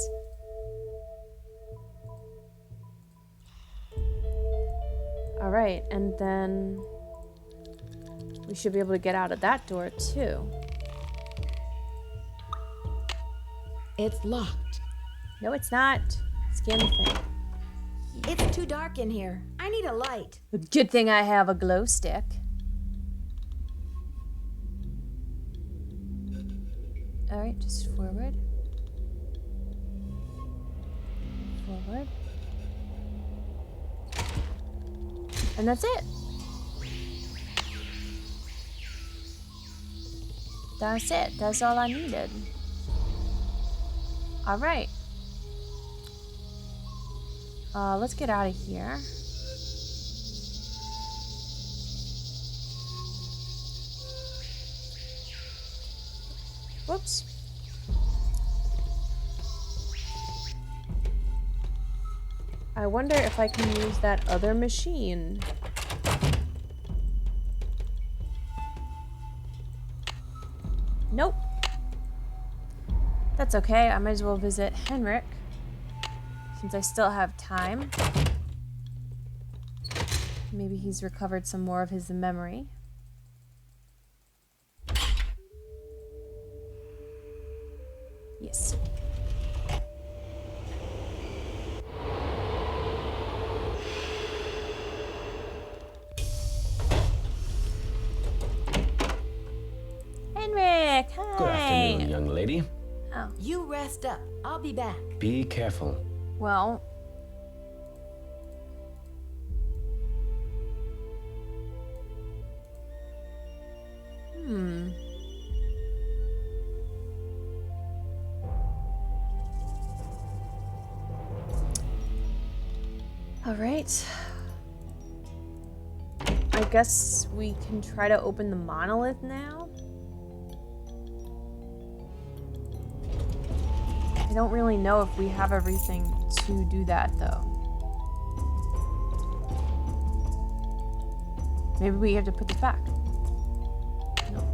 All right, and then we should be able to get out of that door too. It's locked. No, it's not. Scan the thing. It's too dark in here. I need a light. Good thing I have a glow stick. All right, just forward. Forward. And that's it. That's it. That's all I needed. All right. Let's get out of here. Whoops. I wonder if I can use that other machine. Nope. That's okay. I might as well visit Henrik since I still have time. Maybe he's recovered some more of his memory. Yes. Henrik, hi. Good afternoon, young lady. Oh. You rest up. I'll be back. Be careful. Well. All right. I guess we can try to open the monolith now. I don't really know if we have everything to do that, though. Maybe we have to put this back. No.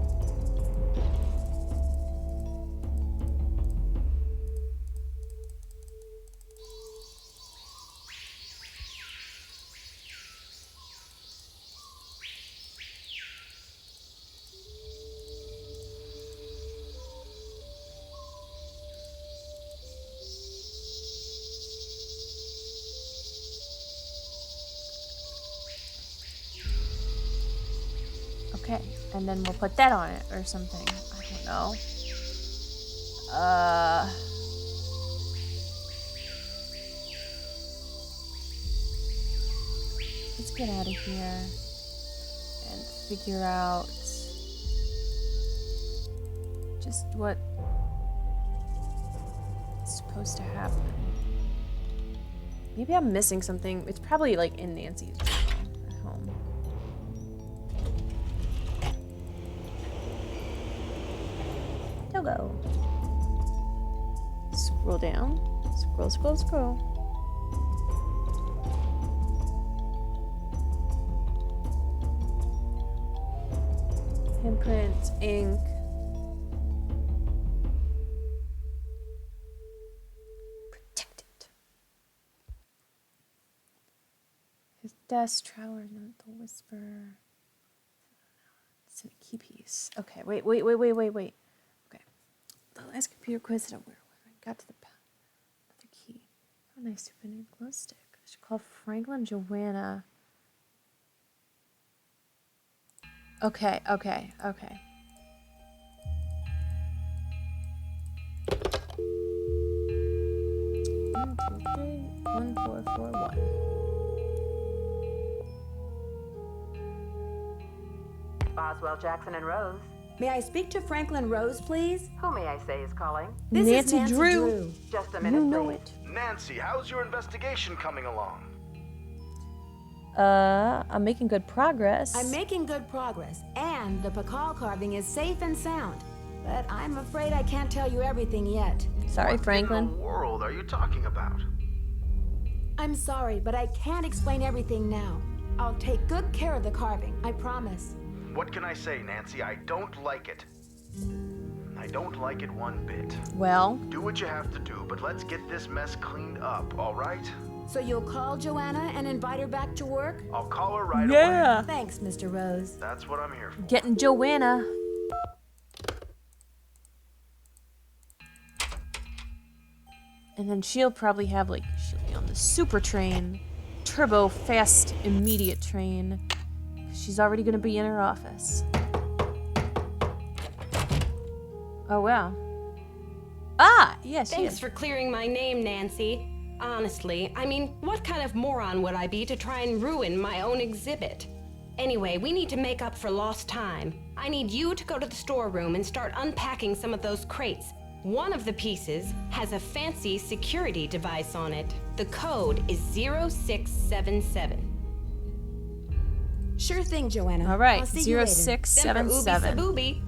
Okay, and then we'll put that on it or something. I don't know. Let's get out of here and figure out just what's supposed to happen. Maybe I'm missing something. It's probably like in Nancy's journal at home. Go. Scroll down. Scroll, scroll, scroll. Handprint, ink. Protect it. His desk, traveler, note, the whisper. It's in a key piece. Okay, wait. The last computer quiz that I got to the another key. How nice souvenir glow stick. I should call Franklin Joanna. Okay. 1, 2, 3, 1, 4, 4, 1. Boswell, Jackson, and Rose. May I speak to Franklin Rose, please? Who may I say is calling? This is Nancy Drew. Just a minute, You know please. it. Nancy, how's your investigation coming along? I'm making good progress. I'm making good progress, and the Pakal carving is safe and sound. But I'm afraid I can't tell you everything yet. Sorry, What Franklin. in the world are you talking about? I'm sorry, but I can't explain everything now. I'll take good care of the carving, I promise. What can I say, Nancy? I don't like it. I don't like it one bit. Well. Do what you have to do, but let's get this mess cleaned up, all right? So you'll call Joanna and invite her back to work? I'll call her right away. Thanks, Mr. Rose. That's what I'm here for. Getting Joanna. And then she'll probably have she'll be on the super train. Turbo fast immediate train. She's already gonna be in her office. Oh wow. Ah, yes. Thanks for clearing my name, Nancy. Honestly, I mean, what kind of moron would I be to try and ruin my own exhibit? Anyway, we need to make up for lost time. I need you to go to the storeroom and start unpacking some of those crates. One of the pieces has a fancy security device on it. The code is 0677. Sure thing, Joanna. All right, I'll see you later. 0677. Semper Ubi Saboobi.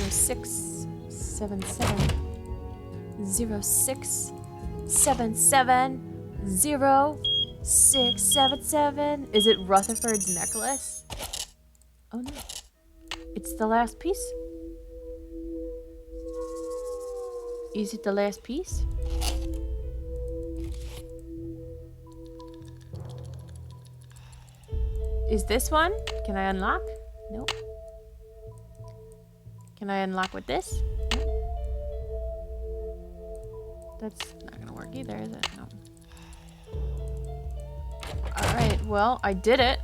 0677 0677 0677. Is it Rutherford's necklace? Oh no. It's the last piece? Is it the last piece? Is this one? Can I unlock? Nope. Can I unlock with this? Nope. That's not gonna work either, is it? No. Alright, well, I did it.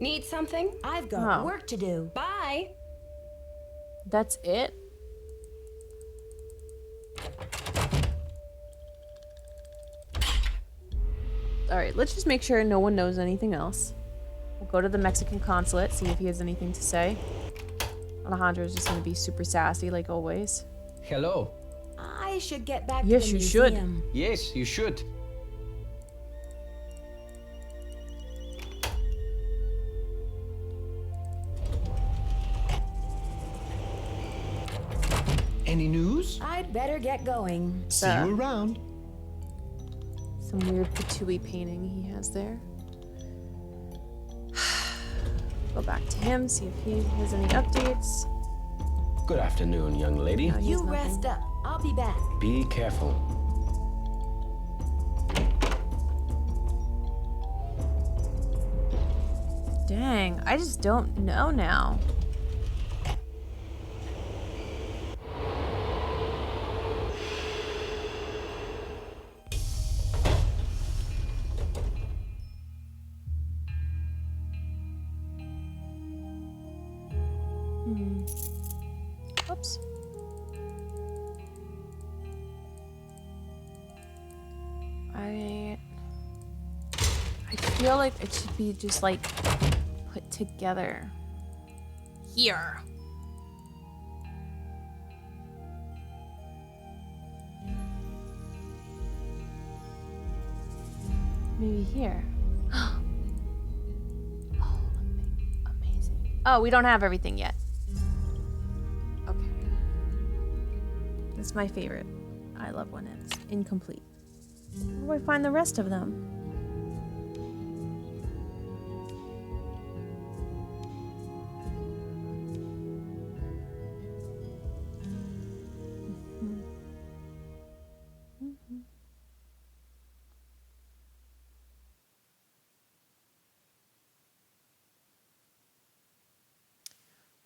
Need something? I've got work to do. Bye. That's it? Alright, let's just make sure no one knows anything else. We'll go to the Mexican consulate, see if he has anything to say. Alejandro is just gonna be super sassy like always. Hello. I should get back Yes, to the you should. museum. Yes, you should. Any news? I'd better get going. See you around. Some weird patooey painting he has there. Go back to him, see if he has any updates. Good afternoon, young lady. No, You rest up. I'll be back. Be careful. Dang, I just don't know now. Oops. I feel like it should be just like put together here. Maybe here. Oh, amazing. Oh, we don't have everything yet. Okay. That's my favorite. I love when it's incomplete. Where do I find the rest of them?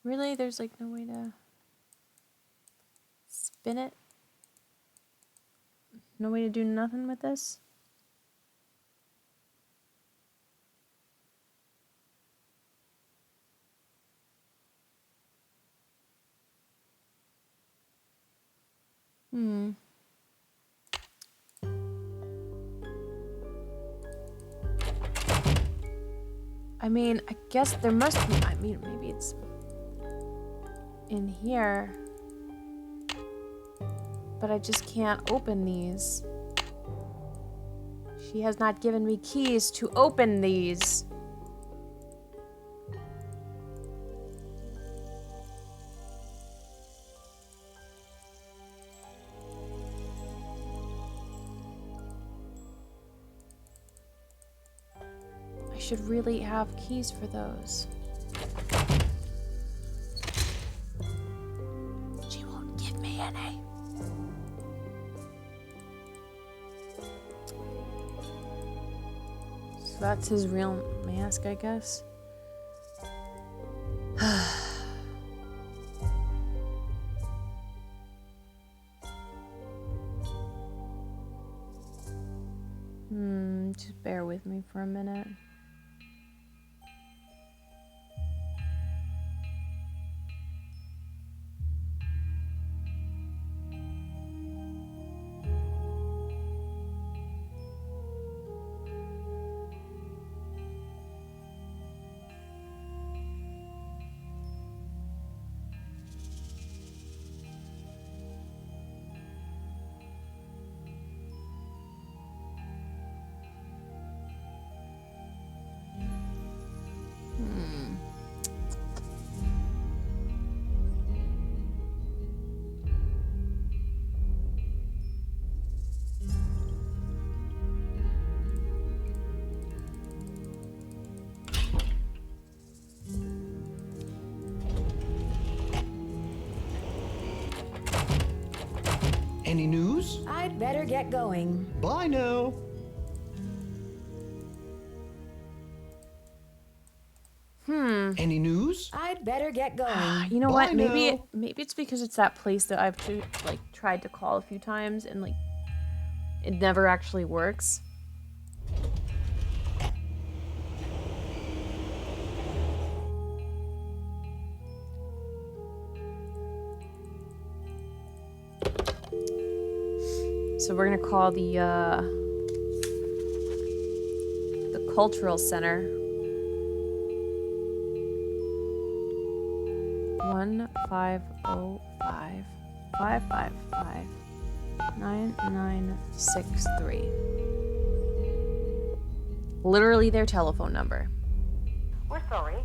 Really? There's like no way to spin it? No way to do nothing with this? I mean, I guess there must be, I mean, maybe it's in here. But I just can't open these. She has not given me keys to open these. I should really have keys for those. She won't give me any. So that's his real mask, I guess. Just bear with me for a minute. Any news? I'd better get going. Bye now. Any news? I'd better get going. You know Bye what? now. Maybe it's because it's that place that I've tried to call a few times and like it never actually works. So we're gonna call the cultural center. 1-505-555-9963. Literally their telephone number. We're sorry.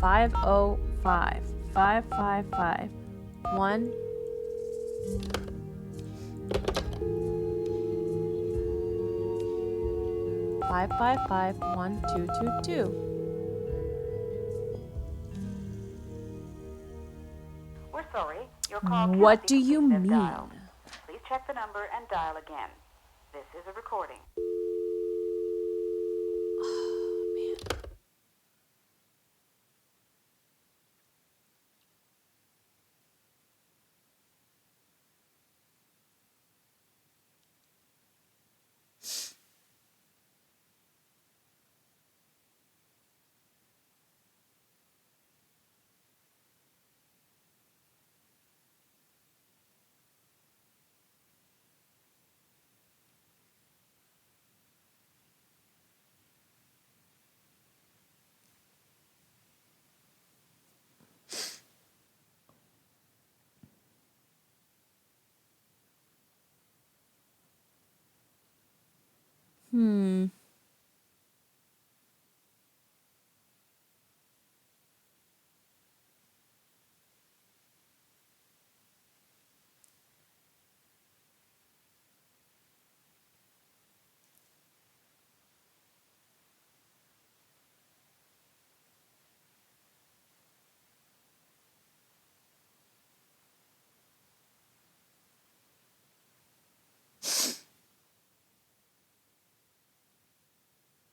505-555-1 555-1222. We're sorry. Your call What cannot do be you completed as mean? dialed. Please check the number and dial again. This is a recording. Hmm.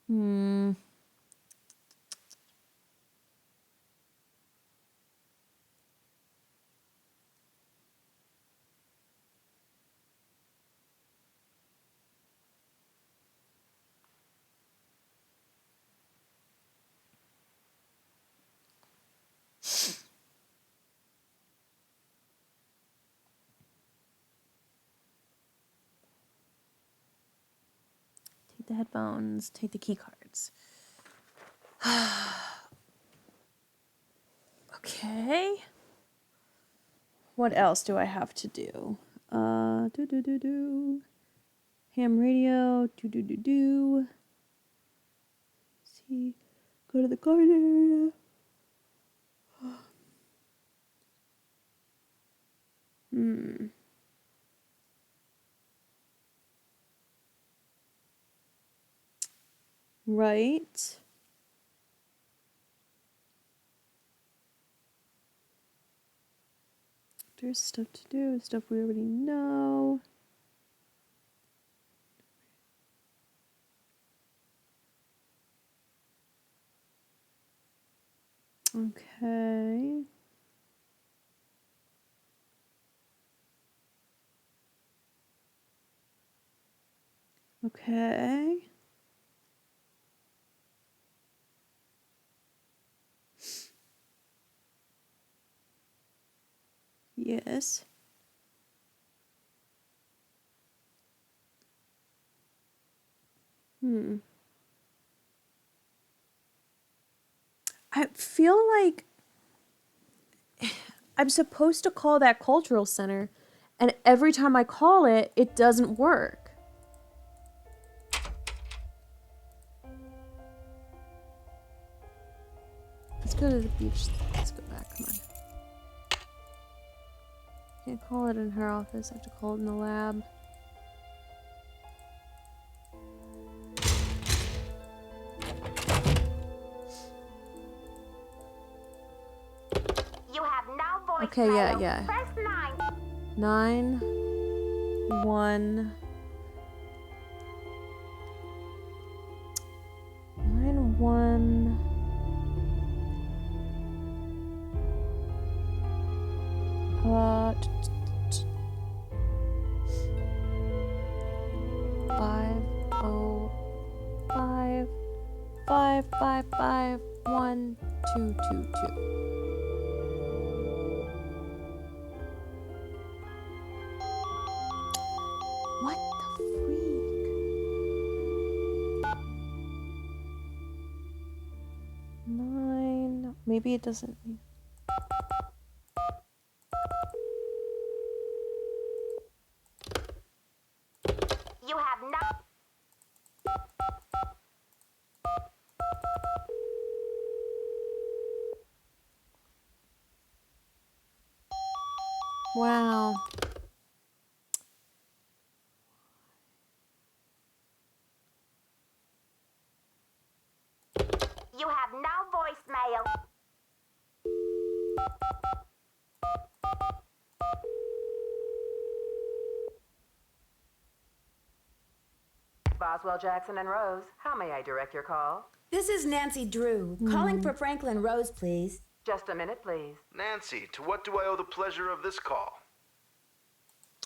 Hmm. Take the headphones, take the key cards. Okay. What else do I have to do? Ham radio, See, go to the garden area. Right. There's stuff to do, stuff we already know. Okay. Okay. Yes. I feel like I'm supposed to call that cultural center, and every time I call it, it doesn't work. Let's go to the beach. Let's go back. Come on. Can't call it in her office. I have to call it in the lab. You have now voicemail. Okay, yeah. Press 9. 9 1 9 1 5 0 5 5 5 5 1 2 2 2. What the freak? 9. Maybe it doesn't. You have no... Wow. You have no voicemail. Boswell, Jackson, and Rose, how may I direct your call? This is Nancy Drew, calling for Franklin Rose, please. Just a minute, please. Nancy, to what do I owe the pleasure of this call?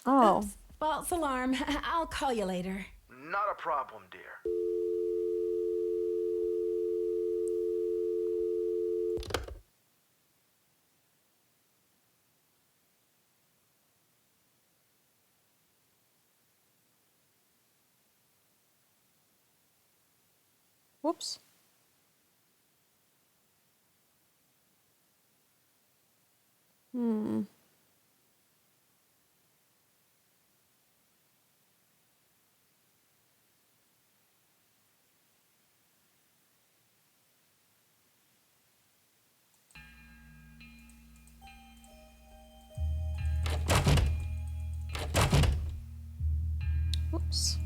Oh. Oops, false alarm. I'll call you later. Not a problem, dear. Whoops. Hmm. Whoops.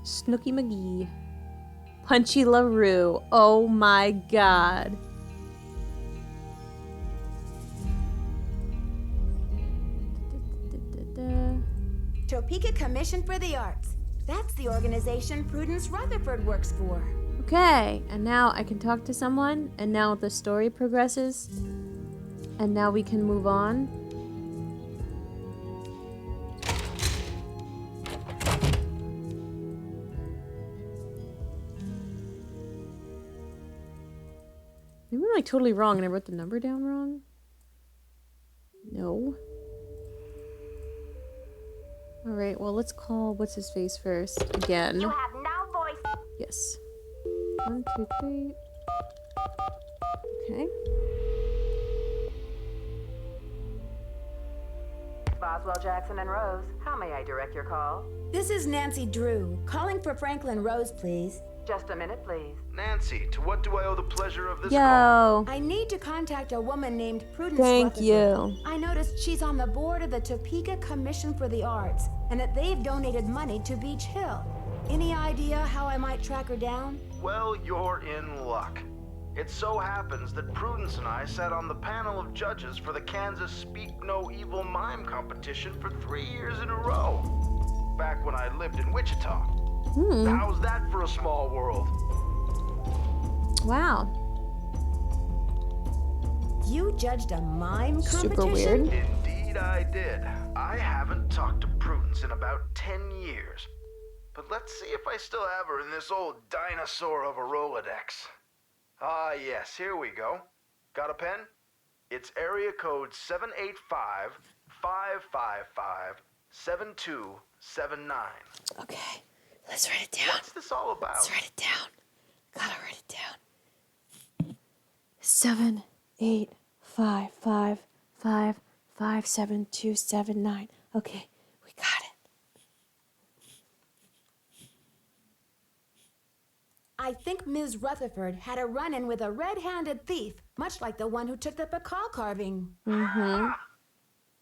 Snooky McGee. Punchy LaRue. Oh my god. Topeka Commission for the Arts. That's the organization Prudence Rutherford works for. Okay, and now I can talk to someone, and now the story progresses, and now we can move on. Maybe I'm like totally wrong and I wrote the number down wrong? No. Alright, well let's call what's his face first again. You have no voice. Yes. 1, 2, 3. Okay. Boswell, Jackson, and Rose, how may I direct your call? This is Nancy Drew, calling for Franklin Rose, please. Just a minute, please. Nancy, to what do I owe the pleasure of this Yo. call? I need to contact a woman named Prudence Thank Rutherford. you. I noticed she's on the board of the Topeka Commission for the Arts, and that they've donated money to Beach Hill. Any idea how I might track her down? Well, you're in luck. It so happens that Prudence and I sat on the panel of judges for the Kansas Speak No Evil Mime competition for 3 years in a row. Back when I lived in Wichita. How's that for a small world? Wow. You judged a mime competition? Super weird. Indeed I did. I haven't talked to Prudence in about 10 years. But let's see if I still have her in this old dinosaur of a Rolodex. Ah, yes, here we go. Got a pen? It's area code 785-555-7279. Okay, let's write it down. What's this all about? Let's write it down. Gotta write it down. 7 8 5 5 5 5 7 2 7 9. Okay, we got it. I think Ms. Rutherford had a run-in with a red-handed thief, much like the one who took the Pakal carving. Mm-hmm.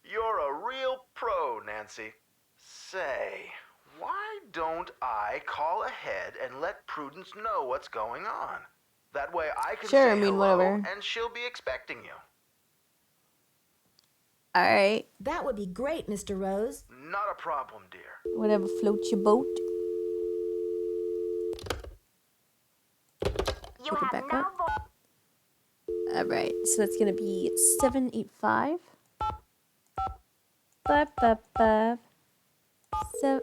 You're a real pro, Nancy. Say, why don't I call ahead and let Prudence know what's going on? That way I can Sure, say I mean, hello, whatever. and she'll be expecting you. All right. That would be great, Mr. Rose. Not a problem, dear. Whatever floats your boat. You Pick it have back now up. All right, so that's gonna be 785. 555. 7.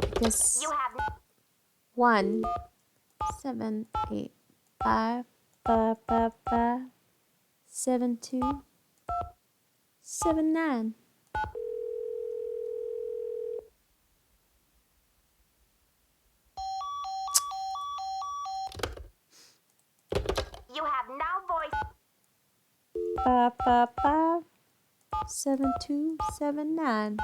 I guess. You have 1 7 8 5 5 5 5 7 2 7 9. You have now voiced 5 5 5 7 2 7 9.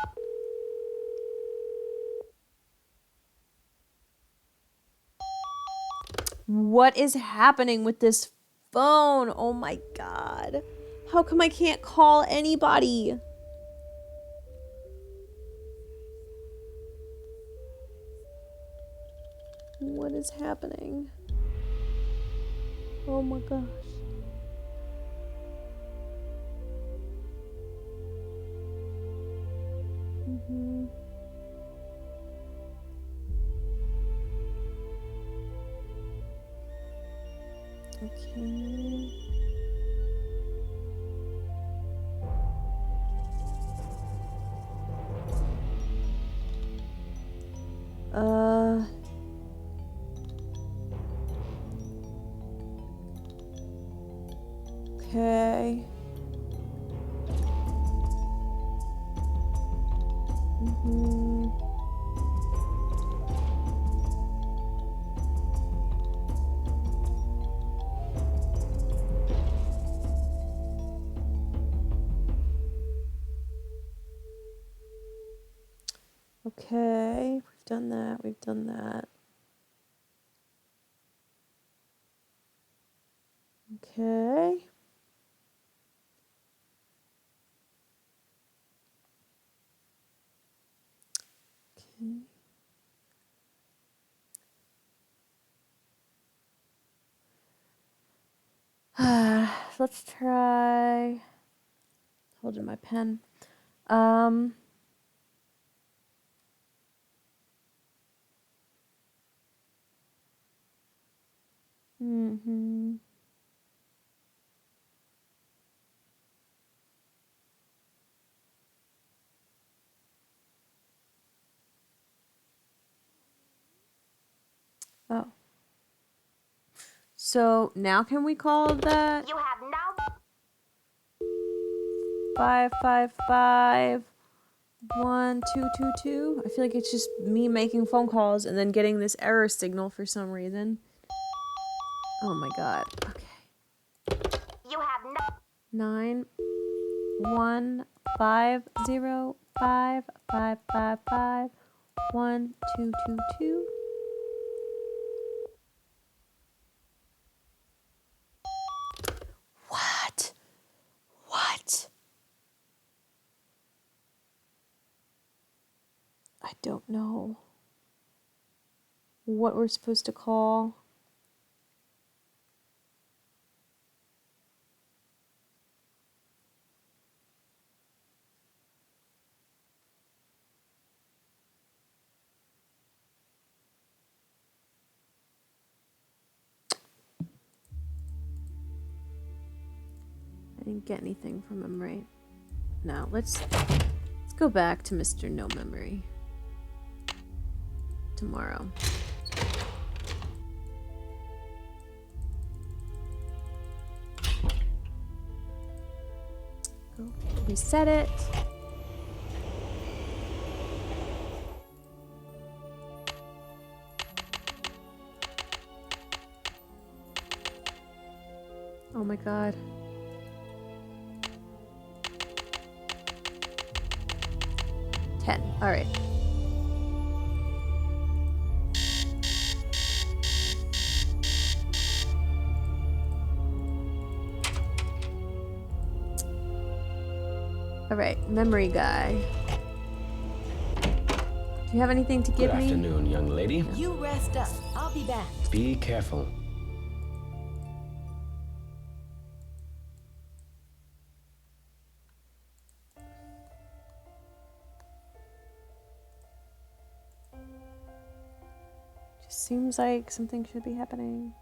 What is happening with this phone? Oh my god. How come I can't call anybody? What is happening? Oh my gosh. Mm-hmm. Okay. Okay. Mm-hmm. Okay, we've done that, we've done that. Okay. Okay. Let's try holding my pen. Mm-hmm. Oh. So now can we call that? You have now 555 1222. I feel like it's just me making phone calls and then getting this error signal for some reason. Oh my god. Okay. You have no 9 1 5 0 5 5 5 5 1 2 2 2. What? What? I don't know what we're supposed to call. I didn't get anything from him, right? No, let's go back to Mr. No Memory tomorrow. Go reset it. Oh my god. All right. Alright, memory guy. Do you have anything to give Good me? afternoon, young lady. You rest up. I'll be back. Be careful. Just seems like something should be happening.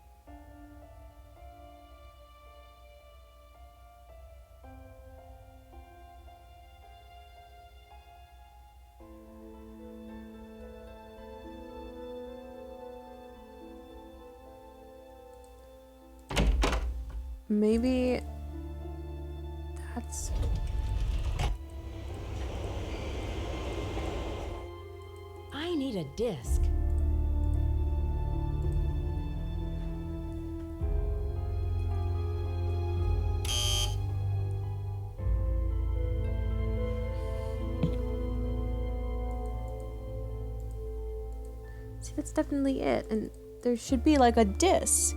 Maybe that's... I need a disc. See, that's definitely it. And there should be like a disc.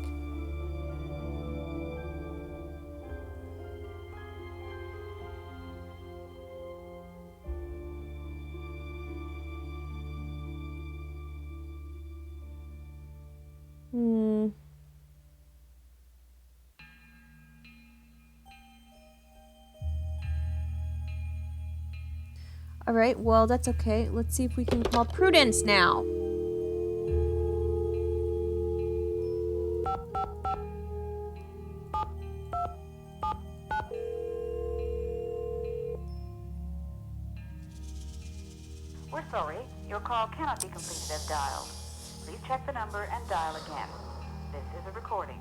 Alright, well, that's okay. Let's see if we can call Prudence now. We're sorry. Your call cannot be completed as dialed. Please check the number and dial again. This is a recording.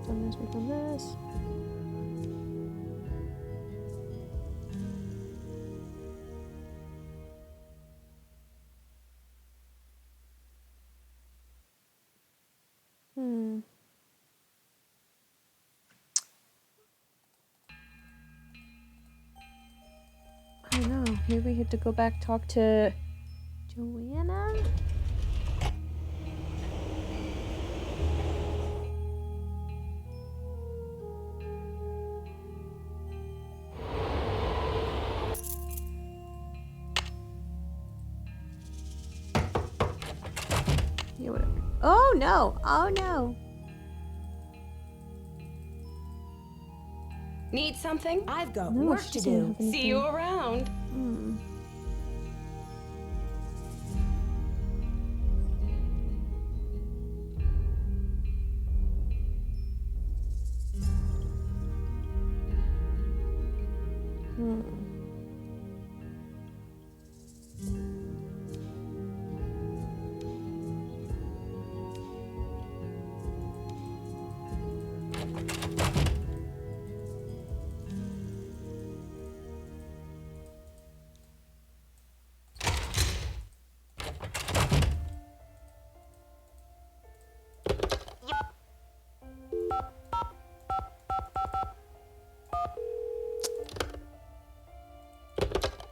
Done this, we've done this. I don't know. Maybe we have to go back talk to Joanna? Yeah, whatever. Oh no! Oh no! Need something? I've got No, work she to doesn't do. have anything. See you around.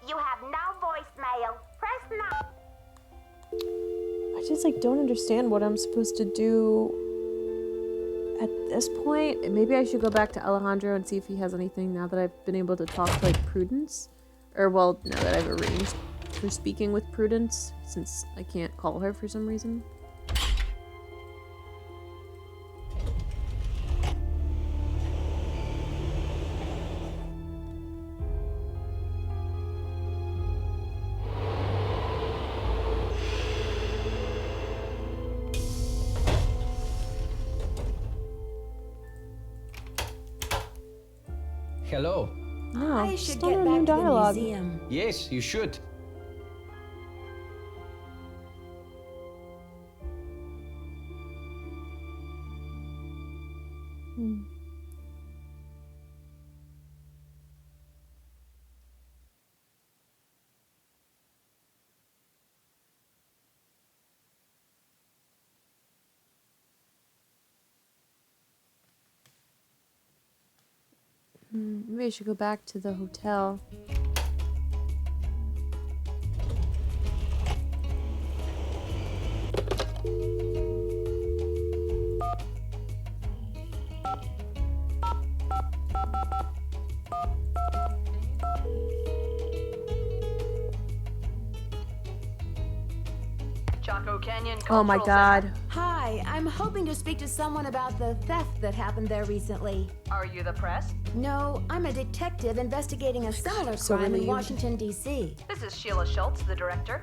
You have no voicemail. Press 9. I just like don't understand what I'm supposed to do at this point. Maybe I should go back to Alejandro and see if he has anything now that I've been able to talk to like Prudence. Or well, now that I've arranged for speaking with Prudence, since I can't call her for some reason. Hello. No, I should still get no back new to the dialogue. museum. Yes, you should. Maybe I should go back to the hotel. Chaco Canyon Oh my Cultural god. Center. Hi, I'm hoping to speak to someone about the theft that happened there recently. Are you the press? No, I'm a detective investigating a similar so crime in relieved. Washington, D.C. This is Sheila Schultz, the director.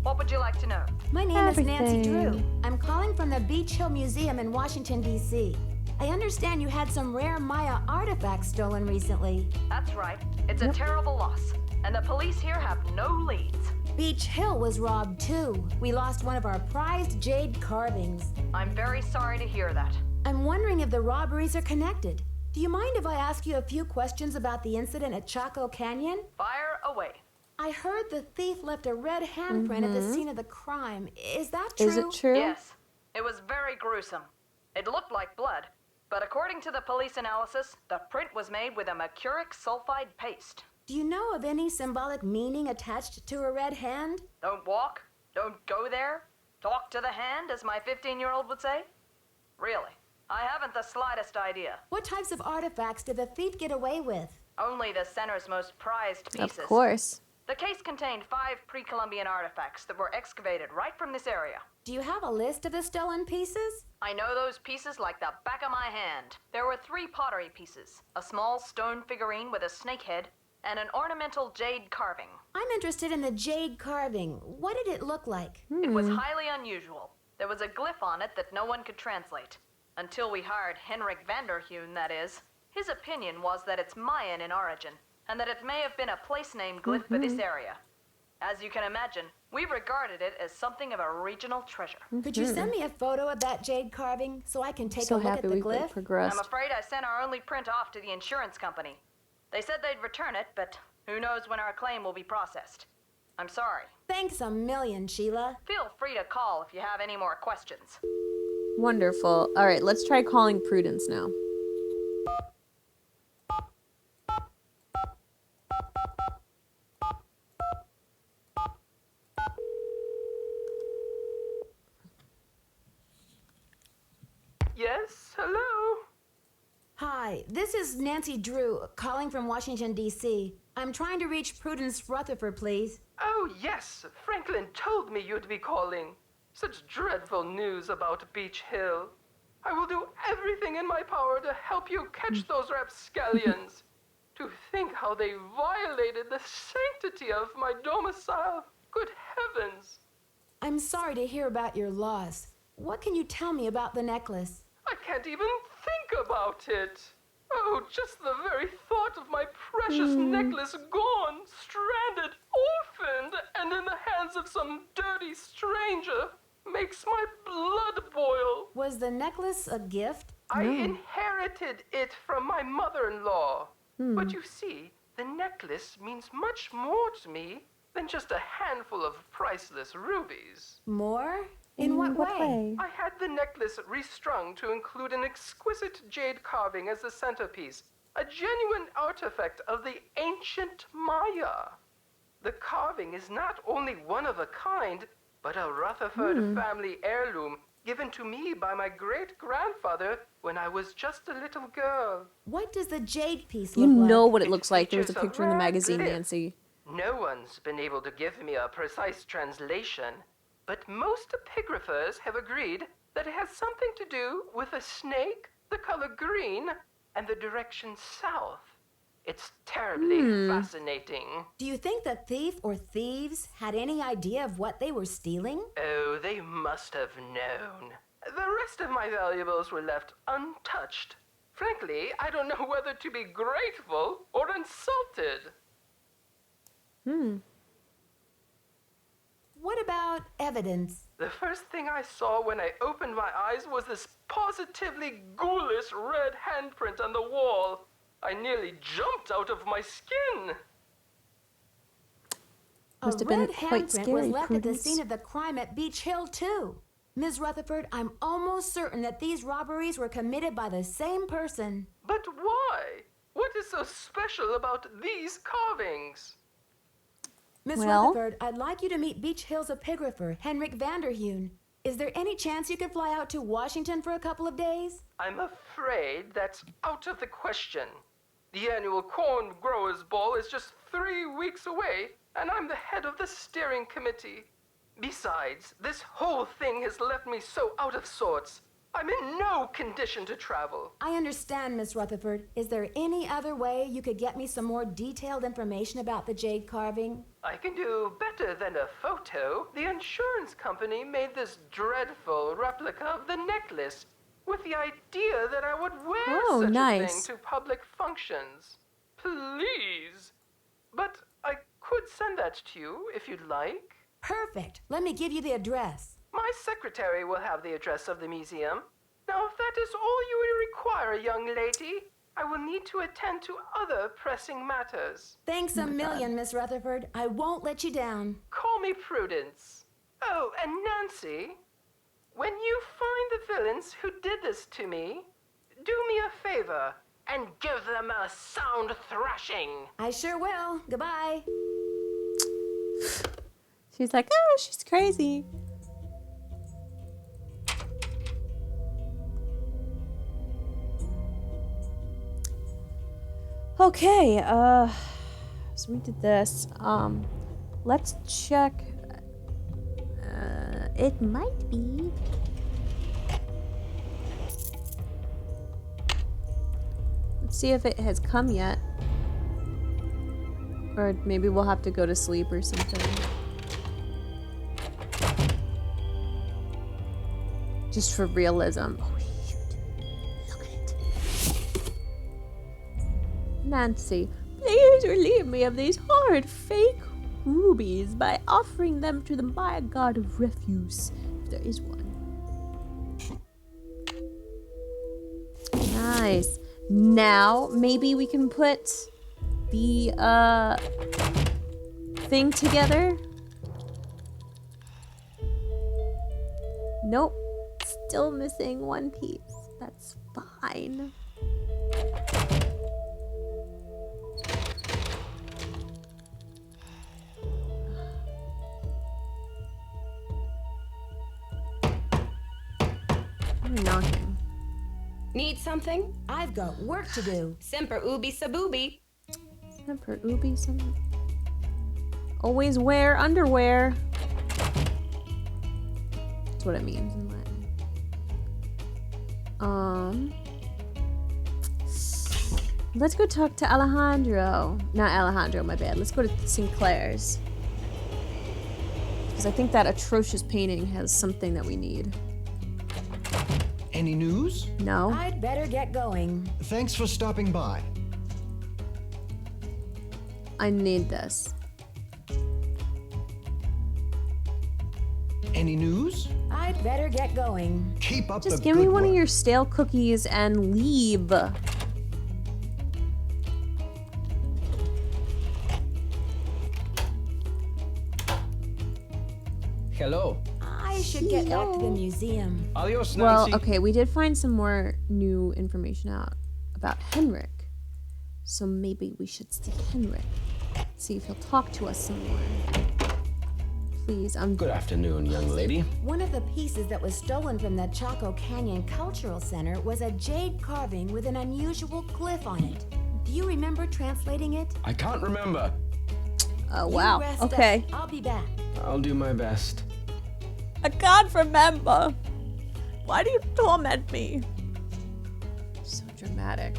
What would you like to know? My name is Nancy Everything. Drew. I'm calling from the Beach Hill Museum in Washington, D.C. I understand you had some rare Maya artifacts stolen recently. That's right. It's a terrible loss. And the police here have no leads. Beach Hill was robbed too. We lost one of our prized jade carvings. I'm very sorry to hear that. I'm wondering if the robberies are connected. Do you mind if I ask you a few questions about the incident at Chaco Canyon? Fire away. I heard the thief left a red handprint at the scene of the crime. Is that true? Is it true? Yes. It was very gruesome. It looked like blood, but according to the police analysis, the print was made with a mercuric sulfide paste. Do you know of any symbolic meaning attached to a red hand? Don't walk, don't go there, talk to the hand, as my 15-year-old would say? Really, I haven't the slightest idea. What types of artifacts did the thief get away with? Only the center's most prized pieces. Of course. The case contained 5 pre-Columbian artifacts that were excavated right from this area. Do you have a list of the stolen pieces? I know those pieces like the back of my hand. There were 3 pottery pieces, a small stone figurine with a snake head, and an ornamental jade carving. I'm interested in the jade carving. What did it look like? It was highly unusual. There was a glyph on it that no one could translate. Until we hired Henrik Vanderheun, that is. His opinion was that it's Mayan in origin, and that it may have been a place-name glyph for this area. As you can imagine, we regarded it as something of a regional treasure. Could you send me a photo of that jade carving so I can take a look at the glyph? Progressed. I'm afraid I sent our only print off to the insurance company. They said they'd return it, but who knows when our claim will be processed. I'm sorry. Thanks a million, Sheila. Feel free to call if you have any more questions. Wonderful. All right, let's try calling Prudence now. Yes, hello? Hi, this is Nancy Drew, calling from Washington, D.C. I'm trying to reach Prudence Rutherford, please. Oh, yes, Franklin told me you'd be calling. Such dreadful news about Beach Hill. I will do everything in my power to help you catch those rapscallions. To think how they violated the sanctity of my domicile. Good heavens. I'm sorry to hear about your loss. What can you tell me about the necklace? I can't even think about it. Oh, just the very thought of my precious necklace gone, stranded, orphaned, and in the hands of some dirty stranger makes my blood boil. Was the necklace a gift? I inherited it from my mother-in-law. But you see, the necklace means much more to me than just a handful of priceless rubies. More? In what way? I had the necklace restrung to include an exquisite jade carving as the centerpiece, a genuine artifact of the ancient Maya. The carving is not only one of a kind, but a Rutherford family heirloom given to me by my great-grandfather when I was just a little girl. What does the jade piece You look like? know what it looks like. There was a features a picture in the rare magazine, glyph. Nancy. No one's been able to give me a precise translation, but most epigraphers have agreed that it has something to do with a snake, the color green, and the direction south. It's terribly fascinating. Do you think the thief or thieves had any idea of what they were stealing? Oh, they must have known. The rest of my valuables were left untouched. Frankly, I don't know whether to be grateful or insulted. What about evidence? The first thing I saw when I opened my eyes was this positively ghoulish red handprint on the wall. I nearly jumped out of my skin. Must have a been red quite handprint scary, was left at the Prudence. scene of the crime at Beach Hill, too. Ms. Rutherford, I'm almost certain that these robberies were committed by the same person. But why? What What is so special about these carvings? Miss Well? Rutherford, I'd like you to meet Beach Hill's epigrapher, Henrik Vanderheun. Is there any chance you could fly out to Washington for a couple of days? I'm afraid that's out of the question. The annual Corn Growers Ball is just 3 weeks away, and I'm the head of the steering committee. Besides, this whole thing has left me so out of sorts. I'm in no condition to travel. I understand, Miss Rutherford. Is there any other way you could get me some more detailed information about the jade carving? I can do better than a photo. The insurance company made this dreadful replica of the necklace with the idea that I would wear such a thing to public functions. Please. But I could send that to you if you'd like. Perfect. Let me give you the address. My secretary will have the address of the museum. Now, if that is all you require, young lady, I will need to attend to other pressing matters. Thanks a million, Miss Rutherford. I won't let you down. Call me Prudence. Oh, and Nancy, when you find the villains who did this to me, do me a favor and give them a sound thrashing. I sure will. Goodbye. She's like, oh, she's crazy. Okay, so we did this. Let's check. It might be. Let's see if it has come yet. Or maybe we'll have to go to sleep or something. Just for realism. Oh, shoot. Look at it. Nancy, please relieve me of these horrid fake rubies by offering them to the Maya god of refuse, if there is one. Nice. Now, maybe we can put the, thing together. Nope. Still missing one piece. That's fine. I'm knocking. Need something? I've got work to do. Semper ubi sabubi. Semper ubi some. Always wear underwear. That's what it means in Latin. Let's go talk to Alejandro. Not Alejandro, my bad. Let's go to Sinclair's. Because I think that atrocious painting has something that we need. Any news? No. I'd better get going. Thanks for stopping by. I need this. Any news? I'd better get going. Keep up the Just give me good one work. of your stale cookies and leave. Hello. I should get back to the museum. Adios, Nancy. Well, okay, we did find some more new information out about Henrik. So maybe we should see Henrik. See if he'll talk to us some more. Please, Good afternoon, young lady. One of the pieces that was stolen from the Chaco Canyon Cultural Center was a jade carving with an unusual glyph on it. Do you remember translating it? I can't remember. Oh, You wow. rest Okay. up. I'll be back. I'll do my best. I can't remember. Why do you torment me? So dramatic.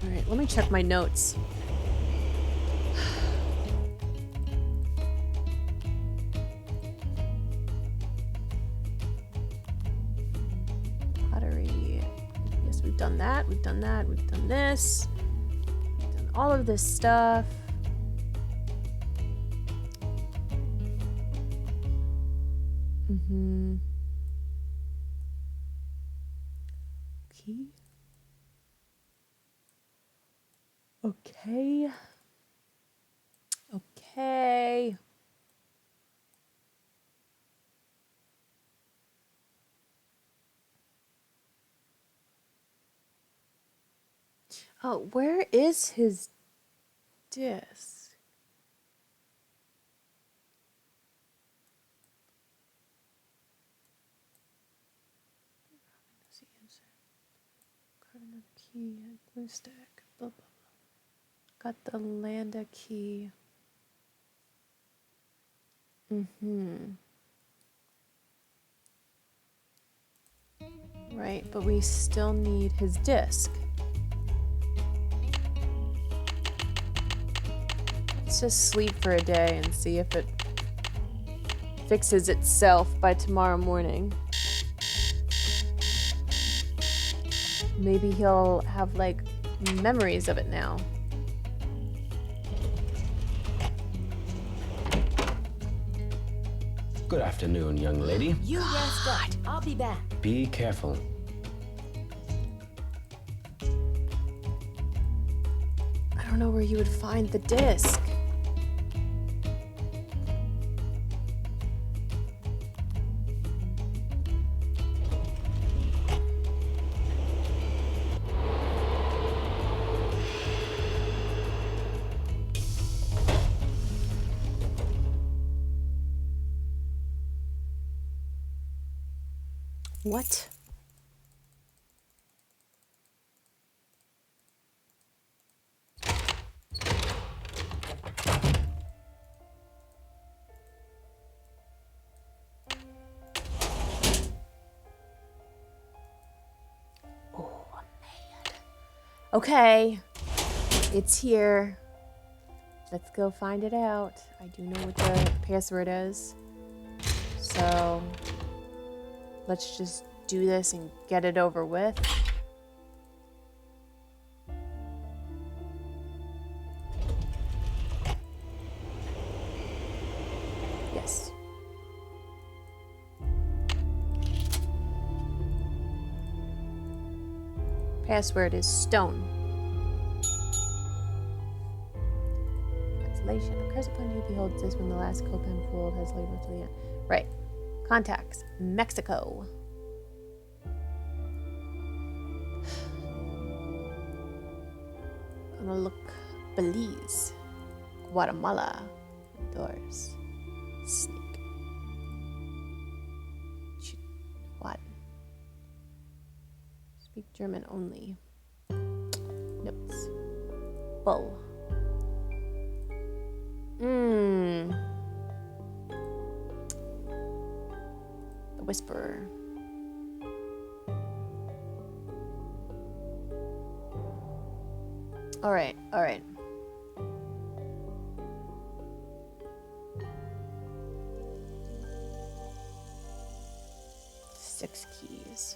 All right, let me check my notes. Pottery. Yes, we've done that. We've done that. We've done this. We've done all of this stuff. Mm-hmm. Okay. Okay. Oh, where is his disc? Got another key, a glue stick, blah, blah, blah. Got the Landa key. Right, but we still need his disc. Let's just sleep for a day and see if it fixes itself by tomorrow morning. Maybe he'll have, like, memories of it now. Good afternoon, young lady. You rest up. I'll be back. Be careful. I don't know where you would find the disc. What? Okay, it's here. Let's go find it out. I do know what the password is. So let's just do this and get it over with. Yes. Password is stone. Translation occurs upon you. Behold this when the last Copan fold has labeled to the end. Right. Contacts. Mexico. I'm gonna look Belize. Guatemala. Honduras. Snake. What? Speak German only. Notes. Bull. The Whisperer. All right. 6 keys.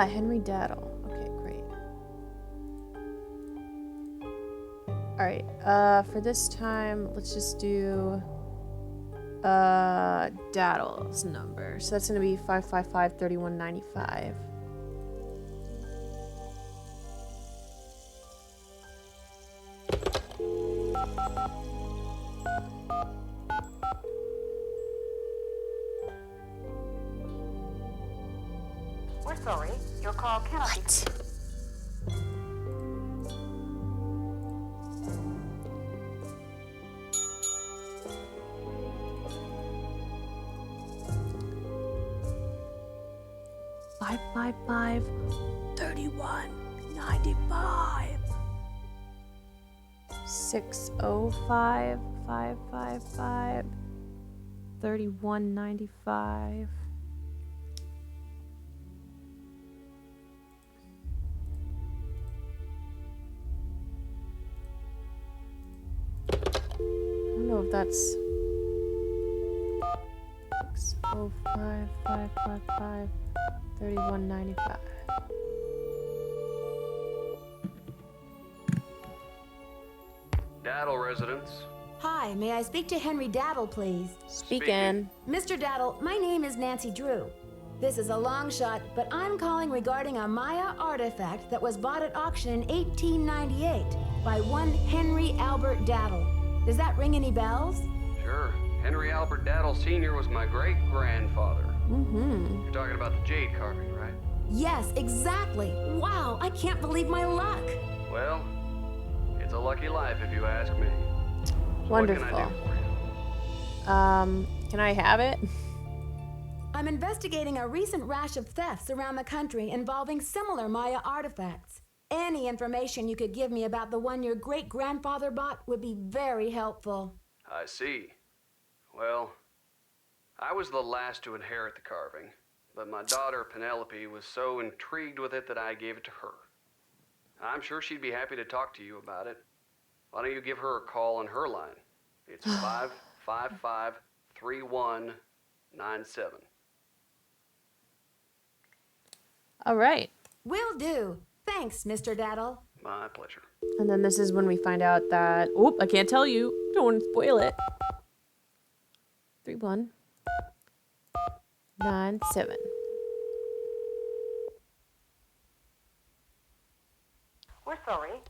Henry Daddle. Okay, great. Alright, for this time, let's just do Daddle's number. So that's gonna be 555-3195. We're sorry. Your call cannot be... Five, 3195. 605 555 3195. know if that's 605 3195. Daddle residence. Hi, may I speak to Henry Daddle, please? Speaking. Mr. Daddle, my name is Nancy Drew. This is a long shot, but I'm calling regarding a Maya artifact that was bought at auction in 1898 by one Henry Albert Daddle. Does that ring any bells? Sure. Henry Albert Daddle Sr. was my great-grandfather. Mm-hmm. You're talking about the jade carving, right? Yes, exactly. Wow, I can't believe my luck. Well, it's a lucky life if you ask me. Wonderful. What can I do for you? Can I have it? I'm investigating a recent rash of thefts around the country involving similar Maya artifacts. Any information you could give me about the one your great-grandfather bought would be very helpful. I see. Well, I was the last to inherit the carving, but my daughter Penelope was so intrigued with it that I gave it to her. I'm sure she'd be happy to talk to you about it. Why don't you give her a call on her line? It's 555-3197. All right. Will do. Thanks, Mr. Daddle. My pleasure. And then this is when we find out that... Oop, I can't tell you. Don't want to spoil it. 3197. We're sorry.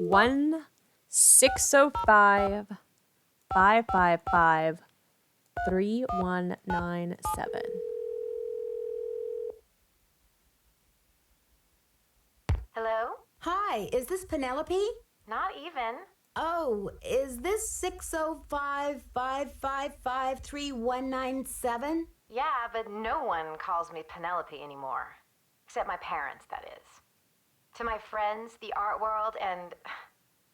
1-605-555-3197. Hello? Hi, is this Penelope? Not even. Oh, is this 605-555-3197? Yeah, but no one calls me Penelope anymore. Except my parents, that is. To my friends, the art world, and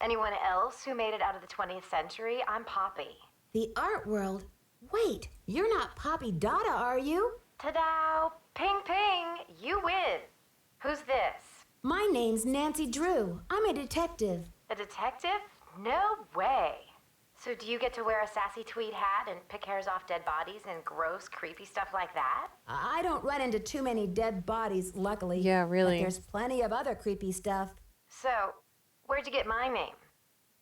anyone else who made it out of the 20th century, I'm Poppy. The art world? Wait, you're not Poppy Dada, are you? Ta-da! Ping ping! You win! Who's this? My name's Nancy Drew. I'm a detective. A detective? No way! So do you get to wear a sassy tweed hat and pick hairs off dead bodies and gross, creepy stuff like that? I don't run into too many dead bodies, luckily. Yeah, really. But there's plenty of other creepy stuff. So, where'd you get my name?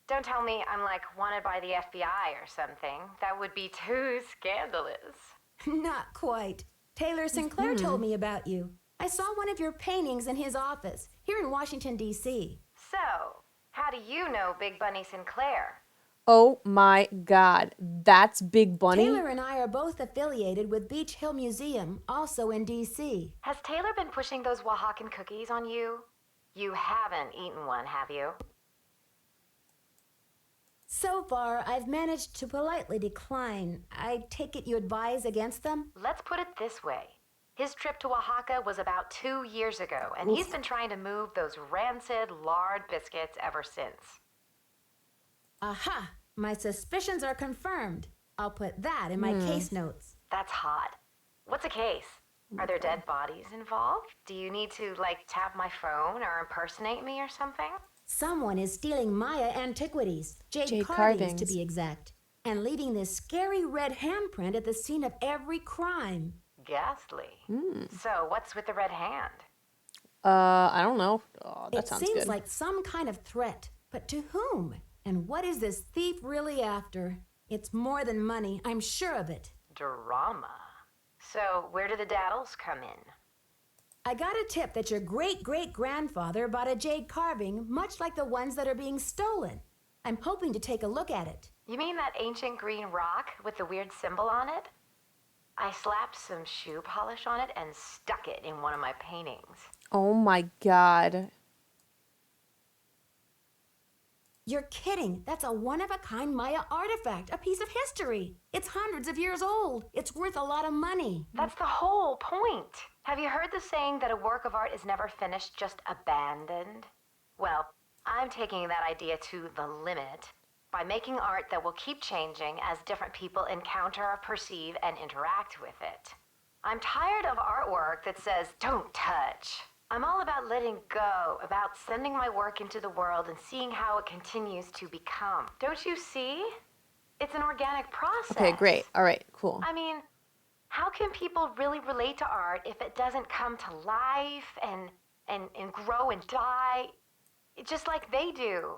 Don't tell me I'm like wanted by the FBI or something. That would be too scandalous. Not quite. Taylor Sinclair told me about you. I saw one of your paintings in his office here in Washington, D.C. So, how do you know Big Bunny Sinclair? Oh my God. That's Big Bunny? Taylor and I are both affiliated with Beach Hill Museum, also in D.C. Has Taylor been pushing those Oaxacan cookies on you? You haven't eaten one, have you? So far, I've managed to politely decline. I take it you advise against them? Let's put it this way. His trip to Oaxaca was about 2 years ago, and he's been trying to move those rancid lard biscuits ever since. Aha! My suspicions are confirmed. I'll put that in my case notes. That's hot. What's a case? Are there dead bodies involved? Do you need to, like, tap my phone or impersonate me or something? Someone is stealing Maya antiquities, jade carvings to be exact, and leaving this scary red handprint at the scene of every crime. Ghastly. So, what's with the red hand? I don't know. Oh, that sounds good. It seems like some kind of threat, but to whom? And what is this thief really after? It's more than money, I'm sure of it. Drama. So, where do the daddles come in? I got a tip that your great-great-grandfather bought a jade carving much like the ones that are being stolen. I'm hoping to take a look at it. You mean that ancient green rock with the weird symbol on it? I slapped some shoe polish on it and stuck it in one of my paintings. Oh my God. You're kidding. That's a one-of-a-kind Maya artifact, a piece of history. It's hundreds of years old. It's worth a lot of money. That's the whole point. Have you heard the saying that a work of art is never finished, just abandoned? Well, I'm taking that idea to the limit by making art that will keep changing as different people encounter, perceive, and interact with it. I'm tired of artwork that says, "Don't touch." I'm all about letting go, about sending my work into the world and seeing how it continues to become. Don't you see? It's an organic process. Okay, great. All right, cool. I mean, how can people really relate to art if it doesn't come to life and grow and die just like they do?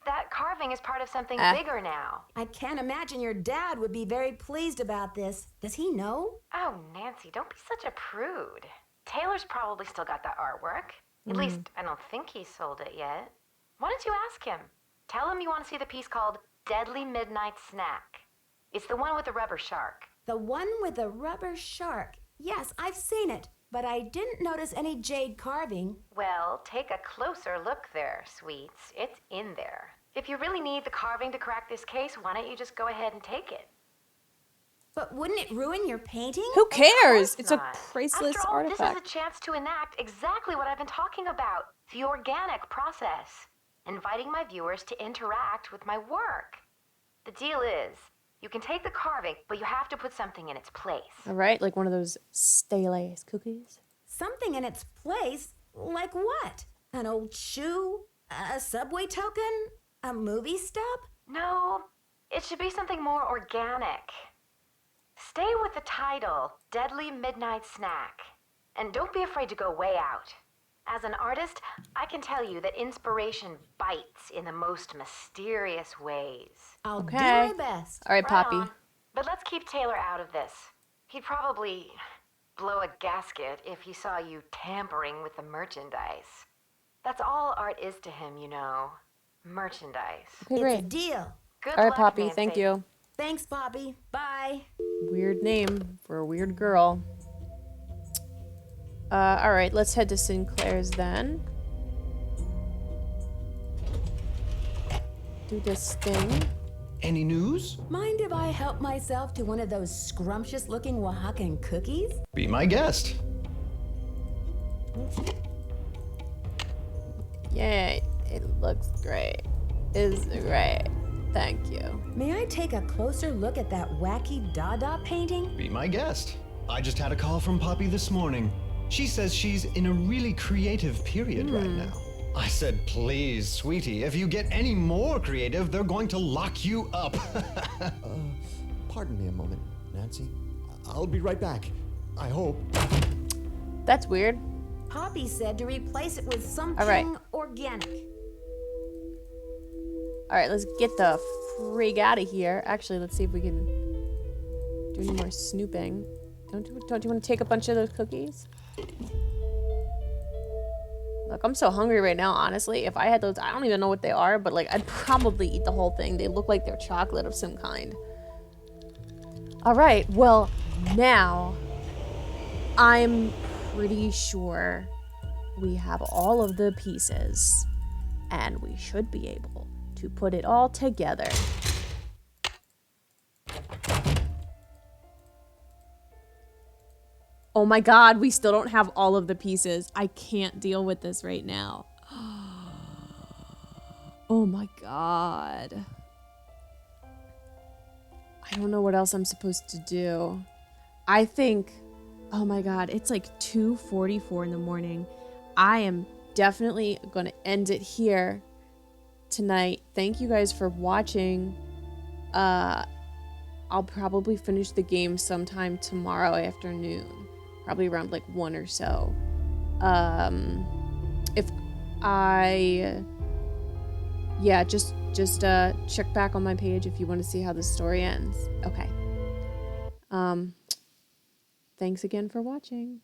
That carving is part of something bigger now. I can't imagine your dad would be very pleased about this. Does he know? Oh, Nancy, don't be such a prude. Taylor's probably still got that artwork. At least, I don't think he sold it yet. Why don't you ask him? Tell him you want to see the piece called Deadly Midnight Snack. It's the one with the rubber shark. The one with the rubber shark. Yes, I've seen it, but I didn't notice any jade carving. Well, take a closer look there, sweets. It's in there. If you really need the carving to crack this case, why don't you just go ahead and take it? But wouldn't it ruin your painting? Who cares? It's not. a priceless After all, artifact. this is a chance to enact exactly what I've been talking about. The organic process. Inviting my viewers to interact with my work. The deal is, you can take the carving, but you have to put something in its place. All right, like one of those stay-lace cookies. Something in its place? Like what? An old shoe? A subway token? A movie stub? No, it should be something more organic. Stay with the title, Deadly Midnight Snack. And don't be afraid to go way out. As an artist, I can tell you that inspiration bites in the most mysterious ways. I'll do my best. All right, Poppy. on. But let's keep Taylor out of this. He'd probably blow a gasket if he saw you tampering with the merchandise. That's all art is to him, you know. Merchandise. Okay, It's great. a deal. Good All right, luck, Poppy, Nancy. thank you. Thanks, Poppy. Bye. Weird name for a weird girl. All right, let's head to Sinclair's then. Do this thing. Any news? Mind if I help myself to one of those scrumptious-looking Oaxacan cookies? Be my guest. Yay, it looks great. It's great. Thank you. May I take a closer look at that wacky Dada painting? Be my guest. I just had a call from Poppy this morning. She says she's in a really creative period right now. I said, please, sweetie, if you get any more creative, they're going to lock you up. Pardon me a moment, Nancy. I'll be right back. I hope. That's weird. Poppy said to replace it with something All right. organic. All right, let's get the freak out of here. Actually, let's see if we can do any more snooping. Don't you want to take a bunch of those cookies? Look, I'm so hungry right now, honestly. If I had those, I don't even know what they are, but like I'd probably eat the whole thing. They look like they're chocolate of some kind. All right, well, now I'm pretty sure we have all of the pieces and we should be able to put it all together. Oh my god, we still don't have all of the pieces. I can't deal with this right now. Oh my god. I don't know what else I'm supposed to do. I think, oh my god, it's like 2:44 in the morning. I am definitely going to end it here tonight. Thank you guys for watching. I'll probably finish the game sometime tomorrow afternoon. Probably around like 1 or so. If I... Yeah, just check back on my page if you want to see how the story ends. Okay. Thanks again for watching.